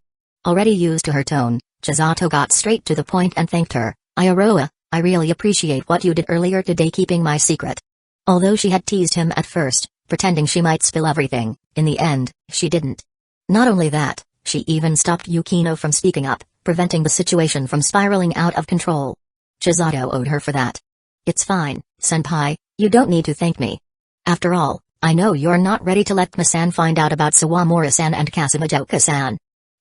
Already used to her tone, Chisato got straight to the point and thanked her. Iroha, I really appreciate what you did earlier today keeping my secret. Although she had teased him at first, pretending she might spill everything, in the end, she didn't. Not only that, she even stopped Yukino from speaking up, preventing the situation from spiraling out of control. Chisato owed her for that. It's fine, senpai, you don't need to thank me. After all, I know you're not ready to let Ma-san find out about Sawamura-san and Kasumijoka-san.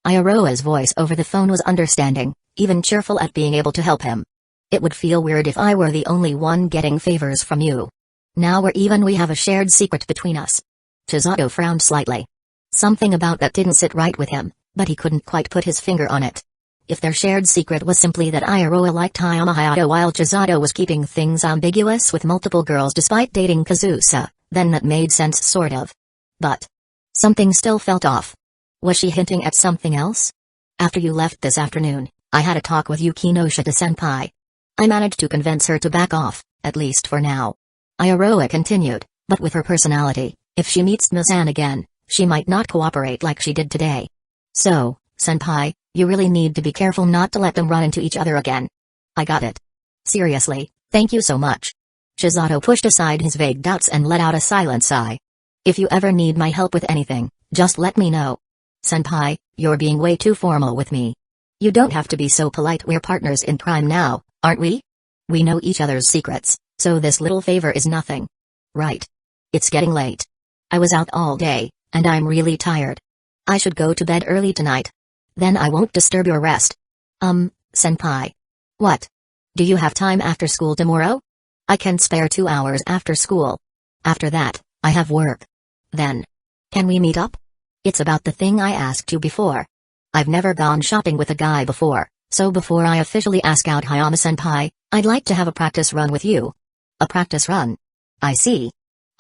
Iroha's voice over the phone was understanding, even cheerful at being able to help him. It would feel weird if I were the only one getting favors from you. Now we're even, we have a shared secret between us. Chisato frowned slightly. Something about that didn't sit right with him, but he couldn't quite put his finger on it. If their shared secret was simply that Iroha liked Hayama Hayato while Chisato was keeping things ambiguous with multiple girls despite dating Kazusa, then that made sense sort of. But something still felt off. Was she hinting at something else? After you left this afternoon, I had a talk with Yukino Shita-senpai. I managed to convince her to back off, at least for now. Iroha continued, but with her personality, if she meets Ma-san again, she might not cooperate like she did today. So, senpai, you really need to be careful not to let them run into each other again. I got it. Seriously, thank you so much. Chisato pushed aside his vague doubts and let out a silent sigh. If you ever need my help with anything, just let me know. Senpai, you're being way too formal with me. You don't have to be so polite, we're partners in crime now, aren't we? We know each other's secrets, so this little favor is nothing. Right. It's getting late. I was out all day, and I'm really tired. I should go to bed early tonight. Then I won't disturb your rest. Senpai. What? Do you have time after school tomorrow? I can spare 2 hours after school. After that, I have work. Then. Can we meet up? It's about the thing I asked you before. I've never gone shopping with a guy before, so before I officially ask out Hayama-senpai, I'd like to have a practice run with you. A practice run? I see.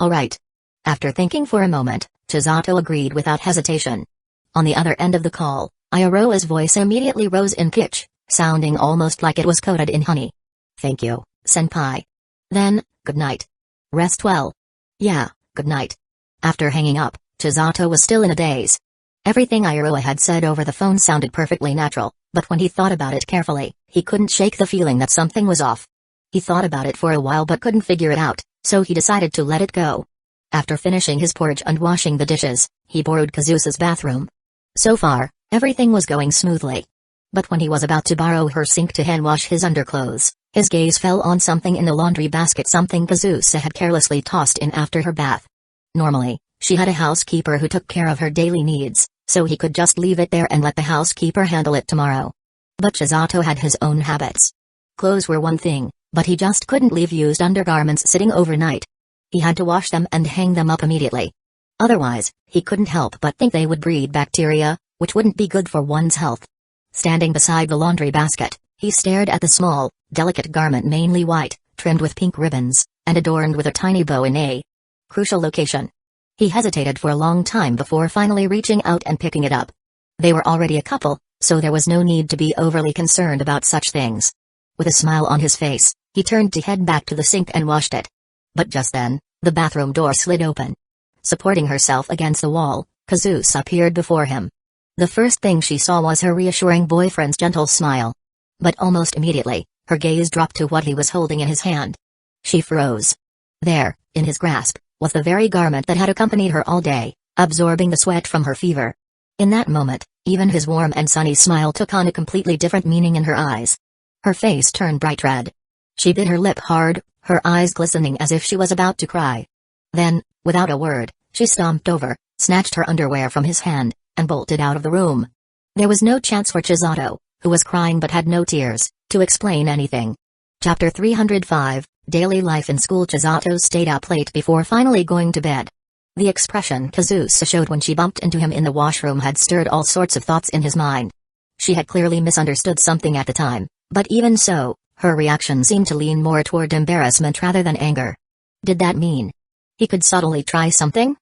Alright. After thinking for a moment, Chisato agreed without hesitation. On the other end of the call, Iroha's voice immediately rose in pitch, sounding almost like it was coated in honey. Thank you, senpai. Then, good night. Rest well. Yeah, good night. After hanging up, Chisato was still in a daze. Everything Iroha had said over the phone sounded perfectly natural, but when he thought about it carefully, he couldn't shake the feeling that something was off. He thought about it for a while but couldn't figure it out, so he decided to let it go. After finishing his porridge and washing the dishes, he borrowed Kazusa's bathroom. So far, everything was going smoothly. But when he was about to borrow her sink to hand wash his underclothes, his gaze fell on something in the laundry basket, something Kazusa had carelessly tossed in after her bath. Normally, she had a housekeeper who took care of her daily needs, so he could just leave it there and let the housekeeper handle it tomorrow. But Chisato had his own habits. Clothes were one thing, but he just couldn't leave used undergarments sitting overnight. He had to wash them and hang them up immediately. Otherwise, he couldn't help but think they would breed bacteria, which wouldn't be good for one's health. Standing beside the laundry basket, he stared at the small, delicate garment, mainly white, trimmed with pink ribbons, and adorned with a tiny bow in a crucial location. He hesitated for a long time before finally reaching out and picking it up. They were already a couple, so there was no need to be overly concerned about such things. With a smile on his face, he turned to head back to the sink and washed it. But just then, the bathroom door slid open. Supporting herself against the wall, Kazusa appeared before him. The first thing she saw was her reassuring boyfriend's gentle smile. But almost immediately, her gaze dropped to what he was holding in his hand. She froze. There, in his grasp, was the very garment that had accompanied her all day, absorbing the sweat from her fever. In that moment, even his warm and sunny smile took on a completely different meaning in her eyes. Her face turned bright red. She bit her lip hard, her eyes glistening as if she was about to cry. Then, without a word, she stomped over, snatched her underwear from his hand, and bolted out of the room. There was no chance for Chisato, who was crying but had no tears, to explain anything. Chapter 305, Daily Life in School. Chisato stayed up late before finally going to bed. The expression Kazusa showed when she bumped into him in the washroom had stirred all sorts of thoughts in his mind. She had clearly misunderstood something at the time, but even so, her reaction seemed to lean more toward embarrassment rather than anger. Did that mean he could subtly try something?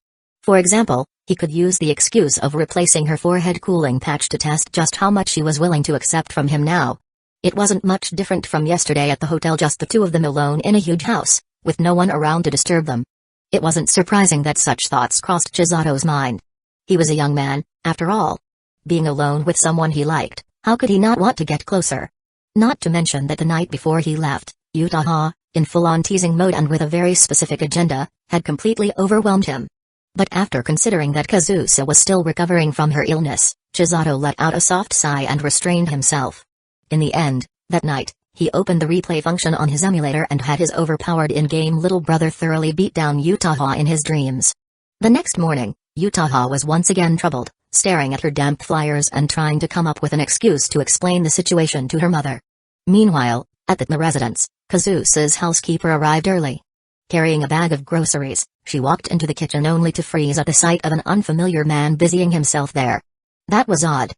For example, he could use the excuse of replacing her forehead cooling patch to test just how much she was willing to accept from him now. It wasn't much different from yesterday at the hotel, just the two of them alone in a huge house, with no one around to disturb them. It wasn't surprising that such thoughts crossed Chisato's mind. He was a young man, after all. Being alone with someone he liked, how could he not want to get closer? Not to mention that the night before he left, Uchiha, in full-on teasing mode and with a very specific agenda, had completely overwhelmed him. But after considering that Kazusa was still recovering from her illness, Chisato let out a soft sigh and restrained himself. In the end, that night, he opened the replay function on his emulator and had his overpowered in-game little brother thoroughly beat down Uchiha in his dreams. The next morning, Uchiha was once again troubled, staring at her damp flyers and trying to come up with an excuse to explain the situation to her mother. Meanwhile, at the residence, Kazusa's housekeeper arrived early. Carrying a bag of groceries, she walked into the kitchen only to freeze at the sight of an unfamiliar man busying himself there. That was odd.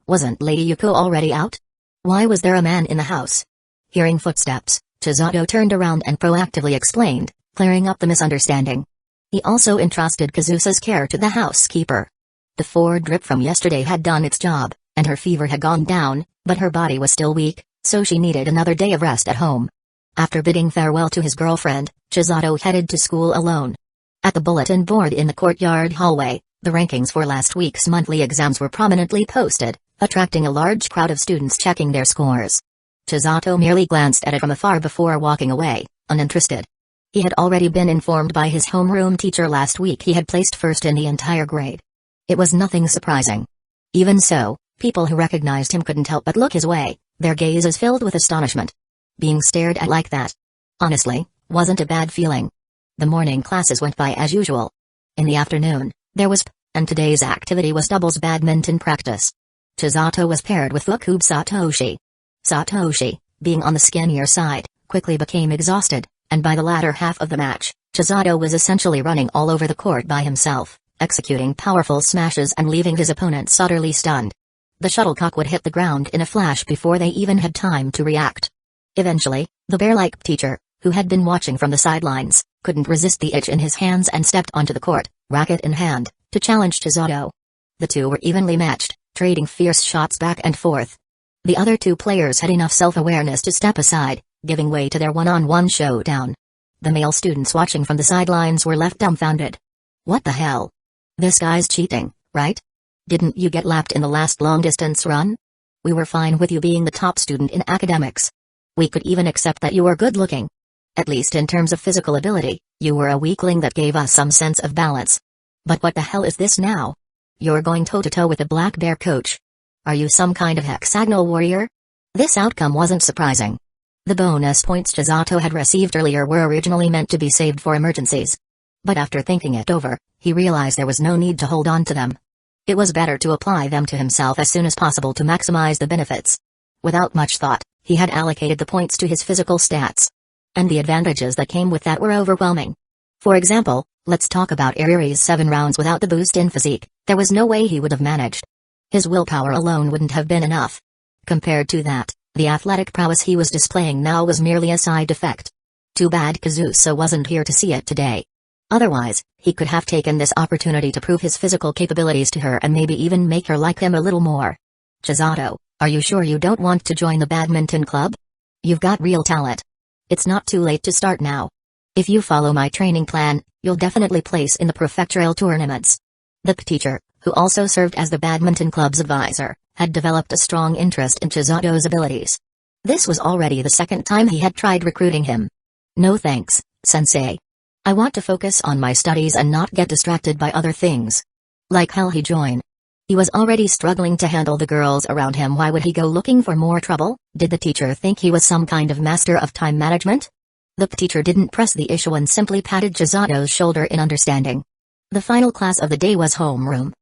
Wasn't Lady Yuko already out? Why was there a man in the house? Hearing footsteps, Chisato turned around and proactively explained, clearing up the misunderstanding. He also entrusted Kazusa's care to the housekeeper. The four drip from yesterday had done its job, and her fever had gone down, but her body was still weak, so she needed another day of rest at home. After bidding farewell to his girlfriend, Chisato headed to school alone. At the bulletin board in the courtyard hallway, the rankings for last week's monthly exams were prominently posted, attracting a large crowd of students checking their scores. Chisato merely glanced at it from afar before walking away, uninterested. He had already been informed by his homeroom teacher last week he had placed first in the entire grade. It was nothing surprising. Even so, people who recognized him couldn't help but look his way, their gazes filled with astonishment. Being stared at like that, honestly, wasn't a bad feeling. The morning classes went by as usual. In the afternoon, there was and today's activity was doubles badminton practice. Chisato was paired with Fuku Satoshi. Satoshi, being on the skinnier side, quickly became exhausted, and by the latter half of the match, Chisato was essentially running all over the court by himself, executing powerful smashes and leaving his opponents utterly stunned. The shuttlecock would hit the ground in a flash before they even had time to react. Eventually, the bear-like teacher, who had been watching from the sidelines, couldn't resist the itch in his hands and stepped onto the court, racket in hand, to challenge Chisato. The two were evenly matched, trading fierce shots back and forth. The other two players had enough self-awareness to step aside, giving way to their one-on-one showdown. The male students watching from the sidelines were left dumbfounded. What the hell? This guy's cheating, right? Didn't you get lapped in the last long-distance run? We were fine with you being the top student in academics. We could even accept that you were good-looking. At least in terms of physical ability, you were a weakling that gave us some sense of balance. But what the hell is this now? You're going toe-to-toe with a black bear coach. Are you some kind of hexagonal warrior? This outcome wasn't surprising. The bonus points Chisato had received earlier were originally meant to be saved for emergencies. But after thinking it over, he realized there was no need to hold on to them. It was better to apply them to himself as soon as possible to maximize the benefits. Without much thought, he had allocated the points to his physical stats. And the advantages that came with that were overwhelming. For example, let's talk about Ariri's 7 rounds without the boost in physique. There was no way he would have managed. His willpower alone wouldn't have been enough. Compared to that, the athletic prowess he was displaying now was merely a side effect. Too bad Kazusa wasn't here to see it today. Otherwise, he could have taken this opportunity to prove his physical capabilities to her and maybe even make her like him a little more. Chisato, are you sure you don't want to join the badminton club? You've got real talent. It's not too late to start now. If you follow my training plan, you'll definitely place in the prefectural tournaments. The teacher, who also served as the badminton club's advisor, had developed a strong interest in Chisato's abilities. This was already the second time he had tried recruiting him. No thanks, sensei. I want to focus on my studies and not get distracted by other things. Like hell he join. He was already struggling to handle the girls around him. Why would he go looking for more trouble? Did the teacher think he was some kind of master of time management? The teacher didn't press the issue and simply patted Chisato's shoulder in understanding. The final class of the day was homeroom.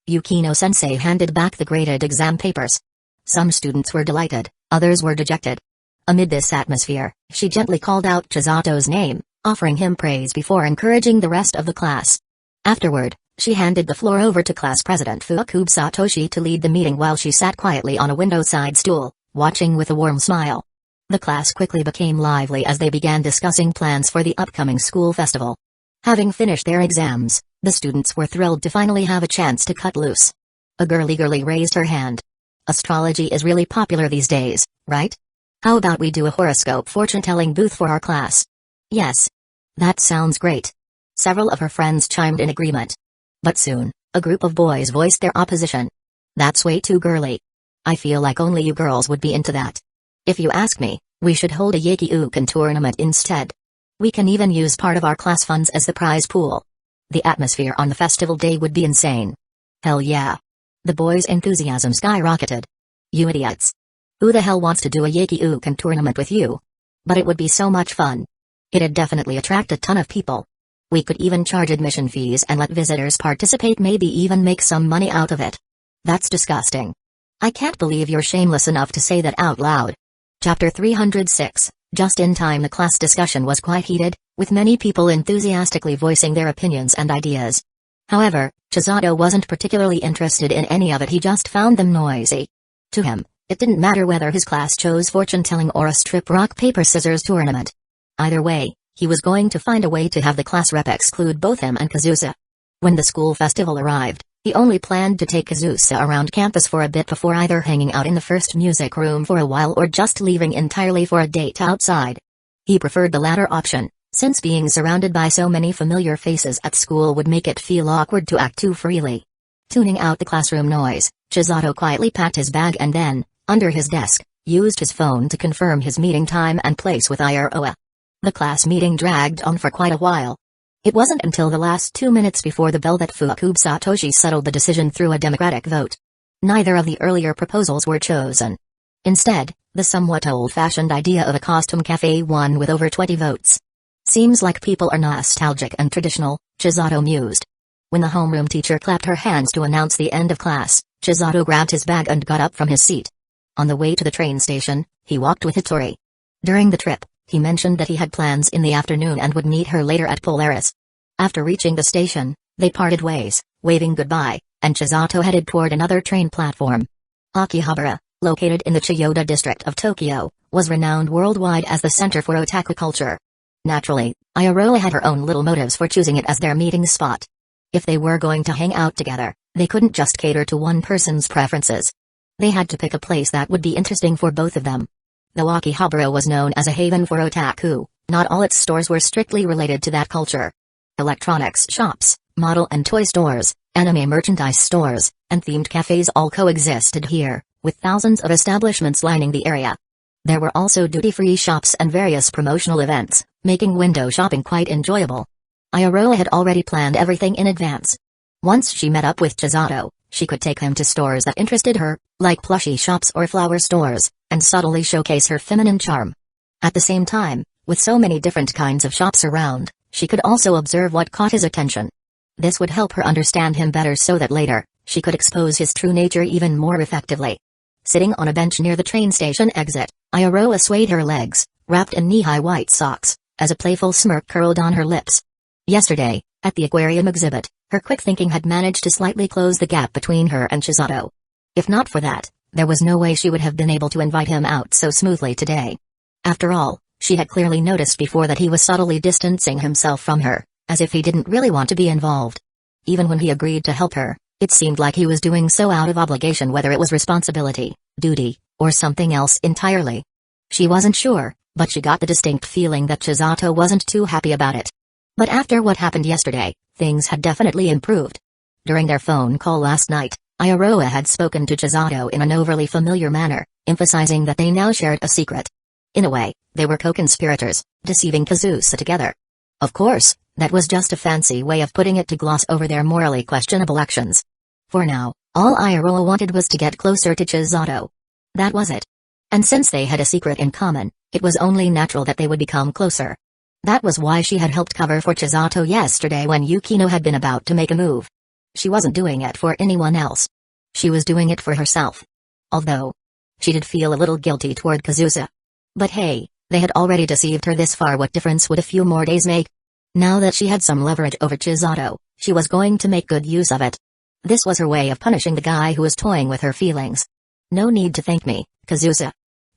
Yukino-sensei handed back the graded exam papers. Some students were delighted, others were dejected. Amid this atmosphere, she gently called out Chisato's name, offering him praise before encouraging the rest of the class. Afterward, she handed the floor over to class president Fuku Satoshi to lead the meeting while she sat quietly on a window-side stool, watching with a warm smile. The class quickly became lively as they began discussing plans for the upcoming school festival. Having finished their exams, the students were thrilled to finally have a chance to cut loose. A girly raised her hand. Astrology is really popular these days, right? How about we do a horoscope fortune-telling booth for our class? Yes. That sounds great. Several of her friends chimed in agreement. But soon, a group of boys voiced their opposition. That's way too girly. I feel like only you girls would be into that. If you ask me, we should hold a Yeki-uken tournament instead. We can even use part of our class funds as the prize pool. The atmosphere on the festival day would be insane. Hell yeah. The boys' enthusiasm skyrocketed. You idiots. Who the hell wants to do a Yeki-uken tournament with you? But it would be so much fun. It'd definitely attract a ton of people. We could even charge admission fees and let visitors participate, maybe even make some money out of it. That's disgusting. I can't believe you're shameless enough to say that out loud. Chapter 306. Just in time. The class discussion was quite heated, with many people enthusiastically voicing their opinions and ideas. However, Chisato wasn't particularly interested in any of it. He just found them noisy. To him, it didn't matter whether his class chose fortune-telling or a strip rock-paper-scissors tournament. Either way, he was going to find a way to have the class rep exclude both him and Kazusa. When the school festival arrived, he only planned to take Kazusa around campus for a bit before either hanging out in the first music room for a while or just leaving entirely for a date outside. He preferred the latter option, since being surrounded by so many familiar faces at school would make it feel awkward to act too freely. Tuning out the classroom noise, Chisato quietly packed his bag and then, under his desk, used his phone to confirm his meeting time and place with Iroha. The class meeting dragged on for quite a while. It wasn't until the last 2 minutes before the bell that Fuku Satoshi settled the decision through a democratic vote. Neither of the earlier proposals were chosen. Instead, the somewhat old-fashioned idea of a costume cafe won with over 20 votes. Seems like people are nostalgic and traditional, Chisato mused. When the homeroom teacher clapped her hands to announce the end of class, Chisato grabbed his bag and got up from his seat. On the way to the train station, he walked with Hitori. During the trip, he mentioned that he had plans in the afternoon and would meet her later at Polaris. After reaching the station, they parted ways, waving goodbye, and Chisato headed toward another train platform. Akihabara, located in the Chiyoda district of Tokyo, was renowned worldwide as the center for otaku culture. Naturally, Iroha had her own little motives for choosing it as their meeting spot. If they were going to hang out together, they couldn't just cater to one person's preferences. They had to pick a place that would be interesting for both of them. Though Akihabara was known as a haven for otaku, not all its stores were strictly related to that culture. Electronics shops, model and toy stores, anime merchandise stores, and themed cafes all coexisted here, with thousands of establishments lining the area. There were also duty-free shops and various promotional events, making window shopping quite enjoyable. Iroha had already planned everything in advance. Once she met up with Chisato, she could take him to stores that interested her, like plushie shops or flower stores, and subtly showcase her feminine charm. At the same time, with so many different kinds of shops around, she could also observe what caught his attention. This would help her understand him better so that later, she could expose his true nature even more effectively. Sitting on a bench near the train station exit, Iroha swayed her legs, wrapped in knee-high white socks, as a playful smirk curled on her lips. Yesterday, at the aquarium exhibit, her quick thinking had managed to slightly close the gap between her and Chisato. If not for that, there was no way she would have been able to invite him out so smoothly today. After all, she had clearly noticed before that he was subtly distancing himself from her, as if he didn't really want to be involved. Even when he agreed to help her, it seemed like he was doing so out of obligation, whether it was responsibility, duty, or something else entirely. She wasn't sure, but she got the distinct feeling that Chisato wasn't too happy about it. But after what happened yesterday, things had definitely improved. During their phone call last night, Iroha had spoken to Chisato in an overly familiar manner, emphasizing that they now shared a secret. In a way, they were co-conspirators, deceiving Kazusa together. Of course, that was just a fancy way of putting it to gloss over their morally questionable actions. For now, all Iroha wanted was to get closer to Chisato. That was it. And since they had a secret in common, it was only natural that they would become closer. That was why she had helped cover for Chisato yesterday when Yukino had been about to make a move. She wasn't doing it for anyone else. She was doing it for herself. Although, she did feel a little guilty toward Kazusa. But hey, they had already deceived her this far, what difference would a few more days make? Now that she had some leverage over Chisato, she was going to make good use of it. This was her way of punishing the guy who was toying with her feelings. No need to thank me, Kazusa.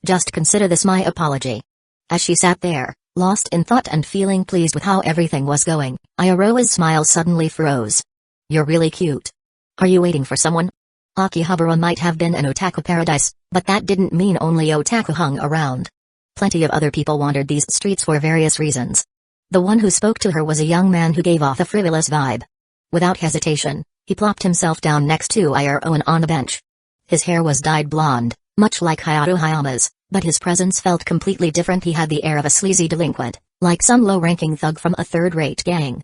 Just consider this my apology. As she sat there, lost in thought and feeling pleased with how everything was going, Iroha's smile suddenly froze. You're really cute. Are you waiting for someone? Akihabara might have been an otaku paradise, but that didn't mean only otaku hung around. Plenty of other people wandered these streets for various reasons. The one who spoke to her was a young man who gave off a frivolous vibe. Without hesitation, he plopped himself down next to Iroha on the bench. His hair was dyed blonde, much like Hayato Hayama's, but his presence felt completely different. He had the air of a sleazy delinquent, like some low-ranking thug from a third-rate gang.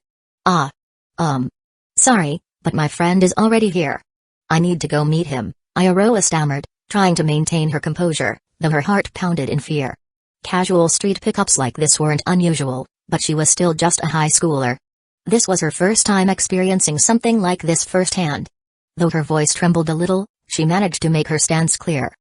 Sorry, but my friend is already here. I need to go meet him, Iroha stammered, trying to maintain her composure, though her heart pounded in fear. Casual street pickups like this weren't unusual, but she was still just a high schooler. This was her first time experiencing something like this firsthand. Though her voice trembled a little, she managed to make her stance clear.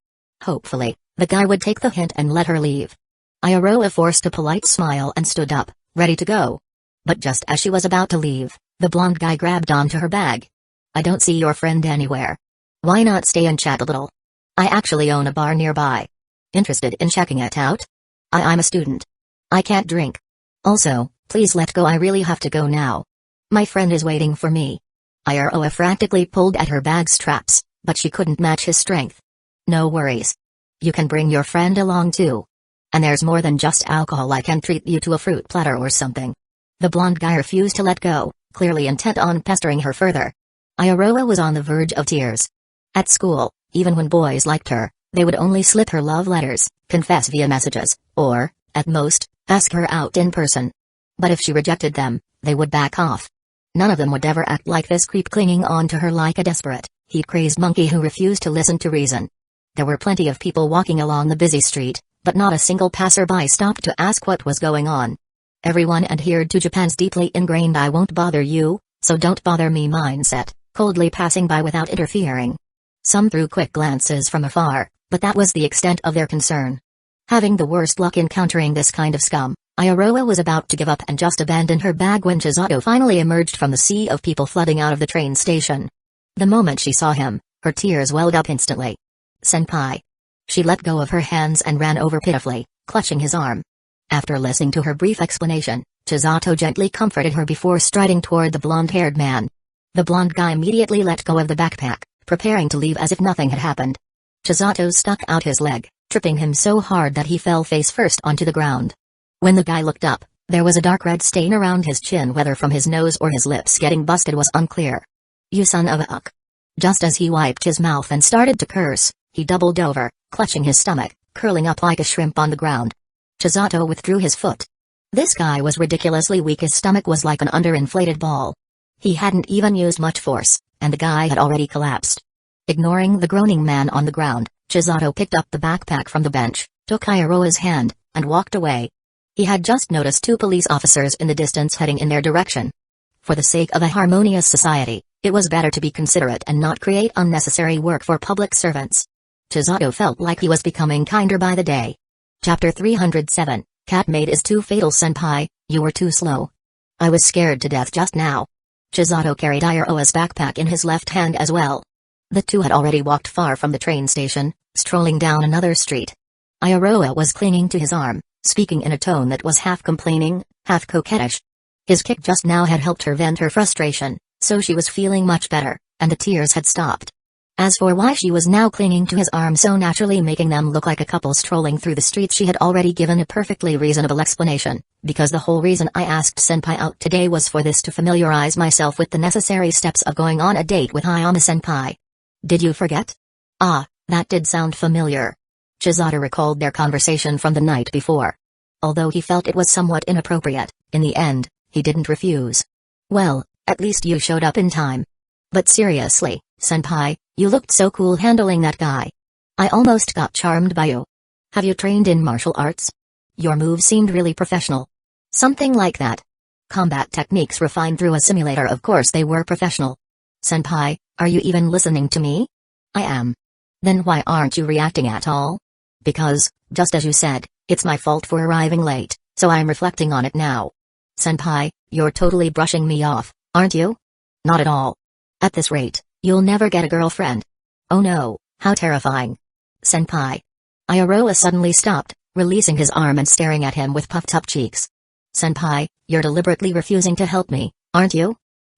Hopefully, the guy would take the hint and let her leave. Iroha forced a polite smile and stood up, ready to go. But just as she was about to leave, the blonde guy grabbed onto her bag. I don't see your friend anywhere. Why not stay and chat a little? I actually own a bar nearby. Interested in checking it out? I'm a student. I can't drink. Also, please let go, I really have to go now. My friend is waiting for me. Iroha frantically pulled at her bag straps, but she couldn't match his strength. No worries. You can bring your friend along too. And there's more than just alcohol, I can treat you to a fruit platter or something. The blonde guy refused to let go, clearly intent on pestering her further. Iroha was on the verge of tears. At school, even when boys liked her, they would only slip her love letters, confess via messages, or, at most, ask her out in person. But if she rejected them, they would back off. None of them would ever act like this creep clinging on to her like a desperate, heat-crazed monkey who refused to listen to reason. There were plenty of people walking along the busy street, but not a single passerby stopped to ask what was going on. Everyone adhered to Japan's deeply ingrained I won't bother you so don't bother me mindset, coldly passing by without interfering. Some threw quick glances from afar, but that was the extent of their concern. Having the worst luck encountering this kind of scum, Ayaroa was about to give up and just abandon her bag when Chisato finally emerged from the sea of people flooding out of the train station. The moment she saw him, her tears welled up instantly. "Senpai." She let go of her hands and ran over pitifully, clutching his arm. After listening to her brief explanation, Chisato gently comforted her before striding toward the blonde-haired man. The blonde guy immediately let go of the backpack, preparing to leave as if nothing had happened. Chisato stuck out his leg, tripping him so hard that he fell face first onto the ground. When the guy looked up, there was a dark red stain around his chin, whether from his nose or his lips getting busted was unclear. "You son of a uck." Just as he wiped his mouth and started to curse, he doubled over, clutching his stomach, curling up like a shrimp on the ground. Chisato withdrew his foot. This guy was ridiculously weak. His stomach was like an underinflated ball. He hadn't even used much force, and the guy had already collapsed. Ignoring the groaning man on the ground, Chisato picked up the backpack from the bench, took Ayaroa's hand, and walked away. He had just noticed two police officers in the distance heading in their direction. For the sake of a harmonious society, it was better to be considerate and not create unnecessary work for public servants. Chisato felt like he was becoming kinder by the day. Chapter 307, Cat Maid is too fatal. Senpai, you were too slow. I was scared to death just now. Chisato carried Ayaroa's backpack in his left hand as well. The two had already walked far from the train station, strolling down another street. Ayaroa was clinging to his arm, speaking in a tone that was half complaining, half coquettish. His kick just now had helped her vent her frustration, so she was feeling much better, and the tears had stopped. As for why she was now clinging to his arm so naturally, making them look like a couple strolling through the streets, she had already given a perfectly reasonable explanation, because the whole reason I asked Senpai out today was for this, to familiarize myself with the necessary steps of going on a date with Hayama-senpai. Did you forget? Ah, that did sound familiar. Chisato recalled their conversation from the night before. Although he felt it was somewhat inappropriate, in the end, he didn't refuse. Well, at least you showed up in time. But seriously, senpai, you looked so cool handling that guy. I almost got charmed by you. Have you trained in martial arts? Your moves seemed really professional. Something like that. Combat techniques refined through a simulator, of course they were professional. Senpai, are you even listening to me? I am. Then why aren't you reacting at all? Because, just as you said, it's my fault for arriving late, so I'm reflecting on it now. Senpai, you're totally brushing me off, aren't you? Not at all. At this rate, you'll never get a girlfriend. Oh no, how terrifying. Senpai. Ayaroa suddenly stopped, releasing his arm and staring at him with puffed-up cheeks. Senpai, you're deliberately refusing to help me, aren't you?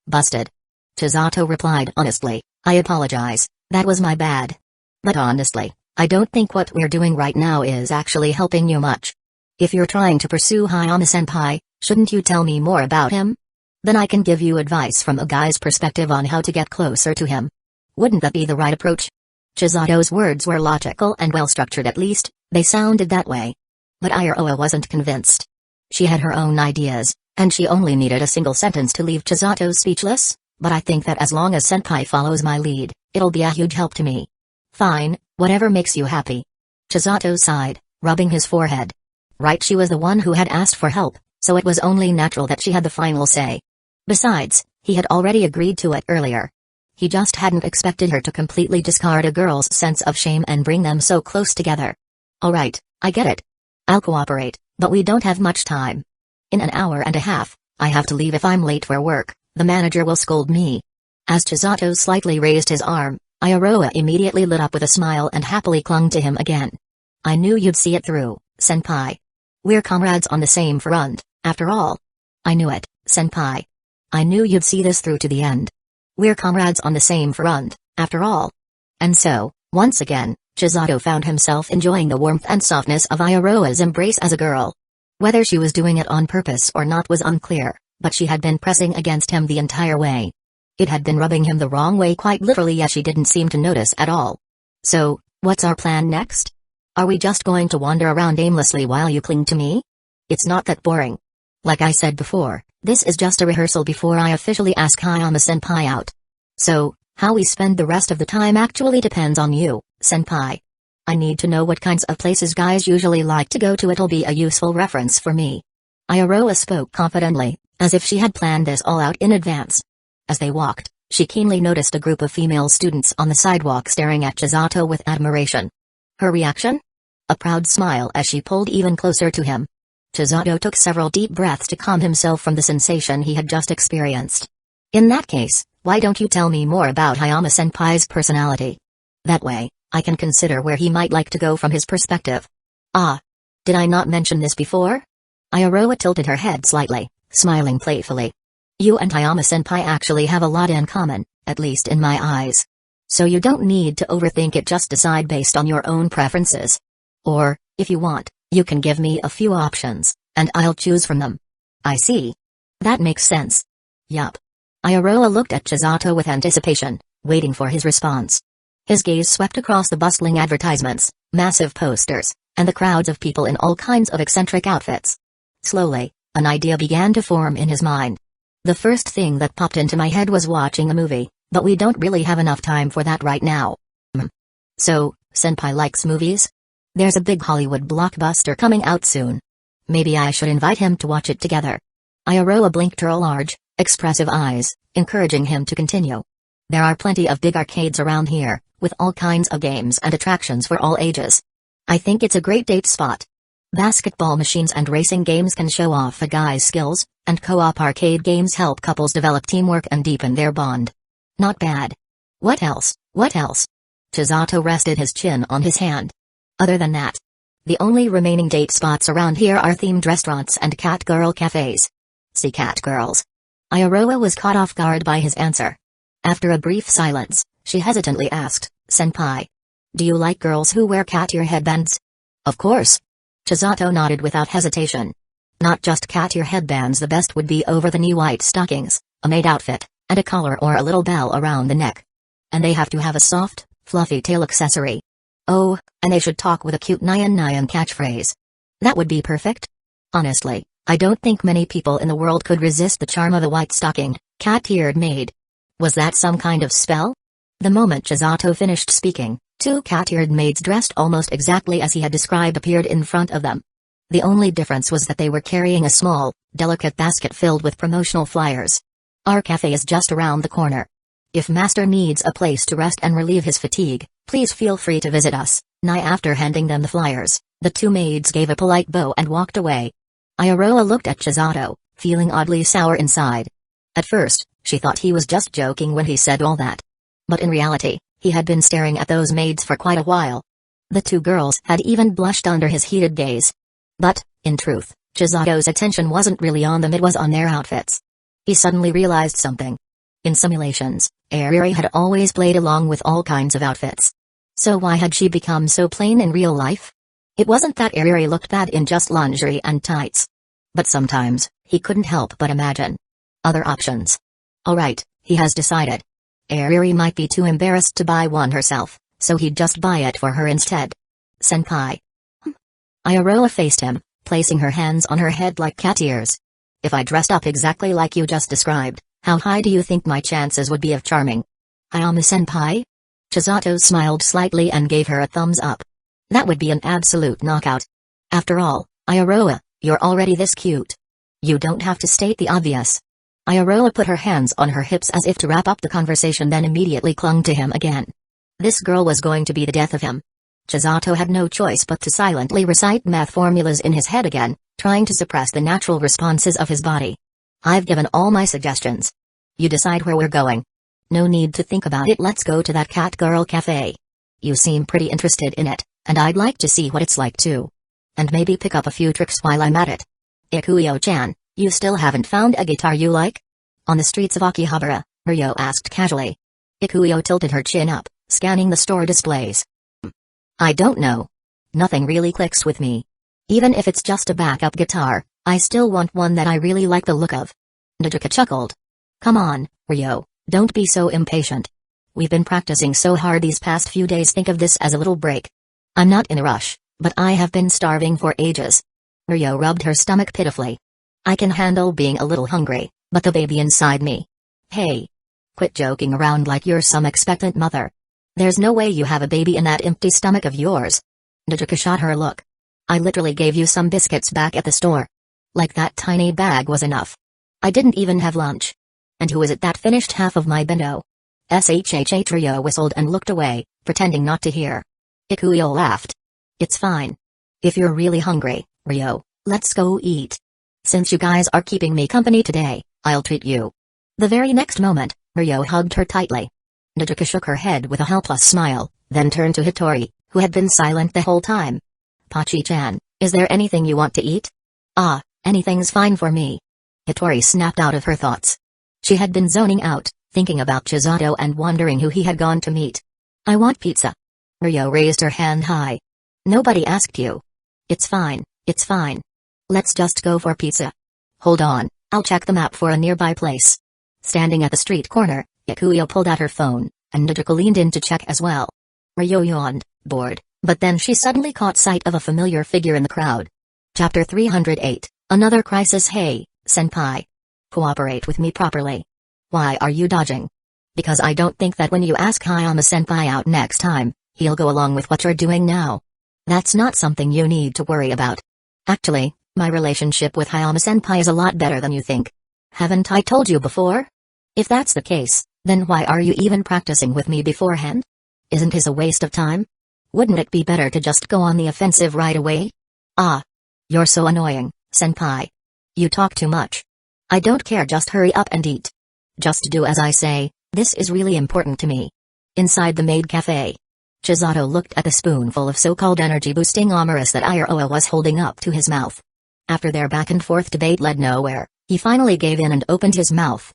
Busted. Chisato replied honestly, I apologize, that was my bad. But honestly, I don't think what we're doing right now is actually helping you much. If you're trying to pursue Hayama-senpai, shouldn't you tell me more about him? Then I can give you advice from a guy's perspective on how to get closer to him. Wouldn't that be the right approach? Chisato's words were logical and well-structured, at least, they sounded that way. But Ayaroa wasn't convinced. She had her own ideas, and she only needed a single sentence to leave Chisato speechless, but I think that as long as senpai follows my lead, it'll be a huge help to me. Fine, whatever makes you happy. Chisato sighed, rubbing his forehead. Right, she was the one who had asked for help, so it was only natural that she had the final say. Besides, he had already agreed to it earlier. He just hadn't expected her to completely discard a girl's sense of shame and bring them so close together. Alright, I get it. I'll cooperate, but we don't have much time. In an hour and a half, I have to leave. If I'm late for work, the manager will scold me. As Chisato slightly raised his arm, Ayaroa immediately lit up with a smile and happily clung to him again. I knew you'd see it through, senpai. We're comrades on the same front, after all. I knew it, senpai. I knew you'd see this through to the end. We're comrades on the same front, after all. And so, once again, Chisato found himself enjoying the warmth and softness of Ayaroa's embrace as a girl. Whether she was doing it on purpose or not was unclear, but she had been pressing against him the entire way. It had been rubbing him the wrong way quite literally, yet she didn't seem to notice at all. So, what's our plan next? Are we just going to wander around aimlessly while you cling to me? It's not that boring. Like I said before, this is just a rehearsal before I officially ask Hayama-senpai out. So, how we spend the rest of the time actually depends on you, senpai. I need to know what kinds of places guys usually like to go to. It'll be a useful reference for me. Ayaroa spoke confidently, as if she had planned this all out in advance. As they walked, she keenly noticed a group of female students on the sidewalk staring at Chisato with admiration. Her reaction? A proud smile as she pulled even closer to him. Chisato took several deep breaths to calm himself from the sensation he had just experienced. In that case, why don't you tell me more about Hayama-senpai's personality? That way, I can consider where he might like to go from his perspective. Ah. Did I not mention this before? Iroha tilted her head slightly, smiling playfully. You and Hayama-senpai actually have a lot in common, at least in my eyes. So you don't need to overthink it, just decide based on your own preferences. Or, if you want, you can give me a few options, and I'll choose from them. I see. That makes sense. Yup. Iroha looked at Chisato with anticipation, waiting for his response. His gaze swept across the bustling advertisements, massive posters, and the crowds of people in all kinds of eccentric outfits. Slowly, an idea began to form in his mind. The first thing that popped into my head was watching a movie, but we don't really have enough time for that right now. So, senpai likes movies? There's a big Hollywood blockbuster coming out soon. Maybe I should invite him to watch it together. Iroha blinked her large, expressive eyes, encouraging him to continue. There are plenty of big arcades around here, with all kinds of games and attractions for all ages. I think it's a great date spot. Basketball machines and racing games can show off a guy's skills, and co-op arcade games help couples develop teamwork and deepen their bond. Not bad. What else? What else? Chisato rested his chin on his hand. Other than that, the only remaining date spots around here are themed restaurants and cat-girl cafes. See cat-girls. Iroha was caught off guard by his answer. After a brief silence, she hesitantly asked, Senpai. Do you like girls who wear cat ear headbands? Of course. Chisato nodded without hesitation. Not just cat ear headbands, the best would be over-the-knee white stockings, a maid outfit, and a collar or a little bell around the neck. And they have to have a soft, fluffy tail accessory. Oh, and they should talk with a cute Nyan Nyan catchphrase. That would be perfect. Honestly, I don't think many people in the world could resist the charm of a white-stockinged, cat-eared maid. Was that some kind of spell? The moment Chisato finished speaking, two cat-eared maids dressed almost exactly as he had described appeared in front of them. The only difference was that they were carrying a small, delicate basket filled with promotional flyers. Our cafe is just around the corner. If Master needs a place to rest and relieve his fatigue, please feel free to visit us. After handing them the flyers, the two maids gave a polite bow and walked away. Iroha looked at Chisato, feeling oddly sour inside. At first, she thought he was just joking when he said all that. But in reality, he had been staring at those maids for quite a while. The two girls had even blushed under his heated gaze. But, in truth, Chisato's attention wasn't really on them, it was on their outfits. He suddenly realized something. In simulations, Ariri had always played along with all kinds of outfits. So why had she become so plain in real life? It wasn't that Ariri looked bad in just lingerie and tights. But sometimes, he couldn't help but imagine other options. Alright, he has decided. Ariri might be too embarrassed to buy one herself, so he'd just buy it for her instead. Senpai. Iroha faced him, placing her hands on her head like cat ears. If I dressed up exactly like you just described, how high do you think my chances would be of charming? Hayama-senpai? Chisato smiled slightly and gave her a thumbs up. That would be an absolute knockout. After all, Iroha, you're already this cute. You don't have to state the obvious. Iroha put her hands on her hips as if to wrap up the conversation, then immediately clung to him again. This girl was going to be the death of him. Chisato had no choice but to silently recite math formulas in his head again, trying to suppress the natural responses of his body. I've given all my suggestions. You decide where we're going. No need to think about it, let's go to that cat-girl cafe. You seem pretty interested in it, and I'd like to see what it's like too. And maybe pick up a few tricks while I'm at it. Ikuyo-chan, you still haven't found a guitar you like? On the streets of Akihabara, Ryo asked casually. Ikuyo tilted her chin up, scanning the store displays. I don't know. Nothing really clicks with me. Even if it's just a backup guitar, I still want one that I really like the look of. Najuka chuckled. Come on, Ryo, don't be so impatient. We've been practicing so hard these past few days, think of this as a little break. I'm not in a rush, but I have been starving for ages. Ryo rubbed her stomach pitifully. I can handle being a little hungry, but the baby inside me. Hey. Quit joking around like you're some expectant mother. There's no way you have a baby in that empty stomach of yours. Najuka shot her a look. I literally gave you some biscuits back at the store. Like that tiny bag was enough. I didn't even have lunch. And who is it that finished half of my bento? Shh, Ryo whistled and looked away, pretending not to hear. Ikuyo laughed. It's fine. If you're really hungry, Ryo, let's go eat. Since you guys are keeping me company today, I'll treat you. The very next moment, Ryo hugged her tightly. Nodoka shook her head with a helpless smile, then turned to Hitori, who had been silent the whole time. Pachi-chan, is there anything you want to eat? Ah, anything's fine for me. Hitori snapped out of her thoughts. She had been zoning out, thinking about Chisato and wondering who he had gone to meet. I want pizza. Ryo raised her hand high. Nobody asked you. It's fine, it's fine. Let's just go for pizza. Hold on, I'll check the map for a nearby place. Standing at the street corner, Ikuyo pulled out her phone, and Nodoka leaned in to check as well. Ryo yawned, bored, but then she suddenly caught sight of a familiar figure in the crowd. Chapter 308, Another Crisis. Hey, senpai. Cooperate with me properly. Why are you dodging? Because I don't think that when you ask Hayama-senpai out next time, he'll go along with what you're doing now. That's not something you need to worry about. Actually, my relationship with Hayama-senpai is a lot better than you think. Haven't I told you before? If that's the case, then why are you even practicing with me beforehand? Isn't this a waste of time? Wouldn't it be better to just go on the offensive right away? Ah. You're so annoying, senpai. You talk too much. I don't care, just hurry up and eat. Just do as I say, this is really important to me. Inside the maid cafe. Chisato looked at the spoonful of so-called energy-boosting Amaris that Iroha was holding up to his mouth. After their back-and-forth debate led nowhere, he finally gave in and opened his mouth.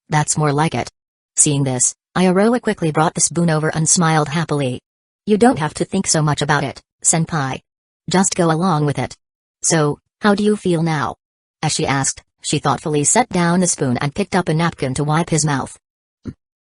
That's more like it. Seeing this, Iroha quickly brought the spoon over and smiled happily. You don't have to think so much about it, senpai. Just go along with it. So, how do you feel now? As she asked, she thoughtfully set down the spoon and picked up a napkin to wipe his mouth.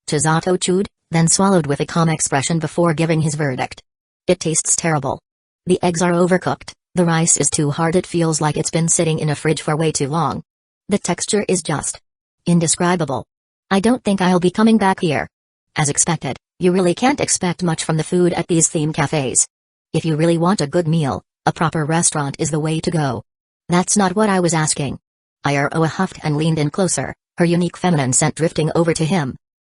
Chisato chewed, then swallowed with a calm expression before giving his verdict. It tastes terrible. The eggs are overcooked, the rice is too hard, it feels like it's been sitting in a fridge for way too long. The texture is just indescribable. I don't think I'll be coming back here. As expected, you really can't expect much from the food at these theme cafes. If you really want a good meal, a proper restaurant is the way to go. That's not what I was asking. Iroha huffed and leaned in closer, her unique feminine scent drifting over to him.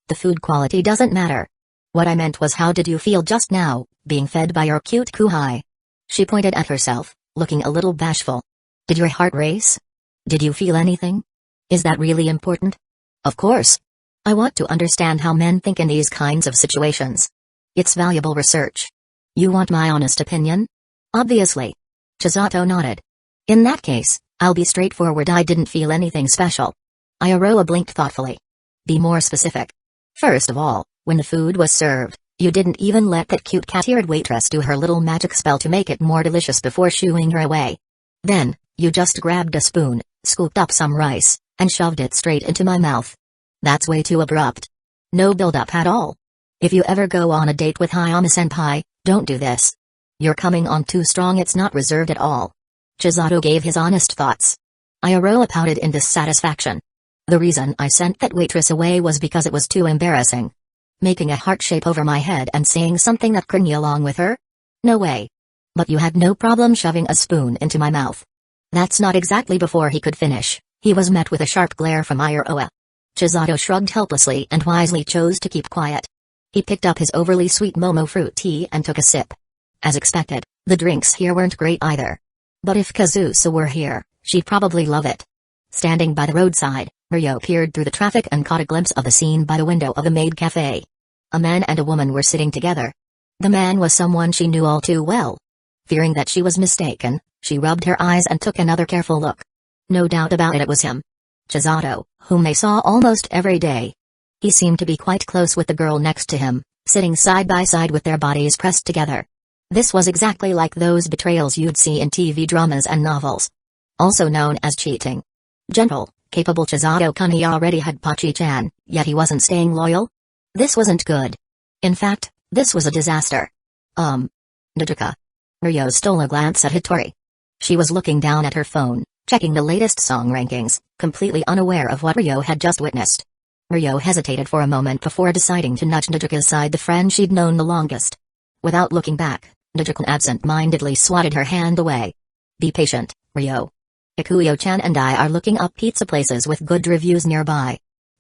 The food quality doesn't matter. What I meant was, how did you feel just now, being fed by your cute kuhai? She pointed at herself, looking a little bashful. Did your heart race? Did you feel anything? Is that really important? Of course. I want to understand how men think in these kinds of situations. It's valuable research. You want my honest opinion? Obviously. Chisato nodded. In that case, I'll be straightforward, I didn't feel anything special. Iroha blinked thoughtfully. Be more specific. First of all, when the food was served, you didn't even let that cute cat-eared waitress do her little magic spell to make it more delicious before shooing her away. Then, you just grabbed a spoon, scooped up some rice, and shoved it straight into my mouth. That's way too abrupt. No build-up at all. If you ever go on a date with Hayama-senpai, don't do this. You're coming on too strong, it's not reserved at all. Chisato gave his honest thoughts. Iroha pouted in dissatisfaction. The reason I sent that waitress away was because it was too embarrassing. Making a heart shape over my head and saying something that cringy along with her? No way. But you had no problem shoving a spoon into my mouth. That's not exactly. Before he could finish, he was met with a sharp glare from Iroha. Chisato shrugged helplessly and wisely chose to keep quiet. He picked up his overly sweet momo fruit tea and took a sip. As expected, the drinks here weren't great either. But if Kazusa were here, she'd probably love it. Standing by the roadside, Ryo peered through the traffic and caught a glimpse of the scene by the window of the maid cafe. A man and a woman were sitting together. The man was someone she knew all too well. Fearing that she was mistaken, she rubbed her eyes and took another careful look. No doubt about it, it was him. Chisato, whom they saw almost every day. He seemed to be quite close with the girl next to him, sitting side by side with their bodies pressed together. This was exactly like those betrayals you'd see in TV dramas and novels. Also known as cheating. Gentle, capable Chisato-kun, he already had Pachi-chan, yet he wasn't staying loyal? This wasn't good. In fact, this was a disaster. Nodoka. Ryo stole a glance at Hitori. She was looking down at her phone, checking the latest song rankings, completely unaware of what Ryo had just witnessed. Ryo hesitated for a moment before deciding to nudge Nodoka aside, the friend she'd known the longest. Without looking back, Nodoka absent-mindedly swatted her hand away. Be patient, Ryo. Ikuyo-chan and I are looking up pizza places with good reviews nearby.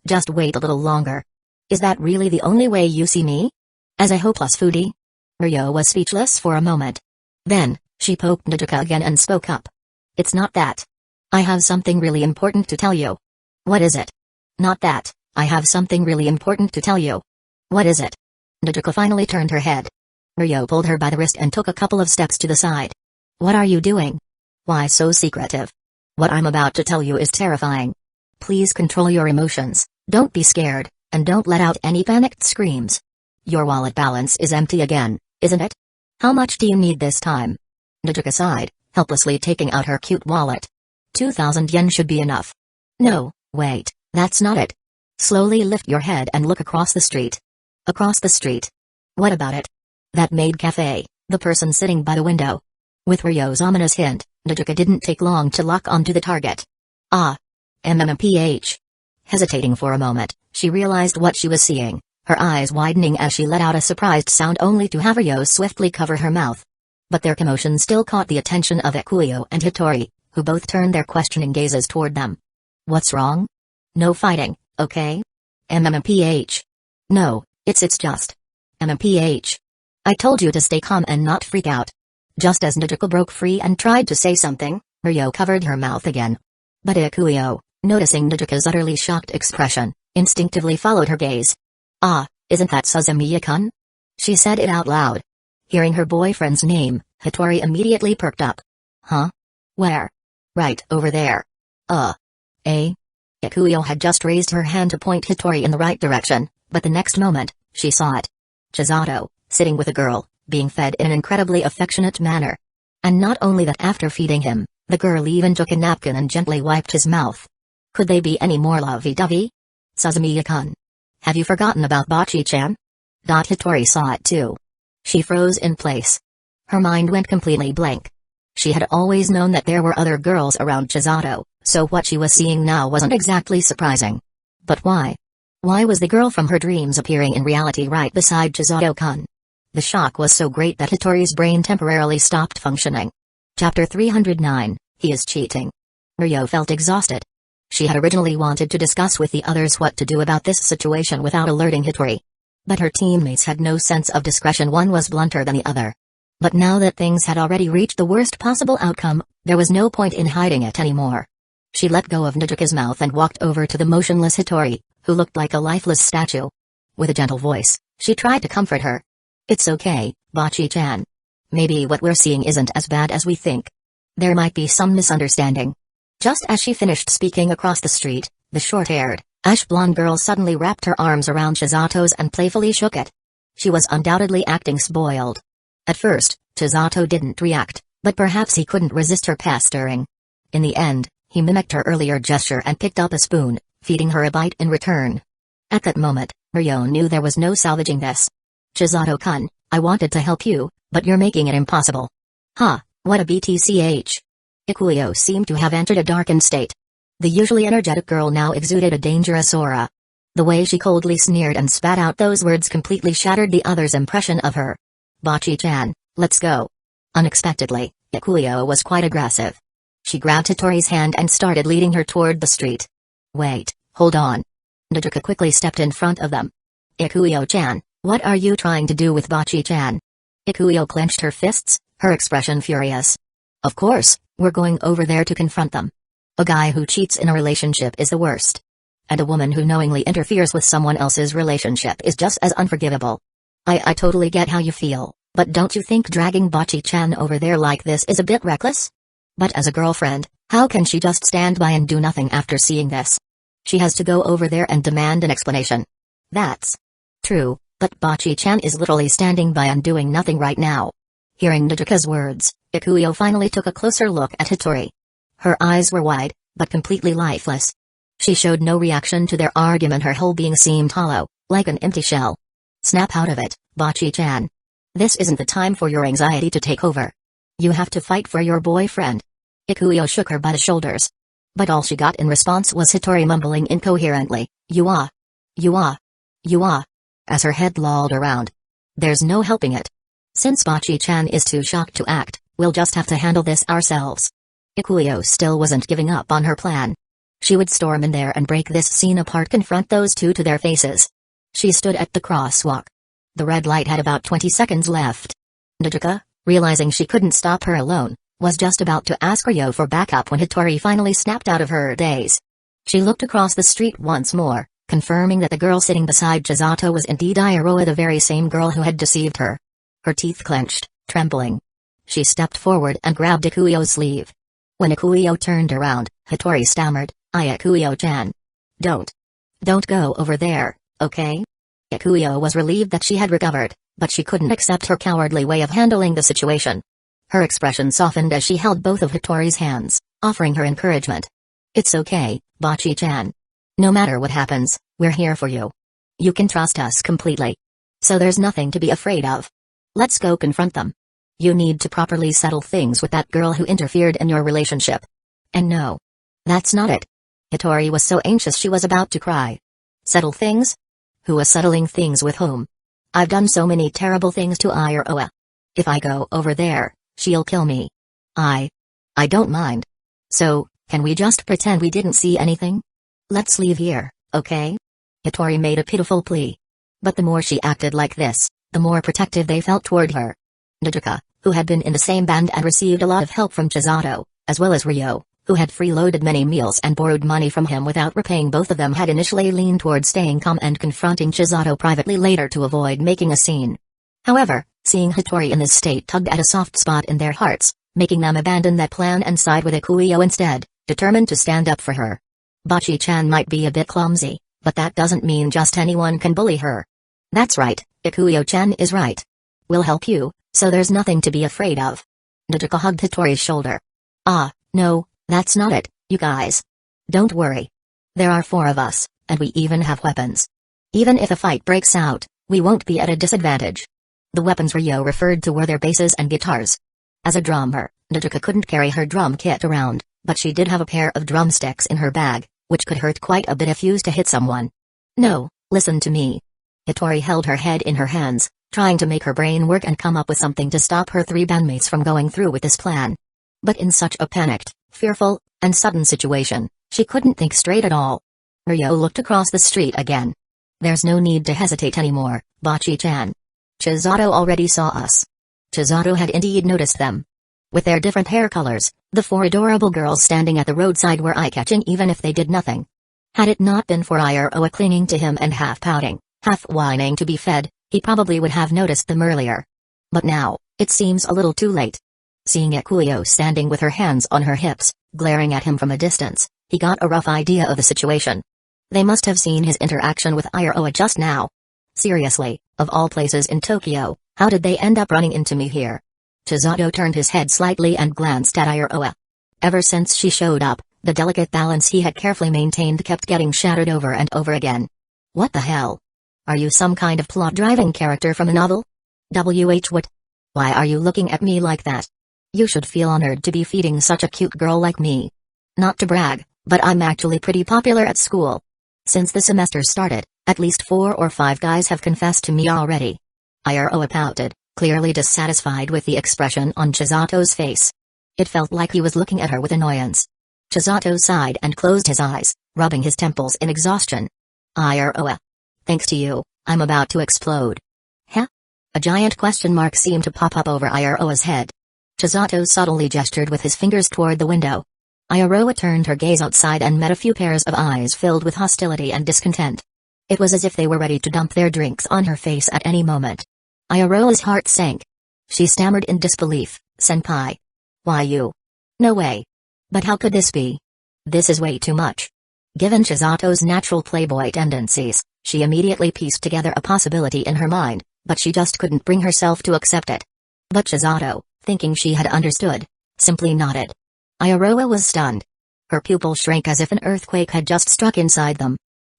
Just wait a little longer. Is that really the only way you see me? As a hopeless foodie? Ryo was speechless for a moment. Then, she poked Naruto again and spoke up. It's not that. I have something really important to tell you. What is it? Not that, I have something really important to tell you. What is it? Naruto finally turned her head. Ryo pulled her by the wrist and took a couple of steps to the side. What are you doing? Why so secretive? What I'm about to tell you is terrifying. Please control your emotions, don't be scared, and don't let out any panicked screams. Your wallet balance is empty again, isn't it? How much do you need this time? Naruto sighed, helplessly taking out her cute wallet. 2,000 yen should be enough. No, wait, that's not it. Slowly lift your head and look across the street. Across the street? What about it? That maid cafe, the person sitting by the window. With Ryo's ominous hint, Naruto didn't take long to lock onto the target. Ah. MMPH. Hesitating for a moment, she realized what she was seeing, her eyes widening as she let out a surprised sound only to have Ryo swiftly cover her mouth. But their commotion still caught the attention of Ekuyo and Hitori, who both turned their questioning gazes toward them. What's wrong? No fighting, okay? MMPH. No, it's just. MMPH. I told you to stay calm and not freak out. Just as Naruto broke free and tried to say something, Ryo covered her mouth again. But Ekuyo, noticing Naruto's utterly shocked expression, instinctively followed her gaze. Ah, isn't that Suzumiya-kun? She said it out loud. Hearing her boyfriend's name, Hitori immediately perked up. Huh? Where? Right over there. Eh? Ekuyo had just raised her hand to point Hitori in the right direction, but the next moment, she saw it. Chisato, sitting with a girl, being fed in an incredibly affectionate manner. And not only that, after feeding him, the girl even took a napkin and gently wiped his mouth. Could they be any more lovey-dovey? Suzumiya-kun. Have you forgotten about Bachi-chan? Hitori saw it too. She froze in place. Her mind went completely blank. She had always known that there were other girls around Chisato, so what she was seeing now wasn't exactly surprising. But why? Why was the girl from her dreams appearing in reality right beside Chisato-kun? The shock was so great that Hitori's brain temporarily stopped functioning. Chapter 309, He is Cheating. Ryo felt exhausted. She had originally wanted to discuss with the others what to do about this situation without alerting Hitori. But her teammates had no sense of discretion, one was blunter than the other. But now that things had already reached the worst possible outcome, there was no point in hiding it anymore. She let go of Naruto's mouth and walked over to the motionless Hitori, who looked like a lifeless statue. With a gentle voice, she tried to comfort her. It's okay, Bachi-chan. Maybe what we're seeing isn't as bad as we think. There might be some misunderstanding. Just as she finished speaking across the street, the short-haired, ash-blonde girl suddenly wrapped her arms around Chisato's and playfully shook it. She was undoubtedly acting spoiled. At first, Chisato didn't react, but perhaps he couldn't resist her pestering. In the end, he mimicked her earlier gesture and picked up a spoon, feeding her a bite in return. At that moment, Ryo knew there was no salvaging this. Chisato-kun, I wanted to help you, but you're making it impossible. Ha, what a BTCH. Ekuyo seemed to have entered a darkened state. The usually energetic girl now exuded a dangerous aura. The way she coldly sneered and spat out those words completely shattered the others' impression of her. Bachi-chan, let's go. Unexpectedly, Ekuyo was quite aggressive. She grabbed Hitori's hand and started leading her toward the street. Wait, hold on. Naruto quickly stepped in front of them. Ekuyo-chan, what are you trying to do with Bachi-chan? Ekuyo clenched her fists, her expression furious. Of course, we're going over there to confront them. A guy who cheats in a relationship is the worst. And a woman who knowingly interferes with someone else's relationship is just as unforgivable. I totally get how you feel, but don't you think dragging Bachi-chan over there like this is a bit reckless? But as a girlfriend, how can she just stand by and do nothing after seeing this? She has to go over there and demand an explanation. That's true, but Bachi-chan is literally standing by and doing nothing right now. Hearing Naruto's words, Ekuyo finally took a closer look at Hitori. Her eyes were wide, but completely lifeless. She showed no reaction to their argument, her whole being seemed hollow, like an empty shell. Snap out of it, Bachi-chan. This isn't the time for your anxiety to take over. You have to fight for your boyfriend. Ekuyo shook her by the shoulders. But all she got in response was Hitori mumbling incoherently, you are, as her head lolled around. There's no helping it. Since Bachi-chan is too shocked to act, we'll just have to handle this ourselves. Ekuyo still wasn't giving up on her plan. She would storm in there and break this scene apart, confront those two to their faces. She stood at the crosswalk. The red light had about 20 seconds left. Naruto, realizing she couldn't stop her alone, was just about to ask Ryo for backup when Hitori finally snapped out of her daze. She looked across the street once more, confirming that the girl sitting beside Chisato was indeed Iroha, the very same girl who had deceived her. Her teeth clenched, trembling. She stepped forward and grabbed Ikuyo's sleeve. When Ikuyo turned around, Hitori stammered, Ikuyo-chan. Don't go over there, okay? Ikuyo was relieved that she had recovered, but she couldn't accept her cowardly way of handling the situation. Her expression softened as she held both of Hitori's hands, offering her encouragement. It's okay, Bachi-chan. No matter what happens, we're here for you. You can trust us completely. So there's nothing to be afraid of. Let's go confront them. You need to properly settle things with that girl who interfered in your relationship. And no. That's not it. Hitori was so anxious she was about to cry. Settle things? Who was settling things with whom? I've done so many terrible things to Iroha. If I go over there, she'll kill me. I don't mind. So, can we just pretend we didn't see anything? Let's leave here, okay? Hitori made a pitiful plea. But the more she acted like this, the more protective they felt toward her. Naruto, who had been in the same band and received a lot of help from Chisato, as well as Ryo, who had freeloaded many meals and borrowed money from him without repaying, both of them had initially leaned toward staying calm and confronting Chisato privately later to avoid making a scene. However, seeing Hitori in this state tugged at a soft spot in their hearts, making them abandon that plan and side with Ikuyo instead, determined to stand up for her. Bachi-chan might be a bit clumsy, but that doesn't mean just anyone can bully her. That's right, Ikuyo-chan is right. We'll help you, so there's nothing to be afraid of. Naruto hugged Hitori's shoulder. No, that's not it, you guys. Don't worry. There are 4 of us, and we even have weapons. Even if a fight breaks out, we won't be at a disadvantage. The weapons Ryo referred to were their basses and guitars. As a drummer, Naruto couldn't carry her drum kit around, but she did have a pair of drumsticks in her bag, which could hurt quite a bit if used to hit someone. No, listen to me. Hitori held her head in her hands, trying to make her brain work and come up with something to stop her 3 bandmates from going through with this plan. But in such a panicked, fearful, and sudden situation, she couldn't think straight at all. Ryo looked across the street again. There's no need to hesitate anymore, Bachi-chan. Chisato already saw us. Chisato had indeed noticed them. With their different hair colors, the 4 adorable girls standing at the roadside were eye-catching even if they did nothing. Had it not been for Iroha clinging to him and half pouting, half whining to be fed, he probably would have noticed them earlier. But now, it seems a little too late. Seeing Ikuyo standing with her hands on her hips, glaring at him from a distance, he got a rough idea of the situation. They must have seen his interaction with Iroha just now. Seriously, of all places in Tokyo, how did they end up running into me here? Chisato turned his head slightly and glanced at Iroha. Ever since she showed up, the delicate balance he had carefully maintained kept getting shattered over and over again. What the hell? Are you some kind of plot-driving character from a novel? What? Why are you looking at me like that? You should feel honored to be feeding such a cute girl like me. Not to brag, but I'm actually pretty popular at school. Since the semester started, at least 4 or 5 guys have confessed to me already. Iroha pouted, clearly dissatisfied with the expression on Chisato's face. It felt like he was looking at her with annoyance. Chisato sighed and closed his eyes, rubbing his temples in exhaustion. Iroha. Thanks to you, I'm about to explode. Huh? A giant question mark seemed to pop up over Iroha's head. Chisato subtly gestured with his fingers toward the window. Iroha turned her gaze outside and met a few pairs of eyes filled with hostility and discontent. It was as if they were ready to dump their drinks on her face at any moment. Iroha's heart sank. She stammered in disbelief, "Senpai. Why you? No way. But how could this be? This is way too much." Given Chisato's natural playboy tendencies, she immediately pieced together a possibility in her mind, but she just couldn't bring herself to accept it. But Chisato, thinking she had understood, simply nodded. Iroha was stunned. Her pupils shrank as if an earthquake had just struck inside them.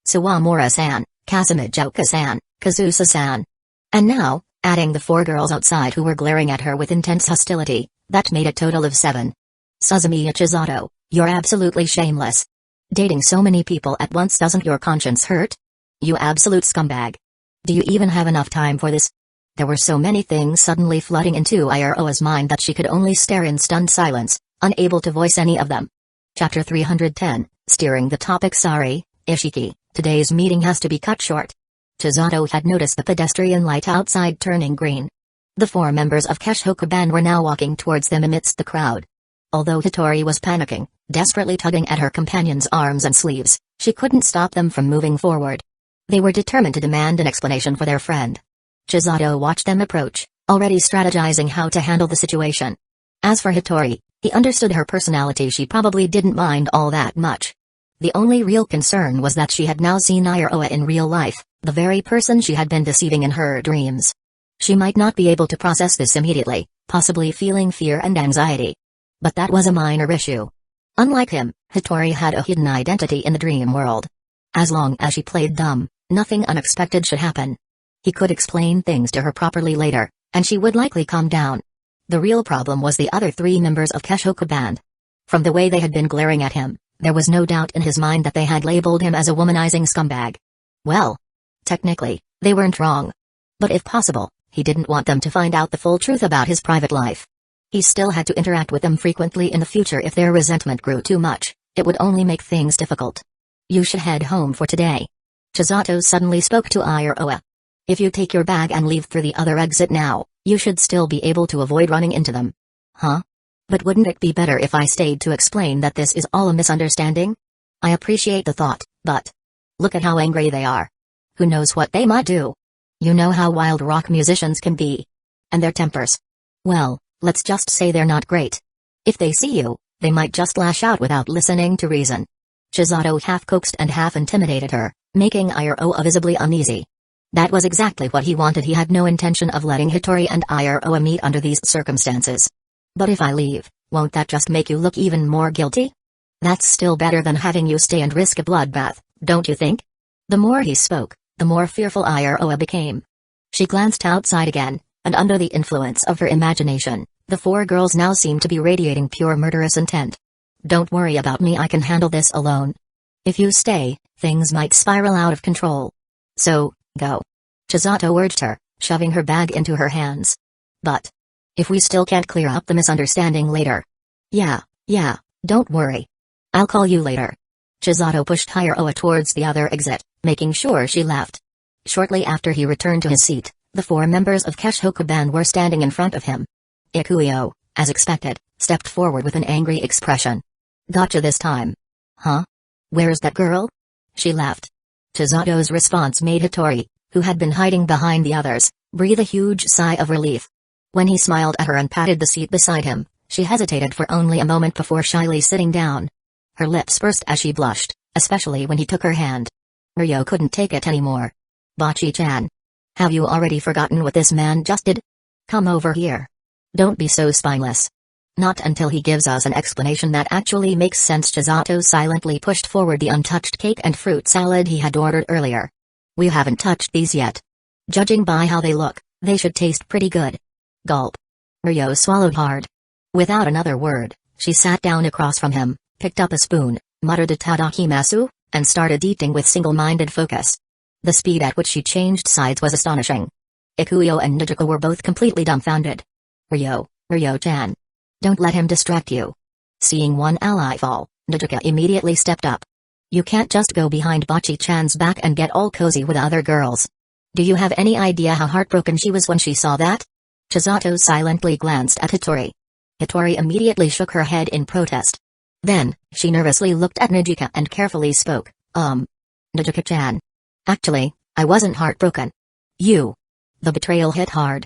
Sawamura-san, Kazumijouka-san, Kazusa-san. And now, adding the 4 girls outside who were glaring at her with intense hostility, that made a total of 7. Suzumiya Chisato, you're absolutely shameless. Dating so many people at once, doesn't your conscience hurt? You absolute scumbag. Do you even have enough time for this? There were so many things suddenly flooding into Iroha's mind that she could only stare in stunned silence, unable to voice any of them. Chapter 310, Steering the topic. Sorry, Ishiki, today's meeting has to be cut short. Chisato had noticed the pedestrian light outside turning green. The 4 members of Keshoku Band were now walking towards them amidst the crowd. Although Hitori was panicking, desperately tugging at her companion's arms and sleeves, she couldn't stop them from moving forward. They were determined to demand an explanation for their friend. Chisato watched them approach, already strategizing how to handle the situation. As for Hitori, he understood her personality. She probably didn't mind all that much. The only real concern was that she had now seen Iroha in real life, the very person she had been deceiving in her dreams. She might not be able to process this immediately, possibly feeling fear and anxiety. But that was a minor issue. Unlike him, Hitori had a hidden identity in the dream world. As long as she played dumb, nothing unexpected should happen. He could explain things to her properly later, and she would likely calm down. The real problem was the other 3 members of Keshoku Band. From the way they had been glaring at him, there was no doubt in his mind that they had labeled him as a womanizing scumbag. Well, technically, they weren't wrong. But if possible, he didn't want them to find out the full truth about his private life. He still had to interact with them frequently in the future. If their resentment grew too much, it would only make things difficult. You should head home for today. Chisato suddenly spoke to Iroha. If you take your bag and leave through the other exit now, you should still be able to avoid running into them. Huh? But wouldn't it be better if I stayed to explain that this is all a misunderstanding? I appreciate the thought, but look at how angry they are. Who knows what they might do? You know how wild rock musicians can be. And their tempers. Well, let's just say they're not great. If they see you, they might just lash out without listening to reason. Chisato half coaxed and half intimidated her, making Iroha visibly uneasy. That was exactly what he wanted. He had no intention of letting Hitori and Iroha meet under these circumstances. But if I leave, won't that just make you look even more guilty? That's still better than having you stay and risk a bloodbath, don't you think? The more he spoke, the more fearful Iroha became. She glanced outside again, and under the influence of her imagination, the 4 girls now seemed to be radiating pure murderous intent. Don't worry about me, I can handle this alone. If you stay, things might spiral out of control. So, go. Chisato urged her, shoving her bag into her hands. But if we still can't clear up the misunderstanding later. Yeah, don't worry. I'll call you later. Chisato pushed Iroha towards the other exit, making sure she left. Shortly after he returned to his seat, the 4 members of Keshoku Band were standing in front of him. Ikuyo, as expected, stepped forward with an angry expression. Gotcha this time. Huh? Where's that girl? She left. Chisato's response made Hitori, who had been hiding behind the others, breathe a huge sigh of relief. When he smiled at her and patted the seat beside him, she hesitated for only a moment before shyly sitting down. Her lips pursed as she blushed, especially when he took her hand. Ryo couldn't take it anymore. Bachi-chan. Have you already forgotten what this man just did? Come over here. Don't be so spineless. Not until he gives us an explanation that actually makes sense. Chisato silently pushed forward the untouched cake and fruit salad he had ordered earlier. We haven't touched these yet. Judging by how they look, they should taste pretty good. Gulp. Ryo swallowed hard. Without another word, she sat down across from him, picked up a spoon, muttered a tadakimasu, and started eating with single-minded focus. The speed at which she changed sides was astonishing. Ikuyo and Nijuka were both completely dumbfounded. Ryo-chan. Don't let him distract you. Seeing one ally fall, Nijuka immediately stepped up. You can't just go behind Bachi-chan's back and get all cozy with other girls. Do you have any idea how heartbroken she was when she saw that? Chisato silently glanced at Hitori. Hitori immediately shook her head in protest. Then, she nervously looked at Nijuka and carefully spoke. Nijuka-chan. Actually, I wasn't heartbroken. You. The betrayal hit hard.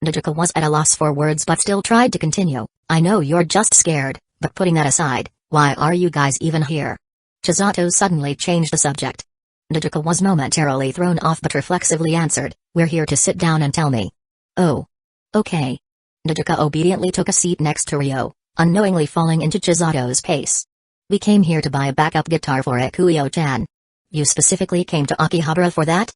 Nijuka was at a loss for words but still tried to continue. I know you're just scared, but putting that aside, why are you guys even here? Chisato suddenly changed the subject. Nijuka was momentarily thrown off but reflexively answered, we're here to sit down and tell me. Oh. Okay. Nijuka obediently took a seat next to Ryo, unknowingly falling into Chisato's pace. We came here to buy a backup guitar for Ikuyo-chan. You specifically came to Akihabara for that?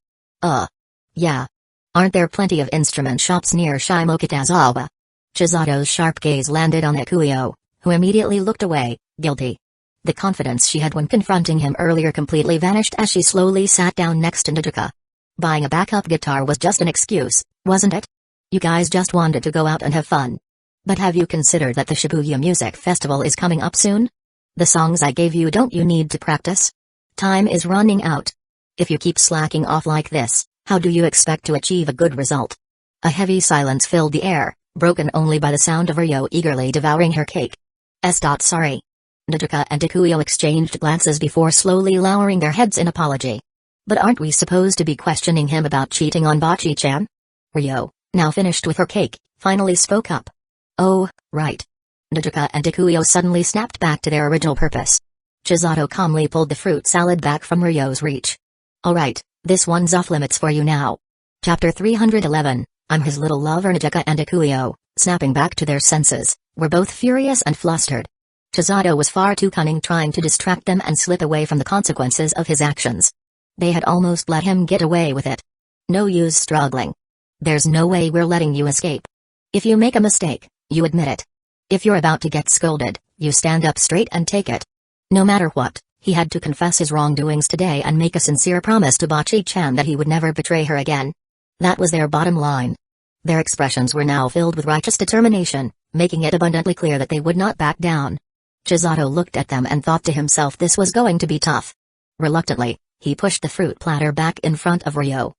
Yeah. Aren't there plenty of instrument shops near Shimokitazawa? Chisato's sharp gaze landed on Ikuyo, who immediately looked away, guilty. The confidence she had when confronting him earlier completely vanished as she slowly sat down next to Nijuka. Buying a backup guitar was just an excuse, wasn't it? You guys just wanted to go out and have fun. But have you considered that the Shibuya Music Festival is coming up soon? The songs I gave you, don't you need to practice? Time is running out. If you keep slacking off like this, how do you expect to achieve a good result? A heavy silence filled the air, broken only by the sound of Ryo eagerly devouring her cake. Sorry. Nodoka and Ikuyo exchanged glances before slowly lowering their heads in apology. But aren't we supposed to be questioning him about cheating on Bocchi-chan? Ryo, now finished with her cake, finally spoke up. Oh, right. Nodoka and Ikuyo suddenly snapped back to their original purpose. Chisato calmly pulled the fruit salad back from Ryo's reach. Alright, this one's off limits for you now. Chapter 311, I'm his little lover. Nodoka and Ikuyo, snapping back to their senses, were both furious and flustered. Chisato was far too cunning, trying to distract them and slip away from the consequences of his actions. They had almost let him get away with it. No use struggling. There's no way we're letting you escape. If you make a mistake, you admit it. If you're about to get scolded, you stand up straight and take it. No matter what, he had to confess his wrongdoings today and make a sincere promise to Bocchi-chan that he would never betray her again. That was their bottom line. Their expressions were now filled with righteous determination, making it abundantly clear that they would not back down. Chisato looked at them and thought to himself this was going to be tough. Reluctantly, he pushed the fruit platter back in front of Ryo.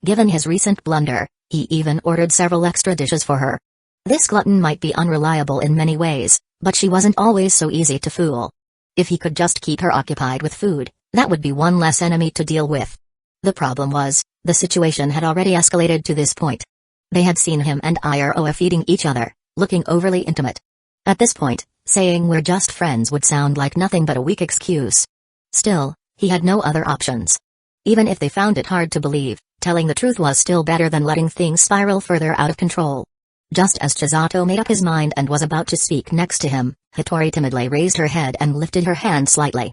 Given his recent blunder, he even ordered several extra dishes for her. This glutton might be unreliable in many ways, but she wasn't always so easy to fool. If he could just keep her occupied with food, that would be one less enemy to deal with. The problem was, the situation had already escalated to this point. They had seen him and Iro feeding each other, looking overly intimate. At this point, saying we're just friends would sound like nothing but a weak excuse. Still, he had no other options. Even if they found it hard to believe, telling the truth was still better than letting things spiral further out of control. Just as Chisato made up his mind and was about to speak next to him, Hitori timidly raised her head and lifted her hand slightly.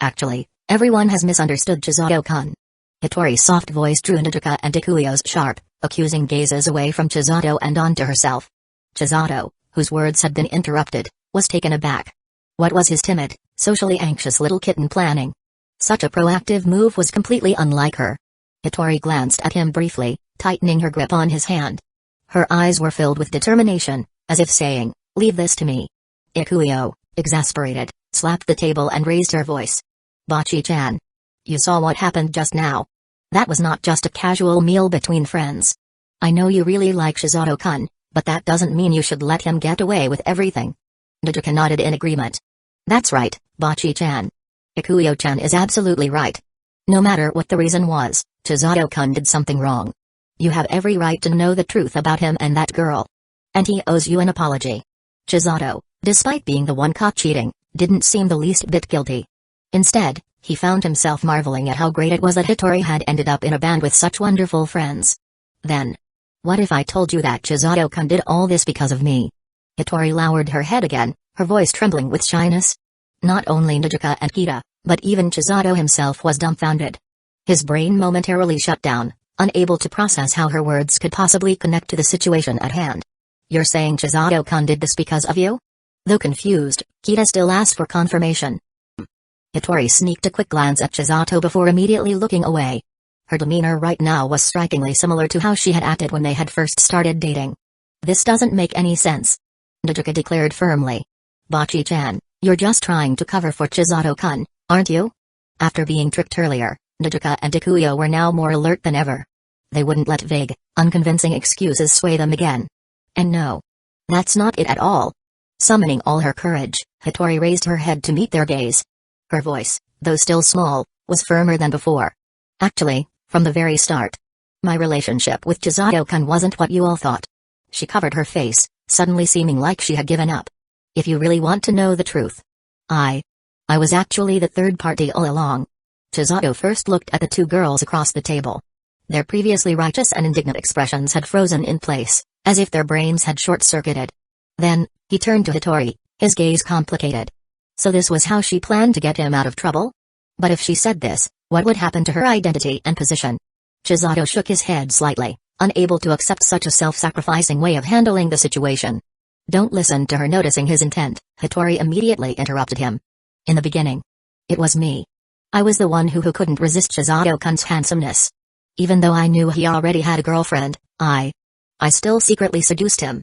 Actually, everyone has misunderstood Chisato-kun. Hitori's soft voice drew Nodoka and Ikuyo's sharp, accusing gazes away from Chisato and onto herself. Chisato, whose words had been interrupted, was taken aback. What was his timid, socially anxious little kitten planning? Such a proactive move was completely unlike her. Hitori glanced at him briefly, tightening her grip on his hand. Her eyes were filled with determination, as if saying, "Leave this to me." Ikuyo, exasperated, slapped the table and raised her voice. "Bocchi-chan. You saw what happened just now. That was not just a casual meal between friends. I know you really like Chisato-kun, but that doesn't mean you should let him get away with everything." Nodoka nodded in agreement. "That's right, Bocchi-chan. Ikuyo-chan is absolutely right. No matter what the reason was, Chisato-kun did something wrong. You have every right to know the truth about him and that girl. And he owes you an apology." Chisato, despite being the one caught cheating, didn't seem the least bit guilty. Instead, he found himself marveling at how great it was that Hitori had ended up in a band with such wonderful friends. Then, what if I told you that Chisato-kun did all this because of me? Hitori lowered her head again, her voice trembling with shyness. Not only Nodoka and Kita, but even Chisato himself was dumbfounded. His brain momentarily shut down, unable to process how her words could possibly connect to the situation at hand. "You're saying Chisato-kun did this because of you?" Though confused, Kita still asked for confirmation. Hitori sneaked a quick glance at Chisato before immediately looking away. Her demeanor right now was strikingly similar to how she had acted when they had first started dating. "This doesn't make any sense," Nodoka declared firmly. "Bocchi-chan, you're just trying to cover for Chisato-kun, aren't you?" After being tricked earlier, Nodoka and Ikuyo were now more alert than ever. They wouldn't let vague, unconvincing excuses sway them again. And no. That's not it at all. Summoning all her courage, Hitori raised her head to meet their gaze. Her voice, though still small, was firmer than before. "Actually, from the very start, my relationship with Chisato-kun wasn't what you all thought." She covered her face, suddenly seeming like she had given up. "If you really want to know the truth, I was actually the third party all along." Chisato first looked at the two girls across the table. Their previously righteous and indignant expressions had frozen in place, as if their brains had short-circuited. Then, he turned to Hitori, his gaze complicated. So this was how she planned to get him out of trouble? But if she said this, what would happen to her identity and position? Chisato shook his head slightly, unable to accept such a self-sacrificing way of handling the situation. "Don't listen to her." Noticing his intent, Hitori immediately interrupted him. "In the beginning, it was me. I was the one who couldn't resist Chisato-kun's handsomeness. Even though I knew he already had a girlfriend, I still secretly seduced him."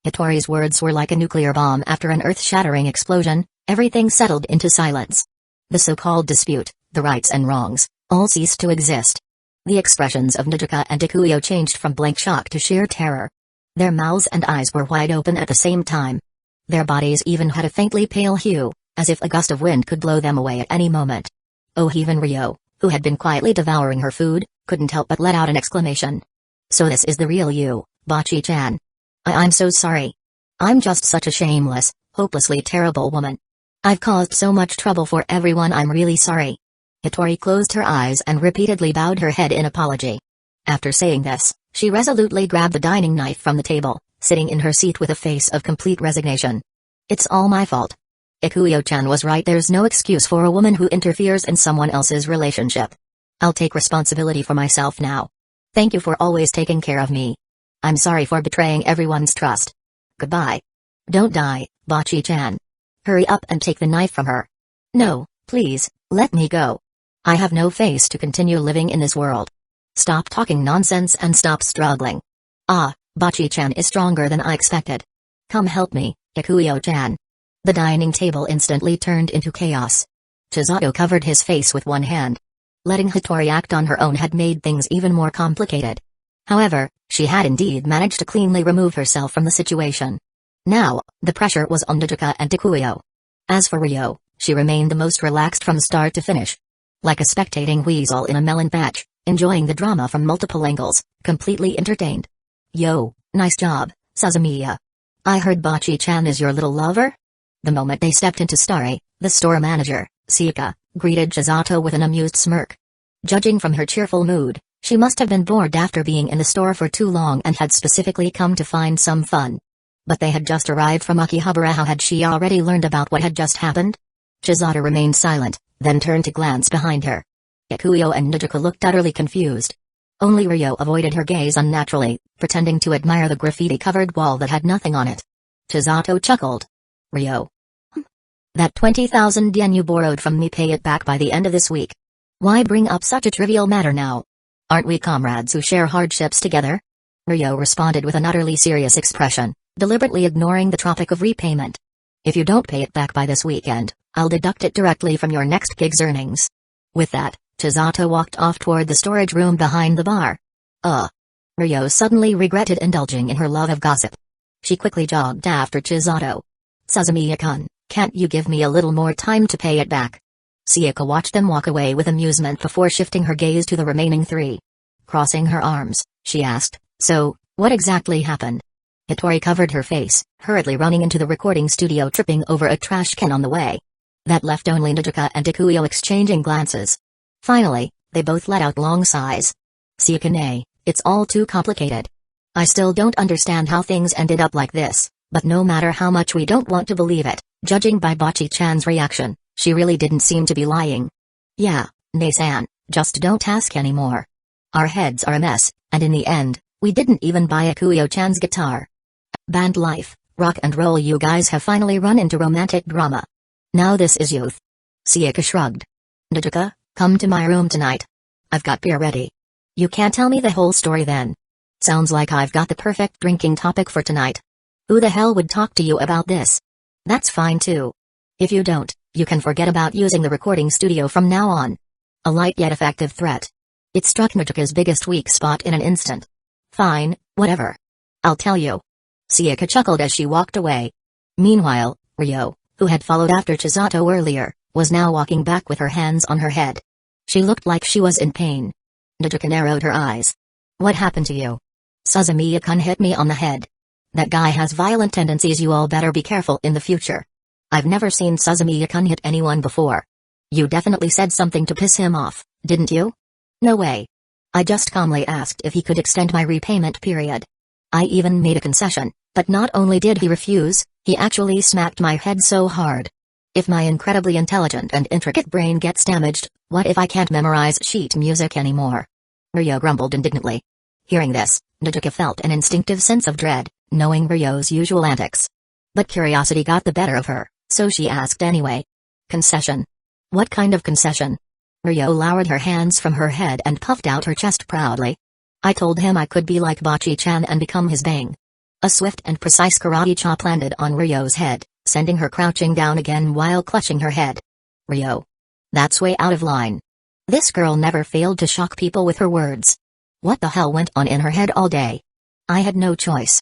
Hitori's words were like a nuclear bomb after an earth-shattering explosion, Everything settled into silence. The so-called dispute, the rights and wrongs, all ceased to exist. The expressions of Naruto and Ikuyo changed from blank shock to sheer terror. Their mouths and eyes were wide open at the same time. Their bodies even had a faintly pale hue, as if a gust of wind could blow them away at any moment. Oh, even Ryo, who had been quietly devouring her food, couldn't help but let out an exclamation. So this is the real you, Bocchi-chan. I'm so sorry. I'm just such a shameless, hopelessly terrible woman. I've caused so much trouble for everyone. I'm really sorry. Hitori closed her eyes and repeatedly bowed her head in apology. After saying this, she resolutely grabbed the dining knife from the table, sitting in her seat with a face of complete resignation. It's all my fault. Ikuyo-chan was right. There's no excuse for a woman who interferes in someone else's relationship. I'll take responsibility for myself now. Thank you for always taking care of me. I'm sorry for betraying everyone's trust. Goodbye. Don't die, Bocchi-chan. Hurry up and take the knife from her. No, please, let me go. I have no face to continue living in this world. Stop talking nonsense and stop struggling. Ah, Bocchi-chan is stronger than I expected. Come help me, Ikuyo-chan. The dining table instantly turned into chaos. Chisato covered his face with one hand. Letting Hitori act on her own had made things even more complicated. However, she had indeed managed to cleanly remove herself from the situation. Now, the pressure was on Naruto and Ikuyo. As for Ryo, she remained the most relaxed from start to finish. Like a spectating weasel in a melon patch, enjoying the drama from multiple angles, completely entertained. Yo, nice job, Suzumiya. I heard Bocchi-chan is your little lover? The moment they stepped into Starsea, the store manager, Saga, greeted Chisato with an amused smirk. Judging from her cheerful mood, she must have been bored after being in the store for too long and had specifically come to find some fun. But they had just arrived from Akihabara. How had she already learned about what had just happened? Chisato remained silent, then turned to glance behind her. Ikuyo and Naruto looked utterly confused. Only Ryo avoided her gaze unnaturally, pretending to admire the graffiti-covered wall that had nothing on it. Chisato chuckled. Ryo. That 20,000 yen you borrowed from me, pay it back by the end of this week. Why bring up such a trivial matter now? Aren't we comrades who share hardships together? Ryo responded with an utterly serious expression, deliberately ignoring the topic of repayment. If you don't pay it back by this weekend, I'll deduct it directly from your next gig's earnings. With that, Chisato walked off toward the storage room behind the bar. Ryo suddenly regretted indulging in her love of gossip. She quickly jogged after Chisato. Suzumiya-kun, can't you give me a little more time to pay it back? Saga watched them walk away with amusement before shifting her gaze to the remaining three. Crossing her arms, she asked, so, what exactly happened? Hitori covered her face, hurriedly running into the recording studio, tripping over a trash can on the way. That left only Naruto and Ikuyo exchanging glances. Finally, they both let out long sighs. Saga, it's all too complicated. I still don't understand how things ended up like this, but no matter how much we don't want to believe it, judging by Bocchi-chan's reaction, she really didn't seem to be lying. Yeah, Nei-san, just don't ask anymore. Our heads are a mess, and in the end, we didn't even buy Ikuyo-chan's guitar. Band life, rock and roll, you guys have finally run into romantic drama. Now this is youth. Saga shrugged. Naruto, come to my room tonight. I've got beer ready. You can't tell me the whole story then. Sounds like I've got the perfect drinking topic for tonight. Who the hell would talk to you about this? That's fine too. If you don't, you can forget about using the recording studio from now on. A light yet effective threat. It struck Naruto's biggest weak spot in an instant. Fine, whatever. I'll tell you. Saga chuckled as she walked away. Meanwhile, Ryo, who had followed after Chisato earlier, was now walking back with her hands on her head. She looked like she was in pain. Naruto narrowed her eyes. What happened to you? Suzumiya-kun hit me on the head. That guy has violent tendencies, you all better be careful in the future. I've never seen Suzumiya-kun hit anyone before. You definitely said something to piss him off, didn't you? No way. I just calmly asked if he could extend my repayment period. I even made a concession, but not only did he refuse, he actually smacked my head so hard. If my incredibly intelligent and intricate brain gets damaged, what if I can't memorize sheet music anymore? Ryo grumbled indignantly. Hearing this, Naruto felt an instinctive sense of dread, knowing Ryo's usual antics. But curiosity got the better of her, so she asked anyway. Concession? What kind of concession? Ryo lowered her hands from her head and puffed out her chest proudly. I told him I could be like Bocchi-chan and become his bang. A swift and precise karate chop landed on Ryo's head, sending her crouching down again while clutching her head. Ryo. That's way out of line. This girl never failed to shock people with her words. What the hell went on in her head all day? I had no choice.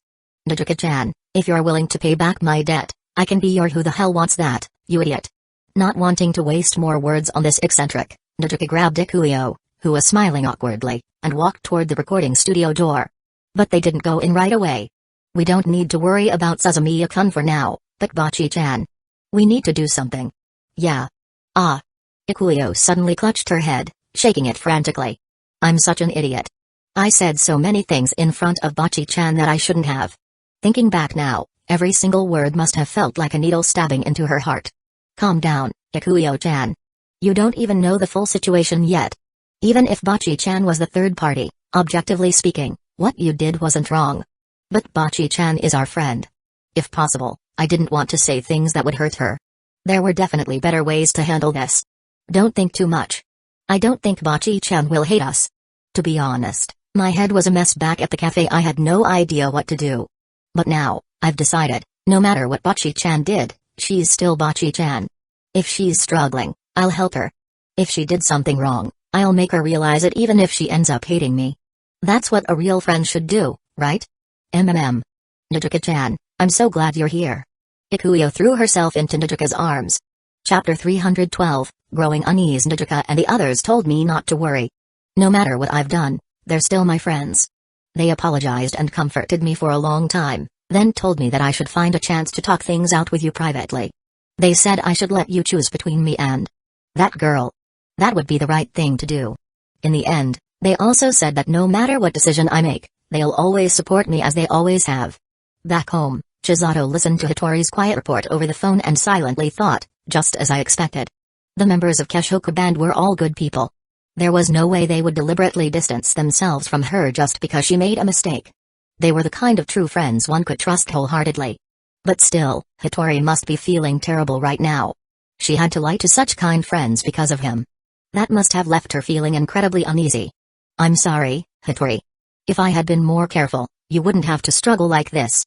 Nezuka-chan, if you're willing to pay back my debt, I can be your who the hell wants that, you idiot. Not wanting to waste more words on this eccentric, Nezuka grabbed Ikuyo, who was smiling awkwardly, and walked toward the recording studio door. But they didn't go in right away. We don't need to worry about Suzumiya-kun for now, but Bachi-chan. We need to do something. Yeah. Ah. Ikuyo suddenly clutched her head, shaking it frantically. I'm such an idiot. I said so many things in front of Bachi-chan that I shouldn't have. Thinking back now, every single word must have felt like a needle stabbing into her heart. Calm down, Ikuyo-chan. You don't even know the full situation yet. Even if Bachi-chan was the third party, objectively speaking, what you did wasn't wrong. But Bachi-chan is our friend. If possible, I didn't want to say things that would hurt her. There were definitely better ways to handle this. Don't think too much. I don't think Bachi-chan will hate us. To be honest, my head was a mess back at the cafe. I had no idea what to do. But now, I've decided, no matter what Bachi-chan did, she's still Bachi-chan. If she's struggling, I'll help her. If she did something wrong, I'll make her realize it even if she ends up hating me. That's what a real friend should do, right? Nezuka-chan, I'm so glad you're here. Ikuyo threw herself into Nezuka's arms. Chapter 312, Growing Unease. Nezuka and the others told me not to worry. No matter what I've done, they're still my friends. They apologized and comforted me for a long time, then told me that I should find a chance to talk things out with you privately. They said I should let you choose between me and that girl. That would be the right thing to do. In the end, they also said that no matter what decision I make, they'll always support me as they always have. Back home, Chisato listened to Hitori's quiet report over the phone and silently thought, just as I expected. The members of Keshoku Band were all good people. There was no way they would deliberately distance themselves from her just because she made a mistake. They were the kind of true friends one could trust wholeheartedly. But still, Hitori must be feeling terrible right now. She had to lie to such kind friends because of him. That must have left her feeling incredibly uneasy. I'm sorry, Hitori. If I had been more careful, you wouldn't have to struggle like this.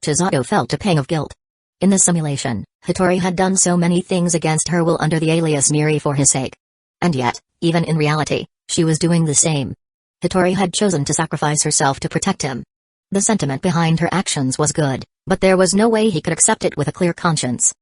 Chisato felt a pang of guilt. In the simulation, Hitori had done so many things against her will under the alias Miri for his sake. And yet, even in reality, she was doing the same. Hitori had chosen to sacrifice herself to protect him. The sentiment behind her actions was good, but there was no way he could accept it with a clear conscience.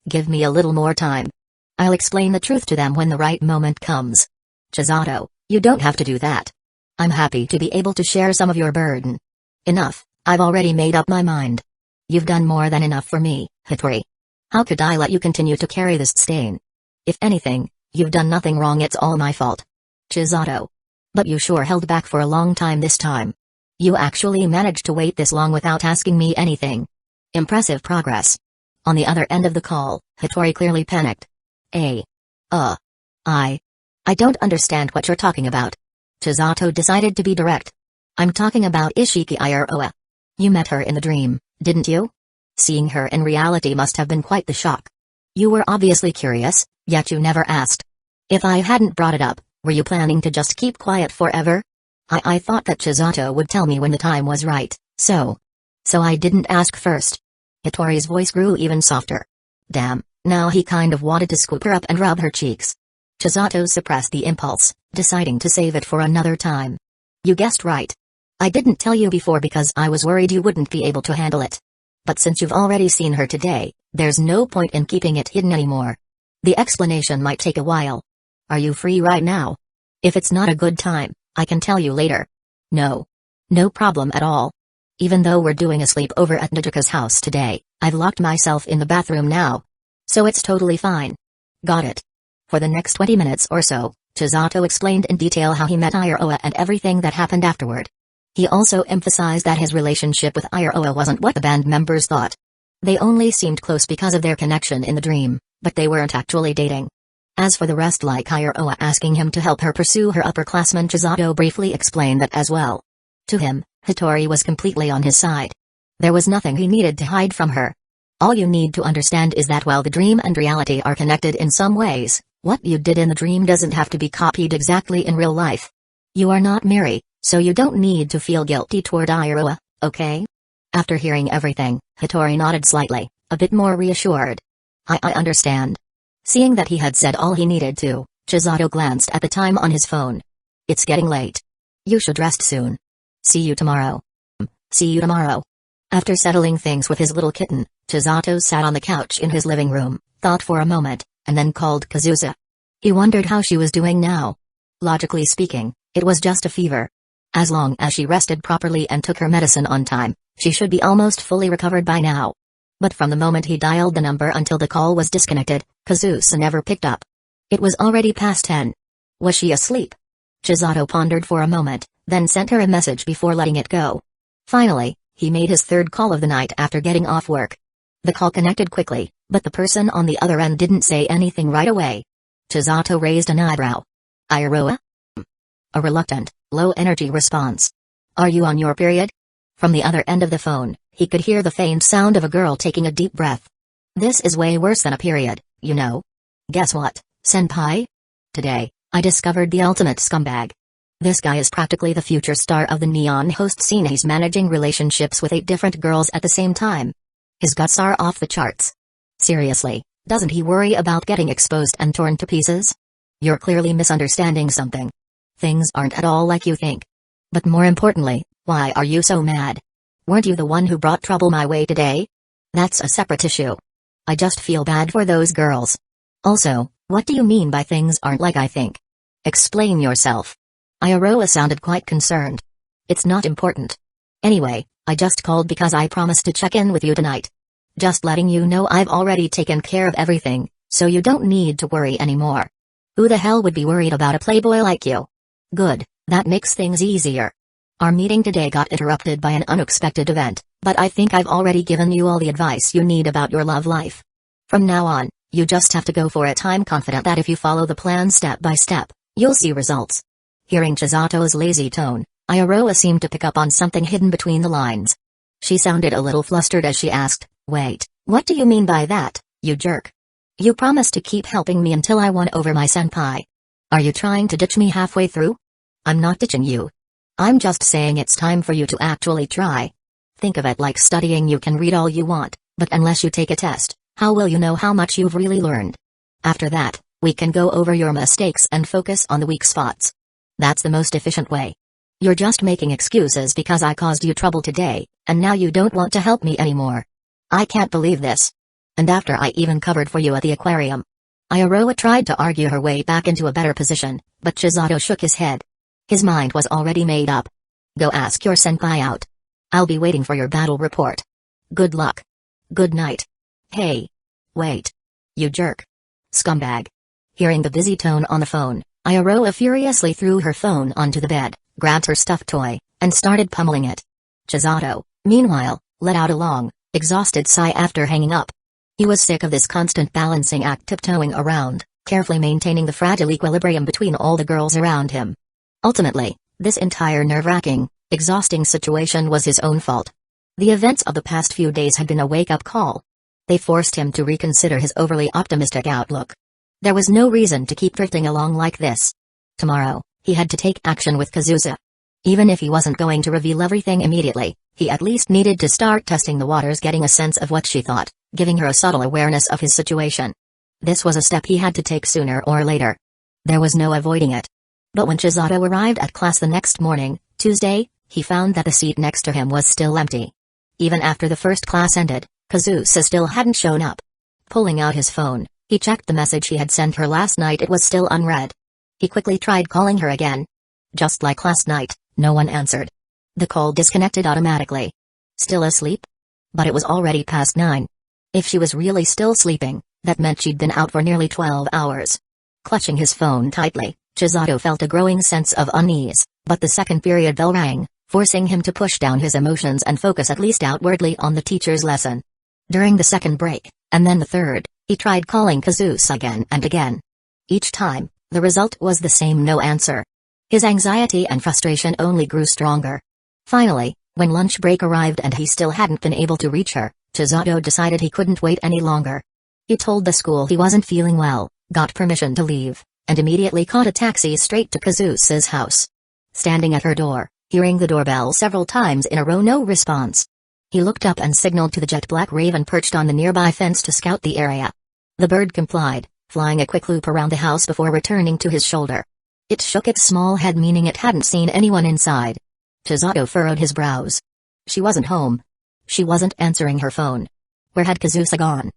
Give me a little more time. I'll explain the truth to them when the right moment comes. Chisato, you don't have to do that. I'm happy to be able to share some of your burden. Enough, I've already made up my mind. You've done more than enough for me, Hitori. How could I let you continue to carry this stain? If anything, you've done nothing wrong, it's all my fault. Chisato. But you sure held back for a long time this time. You actually managed to wait this long without asking me anything. Impressive progress. On the other end of the call, Hitori clearly panicked. I don't understand what you're talking about. Chisato decided to be direct. I'm talking about Ishiki Iroha. You met her in the dream, didn't you? Seeing her in reality must have been quite the shock. You were obviously curious, yet you never asked. If I hadn't brought it up, were you planning to just keep quiet forever? I thought that Chisato would tell me when the time was right, so I didn't ask first. Hitori's voice grew even softer. Damn, now he kind of wanted to scoop her up and rub her cheeks. Chisato suppressed the impulse, deciding to save it for another time. You guessed right. I didn't tell you before because I was worried you wouldn't be able to handle it. But since you've already seen her today, there's no point in keeping it hidden anymore. The explanation might take a while. Are you free right now? If it's not a good time, I can tell you later. No. No problem at all. Even though we're doing a sleepover at Nezuka's house today, I've locked myself in the bathroom now. So it's totally fine. Got it. For the next 20 minutes or so, Chisato explained in detail how he met Iroha and everything that happened afterward. He also emphasized that his relationship with Iroha wasn't what the band members thought. They only seemed close because of their connection in the dream, but they weren't actually dating. As for the rest, like Iroha asking him to help her pursue her upperclassmen, Chisato briefly explained that as well. To him, Hitori was completely on his side. There was nothing he needed to hide from her. All you need to understand is that while the dream and reality are connected in some ways, what you did in the dream doesn't have to be copied exactly in real life. You are not Miri, so you don't need to feel guilty toward Iroha, okay? After hearing everything, Hitori nodded slightly, a bit more reassured. I understand. Seeing that he had said all he needed to, Chisato glanced at the time on his phone. It's getting late. You should rest soon. See you tomorrow. See you tomorrow. After settling things with his little kitten, Chisato sat on the couch in his living room, thought for a moment, and then called Kazusa. He wondered how she was doing now. Logically speaking, it was just a fever. As long as she rested properly and took her medicine on time, she should be almost fully recovered by now. But from the moment he dialed the number until the call was disconnected, Kazusa never picked up. It was already past 10. Was she asleep? Chisato pondered for a moment, then sent her a message before letting it go. Finally, he made his third call of the night after getting off work. The call connected quickly, but the person on the other end didn't say anything right away. Chisato raised an eyebrow. Iroha? A reluctant, low-energy response. Are you on your period? From the other end of the phone, he could hear the faint sound of a girl taking a deep breath. This is way worse than a period, you know. Guess what, senpai? Today, I discovered the ultimate scumbag. This guy is practically the future star of the neon host scene. He's managing relationships with 8 different girls at the same time. His guts are off the charts. Seriously, doesn't he worry about getting exposed and torn to pieces? You're clearly misunderstanding something. Things aren't at all like you think. But more importantly, why are you so mad? Weren't you the one who brought trouble my way today? That's a separate issue. I just feel bad for those girls. Also, what do you mean by things aren't like I think? Explain yourself. Iroha sounded quite concerned. It's not important. Anyway, I just called because I promised to check in with you tonight. Just letting you know I've already taken care of everything, so you don't need to worry anymore. Who the hell would be worried about a playboy like you? Good, that makes things easier. Our meeting today got interrupted by an unexpected event, but I think I've already given you all the advice you need about your love life. From now on, you just have to go for it. I'm confident that if you follow the plan step by step, you'll see results. Hearing Chisato's lazy tone, Iroha seemed to pick up on something hidden between the lines. She sounded a little flustered as she asked, "Wait, what do you mean by that, you jerk? You promised to keep helping me until I won over my senpai. Are you trying to ditch me halfway through?" "I'm not ditching you. I'm just saying it's time for you to actually try. Think of it like studying. You can read all you want, but unless you take a test, how will you know how much you've really learned? After that, we can go over your mistakes and focus on the weak spots. That's the most efficient way. You're just making excuses because I caused you trouble today, and now you don't want to help me anymore. I can't believe this. And after I even covered for you at the aquarium." Iroha tried to argue her way back into a better position, but Chisato shook his head. His mind was already made up. "Go ask your senpai out. I'll be waiting for your battle report. Good luck. Good night." "Hey. Wait. You jerk. Scumbag." Hearing the busy tone on the phone, Iroha furiously threw her phone onto the bed, grabbed her stuffed toy, and started pummeling it. Chisato, meanwhile, let out a long, exhausted sigh after hanging up. He was sick of this constant balancing act, tiptoeing around, carefully maintaining the fragile equilibrium between all the girls around him. Ultimately, this entire nerve-wracking, exhausting situation was his own fault. The events of the past few days had been a wake-up call. They forced him to reconsider his overly optimistic outlook. There was no reason to keep drifting along like this. Tomorrow, he had to take action with Kazusa. Even if he wasn't going to reveal everything immediately, he at least needed to start testing the waters, getting a sense of what she thought, giving her a subtle awareness of his situation. This was a step he had to take sooner or later. There was no avoiding it. But when Chisato arrived at class the next morning, Tuesday, he found that the seat next to him was still empty. Even after the first class ended, Kazusa still hadn't shown up. Pulling out his phone, he checked the message he had sent her last night. It was still unread. He quickly tried calling her again. Just like last night, no one answered. The call disconnected automatically. Still asleep? But it was already past 9. If she was really still sleeping, that meant she'd been out for nearly 12 hours. Clutching his phone tightly, Chisato felt a growing sense of unease, but the second period bell rang, forcing him to push down his emotions and focus at least outwardly on the teacher's lesson. During the second break, and then the third, he tried calling Kazusa again and again. Each time, the result was the same: no answer. His anxiety and frustration only grew stronger. Finally, when lunch break arrived and he still hadn't been able to reach her, Chisato decided he couldn't wait any longer. He told the school he wasn't feeling well, got permission to leave, and immediately caught a taxi straight to Kazusa's house. Standing at her door, hearing the doorbell several times in a row, no response. He looked up and signaled to the jet-black raven perched on the nearby fence to scout the area. The bird complied, flying a quick loop around the house before returning to his shoulder. It shook its small head, meaning it hadn't seen anyone inside. Chisato furrowed his brows. She wasn't home. She wasn't answering her phone. Where had Kazusa gone?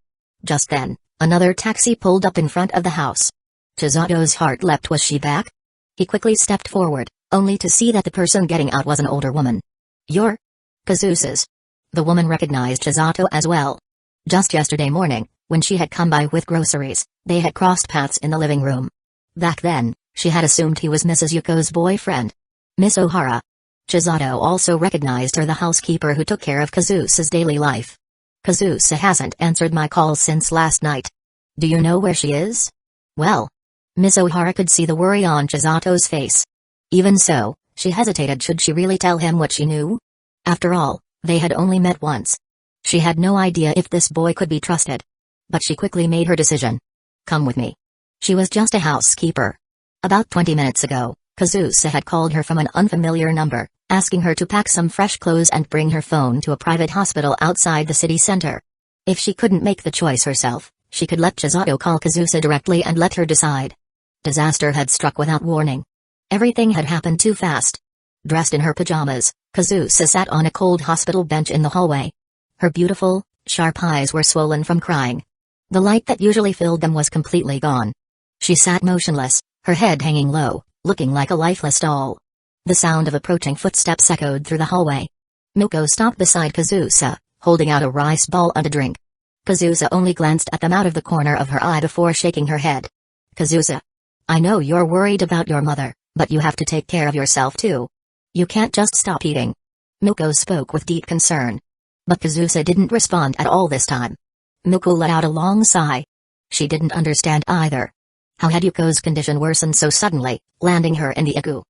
Just then, another taxi pulled up in front of the house. Chisato's heart leapt. Was she back? He quickly stepped forward, only to see that the person getting out was an older woman. You're Kazusa's. The woman recognized Chisato as well. Just yesterday morning, when she had come by with groceries, they had crossed paths in the living room. Back then, she had assumed he was Mrs. Yuko's boyfriend. Miss Ohara. Chisato also recognized her, the housekeeper who took care of Kazusa's daily life. Kazusa hasn't answered my calls since last night. Do you know where she is? Well. Miss Ohara could see the worry on Chisato's face. Even so, she hesitated. Should she really tell him what she knew? After all, they had only met once. She had no idea if this boy could be trusted. But she quickly made her decision. Come with me. She was just a housekeeper. About 20 minutes ago, Kazusa had called her from an unfamiliar number, asking her to pack some fresh clothes and bring her phone to a private hospital outside the city center. If she couldn't make the choice herself, she could let Chisato call Kazusa directly and let her decide. Disaster had struck without warning. Everything had happened too fast. Dressed in her pajamas, Kazusa sat on a cold hospital bench in the hallway. Her beautiful, sharp eyes were swollen from crying. The light that usually filled them was completely gone. She sat motionless, her head hanging low, looking like a lifeless doll. The sound of approaching footsteps echoed through the hallway. Muko stopped beside Kazusa, holding out a rice ball and a drink. Kazusa only glanced at them out of the corner of her eye before shaking her head. Kazusa. I know you're worried about your mother, but you have to take care of yourself too. You can't just stop eating. Muko spoke with deep concern. But Kazusa didn't respond at all this time. Muko let out a long sigh. She didn't understand either. How had Yuko's condition worsened so suddenly, landing her in the igloo?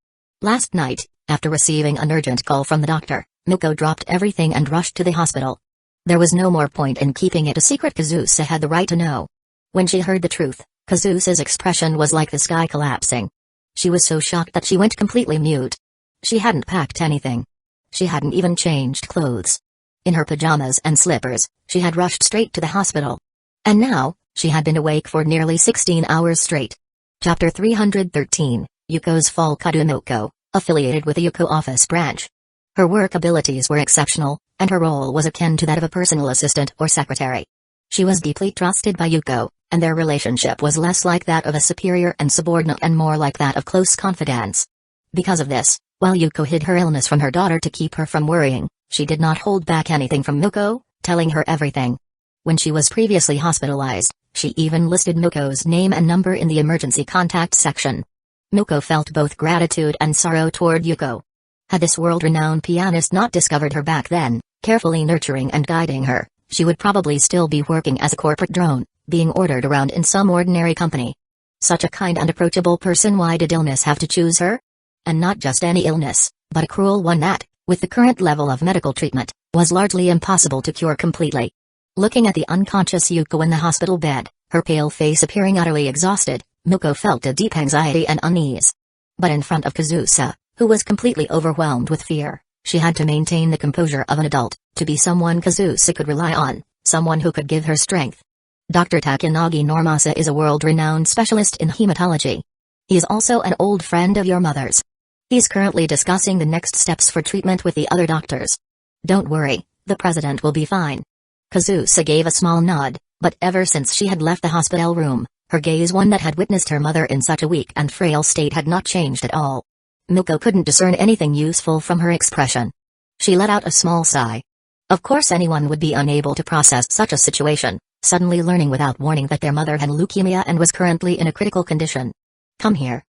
Last night, after receiving an urgent call from the doctor, Muko dropped everything and rushed to the hospital. There was no more point in keeping it a secret. Kazusa had the right to know. When she heard the truth, Kazusa's expression was like the sky collapsing. She was so shocked that she went completely mute. She hadn't packed anything. She hadn't even changed clothes. In her pajamas and slippers, she had rushed straight to the hospital. And now, she had been awake for nearly 16 hours straight. Chapter 313, Yuko's Fall. Kadumoko, affiliated with the Yuko office branch. Her work abilities were exceptional, and her role was akin to that of a personal assistant or secretary. She was deeply trusted by Yuko, and their relationship was less like that of a superior and subordinate and more like that of close confidence. Because of this, while Yuko hid her illness from her daughter to keep her from worrying, she did not hold back anything from Muko, telling her everything. When she was previously hospitalized, she even listed Muko's name and number in the emergency contact section. Muko felt both gratitude and sorrow toward Yuko. Had this world-renowned pianist not discovered her back then, carefully nurturing and guiding her, she would probably still be working as a corporate drone, being ordered around in some ordinary company. Such a kind and approachable person. Why did illness have to choose her? And not just any illness, but a cruel one that, with the current level of medical treatment, was largely impossible to cure completely. Looking at the unconscious Yuko in the hospital bed, her pale face appearing utterly exhausted, Muko felt a deep anxiety and unease. But in front of Kazusa, who was completely overwhelmed with fear, she had to maintain the composure of an adult, to be someone Kazusa could rely on, someone who could give her strength. Dr. Takanagi Normasa is a world-renowned specialist in hematology. He is also an old friend of your mother's. He's currently discussing the next steps for treatment with the other doctors. Don't worry, the president will be fine. Kazusa gave a small nod, but ever since she had left the hospital room, her gaze, one that had witnessed her mother in such a weak and frail state, had not changed at all. Muko couldn't discern anything useful from her expression. She let out a small sigh. Of course anyone would be unable to process such a situation, suddenly learning without warning that their mother had leukemia and was currently in a critical condition. Come here.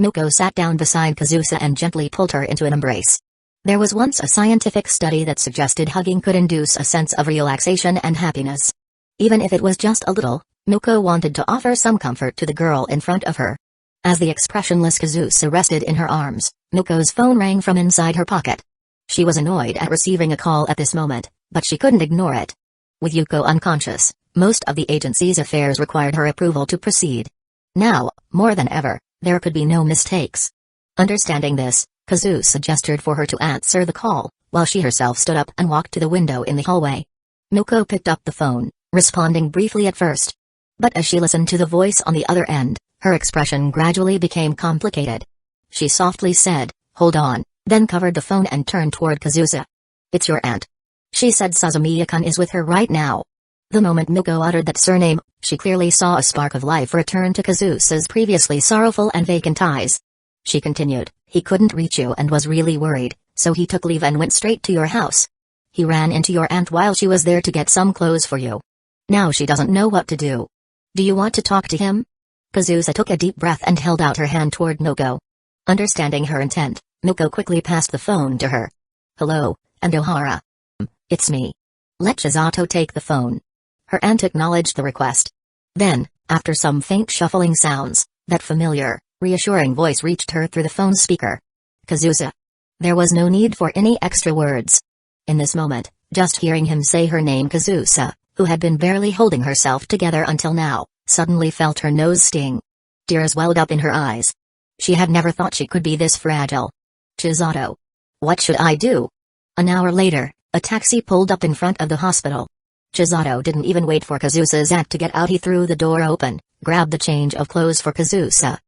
Muko sat down beside Kazusa and gently pulled her into an embrace. There was once a scientific study that suggested hugging could induce a sense of relaxation and happiness. Even if it was just a little, Muko wanted to offer some comfort to the girl in front of her. As the expressionless Kazusa rested in her arms, Muko's phone rang from inside her pocket. She was annoyed at receiving a call at this moment, but she couldn't ignore it. With Yuko unconscious, most of the agency's affairs required her approval to proceed. Now, more than ever, there could be no mistakes. Understanding this, Kazusa gestured for her to answer the call, while she herself stood up and walked to the window in the hallway. Miko picked up the phone, responding briefly at first. But as she listened to the voice on the other end, her expression gradually became complicated. She softly said, "Hold on," then covered the phone and turned toward Kazusa. "It's your aunt. She said Suzumiya-kun is with her right now." The moment Miko uttered that surname, she clearly saw a spark of life return to Kazusa's previously sorrowful and vacant eyes. She continued, "He couldn't reach you and was really worried, so he took leave and went straight to your house. He ran into your aunt while she was there to get some clothes for you. Now she doesn't know what to do. Do you want to talk to him?" Kazusa took a deep breath and held out her hand toward Miko. Understanding her intent, Miko quickly passed the phone to her. "Hello, Aunt Ohara. It's me. Let Chisato take the phone." Her aunt acknowledged the request. Then, after some faint shuffling sounds, that familiar, reassuring voice reached her through the phone speaker. "Kazusa." There was no need for any extra words. In this moment, just hearing him say her name, Kazusa, who had been barely holding herself together until now, suddenly felt her nose sting. Tears welled up in her eyes. She had never thought she could be this fragile. "Chisato. What should I do?" An hour later, a taxi pulled up in front of the hospital. Chisato didn't even wait for Kazusa's aunt to get out. He threw the door open, grabbed the change of clothes for Kazusa,